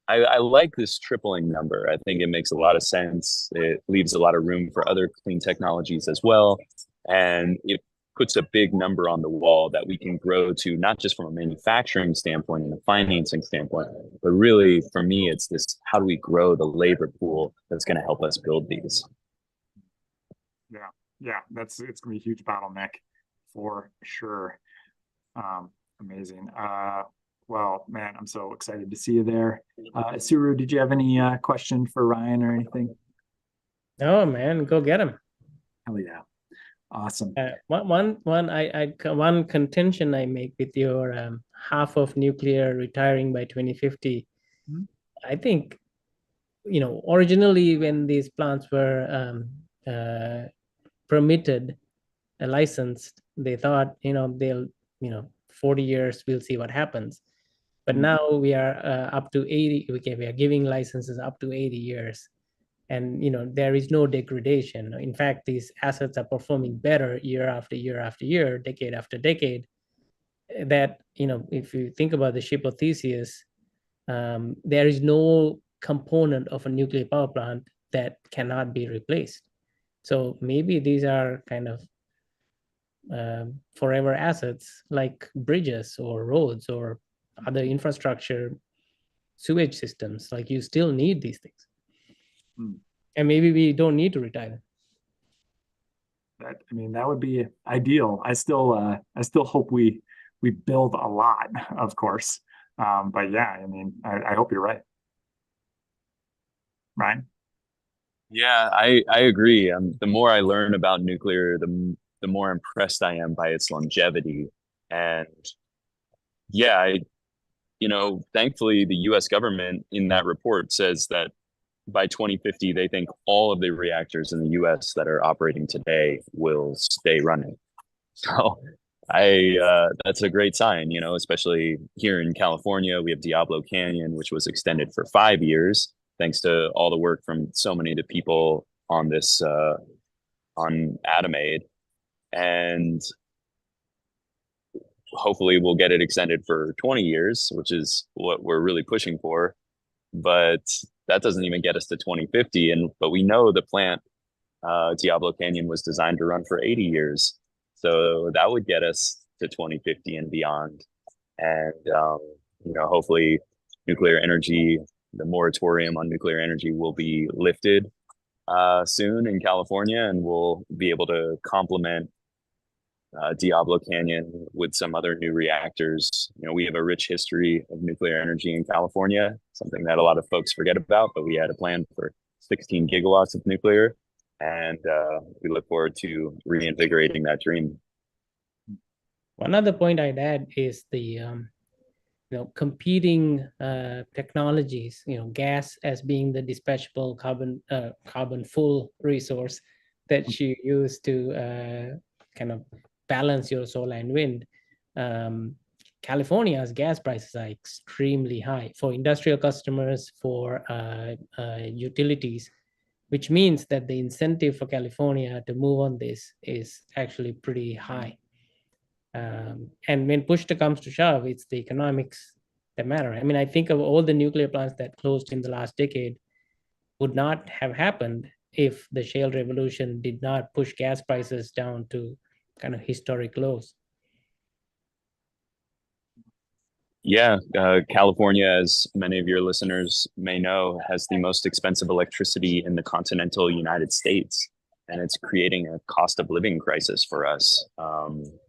I like this tripling number. I think it makes a lot of sense. It leaves a lot of room for other clean technologies as well. And it puts a big number on the wall that we can grow to, not just from a manufacturing standpoint and a financing standpoint, but really for me, it's this, how do we grow the labor pool that's going to help us build these? Yeah, it's going to be a huge bottleneck for sure. Amazing. Well, man, I'm so excited to see you there. Suru, did you have any question for Ryan or anything? No, man, go get him. Hell yeah. Awesome. One contention I make with your half of nuclear retiring by 2050. Mm-hmm. I think, originally when these plants were permitted, licensed, they thought, they'll, 40 years, we'll see what happens. But now we are up to 80. We are giving licenses up to 80 years. And, there is no degradation. In fact, these assets are performing better year after year after year, decade after decade. That, if you think about the ship of Theseus, there is no component of a nuclear power plant that cannot be replaced. So maybe these are kind of forever assets like bridges or roads or other infrastructure, sewage systems. Like you still need these things. And maybe we don't need to retire them. I mean, that would be ideal. I still hope we build a lot, of course. But yeah, I mean, I hope you're right. Ryan? Yeah, I agree. The more I learn about nuclear, the more impressed I am by its longevity. And yeah, thankfully the US government in that report says that by 2050, they think all of the reactors in the US that are operating today will stay running. So that's a great sign, especially here in California. We have Diablo Canyon, which was extended for 5 years, thanks to all the work from so many of the people on this, on Atomaid. And hopefully we'll get it extended for 20 years, which is what we're really pushing for. But that doesn't even get us to 2050. But we know the plant, Diablo Canyon, was designed to run for 80 years. So that would get us to 2050 and beyond. And, hopefully nuclear energy, the moratorium on nuclear energy will be lifted soon in California, and we'll be able to complement Diablo Canyon with some other new reactors. We have a rich history of nuclear energy in California, something that a lot of folks forget about, but we had a plan for 16 gigawatts of nuclear, and we look forward to reinvigorating that dream. One other point I'd add is the competing technologies. Gas as being the dispatchable carbon full resource that you use to kind of balance your solar and wind. California's gas prices are extremely high for industrial customers, for utilities, which means that the incentive for California to move on this is actually pretty high. And when push comes to shove, it's the economics that matter. I mean, I think of all the nuclear plants that closed in the last decade would not have happened if the shale revolution did not push gas prices down to kind of historic lows. Yeah, California, as many of your listeners may know, has the most expensive electricity in the continental United States. And it's creating a cost of living crisis for us.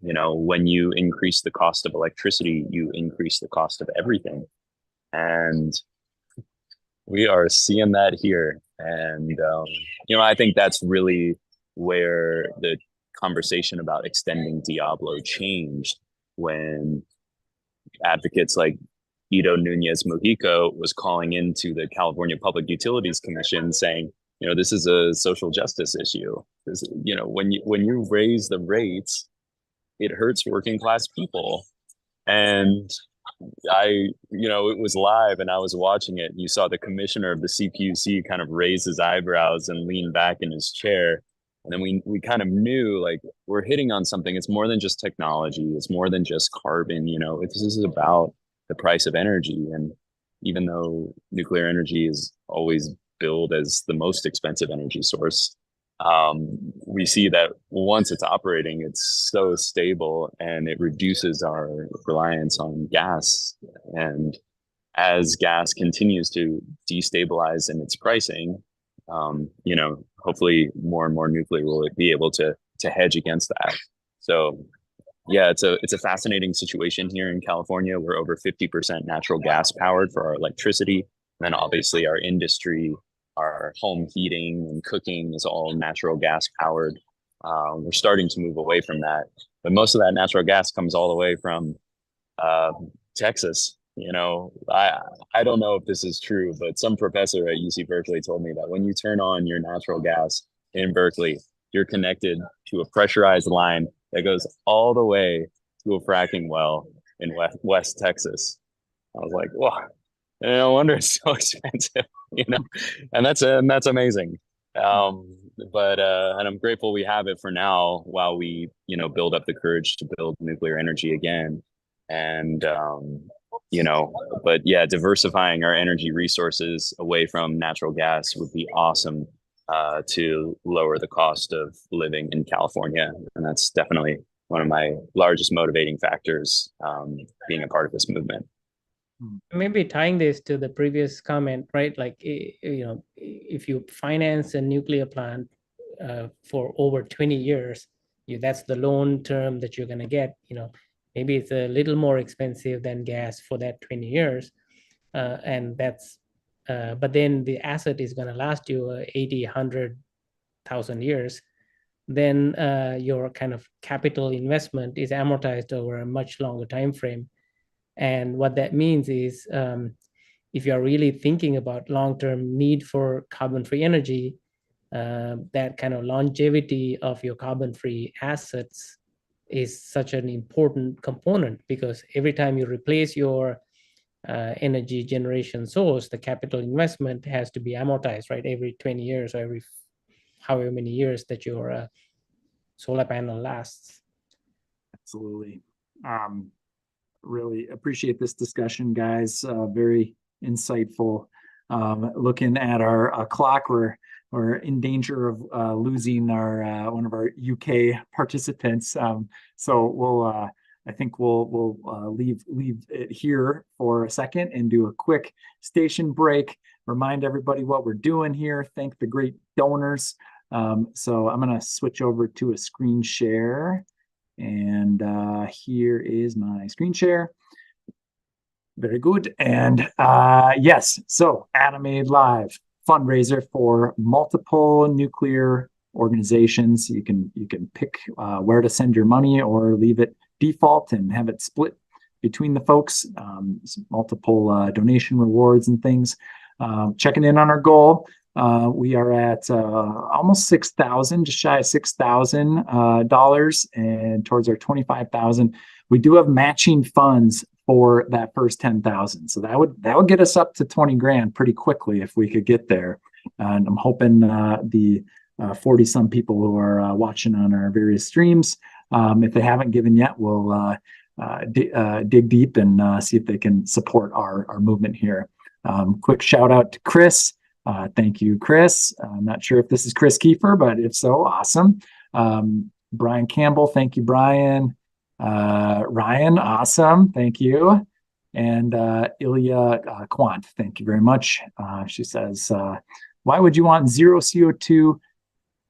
When you increase the cost of electricity, you increase the cost of everything. And we are seeing that here. And, I think that's really where the conversation about extending Diablo changed, when advocates like Ido Nunez Mujica was calling into the California Public Utilities Commission saying, this is a social justice issue. When you raise the rates, it hurts working class people. And it was live and I was watching it. And you saw the commissioner of the CPUC kind of raise his eyebrows and lean back in his chair. And then we kind of knew, like, we're hitting on something. It's more than just technology. It's more than just carbon. This is about the price of energy. And even though nuclear energy is always billed as the most expensive energy source, we see that once it's operating, it's so stable and it reduces our reliance on gas. And as gas continues to destabilize in its pricing, hopefully more and more nuclear will be able to hedge against that. So yeah, it's a fascinating situation here in California. We're over 50% natural gas powered for our electricity. And then obviously our industry, our home heating and cooking is all natural gas powered. We're starting to move away from that, but most of that natural gas comes all the way from Texas. I don't know if this is true, but some professor at UC Berkeley told me that when you turn on your natural gas in Berkeley, you're connected to a pressurized line that goes all the way to a fracking well in West Texas. I was like, wow, no wonder it's so expensive, and that's amazing. But I'm grateful we have it for now while we, build up the courage to build nuclear energy again. And, but yeah, diversifying our energy resources away from natural gas would be awesome to lower the cost of living in California. And that's definitely one of my largest motivating factors being a part of this movement. Maybe tying this to the previous comment, right? Like, if you finance a nuclear plant for over 20 years, that's the loan term that you're going to get. Maybe it's a little more expensive than gas for that 20 years. And that's, but then the asset is going to last you 80, 100,000 years. Then your kind of capital investment is amortized over a much longer time frame. And what that means is, if you're really thinking about long-term need for carbon-free energy, that kind of longevity of your carbon-free assets is such an important component, because every time you replace your energy generation source, the capital investment has to be amortized, right? Every 20 years or every however many years that your solar panel lasts. Absolutely. Really appreciate this discussion, guys. Very insightful. Looking at our clock, we're in danger of losing our one of our UK participants. So we'll I think we'll leave it here for a second and do a quick station break. Remind everybody what we're doing here. Thank the great donors. So I'm going to switch over to a screen share. And here is my screen share. Very good. And yes, so Animated Live fundraiser for multiple nuclear organizations. You can pick where to send your money or leave it default and have it split between the folks. Multiple donation rewards and things. Checking in on our goal. We are at almost 6,000, just shy of $6,000, and towards our 25,000. We do have matching funds for that first 10,000, so that would get us up to 20 grand pretty quickly if we could get there. And I'm hoping the 40 some people who are watching on our various streams, if they haven't given yet, will dig deep and see if they can support our movement here. Quick shout out to Chris. Thank you, Chris. I'm not sure if this is Chris Kiefer, but if so, awesome. Brian Campbell, thank you, Brian. Ryan, awesome, thank you. And Ilya Quant, thank you very much. She says, why would you want zero CO2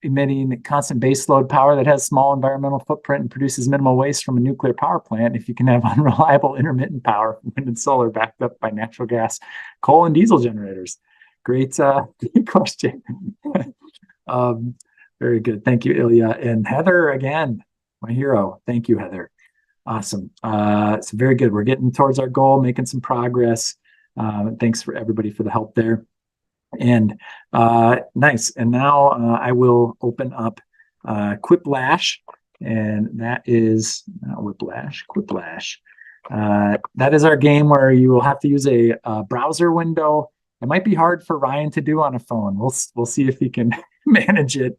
emitting constant baseload power that has small environmental footprint and produces minimal waste from a nuclear power plant if you can have unreliable intermittent power from wind and solar backed up by natural gas, coal, and diesel generators? Great question. Very good. Thank you, Ilya. And Heather, again, my hero. Thank you, Heather. Awesome. So very good. We're getting towards our goal, making some progress. Thanks for everybody for the help there. And nice. And now I will open up Quiplash. And that is not Whiplash, Quiplash. That is our game where you will have to use a browser window. It might be hard for Ryan to do on a phone. We'll see if he can manage it.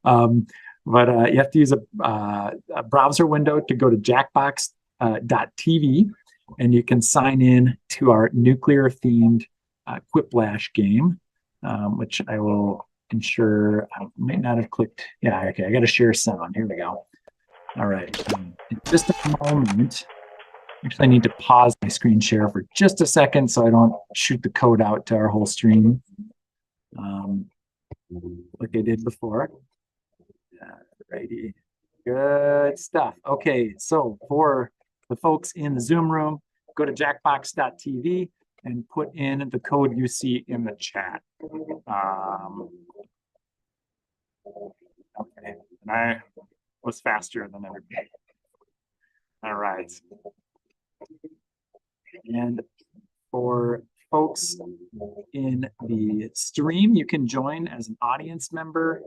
But you have to use a browser window to go to jackbox.tv, and you can sign in to our nuclear-themed Quiplash game, which I will ensure I may not have clicked. Yeah, okay, I got to share sound. Here we go. All right, in just a moment. Actually, I need to pause my screen share for just a second so I don't shoot the code out to our whole stream, like I did before. Righty, good stuff. Okay, so for the folks in the Zoom room, go to jackbox.tv and put in the code you see in the chat. Okay, and I was faster than everybody. All right. And for folks in the stream, you can join as an audience member.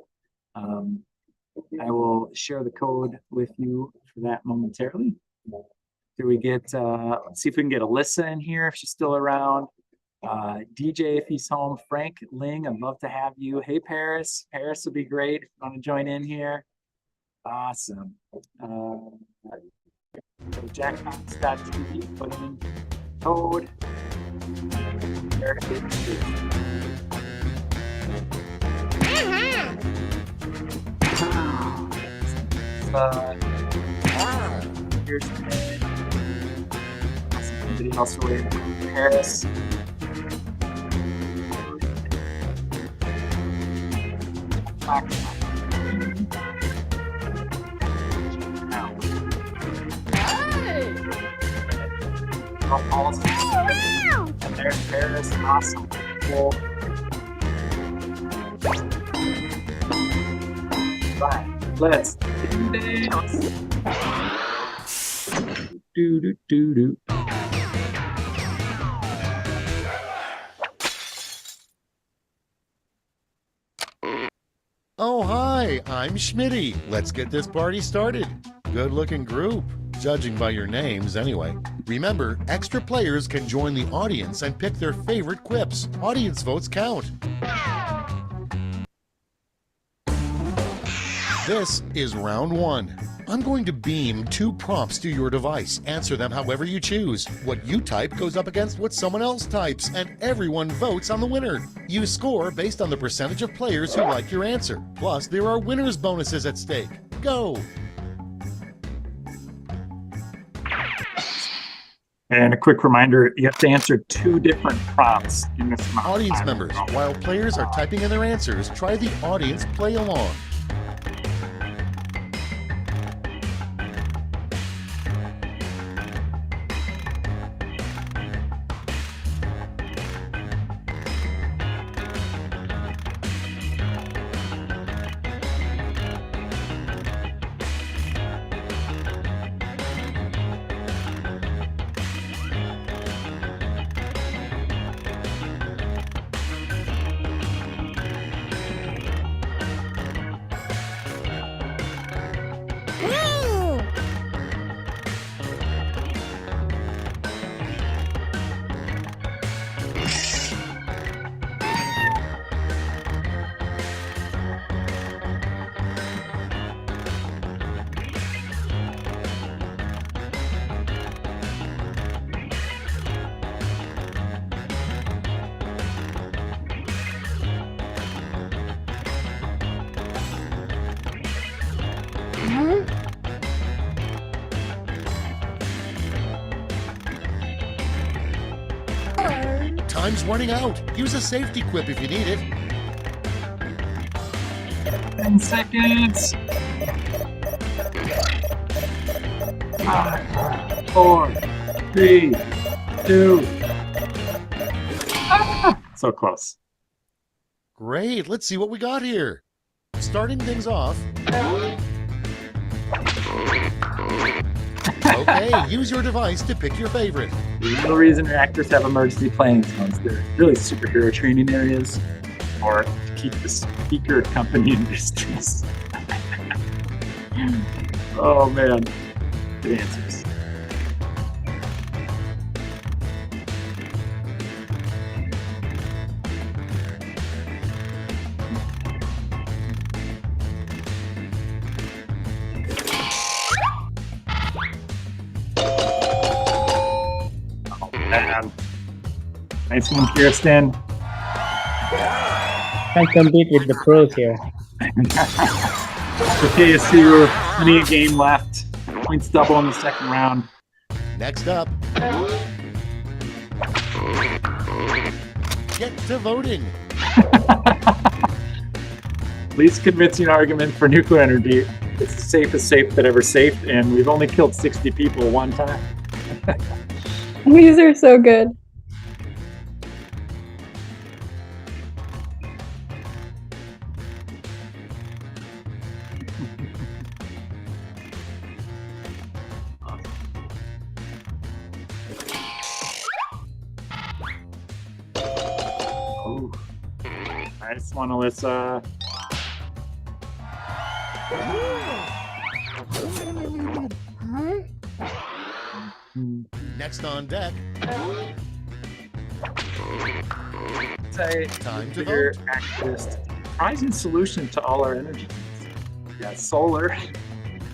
I will share the code with you for that momentarily. Do we get, let's see if we can get Alyssa in here if she's still around. DJ, if he's home. Frank Ling, I'd love to have you. Hey, Paris. Paris would be great if you want to join in here. Awesome. Jackbox.tv, put in code. There it is. Kirsten. Somebody else related to Paris. And there's Paris. Awesome. Cool. Right. Let's dance. Do do do do. Oh, hi, I'm Schmitty. Let's get this party started. Good looking group, judging by your names anyway. Remember, extra players can join the audience and pick their favorite quips. Audience votes count. This is round one. I'm going to beam 2 prompts to your device. Answer them however you choose. What you type goes up against what someone else types, and everyone votes on the winner. You score based on the percentage of players who like your answer. Plus, there are winners' bonuses at stake. Go! And a quick reminder, you have to answer 2 different prompts in this amount of Audience time. members, while players are typing in their answers, try the audience play along. Time's running out. Use a safety quip if you need it. 10 seconds. 5, 4, 3, 2. So close. Great, let's see what we got here. Starting things off. Okay, use your device to pick your favorite. There's no reason reactors have emergency planning zones. They're really superhero training areas or to keep the speaker company in distance. Oh man, good answers. Nice one, Kirsten. Can't compete with the pros here. Okay, so plenty of game left. Points double in the second round. Next up. Get to voting. Least convincing argument for nuclear energy. It's the safest safe that ever safed, and we've only killed 60 people one time. These are so good. Oh, nice one, Alyssa. Next on deck. Say, time to vote. vote. Activist. Surprising solution to all our energy needs. Yeah, solar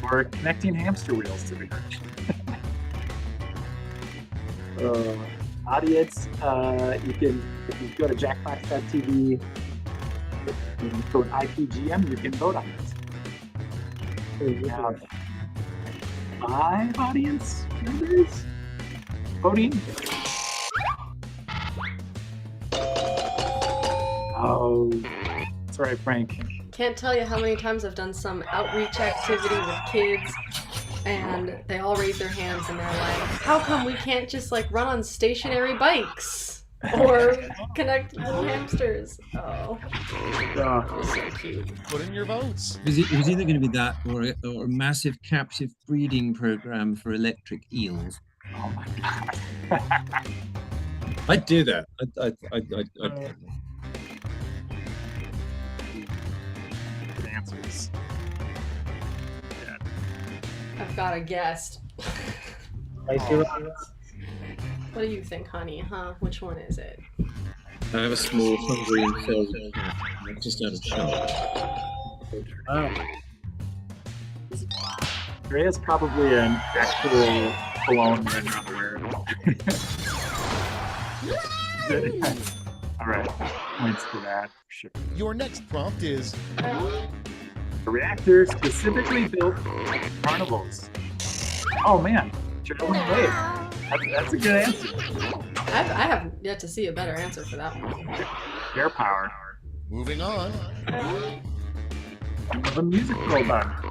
or connecting hamster wheels to the grid. Audience, you can, if you go to jackbox.tv and code IPGM, you can vote on it. We have 5 audience members voting. Oh, sorry, Frank. Can't tell you how many times I've done some outreach activity with kids and they all raise their hands and they're like, how come we can't just like run on stationary bikes or connect little hamsters? Oh, it's so cute. Put in your votes. It was either going to be that or a massive captive breeding program for electric eels. Oh my god. I'd do that. I'd Good answers. I've got a guest. What do you think, honey? Huh? Which one is it? I have a small hungry and filled cat. I'm just out of charge. Drea's probably an actual cologne that I'm not aware of. All right, points for that. Sure. Your next prompt is A reactor specifically built for carnivals. Oh man, Geraldine Wade. That's a good answer. I have yet to see a better answer for that one. Air power. moving on. Of a music robot.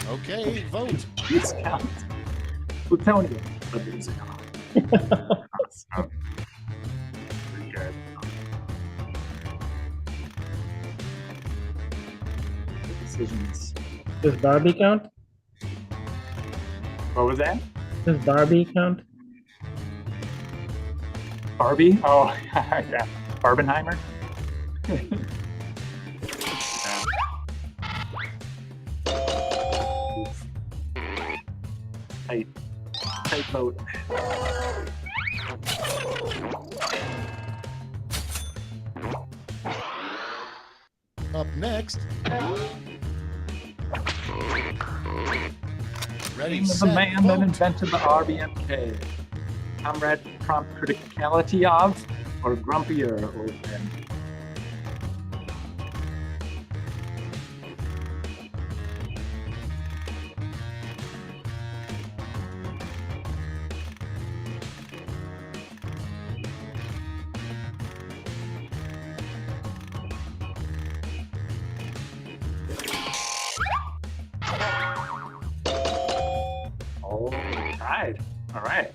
Okay, vote. This counts. Plutonium. A music awesome. Pretty good. Decisions. Does Barbie count? What was that? Does Barbie count? Barbie? Oh, yeah. Barbenheimer? Yeah. Tight boat. Up next. Ready, The set, man that invented the RBMK. Comrade prompt criticality of, or grumpier old man? Oh, tied. All right.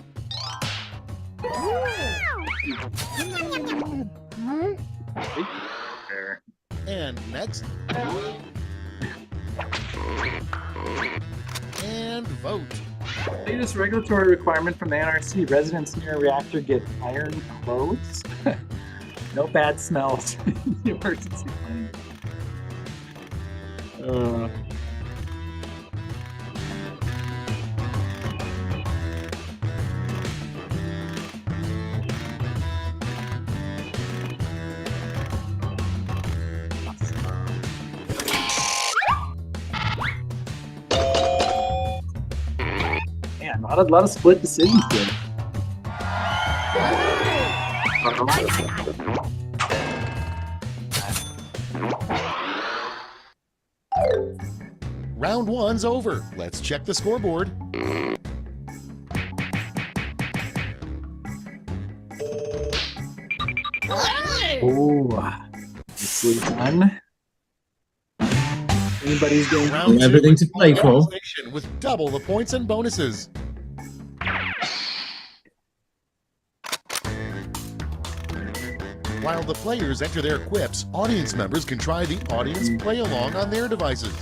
There. And next. And vote. Latest regulatory requirement from the NRC: residents near a reactor get iron clothes. No bad smells. The emergency plan. Man, a lot of split decisions here. Round one's over. Let's check the scoreboard. Oh, nicely done. Anybody's going Round two everything is to play for. organization with double the points and bonuses. While the players enter their quips, audience members can try the audience play along on their devices.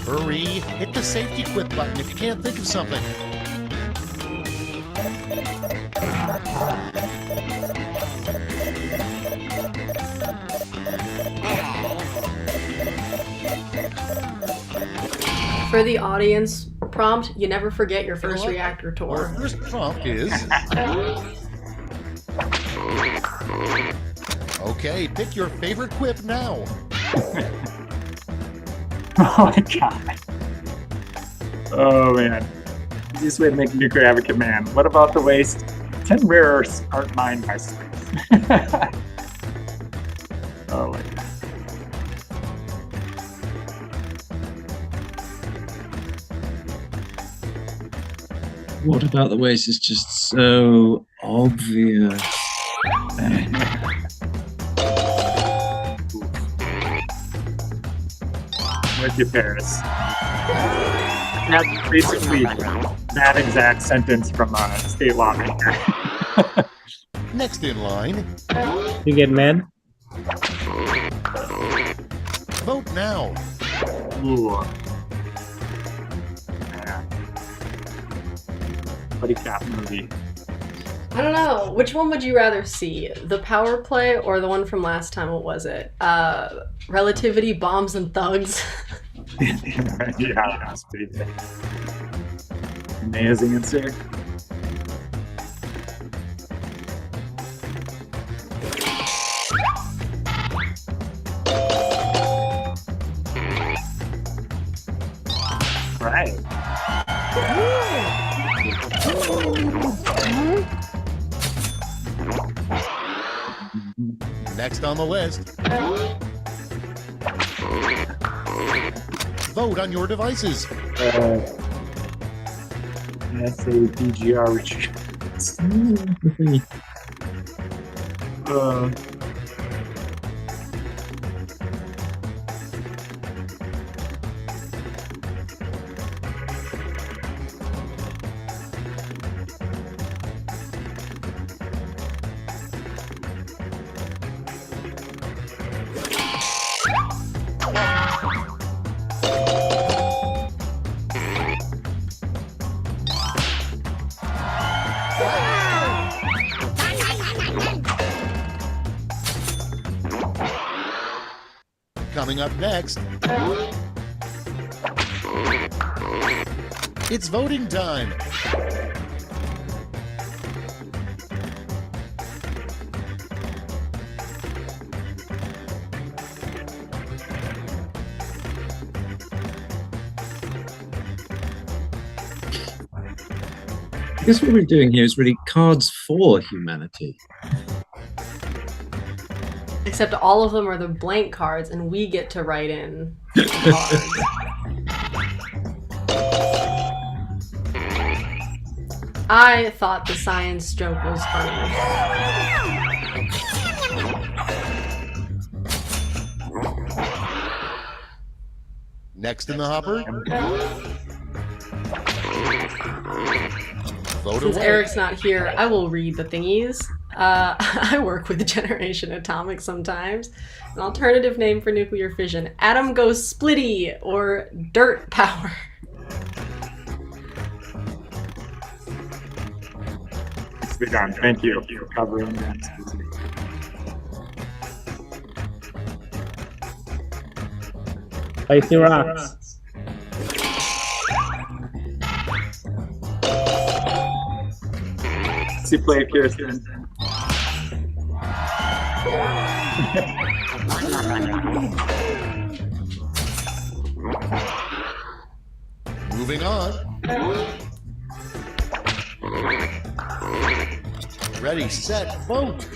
Hurry, hit the safety quit button if you can't think of something. For the audience prompt, you never forget your first reactor tour. Our first prompt is... Okay, pick your favorite quip now. Oh my god. Oh man. Easiest way to make a nuclear advocate man. What about the waste? 10 rare earths aren't mined by space. Oh my god. What about the waste is just so obvious? With you, Paris. That's basically that exact sentence from a state lawmaker. Next in line, You get mad? vote now. Ooh. Yeah. Buddy cop movie. I don't know. Which one would you rather see? The power play or the one from last time? What was it? Relativity, Bombs, and Thugs. Yeah, that's pretty good. Amazing answer. Right. Next on the list, vote on your devices. SAPGR retreat. Coming up next, it's voting time. I guess what we're doing here is really cards for humanity. Except all of them are the blank cards, and we get to write in the cards. I thought the science joke was funny. Next in the hopper, vote Since away. Eric's not here, I will read the thingies. I work with Generation Atomic sometimes. An alternative name for nuclear fission: atom goes splitty, or dirt power. Nicely done. Thank you for covering that. Spicy rocks. See play, Kirsten. Moving on. Ready, set, vote.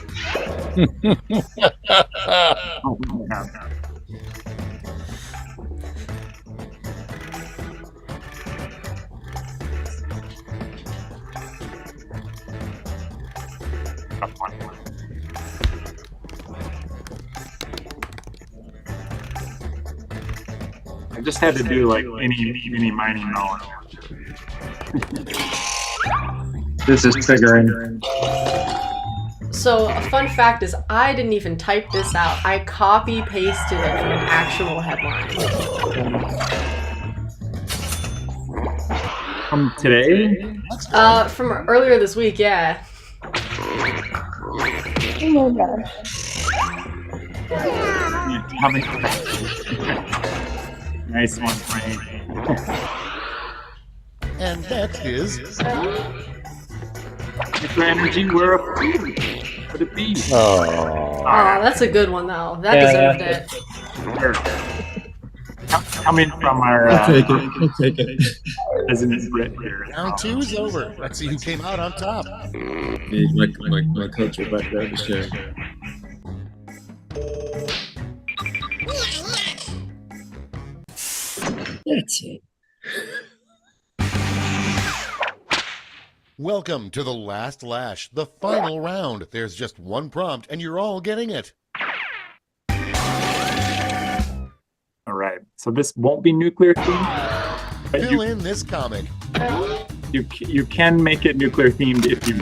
Oh, man. I just had to do like any mining knowledge. This is triggering. So a fun fact is I didn't even type this out. I copy pasted it from an actual headline. From today? From earlier this week, yeah. Oh my gosh. Nice one, Frank. And next is Nuclear energy, we're a food. Would it be? Oh, that's a good one though. That deserved it. Coming from our I'll take it. President Britt here. round 2 is over. Let's see who came out on top. Need my cultural background to show. That's it. Welcome to the last lash, the final round. There's just one prompt, and you're all getting it. All right, so this won't be nuclear themed, but Fill in this comic. you can make it nuclear themed if you.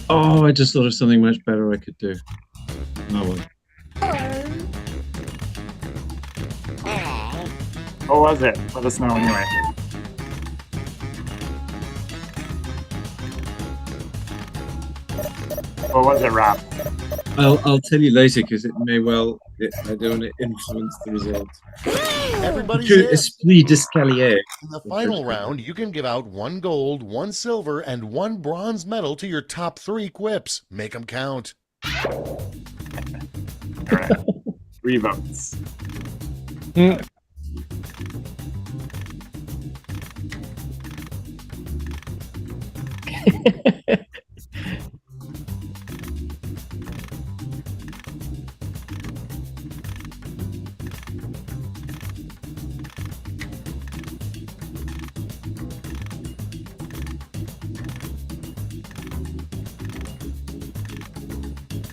Oh, I just thought of something much better I could do. Oh well. What was it? Let us know anyway. What was it, Rob? I'll tell you later because it may well. I don't want to influence the result. Everybody's Que in. esprit d'escalier. In the final round, you can give out 1 gold, 1 silver, and 1 bronze medal to your top 3 quips. Make them count. All right. 3 votes.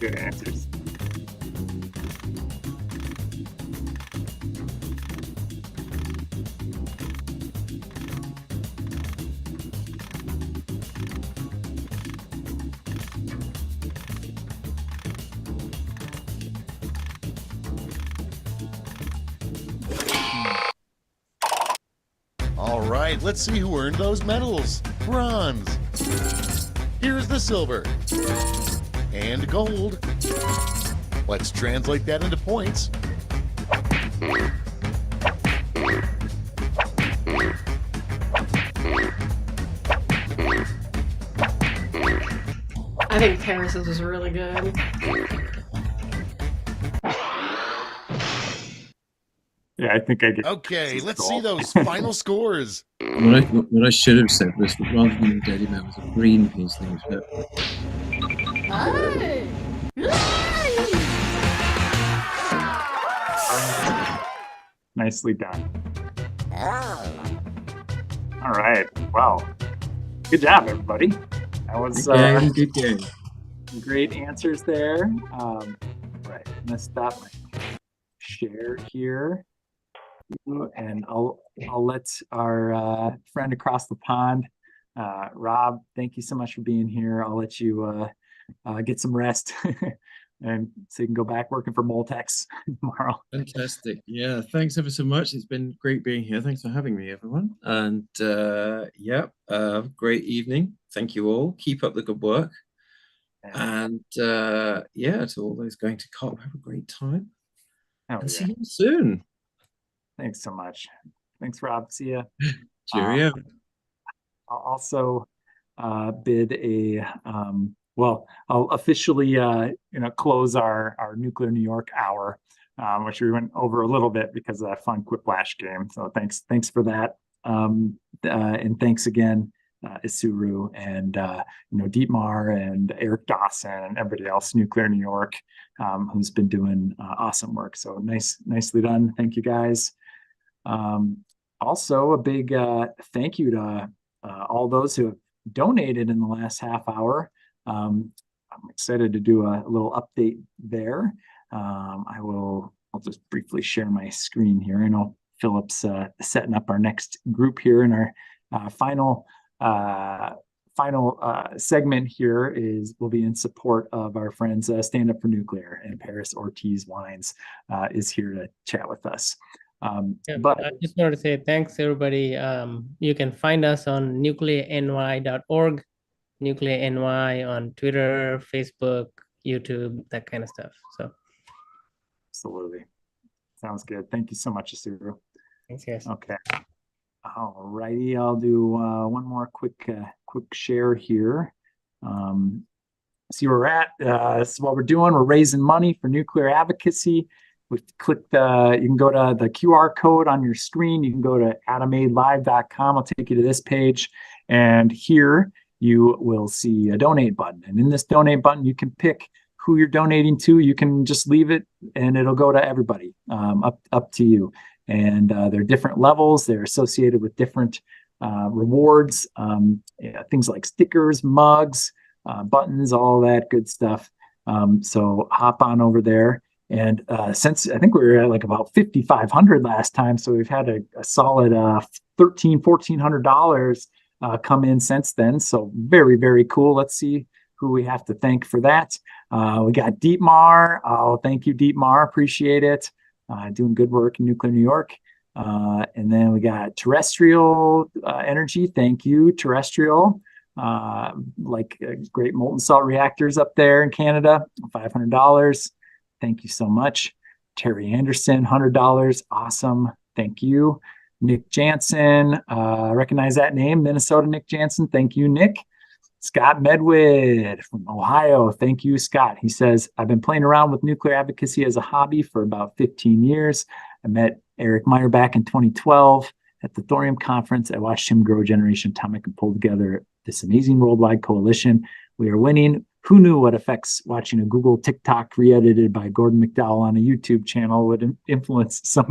Good answers. All right, let's see who earned those medals. Bronze. Here's the silver. And gold. Let's translate that into points. I think Paris's was really good. Yeah, I think I get. Okay, let's see those final scores. What I should have said was that rather than Daddy Man was a Greenpeace thing. Nicely done. All right. Well, good job, everybody. That was Good game. great answers there. Right. I'm gonna stop my share here, and I'll let our friend across the pond, Rob. Thank you so much for being here. I'll let you get some rest. And so you can go back working for Moltex tomorrow. Fantastic. Yeah, thanks ever so much. It's been great being here. Thanks for having me, everyone. And great evening. Thank you all. Keep up the good work. And to all those going to COP, have a great time. And see you soon. Thanks so much. Thanks, Rob. See ya. Cheerio. I'll also bid a I'll officially close our Nuclear New York hour, which we went over a little bit because of that fun Quiplash game. So thanks for that, and thanks again Isuru and Dietmar and Eric Dawson and everybody else, Nuclear New York, who's been doing awesome work. So nicely done. Thank you guys. Also, a big thank you to all those who have donated in the last half hour. I'm excited to do a little update there. I'll just briefly share my screen here. I know Philip's setting up our next group here, and our final segment here will be in support of our friends Stand Up for Nuclear, and Paris Ortiz Wines is here to chat with us. But I just wanted to say thanks, everybody. You can find us on nuclearny.org, nuclearny on Twitter, Facebook, YouTube, that kind of stuff. So absolutely. Sounds good. Thank you so much, Isuru. Thanks, guys. Okay. All righty. I'll do one more quick share here. See where we're at. This is what we're doing. We're raising money for nuclear advocacy. We've clicked, you can go to the QR code on your screen. You can go to atomaidlive.com. I'll take you to this page. And here you will see a donate button. And in this donate button, you can pick who you're donating to. You can just leave it and it'll go to everybody, up to you. And there are different levels. They're associated with different rewards, things like stickers, mugs, buttons, all that good stuff. So hop on over there. And since I think we were at like about 5,500 last time, so we've had a solid $1,400 come in since then. So very, very cool. Let's see who we have to thank for that. We got Dietmar. Oh, thank you, Dietmar. Appreciate it. Doing good work in Nuclear New York. And then we got Terrestrial Energy. Thank you, Terrestrial. Great molten salt reactors up there in Canada, $500. Thank you so much. Terry Anderson, $100. Awesome. Thank you. Nick Jansen, recognize that name, Minnesota Nick Jansen. Thank you, Nick. Scott Medwid from Ohio. Thank you, Scott. He says, I've been playing around with nuclear advocacy as a hobby for about 15 years. I met Eric Meyer back in 2012 at the Thorium conference. I watched him grow Generation Atomic and pull together this amazing worldwide coalition. We are winning. Who knew what effects watching a Google TikTok re-edited by Gordon McDowell on a YouTube channel would influence so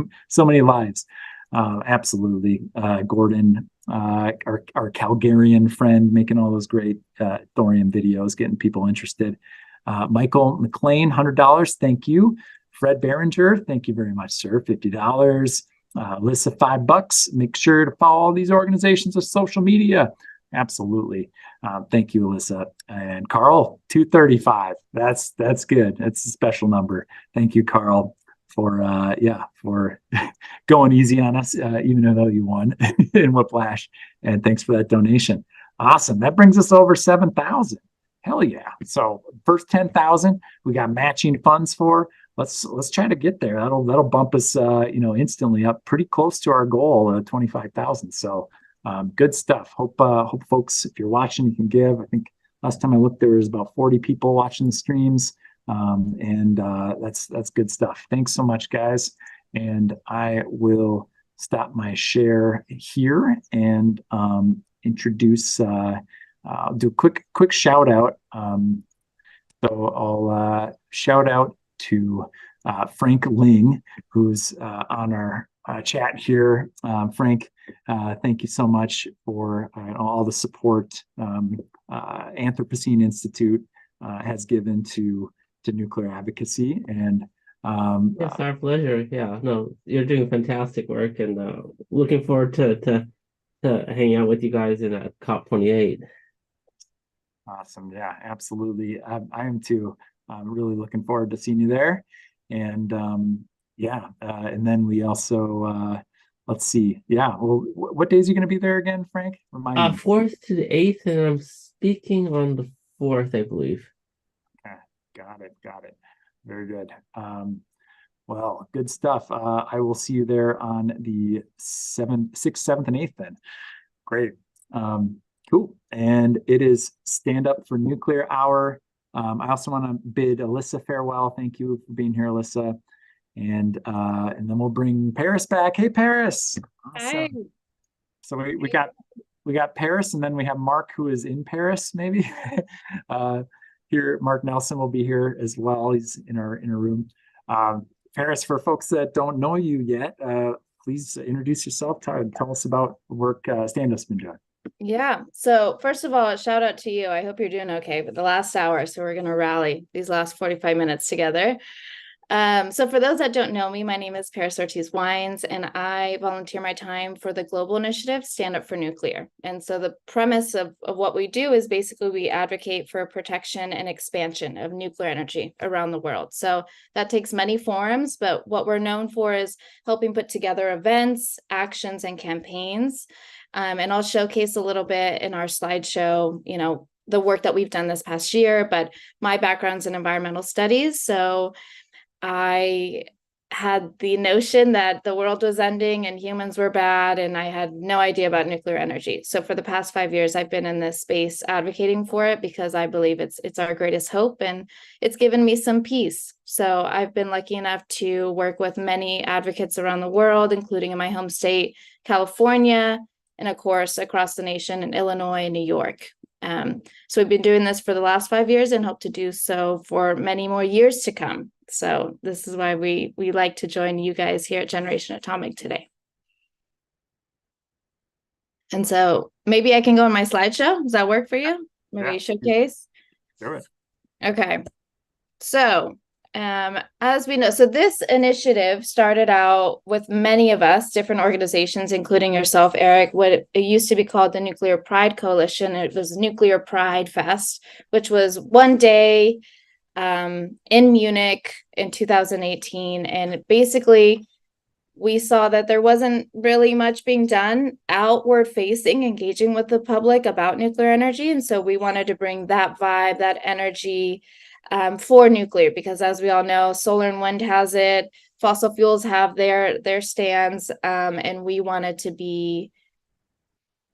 many lives? Absolutely. Gordon, our Calgarian friend, making all those great thorium videos, getting people interested. Michael McLean, $100. Thank you. Fred Behringer, thank you very much, sir. $50. Alyssa, $5. Make sure to follow all these organizations on social media. Absolutely. Thank you, Alyssa. And Carl, $235. That's good. That's a special number. Thank you, Carl, for going easy on us, even though you won in Whiplash. And thanks for that donation. Awesome. That brings us over 7,000. Hell yeah. So first 10,000 we got matching funds for. Let's try to get there. That'll bump us instantly up pretty close to our goal of 25,000. So good stuff. Hope folks, if you're watching, you can give. I think last time I looked, there was about 40 people watching the streams. That's good stuff. Thanks so much, guys. And I will stop my share here and introduce, I'll do a quick shout out. So I'll shout out to Frank Ling, who's on our chat here. Frank, thank you so much for all the support Anthropocene Institute has given to nuclear advocacy. And it's our pleasure. Yeah, no, you're doing fantastic work, and looking forward to hanging out with you guys in COP28. Awesome. Yeah, absolutely. I am too. I'm really looking forward to seeing you there. And and then we also let's see. Yeah. Well, what days are you going to be there again, Frank? Remind me. 4th to the 8th, and I'm speaking on the 4th, I believe. Okay. Got it. Very good. Well, good stuff. I will see you there on the 6th, 7th, and 8th then. Great. Cool. And it is Stand Up for Nuclear Hour. I also want to bid Alyssa farewell. Thank you for being here, Alyssa. And then we'll bring Paris back. Hey, Paris. Awesome. Hey. So we got we got Paris, and then we have Mark, who is in Paris, maybe. Here, Mark Nelson will be here as well. He's in our room. Paris, for folks that don't know you yet, please introduce yourself. Tell us about work stand-up's been doing. Yeah. So first of all, a shout out to you. I hope you're doing okay. But the last hour, so we're going to rally these last 45 minutes together. So for those that don't know me, my name is Paris Ortiz-Wines, and I volunteer my time for the global initiative, Stand Up for Nuclear. And so the premise of what we do is basically we advocate for protection and expansion of nuclear energy around the world. So that takes many forms, but what we're known for is helping put together events, actions, and campaigns. And I'll showcase a little bit in our slideshow, you know, the work that we've done this past year, but my background's in environmental studies. So I had the notion that the world was ending and humans were bad, and I had no idea about nuclear energy. So for the past 5 years, I've been in this space advocating for it because I believe it's our greatest hope, and it's given me some peace. So I've been lucky enough to work with many advocates around the world, including in my home state, California, and of course, across the nation in Illinois and New York. So we've been doing this for the last 5 years and hope to do so for many more years to come. So this is why we like to join you guys here at Generation Atomic today. And so maybe I can go on my slideshow. Does that work for you? Maybe showcase? Do it. Okay. So as we know, so this initiative started out with many of us, different organizations, including yourself, Eric, what it used to be called the Nuclear Pride Coalition. It was Nuclear Pride Fest, which was one day in Munich in 2018. And basically, we saw that there wasn't really much being done outward facing, engaging with the public about nuclear energy. And so we wanted to bring that vibe, that energy for nuclear, because as we all know, solar and wind has it, fossil fuels have their stands, and we wanted to be,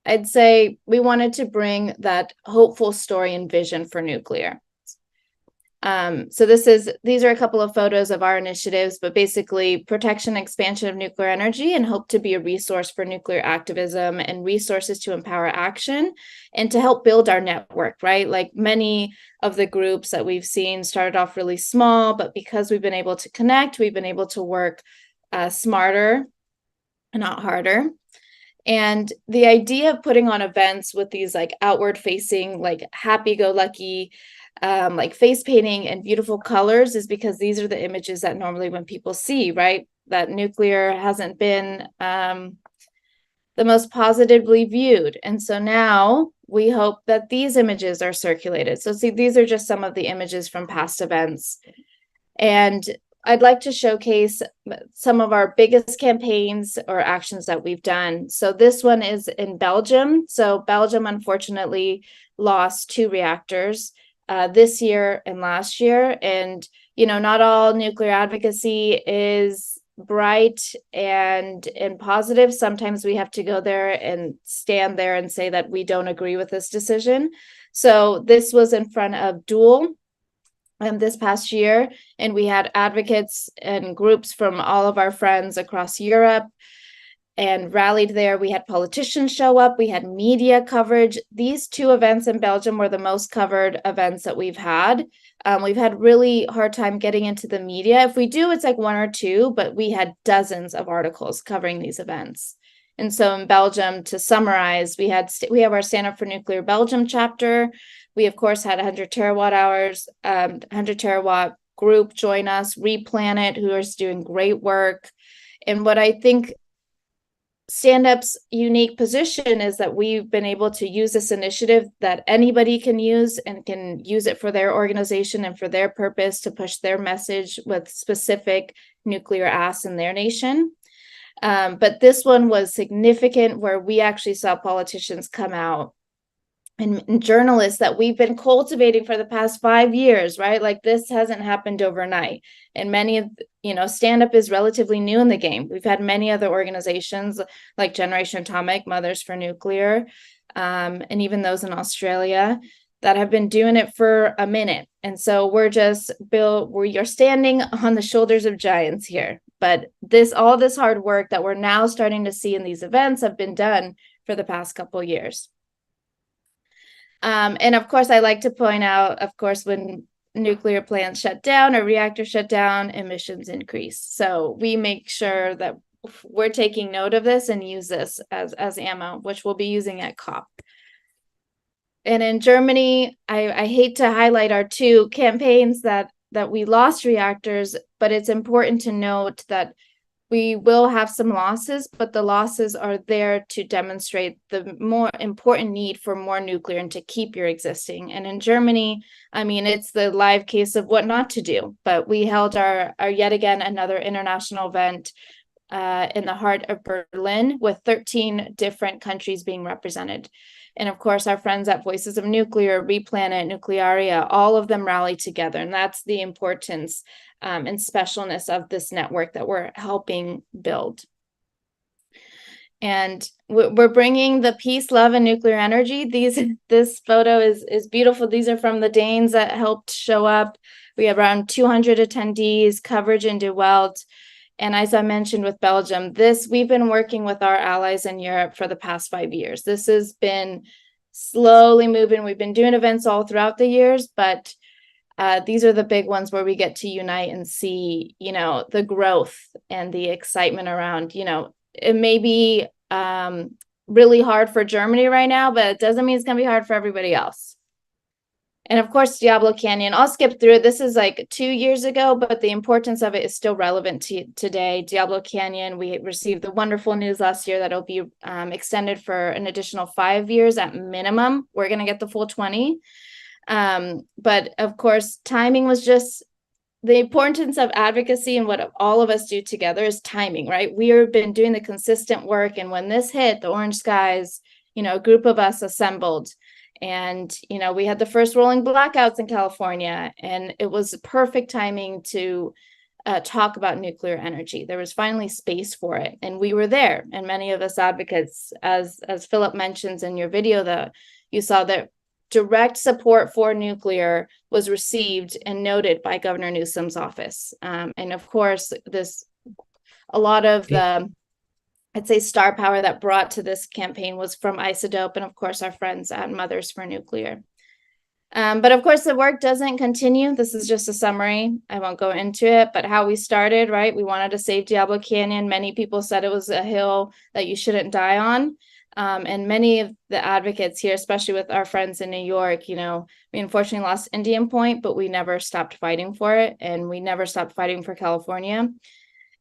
I'd say we wanted to bring that hopeful story and vision for nuclear. So these are a couple of photos of our initiatives, but basically protection, expansion of nuclear energy, and hope to be a resource for nuclear activism and resources to empower action and to help build our network, right? Like many of the groups that we've seen started off really small, but because we've been able to connect, we've been able to work smarter and not harder. And the idea of putting on events with these like outward facing, like happy-go-lucky, like face painting and beautiful colors is because these are the images that normally when people see, right, that nuclear hasn't been the most positively viewed. And so now we hope that these images are circulated. So see, these are just some of the images from past events. And I'd like to showcase some of our biggest campaigns or actions that we've done. So this one is in Belgium. So Belgium, unfortunately, lost 2 reactors this year and last year. And, you know, not all nuclear advocacy is bright and positive. Sometimes we have to go there and stand there and say that we don't agree with this decision. So this was in front of Dual this past year, and we had advocates and groups from all of our friends across Europe and rallied there. We had politicians show up. We had media coverage. These 2 events in Belgium were the most covered events that we've had. We've had really hard time getting into the media. If we do, it's like 1 or 2, but we had dozens of articles covering these events. And so in Belgium, to summarize, we have our Stand Up for Nuclear Belgium chapter. We, of course, had 100 terawatt hours, 100 terawatt group join us, Replanet, who is doing great work. And what I think Stand Up's unique position is that we've been able to use this initiative that anybody can use and can use it for their organization and for their purpose to push their message with specific nuclear asks in their nation. But this one was significant where we actually saw politicians come out and journalists that we've been cultivating for the past 5 years, right? Like this hasn't happened overnight. And many of, Stand Up is relatively new in the game. We've had many other organizations like Generation Atomic, Mothers for Nuclear, and even those in Australia that have been doing it for a minute. And so you're standing on the shoulders of giants here. But all this hard work that we're now starting to see in these events have been done for the past couple years. And of course, I like to point out, of course, when nuclear plants shut down or reactors shut down, emissions increase. So we make sure that we're taking note of this and use this as ammo, which we'll be using at COP. And in Germany, I hate to highlight our two campaigns that we lost reactors, but it's important to note that we will have some losses, but the losses are there to demonstrate the more important need for more nuclear and to keep your existing. And in Germany, I mean, it's the live case of what not to do. But we held our yet again another international event in the heart of Berlin with 13 different countries being represented. And of course, our friends at Voices of Nuclear, Replanet, Nuclearia, all of them rallied together. And that's the importance and specialness of this network that we're helping build. And we're bringing the peace, love, and nuclear energy. This photo is beautiful. These are from the Danes that helped show up. We have around 200 attendees, coverage in De Welt. And as I mentioned with Belgium, we've been working with our allies in Europe for the past 5 years. This has been slowly moving. We've been doing events all throughout the years, but these are the big ones where we get to unite and see, the growth and the excitement around, it may be really hard for Germany right now, but it doesn't mean it's going to be hard for everybody else. And of course, Diablo Canyon, I'll skip through it. This is like 2 years ago, but the importance of it is still relevant to today. Diablo Canyon, we received the wonderful news last year that it'll be extended for an additional 5 years at minimum. We're going to get the full 20. But of course, timing was just the importance of advocacy, and what all of us do together is timing, right? We have been doing the consistent work. And when this hit, the orange skies, a group of us assembled. And, we had the first rolling blackouts in California, and it was perfect timing to talk about nuclear energy. There was finally space for it, and we were there. And many of us advocates, as Philip mentions in your video, that you saw that direct support for nuclear was received and noted by Governor Newsom's office. And of course, a lot of the, I'd say, star power that brought to this campaign was from Isodope and of course our friends at Mothers for Nuclear. But of course the work doesn't continue. This is just a summary. I won't go into it, but how we started, right? We wanted to save Diablo Canyon. Many people said it was a hill that you shouldn't die on. And many of the advocates here, especially with our friends in New York, we unfortunately lost Indian Point, but we never stopped fighting for it. And we never stopped fighting for California.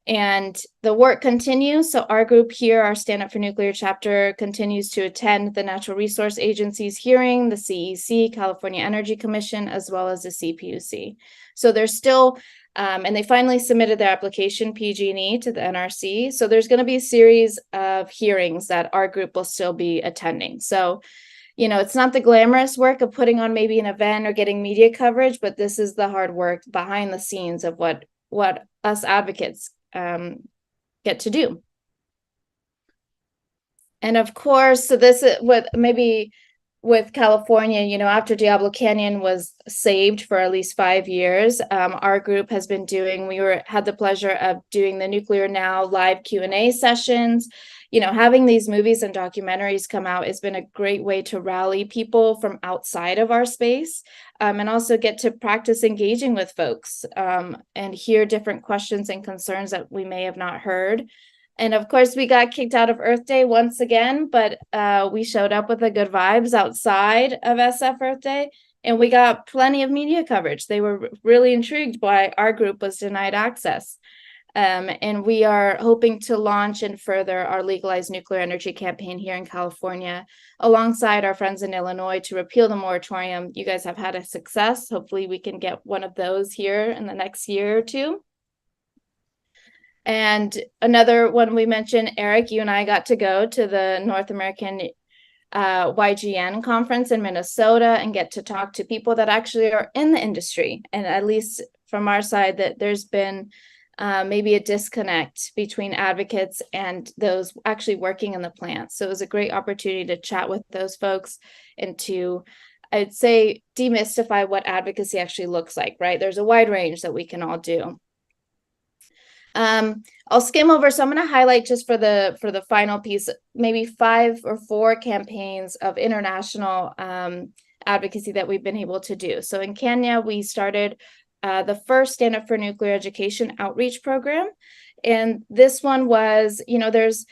And the work continues. So our group here, our Stand Up for Nuclear chapter, continues to attend the Natural Resource Agency's hearing, the CEC, California Energy Commission, as well as the CPUC. So there's still, and they finally submitted their application, PG&E, to the NRC. So there's going to be a series of hearings that our group will still be attending. So, it's not the glamorous work of putting on maybe an event or getting media coverage, but this is the hard work behind the scenes of what us advocates get to do. And of course, so this is what maybe with California, after Diablo Canyon was saved for at least 5 years, our group has been doing, had the pleasure of doing the Nuclear Now live Q&A sessions. Having these movies and documentaries come out has been a great way to rally people from outside of our space, and also get to practice engaging with folks and hear different questions and concerns that we may have not heard. And of course, we got kicked out of Earth Day once again, but we showed up with the good vibes outside of SF Earth Day, and we got plenty of media coverage. They were really intrigued why our group was denied access. And we are hoping to launch and further our legalized nuclear energy campaign here in California, alongside our friends in Illinois, to repeal the moratorium. You guys have had a success. Hopefully we can get one of those here in the next year or two. And another one we mentioned, Eric, you and I got to go to the North American YGN conference in Minnesota and get to talk to people that actually are in the industry. And at least from our side, that there's been maybe a disconnect between advocates and those actually working in the plants. So it was a great opportunity to chat with those folks and to, I'd say, demystify what advocacy actually looks like, right? There's a wide range that we can all do. I'll skim over, so I'm going to highlight just for the final piece, maybe 5 or 4 campaigns of international advocacy that we've been able to do. So in Kenya, we started the first Stand Up for Nuclear Education outreach program. And this one was, there's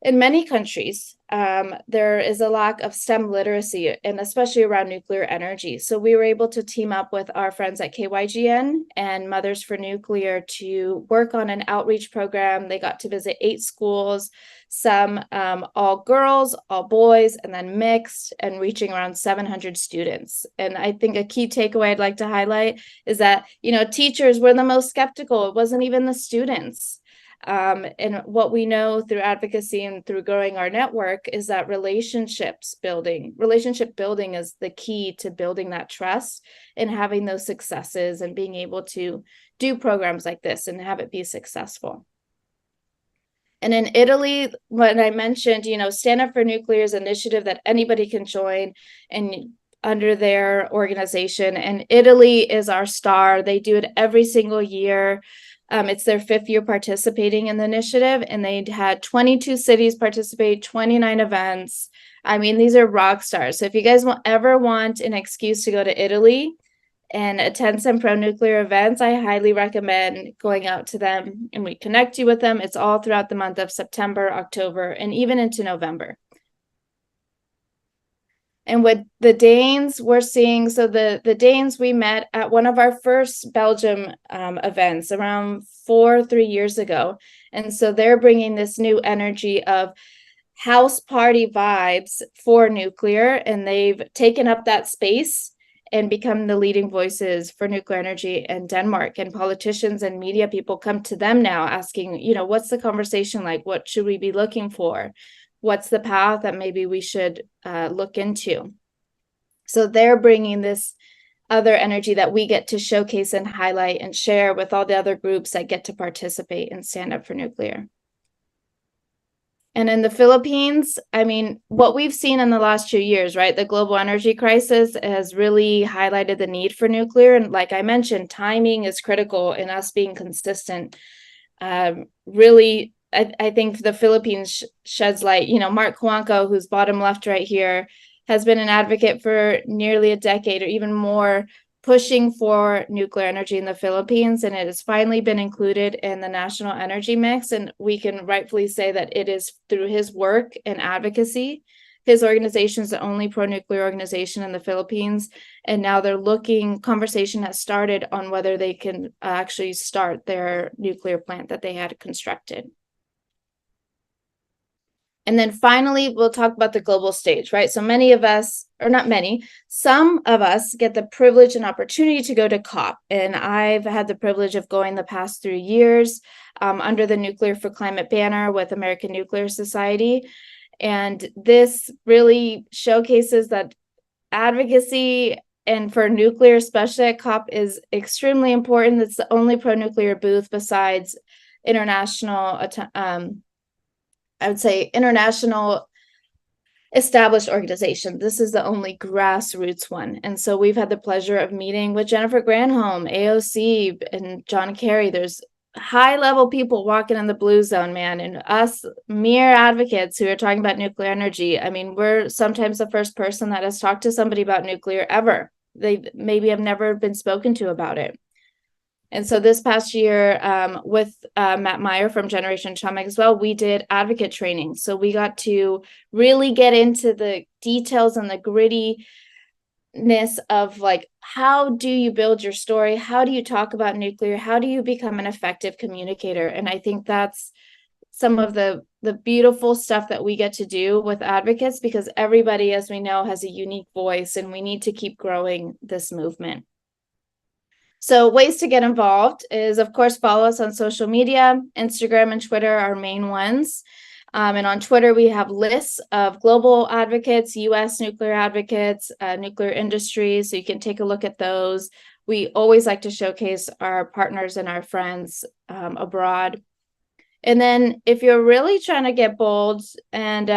in many countries, there is a lack of STEM literacy, and especially around nuclear energy. So we were able to team up with our friends at KYGN and Mothers for Nuclear to work on an outreach program. They got to visit 8 schools, some all girls, all boys, and then mixed, and reaching around 700 students. And I think a key takeaway I'd like to highlight is that, teachers were the most skeptical. It wasn't even the students. And what we know through advocacy and through growing our network is that relationship building is the key to building that trust and having those successes and being able to do programs like this and have it be successful. And in Italy, when I mentioned, Stand Up for Nuclear is an initiative that anybody can join and under their organization. And Italy is our star. They do it every single year. It's their 5th year participating in the initiative, and they had 22 cities participate, 29 events. I mean, these are rock stars. So if you guys ever want an excuse to go to Italy and attend some pro-nuclear events, I highly recommend going out to them, and we connect you with them. It's all throughout the month of September, October, and even into November. And with the Danes, we're seeing, so the Danes, we met at one of our first Belgium events around 3 years ago. And so they're bringing this new energy of house party vibes for nuclear, and they've taken up that space and become the leading voices for nuclear energy in Denmark. And politicians and media people come to them now asking, what's the conversation like? What should we be looking for? What's the path that maybe we should look into? So they're bringing this other energy that we get to showcase and highlight and share with all the other groups that get to participate and Stand Up for Nuclear. And in the Philippines, I mean, what we've seen in the last 2 years, right? The global energy crisis has really highlighted the need for nuclear. And like I mentioned, timing is critical in us being consistent. Really, I think the Philippines sheds light. Mark Cuanco, who's bottom left right here, has been an advocate for nearly a decade or even more, pushing for nuclear energy in the Philippines, and it has finally been included in the national energy mix. And we can rightfully say that it is through his work and advocacy. His organization is the only pro-nuclear organization in the Philippines, and now conversation has started on whether they can actually start their nuclear plant that they had constructed. And then finally, we'll talk about the global stage, right? So many of us, or not many, some of us get the privilege and opportunity to go to COP. And I've had the privilege of going the past 3 years under the Nuclear for Climate banner with American Nuclear Society. And this really showcases that advocacy and for nuclear, especially at COP, is extremely important. It's the only pro-nuclear booth besides international I would say international established organization. This is the only grassroots one. And so we've had the pleasure of meeting with Jennifer Granholm, AOC, and John Kerry. There's high-level people walking in the blue zone, man. And us mere advocates who are talking about nuclear energy, I mean, we're sometimes the first person that has talked to somebody about nuclear ever. They maybe have never been spoken to about it. And so this past year with Matt Meyer from Generation Atomic as well, we did advocate training. So we got to really get into the details and the grittiness of like, how do you build your story? How do you talk about nuclear? How do you become an effective communicator? And I think that's some of the beautiful stuff that we get to do with advocates, because everybody, as we know, has a unique voice, and we need to keep growing this movement. So ways to get involved is, of course, follow us on social media. Instagram and Twitter are main ones. And on Twitter, we have lists of global advocates, U.S. nuclear advocates, nuclear industry. So you can take a look at those. We always like to showcase our partners and our friends abroad. And then if you're really trying to get bold and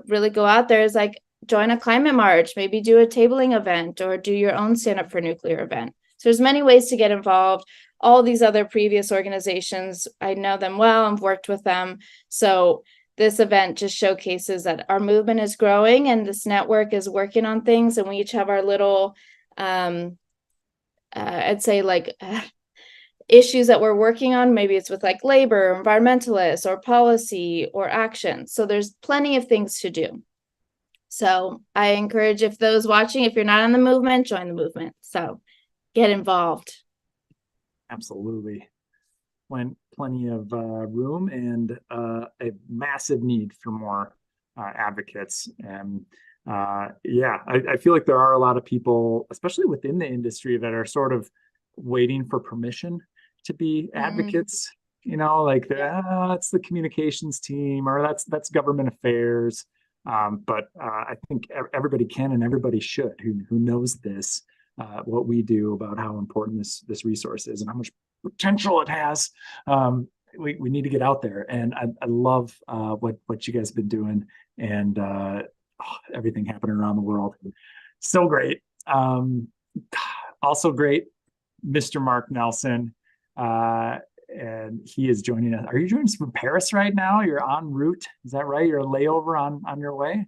really go out there, is like join a climate march, maybe do a tabling event or do your own Stand Up for Nuclear event. So there's many ways to get involved. all these other previous organizations. I know them well. I've worked with them. So this event just showcases that our movement is growing and this network is working on things, and we each have our little, I'd say like issues that we're working on. Maybe it's with like labor, environmentalists, or policy or action. So there's plenty of things to do. So I encourage, if those watching, if you're not in the movement, join the movement. So get involved. Absolutely. Plenty of room and a massive need for more advocates. And yeah, I feel like there are a lot of people, especially within the industry, that are sort of waiting for permission to be advocates. You know, like it's the communications team, or that's government affairs. But I think everybody can and everybody should who knows this, what we do, about how important this resource is and how much potential it has. We need to get out there, and I love what you guys have been doing, and everything happening around the world. So great. Also great, Mr. Mark Nelson. And he is joining us. Are you joining us from Paris right now? You're en route. Is that right? You're a layover on your way?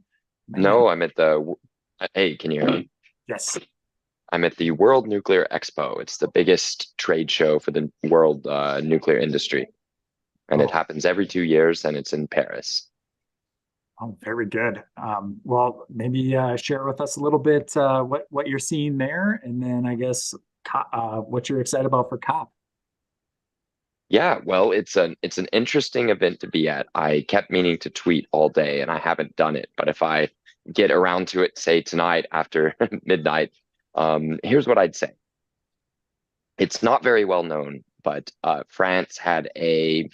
Man. No, I'm at the, hey, can you hear me? Yes. I'm at the World Nuclear Expo. It's the biggest trade show for the world nuclear industry. And it happens every 2 years, and it's in Paris. Oh, very good. Well, maybe share with us a little bit what you're seeing there, and then I guess what you're excited about for COP. Yeah, well, it's an interesting event to be at. I kept meaning to tweet all day, and I haven't done it. But if I get around to it, say tonight after midnight, here's what I'd say. It's not very well known, but France had a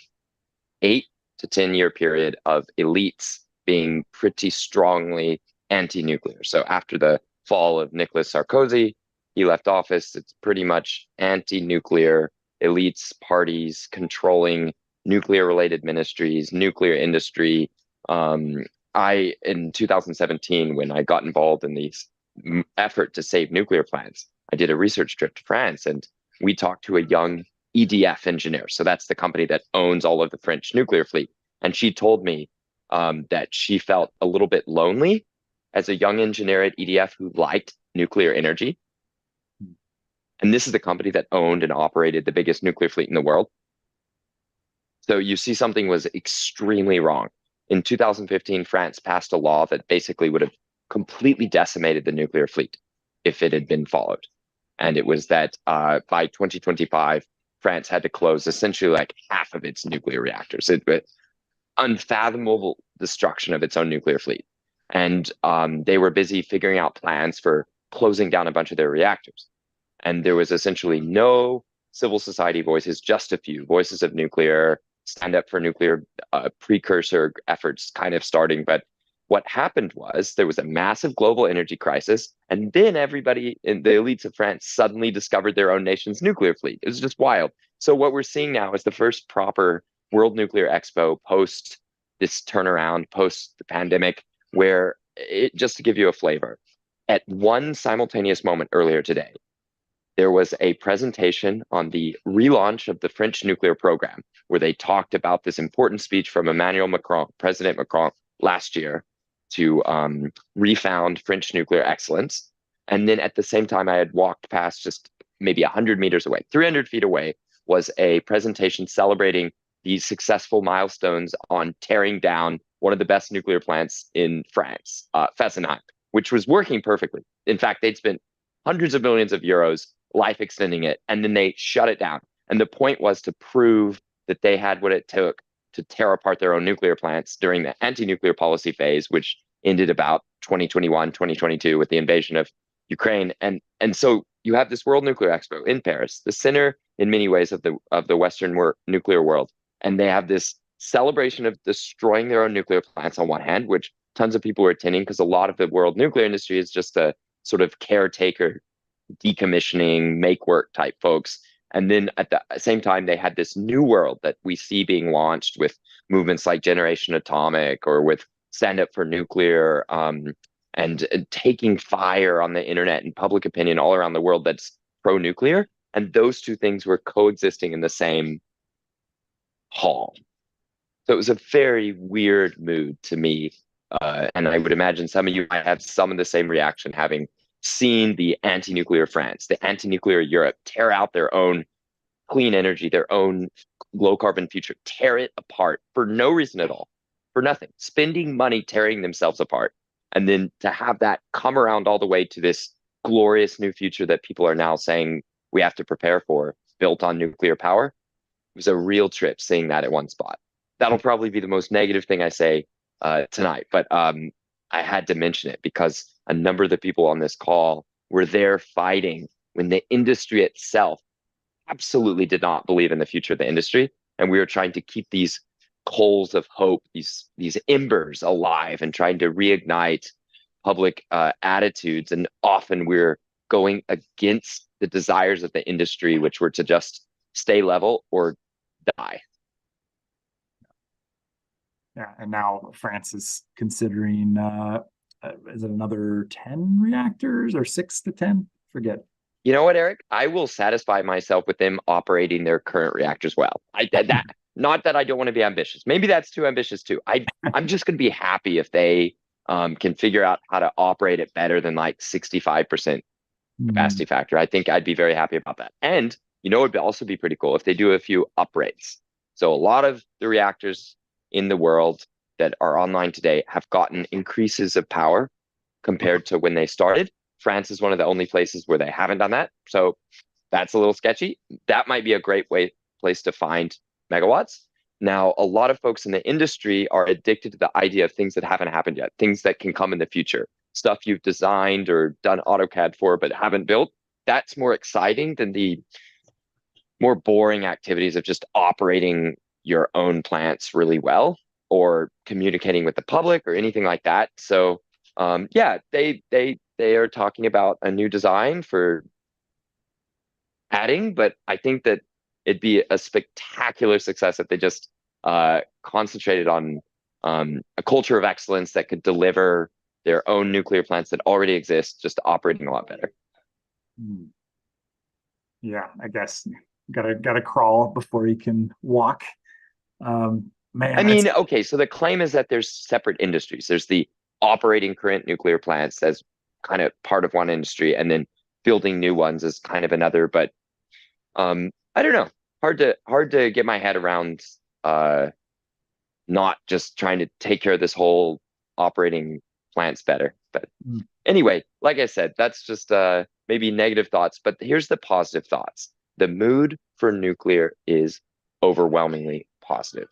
8 to 10 year period of elites being pretty strongly anti-nuclear. So after the fall of Nicolas Sarkozy, he left office. It's pretty much anti-nuclear elites, parties controlling nuclear-related ministries, nuclear industry. In 2017, when I got involved in this effort to save nuclear plants, I did a research trip to France, and we talked to a young EDF engineer. So that's the company that owns all of the French nuclear fleet. And she told me that she felt a little bit lonely as a young engineer at EDF who liked nuclear energy. And this is the company that owned and operated the biggest nuclear fleet in the world. So you see something was extremely wrong. In 2015, France passed a law that basically would have completely decimated the nuclear fleet if it had been followed. And it was that by 2025, France had to close essentially like half of its nuclear reactors. It was unfathomable destruction of its own nuclear fleet. And they were busy figuring out plans for closing down a bunch of their reactors. And there was essentially no civil society voices, just a few voices of nuclear, stand up for nuclear precursor efforts kind of starting. But what happened was there was a massive global energy crisis. And then everybody in the elites of France suddenly discovered their own nation's nuclear fleet. It was just wild. So what we're seeing now is the first proper World Nuclear Expo post this turnaround, post the pandemic, where just to give you a flavor, at one simultaneous moment earlier today, there was a presentation on the relaunch of the French nuclear program, where they talked about this important speech from Emmanuel Macron, President Macron, last year to refound French nuclear excellence. And then at the same time, I had walked past just maybe 100 meters away, 300 feet away, was a presentation celebrating these successful milestones on tearing down one of the best nuclear plants in France, Fessenheim, which was working perfectly. In fact, they'd spent hundreds of millions of euros life extending it, and then they shut it down. And the point was to prove that they had what it took to tear apart their own nuclear plants during the anti-nuclear policy phase, which ended about 2021, 2022 with the invasion of Ukraine. And so you have this World Nuclear Expo in Paris, the center in many ways of the Western nuclear world. And they have this celebration of destroying their own nuclear plants on one hand, which tons of people are attending because a lot of the world nuclear industry is just a sort of caretaker, decommissioning, make work type folks. And then at the same time, they had this new world that we see being launched with movements like Generation Atomic or with Stand Up for Nuclear, and taking fire on the internet and public opinion all around the world that's pro-nuclear. and those two things were coexisting in the same hall. So it was a very weird mood to me. And I would imagine some of you might have some of the same reaction, having seen the anti-nuclear France, the anti-nuclear Europe tear out their own clean energy, their own low carbon future, tear it apart for no reason at all, for nothing, spending money tearing themselves apart. And then to have that come around all the way to this glorious new future that people are now saying we have to prepare for, built on nuclear power. It was a real trip seeing that at one spot. That'll probably be the most negative thing I say tonight, but I had to mention it because a number of the people on this call were there fighting when the industry itself absolutely did not believe in the future of the industry, and we were trying to keep these coals of hope, these embers alive, and trying to reignite public attitudes. And often we're going against the desires of the industry, which were to just stay level or die. Yeah, and now France is considering, is it another 10 reactors or 6 to 10? Forget. You know what, Eric? I will satisfy myself with them operating their current reactors well. I did that. Not that I don't want to be ambitious. Maybe that's too ambitious too. I'm just going to be happy if they can figure out how to operate it better than like 65% capacity factor. I think I'd be very happy about that. And you know, it'd also be pretty cool if they do a few uprates. So a lot of the reactors in the world that are online today have gotten increases of power compared to when they started. France is one of the only places where they haven't done that. So that's a little sketchy. That might be a great place to find megawatts. Now, a lot of folks in the industry are addicted to the idea of things that haven't happened yet, things that can come in the future, stuff you've designed or done AutoCAD for but haven't built. That's more exciting than the more boring activities of just operating your own plants really well or communicating with the public or anything like that. So yeah, they are talking about a new design for adding, but I think that it'd be a spectacular success if they just concentrated on a culture of excellence that could deliver their own nuclear plants that already exist, just operating a lot better. Yeah, I guess gotta crawl before you can walk. Man, I mean, okay, so the claim is that there's separate industries. There's the operating current nuclear plants as kind of part of one industry, and then building new ones is kind of another. But I don't know. Hard to get my head around not just trying to take care of this whole operating plants better. But anyway, like I said, that's just maybe negative thoughts. But here's the positive thoughts. The mood for nuclear is overwhelmingly positive.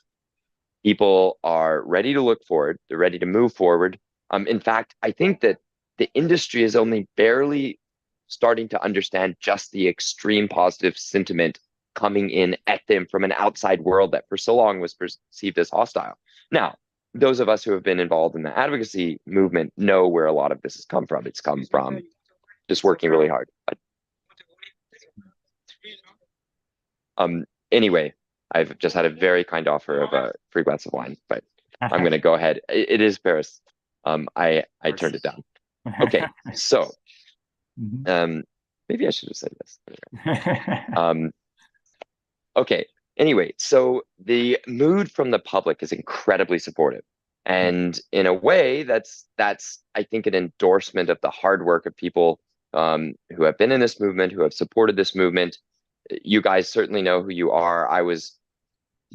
People are ready to look forward. They're ready to move forward. In fact, I think that the industry is only barely starting to understand just the extreme positive sentiment coming in at them from an outside world that for so long was perceived as hostile. Now, those of us who have been involved in the advocacy movement know where a lot of this has come from. It's come from just working really hard. Anyway, I've just had a very kind offer of a free glass of wine, but I'm going to go ahead. It is Paris. I turned it down. Okay, so maybe I should have said this. Okay, anyway, so the mood from the public is incredibly supportive. And in a way, that's I think an endorsement of the hard work of people who have been in this movement, who have supported this movement. You guys certainly know who you are. I was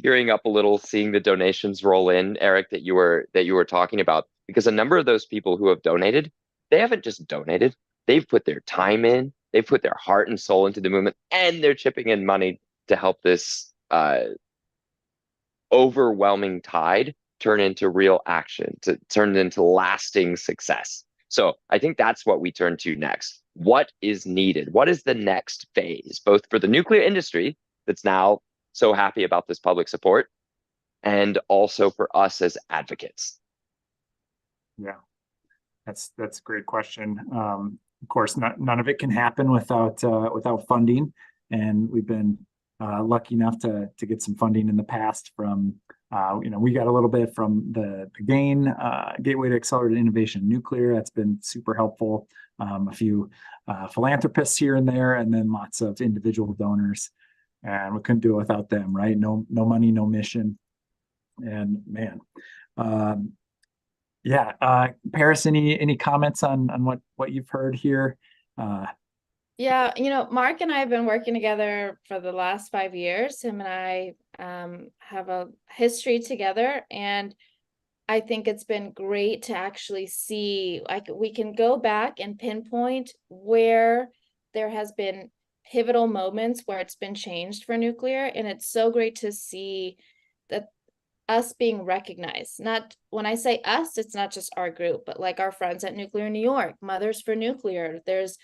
gearing up a little, seeing the donations roll in, Eric, that you were talking about, because a number of those people who have donated, they haven't just donated, they've put their time in, they've put their heart and soul into the movement, and they're chipping in money to help this overwhelming tide turn into real action, to turn into lasting success. So I think that's what we turn to next. What is needed? What is the next phase, both for the nuclear industry that's now so happy about this public support, and also for us as advocates? Yeah, that's a great question. Of course, none of it can happen without funding, and we've been lucky enough to get some funding in the past from We got a little bit from the GAIN, Gateway to Accelerated Innovation in Nuclear. That's been super helpful. A few philanthropists here and there, and then lots of individual donors. And we couldn't do it without them, right? No money, no mission. And man, Paris, any comments on what you've heard here? Yeah, Mark and I have been working together for the last 5 years. Him and I have a history together, and I think it's been great to actually see, like, we can go back and pinpoint where there has been pivotal moments where it's been changed for nuclear, and it's so great to see that us being recognized. Not when I say us, it's not just our group, but like our friends at Nuclear New York, Mothers for Nuclear. There's,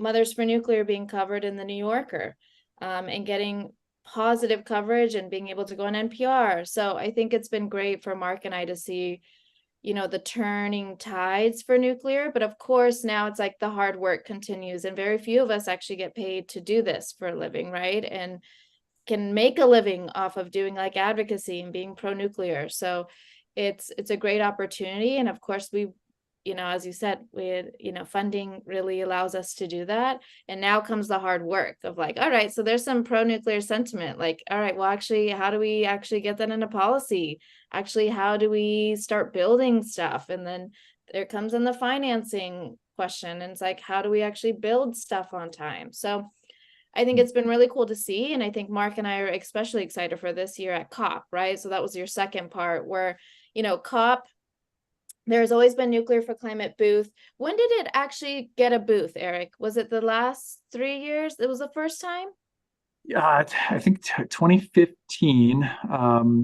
Mothers for Nuclear being covered in the New Yorker, and getting positive coverage and being able to go on NPR. So I think it's been great for Mark and I to see, the turning tides for nuclear. But of course, now it's like the hard work continues, and very few of us actually get paid to do this for a living, right? And can make a living off of doing like advocacy and being pro-nuclear. So it's a great opportunity. And of course, we, as you said, funding really allows us to do that. And now comes the hard work of like, all right, so there's some pro-nuclear sentiment. Like, all right, well, actually, how do we actually get that into policy? Actually, how do we start building stuff? And then there comes in the financing question. And it's like, how do we actually build stuff on time? So I think it's been really cool to see. And I think Mark and I are especially excited for this year at COP, right? So that was your second part where, COP, there's always been Nuclear for Climate booth. When did it actually get a booth, Eric? Was it the last 3 years? It was the first time? Yeah, I think 2015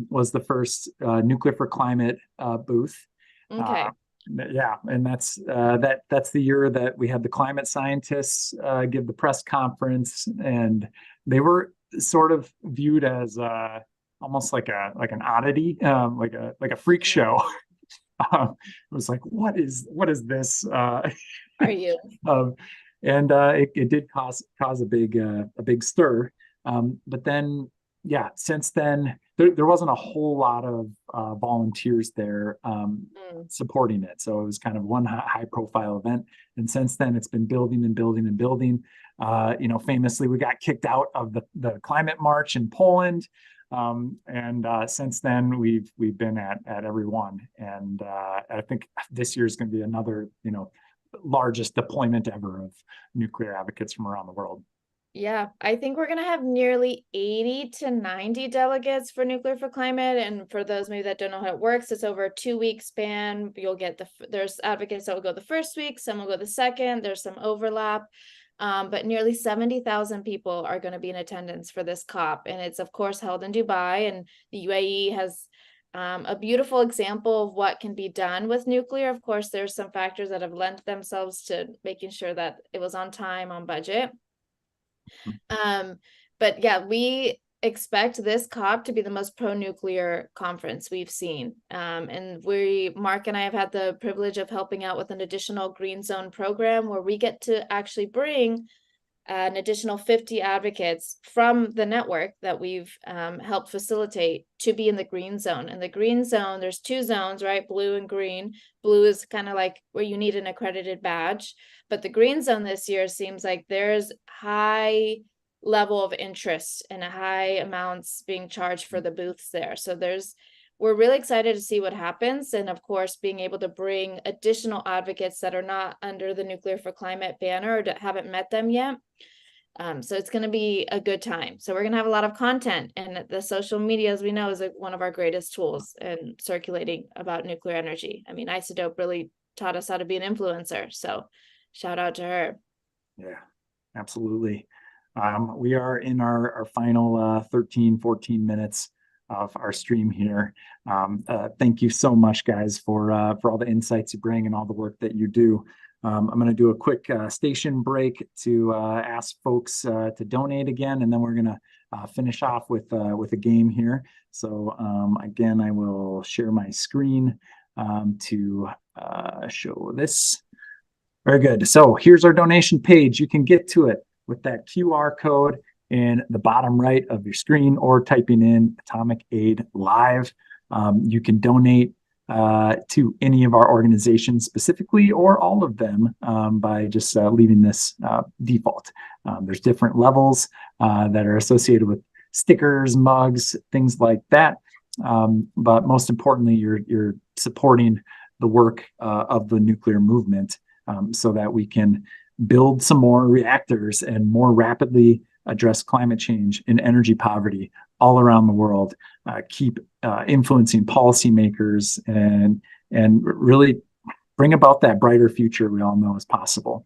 was the first Nuclear for Climate booth. Okay. Yeah, and that's the year that we had the climate scientists give the press conference, and they were sort of viewed as almost like an oddity, like a freak show. It was like, what is this? Are you? And it did cause a big stir. But then, yeah, since then, there wasn't a whole lot of volunteers there supporting it. So it was kind of one high profile event. And since then, it's been building and building and building. Famously, we got kicked out of the climate march in Poland. And since then, we've been at every one. And I think this year is going to be another, largest deployment ever of nuclear advocates from around the world. Yeah, I think we're going to have nearly 80 to 90 delegates for Nuclear for Climate. And for those maybe that don't know how it works, it's over a 2-week span. You'll get there's advocates that will go the first week, some will go the second, there's some overlap. But nearly 70,000 people are going to be in attendance for this COP. And it's, of course, held in Dubai. And the UAE has a beautiful example of what can be done with nuclear. Of course, there's some factors that have lent themselves to making sure that it was on time, on budget. But yeah, we expect this COP to be the most pro-nuclear conference we've seen. And Mark and I have had the privilege of helping out with an additional green zone program where we get to actually bring an additional 50 advocates from the network that we've helped facilitate to be in the green zone. And the green zone, there's 2 zones, right? Blue and green. Blue is kind of like where you need an accredited badge. But the green zone this year seems like there's high level of interest and high amounts being charged for the booths there. So we're really excited to see what happens. And of course, being able to bring additional advocates that are not under the Nuclear for Climate banner or haven't met them yet. So it's going to be a good time. So we're going to have a lot of content, and the social media, as we know, is one of our greatest tools in circulating about nuclear energy. I mean, Isodope really taught us how to be an influencer. So shout out to her. Yeah, absolutely. We are in our final 13, 14 minutes of our stream here. Thank you so much, guys, for all the insights you bring and all the work that you do. I'm going to do a quick station break to ask folks to donate again, and then we're going to finish off with a game here. So again, I will share my screen to show this. Very good. So here's our donation page. You can get to it with that QR code. in the bottom right of your screen or typing in Atomic Aid Live. You can donate to any of our organizations specifically or all of them by just leaving this default. There's different levels that are associated with stickers, mugs, things like that. But most importantly, you're supporting the work of the nuclear movement so that we can build some more reactors and more rapidly address climate change and energy poverty all around the world, keep influencing policymakers and really bring about that brighter future we all know is possible.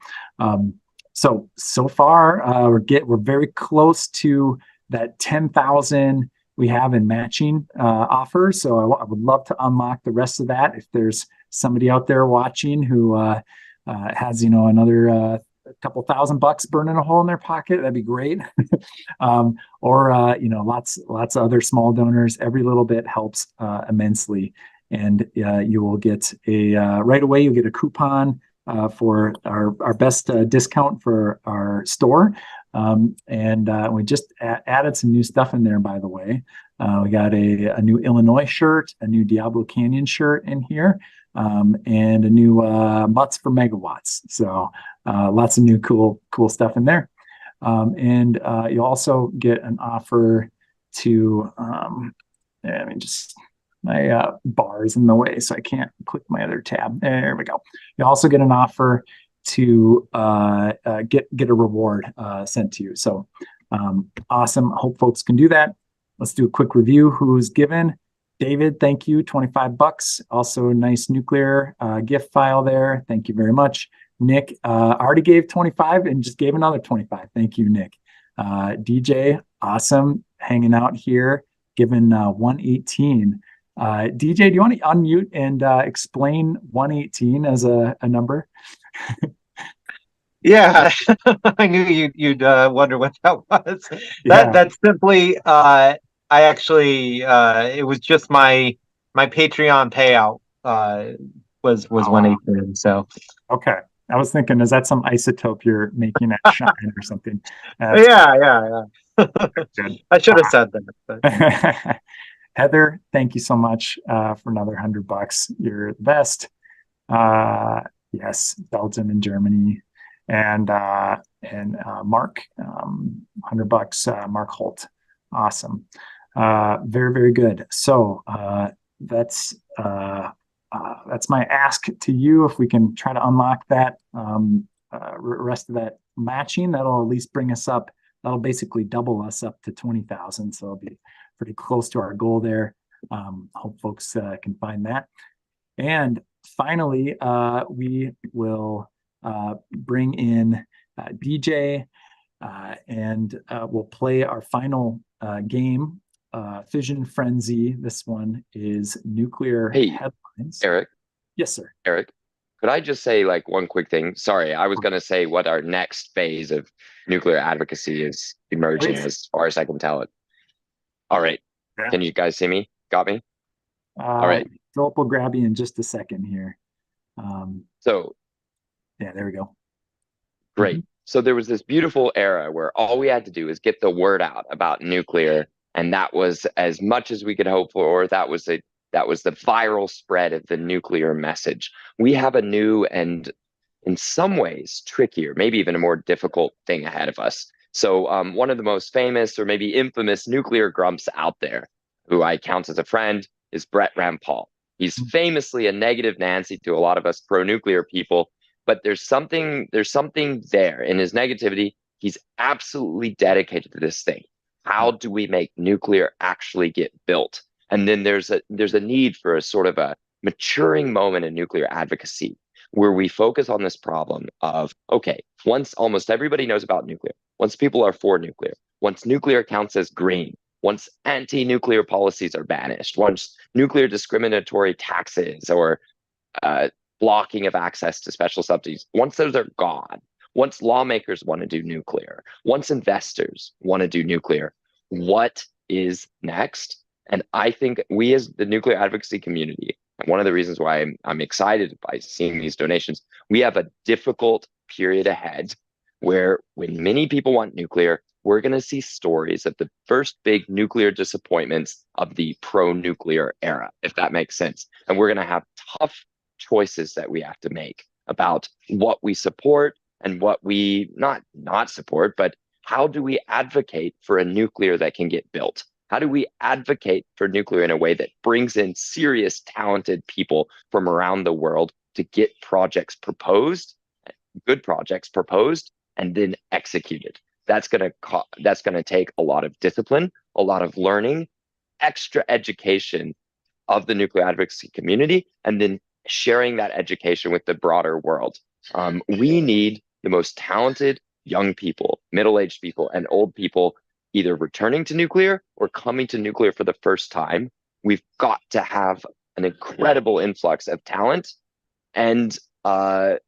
So far, we're very close to that 10,000 we have in matching offers. So I would love to unlock the rest of that. If there's somebody out there watching who has, another couple $1,000 burning a hole in their pocket, that'd be great. Or lots of other small donors. Every little bit helps immensely, and you will get right away. You'll get a coupon for our best discount for our store. And we just added some new stuff in there, by the way. We got a new Illinois shirt, a new Diablo Canyon shirt in here, and a new Mutts for Megawatts. So lots of new cool stuff in there. And you also get an offer to, my bar is in the way, so I can't click my other tab. There we go. You also get an offer to get a reward sent to you. So awesome. I hope folks can do that. Let's do a quick review. Who's given? David, thank you, $25. Also a nice nuclear gift file there. Thank you very much. Nick already gave 25 and just gave another 25. Thank you, Nick. DJ, awesome, hanging out here, given 118. DJ, do you want to unmute and explain 118 as a number? Yeah, I knew you'd wonder what that was. Yeah. That's simply it was just my Patreon payout was 118. So okay, I was thinking, is that some isotope you're making at Shine or something? Yeah. I should have said that. But. Heather, thank you so much for another $100. You're the best. Yes, Belgium and Germany, and Mark, $100. Mark Holt, awesome. Very, very good. So that's my ask to you. If we can try to unlock that rest of that matching, that'll at least bring us up. That'll basically double us up to 20,000. So it'll be pretty close to our goal there. Hope folks can find that. And finally, we will bring in DJ and we'll play our final game, Fission Frenzy. This one is nuclear headlines. Eric. Yes, sir. Eric, could I just say one quick thing? Sorry, I was going to say what our next phase of nuclear advocacy is emerging as far as I can tell it. All right. Yeah. Can you guys see me? Got me? All right. Philip will grab you in just a second here. Yeah, there we go. Great. Mm-hmm. So there was this beautiful era where all we had to do is get the word out about nuclear, and that was as much as we could hope for. That was the viral spread of the nuclear message. We have a new and in some ways trickier, maybe even a more difficult thing ahead of us. So one of the most famous or maybe infamous nuclear grumps out there, who I count as a friend, is Brett Rampal. He's famously a negative Nancy to a lot of us pro-nuclear people, but there's something there in his negativity. He's absolutely dedicated to this thing. How do we make nuclear actually get built? And then there's a need for a sort of a maturing moment in nuclear advocacy where we focus on this problem of, okay, once almost everybody knows about nuclear, once people are for nuclear, once nuclear counts as green, once anti-nuclear policies are banished, once nuclear discriminatory taxes or blocking of access to special subsidies, once those are gone, once lawmakers want to do nuclear, once investors want to do nuclear, what is next? And I think we as the nuclear advocacy community, and one of the reasons why I'm excited by seeing these donations, we have a difficult period ahead where when many people want nuclear, we're going to see stories of the first big nuclear disappointments of the pro-nuclear era, if that makes sense. And we're going to have tough choices that we have to make about what we support and what we not support, but how do we advocate for a nuclear that can get built? How do we advocate for nuclear in a way that brings in serious, talented people from around the world to get projects proposed, good projects proposed, and then executed? That's going to take a lot of discipline, a lot of learning, extra education of the nuclear advocacy community, and then sharing that education with the broader world. We need the most talented young people, middle-aged people, and old people either returning to nuclear or coming to nuclear for the first time. We've got to have an incredible influx of talent and sort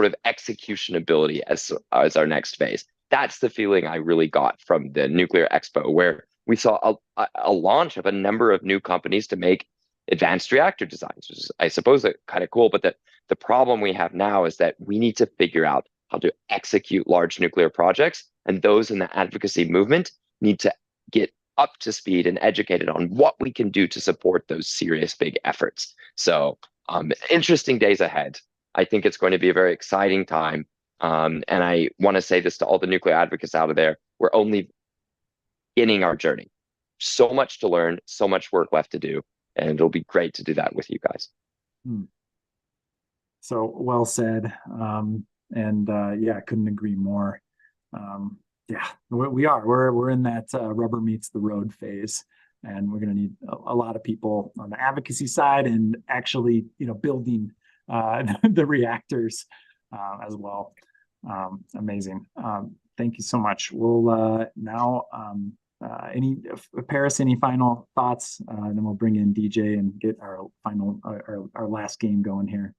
of execution ability as our next phase. That's the feeling I really got from the Nuclear Expo, where we saw a launch of a number of new companies to make advanced reactor designs, which is, I suppose, kind of cool. But the problem we have now is that we need to figure out how to execute large nuclear projects, and those in the advocacy movement need to get up to speed and educated on what we can do to support those serious big efforts. So interesting days ahead. I think it's going to be a very exciting time. And I want to say this to all the nuclear advocates out of there. We're only beginning our journey. So much to learn, so much work left to do. And it'll be great to do that with you guys. So well said. Yeah, I couldn't agree more. Yeah, we're in that rubber meets the road phase, and we're going to need a lot of people on the advocacy side and actually, building the reactors as well. Amazing. Thank you so much. We'll now Paris, any final thoughts? And then we'll bring in DJ and get our last game going here.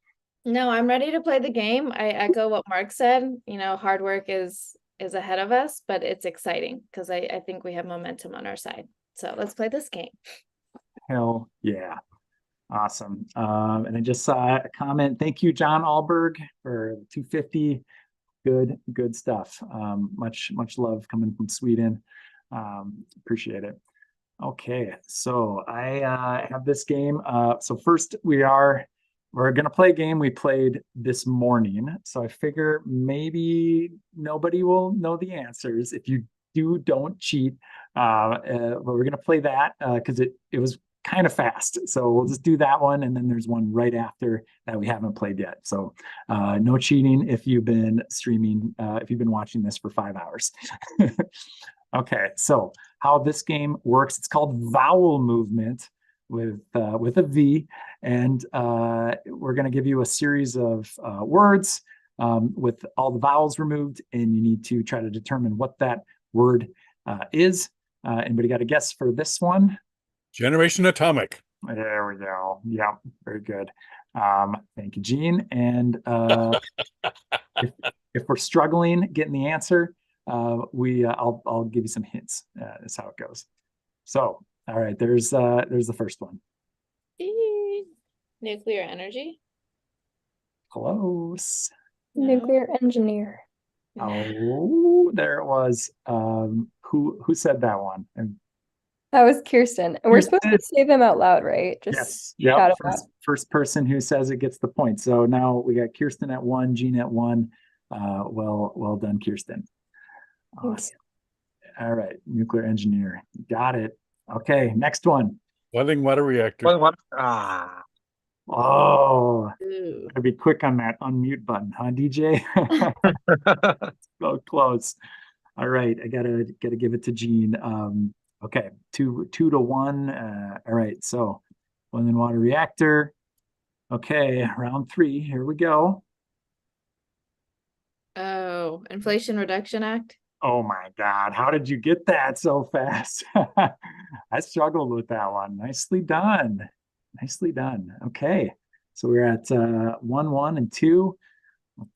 No, I'm ready to play the game. I echo what Mark said. Hard work is ahead of us, but it's exciting because I think we have momentum on our side. So let's play this game. Hell yeah. Awesome. And I just saw a comment. Thank you, John Alberg, for 250. Good stuff. Much love coming from Sweden. Appreciate it. Okay, so I have this game. So first we're going to play a game we played this morning. So I figure maybe nobody will know the answers. If you don't cheat. But we're going to play that because it was kind of fast. So we'll just do that one. And then there's one right after that we haven't played yet. So no cheating if you've been streaming, if you've been watching this for 5 hours. Okay, so how this game works, it's called vowel movement with a V, and we're going to give you a series of words with all the vowels removed, and you need to try to determine what that word is. Anybody got a guess for this one? Generation Atomic. There we go. Yeah, very good. Thank you, Gene. And if we're struggling getting the answer, I'll give you some hints. That's how it goes. So, all right, there's the first one. Nuclear energy. Close. Nuclear engineer. Oh, there it was. Who said that one? That was Kirsten. And we're supposed to say them out loud, right? Yes. Yeah. First person who says it gets the point. So now we got Kirsten at 1, Gene at 1. Well done, Kirsten. Awesome. All right, nuclear engineer. Got it. Okay, next one. Boiling water reactor. Oh, gotta be quick on that unmute button, huh, DJ? So close. All right, I gotta give it to Gene. Okay, 2-1. All right, so boiling water reactor. Okay, round 3. Here we go. Oh, Inflation Reduction Act. Oh my God, how did you get that so fast? I struggled with that one. Nicely done. Nicely done. Okay, so we're at 1-1 and 2.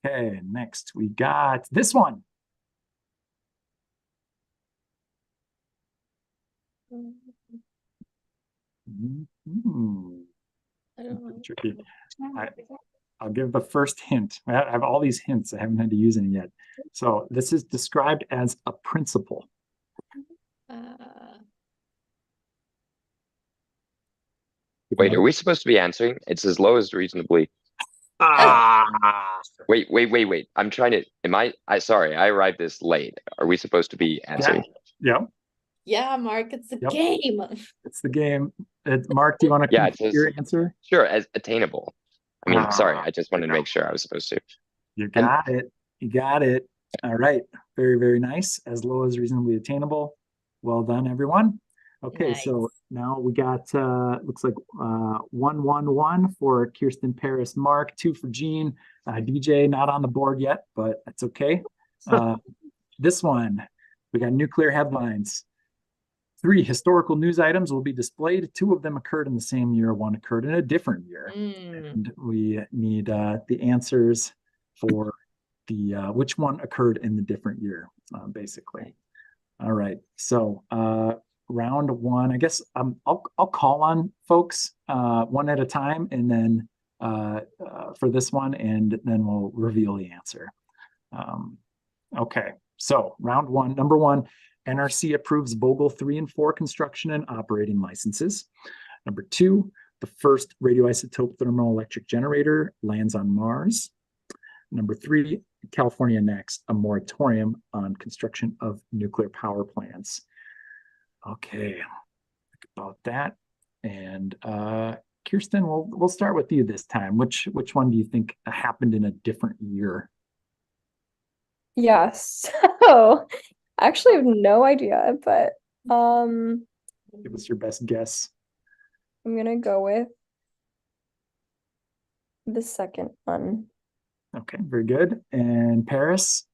Okay, next we got this one. I don't know. Tricky. I'll give the first hint. I have all these hints. I haven't had to use any yet. So this is described as a principle. Wait, are we supposed to be answering? It's as low as reasonably. Wait. I'm trying to. Sorry, I arrived this late. Are we supposed to be answering? Yeah. Yeah, Mark, it's a game. It's the game. Mark, do you want to complete your answer? Sure, as attainable. I mean, sorry, I just wanted to make sure I was supposed to. You got it. You got it. All right. Very, very nice. As low as reasonably attainable. Well done, everyone. Okay, so now we got, looks like 1-1-1 for Kirsten, Paris, Mark, 2 for Gene. DJ not on the board yet, but that's okay. This one, we got nuclear headlines. 3 historical news items will be displayed. 2 of them occurred in the same year. 1 occurred in a different year. And we need the answers for the which one occurred in the different year, basically. All right. So round 1, I guess I'll call on folks one at a time, and then for this one, and then we'll reveal the answer. Okay. So round 1, number 1. NRC approves Vogtle 3 and 4 construction and operating licenses. Number 2, the first radioisotope thermoelectric generator lands on Mars. Number 3, California enacts a moratorium on construction of nuclear power plants. Okay, think about that. And Kirsten, we'll start with you this time. Which one do you think happened in a different year? Yes. So I actually have no idea, but give us your best guess. I'm gonna go with the second one. Okay, very good. And Paris?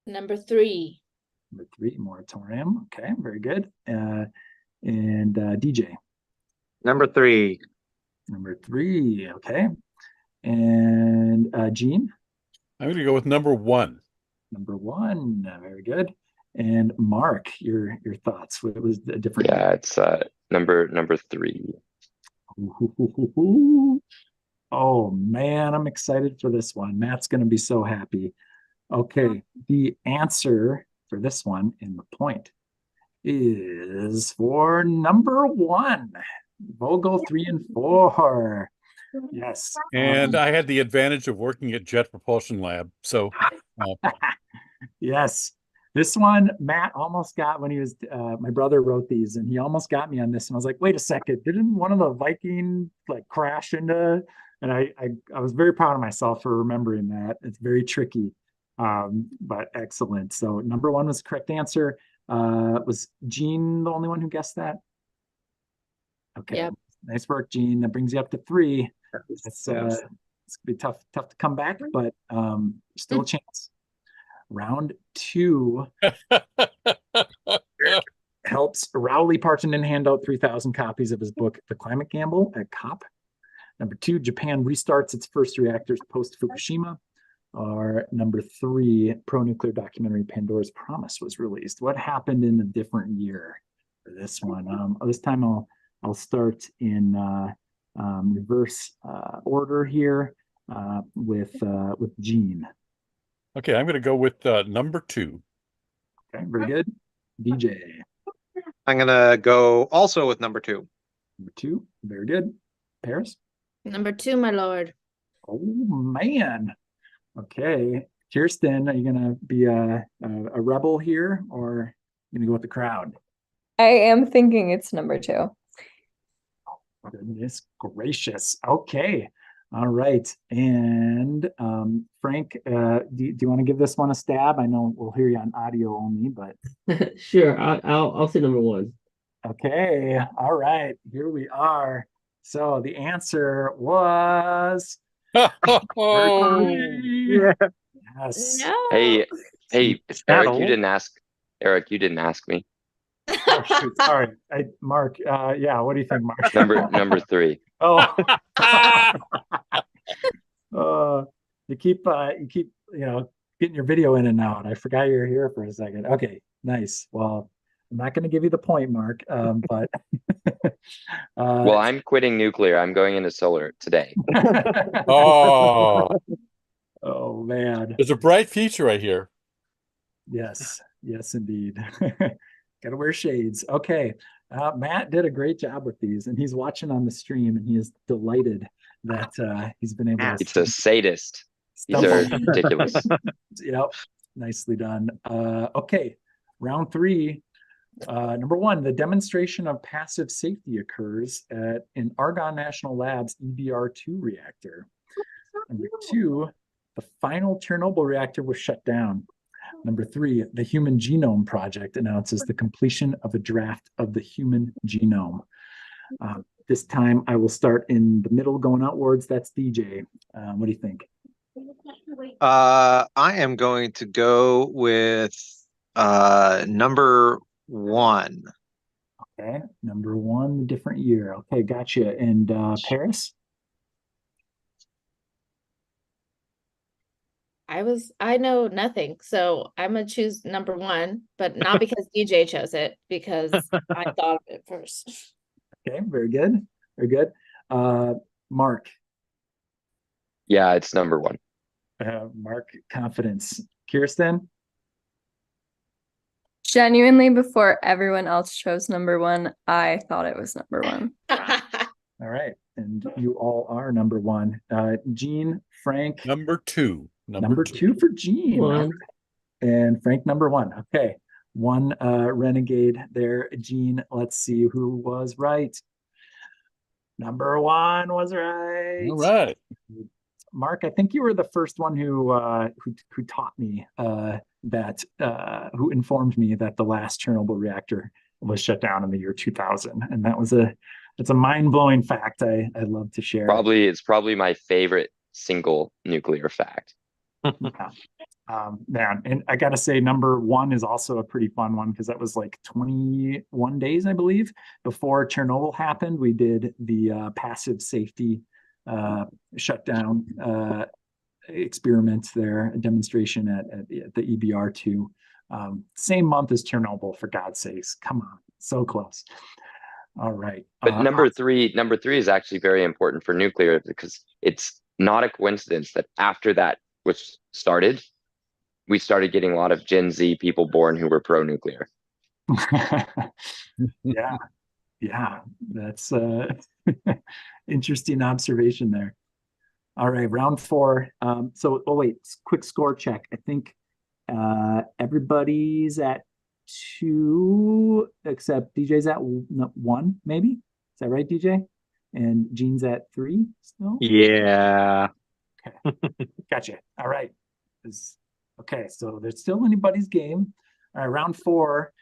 Number 3. Number 3, moratorium. Okay, very good. And DJ? Number 3. Number 3, okay. And Gene? I'm going to go with number 1. Number 1, very good. And Mark, your thoughts? What was the different? Yeah, it's number 3. Oh man, I'm excited for this one. Matt's going to be so happy. Okay, the answer for this one in the point is for number 1, Vogtle 3 and 4. Yes. And I had the advantage of working at Jet Propulsion Lab. So, yes, this one, Matt almost got when he was, my brother wrote these and he almost got me on this. And I was like, wait a second, didn't one of the Viking like crash into, and I was very proud of myself for remembering that. It's very tricky, but excellent. So number 1 was the correct answer. Was Gene the only one who guessed that? Okay. Yep. Nice work, Gene. That brings you up to 3. It's gonna be tough to come back, but still a chance. Round 2 helps Rowley Partonen hand out 3,000 copies of his book, The Climate Gamble, at COP. Number 2, Japan restarts its first reactors post-Fukushima. Or number 3, pro-nuclear documentary Pandora's Promise was released. What happened in a different year for this one? This time I'll start in reverse order here with Gene. Okay, I'm going to go with number 2. Okay, very good. DJ. I'm going to go also with number 2. Number 2, very good. Paris? Number 2, my lord. Oh, man. Okay. Kirsten, are you going to be a rebel here, or going to go with the crowd? I am thinking it's number 2. Goodness gracious. Okay. All right. And Frank, do you want to give this one a stab? I know we'll hear you on audio only, but sure. I'll say number 1. Okay. All right. Here we are. So the answer was yeah. Yes. No. Hey, Eric, you didn't ask. Eric, you didn't ask me. Oh shoot! Sorry, Mark. Yeah, what do you think, Mark? Number 3. Oh. You keep getting your video in and out. I forgot you were here for a second. Okay, nice. Well, I'm not going to give you the point, Mark, but Well, I'm quitting nuclear. I'm going into solar today. Oh, Oh man. there's a bright future right here. Yes, yes, indeed. Gotta wear shades. Okay. Matt did a great job with these, and he's watching on the stream, and he is delighted that he's been able to. It's a sadist. These stumble. are ridiculous. Yep. Nicely done. Okay. Round 3. Number 1, the demonstration of passive safety occurs at an Argonne National Labs EBR-2 reactor. Number 2, the final Chernobyl reactor was shut down. Number 3, the Human Genome Project announces the completion of a draft of the human genome. This time I will start in the middle going outwards. That's DJ. What do you think? I am going to go with number 1. Okay, number 1, different year. Okay, gotcha. And Paris? I know nothing, so I'm gonna choose number 1, but not because DJ chose it, because I thought of it first. Okay, very good. Very good. Mark. Yeah, it's number 1. Mark, confidence. Kirsten? Genuinely, before everyone else chose number 1, I thought it was number 1. All right. And you all are number 1. Gene, Frank. Number 2. Number 2 for Gene. 1. And Frank, number 1. Okay. 1 renegade there. Gene, let's see who was right. Number 1 was right. All right. Mark, I think you were the first one who taught me that who informed me that the last Chernobyl reactor was shut down in the year 2000, and it's a mind-blowing fact I love to share. It's probably my favorite single nuclear fact. Man, and I gotta say, number 1 is also a pretty fun one because that was like 21 days, I believe, before Chernobyl happened. We did the passive safety shutdown experiment there, a demonstration at the EBR-2. Same month as Chernobyl, for God's sakes. Come on, so close. All right. But number three is actually very important for nuclear because it's not a coincidence that after that was started, we started getting a lot of Gen Z people born who were pro-nuclear. Yeah, that's interesting observation there. All right, round 4. Wait, quick score check. I think everybody's at 2 except DJ's at 1, maybe. Is that right, DJ? And Gene's at 3 still? Yeah. Okay. Gotcha. All right. Okay, so there's still anybody's game. All right, round 4.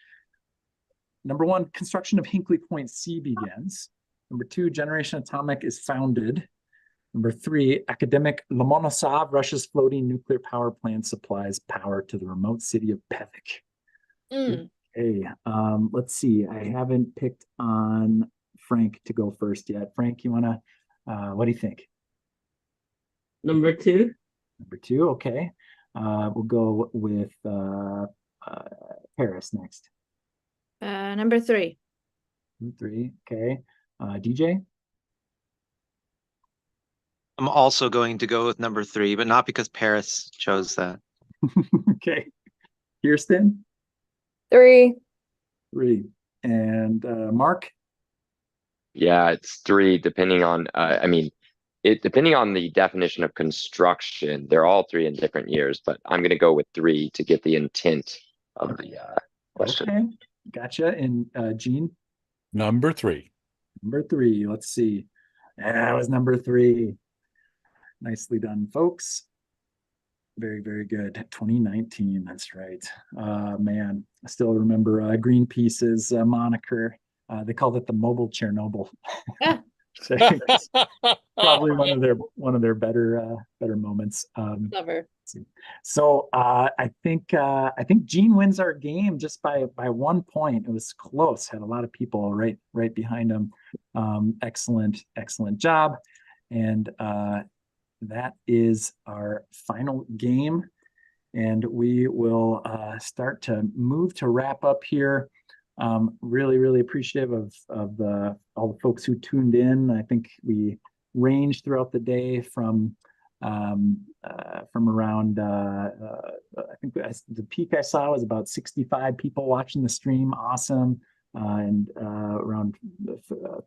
Number 1, construction of Hinkley Point C begins. Number 2, Generation Atomic is founded. Number 3, academic Lomonosov, Russia's floating nuclear power plant, supplies power to the remote city of Pevek. Okay, let's see. I haven't picked on Frank to go first yet. Frank, you wanna? What do you think? Number 2. Number 2. Okay. We'll go with Paris next. Number 3. Number 3. Okay. DJ. I'm also going to go with number 3, but not because Paris chose that. Okay. Kirsten. 3. 3. And Mark. Yeah, it's 3, depending on depending on the definition of construction. They're all 3 in different years, but I'm going to go with 3 to get the intent of the question. Okay, gotcha. And Gene? Number 3. Number 3. Let's see. That was number 3. Nicely done, folks. Very, very good. 2019. That's right. Man, I still remember Greenpeace's moniker. They called it the mobile Chernobyl. So probably one of their better moments. Clever. So I think Gene wins our game just by 1 point. It was close. Had a lot of people right behind him. Excellent job. And that is our final game. And we will start to move to wrap up here. Really appreciative of all the folks who tuned in. I think we ranged throughout the day from around I think the peak I saw was about 65 people watching the stream. Awesome. And around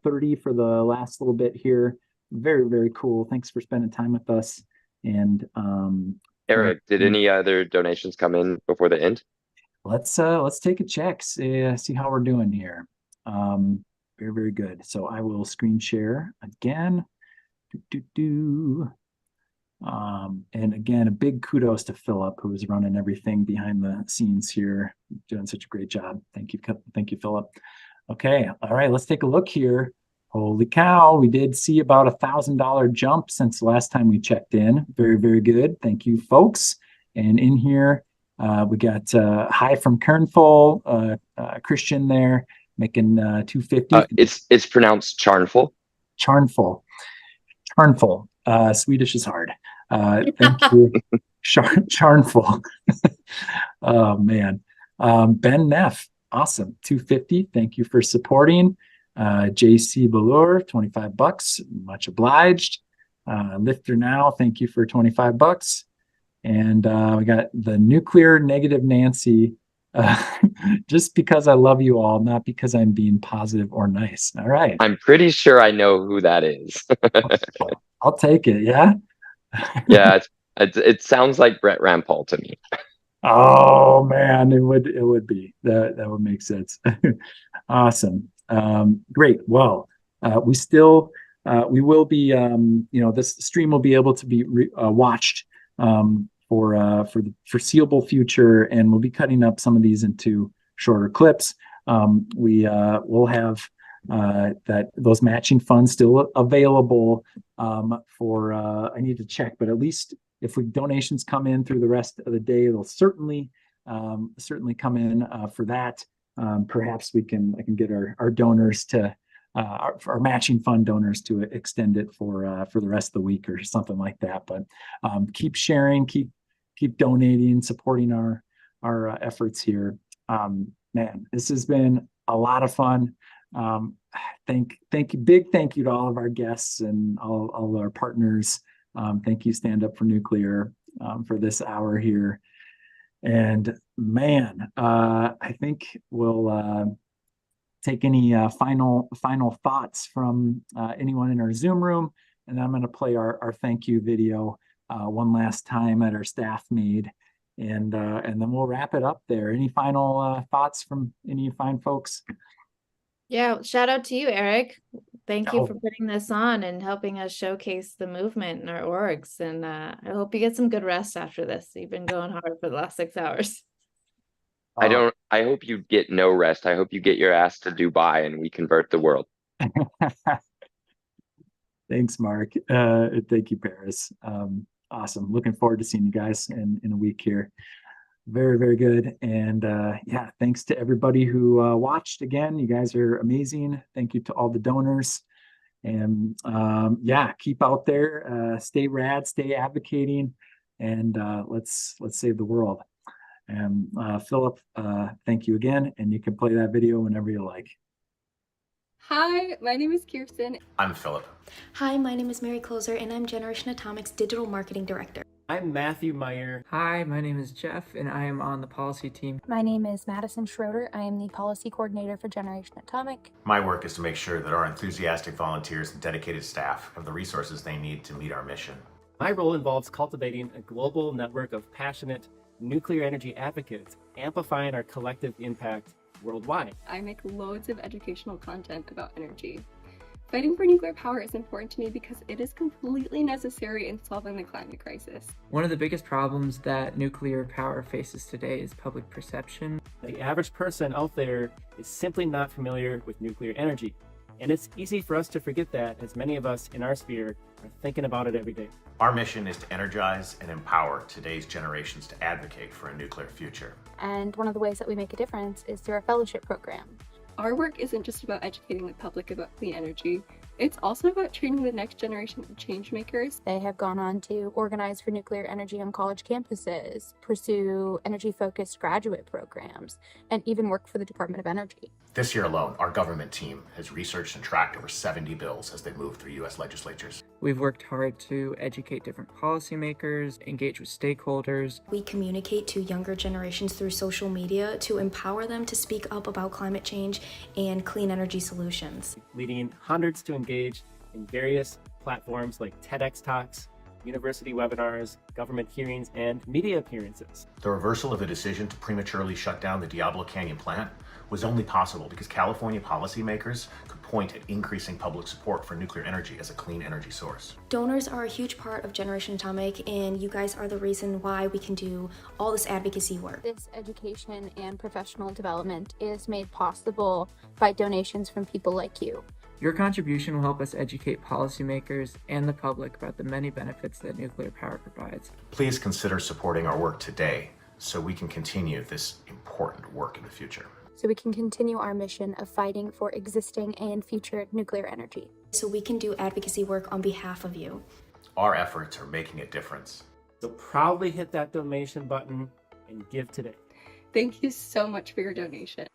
30 for the last little bit here. Very cool. Thanks for spending time with us. And Eric, did any other donations come in before the end? let's take a check, see how we're doing here. Very good. So I will screen share again. And again, a big kudos to Philip, who's running everything behind the scenes here, doing such a great job. Thank you, Philip. Okay, all right, let's take a look here. Holy cow, we did see about $1,000 jump since the last time we checked in. Very good. Thank you, folks. And in here, we got hi from Kernful, Christian there, making $250. It's pronounced Charnful. Charnful. Swedish is hard. Thank you, Charnful. Oh man, Ben Neff, awesome, $250. Thank you for supporting. JC Ballur, $25, much obliged. Lifter Now, thank you for $25. And we got the Nuclear Negative Nancy, just because I love you all, not because I'm being positive or nice. All right. I'm pretty sure I know who that is. I'll take it. Yeah. Yeah, it sounds like Brett Rampal to me. Oh man, it would be that would make sense. Awesome. Great. Well, we will be this stream will be able to be watched for the foreseeable future, and we'll be cutting up some of these into shorter clips. We'll have those matching funds still available for I need to check, but at least if donations come in through the rest of the day, they'll certainly come in for that. Perhaps I can get our donors to our matching fund donors to extend it for the rest of the week or something like that. But keep sharing, keep donating, supporting our efforts here. Man, this has been a lot of fun. Thank you, big thank you to all of our guests and all our partners. Thank you, Stand Up for Nuclear, for this hour here. And man, I think we'll take any final thoughts from anyone in our Zoom room, and I'm going to play our thank you video one last time that our staff made, and then we'll wrap it up there. Any final thoughts from any fine folks? Yeah, shout out to you, Eric. Thank you for putting this on and helping us showcase the movement in our orgs. And I hope you get some good rest after this. You've been going hard for the last 6 hours. I hope you get no rest. I hope you get your ass to Dubai and we convert the world. Thanks, Mark. Thank you, Paris. Awesome. Looking forward to seeing you guys in a week here. Very good. And yeah, thanks to everybody who watched again. You guys are amazing. Thank you to all the donors. And yeah, keep out there, stay rad, stay advocating, and let's save the world. And Philip, thank you again. And you can play that video whenever you like. Hi, my name is Kirsten. I'm Philip. Hi, my name is Mary Closer, and I'm Generation Atomic's Digital Marketing Director. I'm Matthew Meyer. Hi, my name is Jeff, and I am on the policy team. My name is Madison Schroeder. I am the policy coordinator for Generation Atomic. My work is to make sure that our enthusiastic volunteers and dedicated staff have the resources they need to meet our mission. My role involves cultivating a global network of passionate nuclear energy advocates, amplifying our collective impact worldwide. I make loads of educational content about energy. Fighting for nuclear power is important to me because it is completely necessary in solving the climate crisis. One of the biggest problems that nuclear power faces today is public perception. The average person out there is simply not familiar with nuclear energy. And it's easy for us to forget that, as many of us in our sphere are thinking about it every day. Our mission is to energize and empower today's generations to advocate for a nuclear future. And one of the ways that we make a difference is through our fellowship program. Our work isn't just about educating the public about clean energy. It's also about training the next generation of change makers. They have gone on to organize for nuclear energy on college campuses, pursue energy-focused graduate programs, and even work for the Department of Energy. This year alone, our government team has researched and tracked over 70 bills as they move through U.S. legislatures. We've worked hard to educate different policymakers, engage with stakeholders. We communicate to younger generations through social media to empower them to speak up about climate change and clean energy solutions. Leading hundreds to engage in various platforms like TEDx Talks, university webinars, government hearings, and media appearances. The reversal of the decision to prematurely shut down the Diablo Canyon plant was only possible because California policymakers could point at increasing public support for nuclear energy as a clean energy source. Donors are a huge part of Generation Atomic, and you guys are the reason why we can do all this advocacy work. This education and professional development is made possible by donations from people like you. Your contribution will help us educate policymakers and the public about the many benefits that nuclear power provides. Please consider supporting our work today so we can continue this important work in the future. So we can continue our mission of fighting for existing and future nuclear energy. So we can do advocacy work on behalf of you. Our efforts are making a difference. So proudly hit that donation button and give today. Thank you so much for your donation.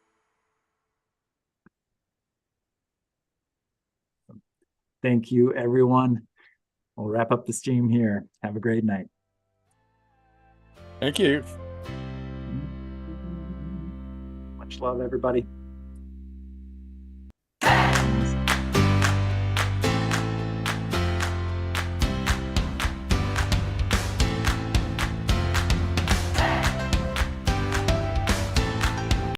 Thank you, everyone. We'll wrap up the stream here. Have a great night. Thank you. Much love, everybody.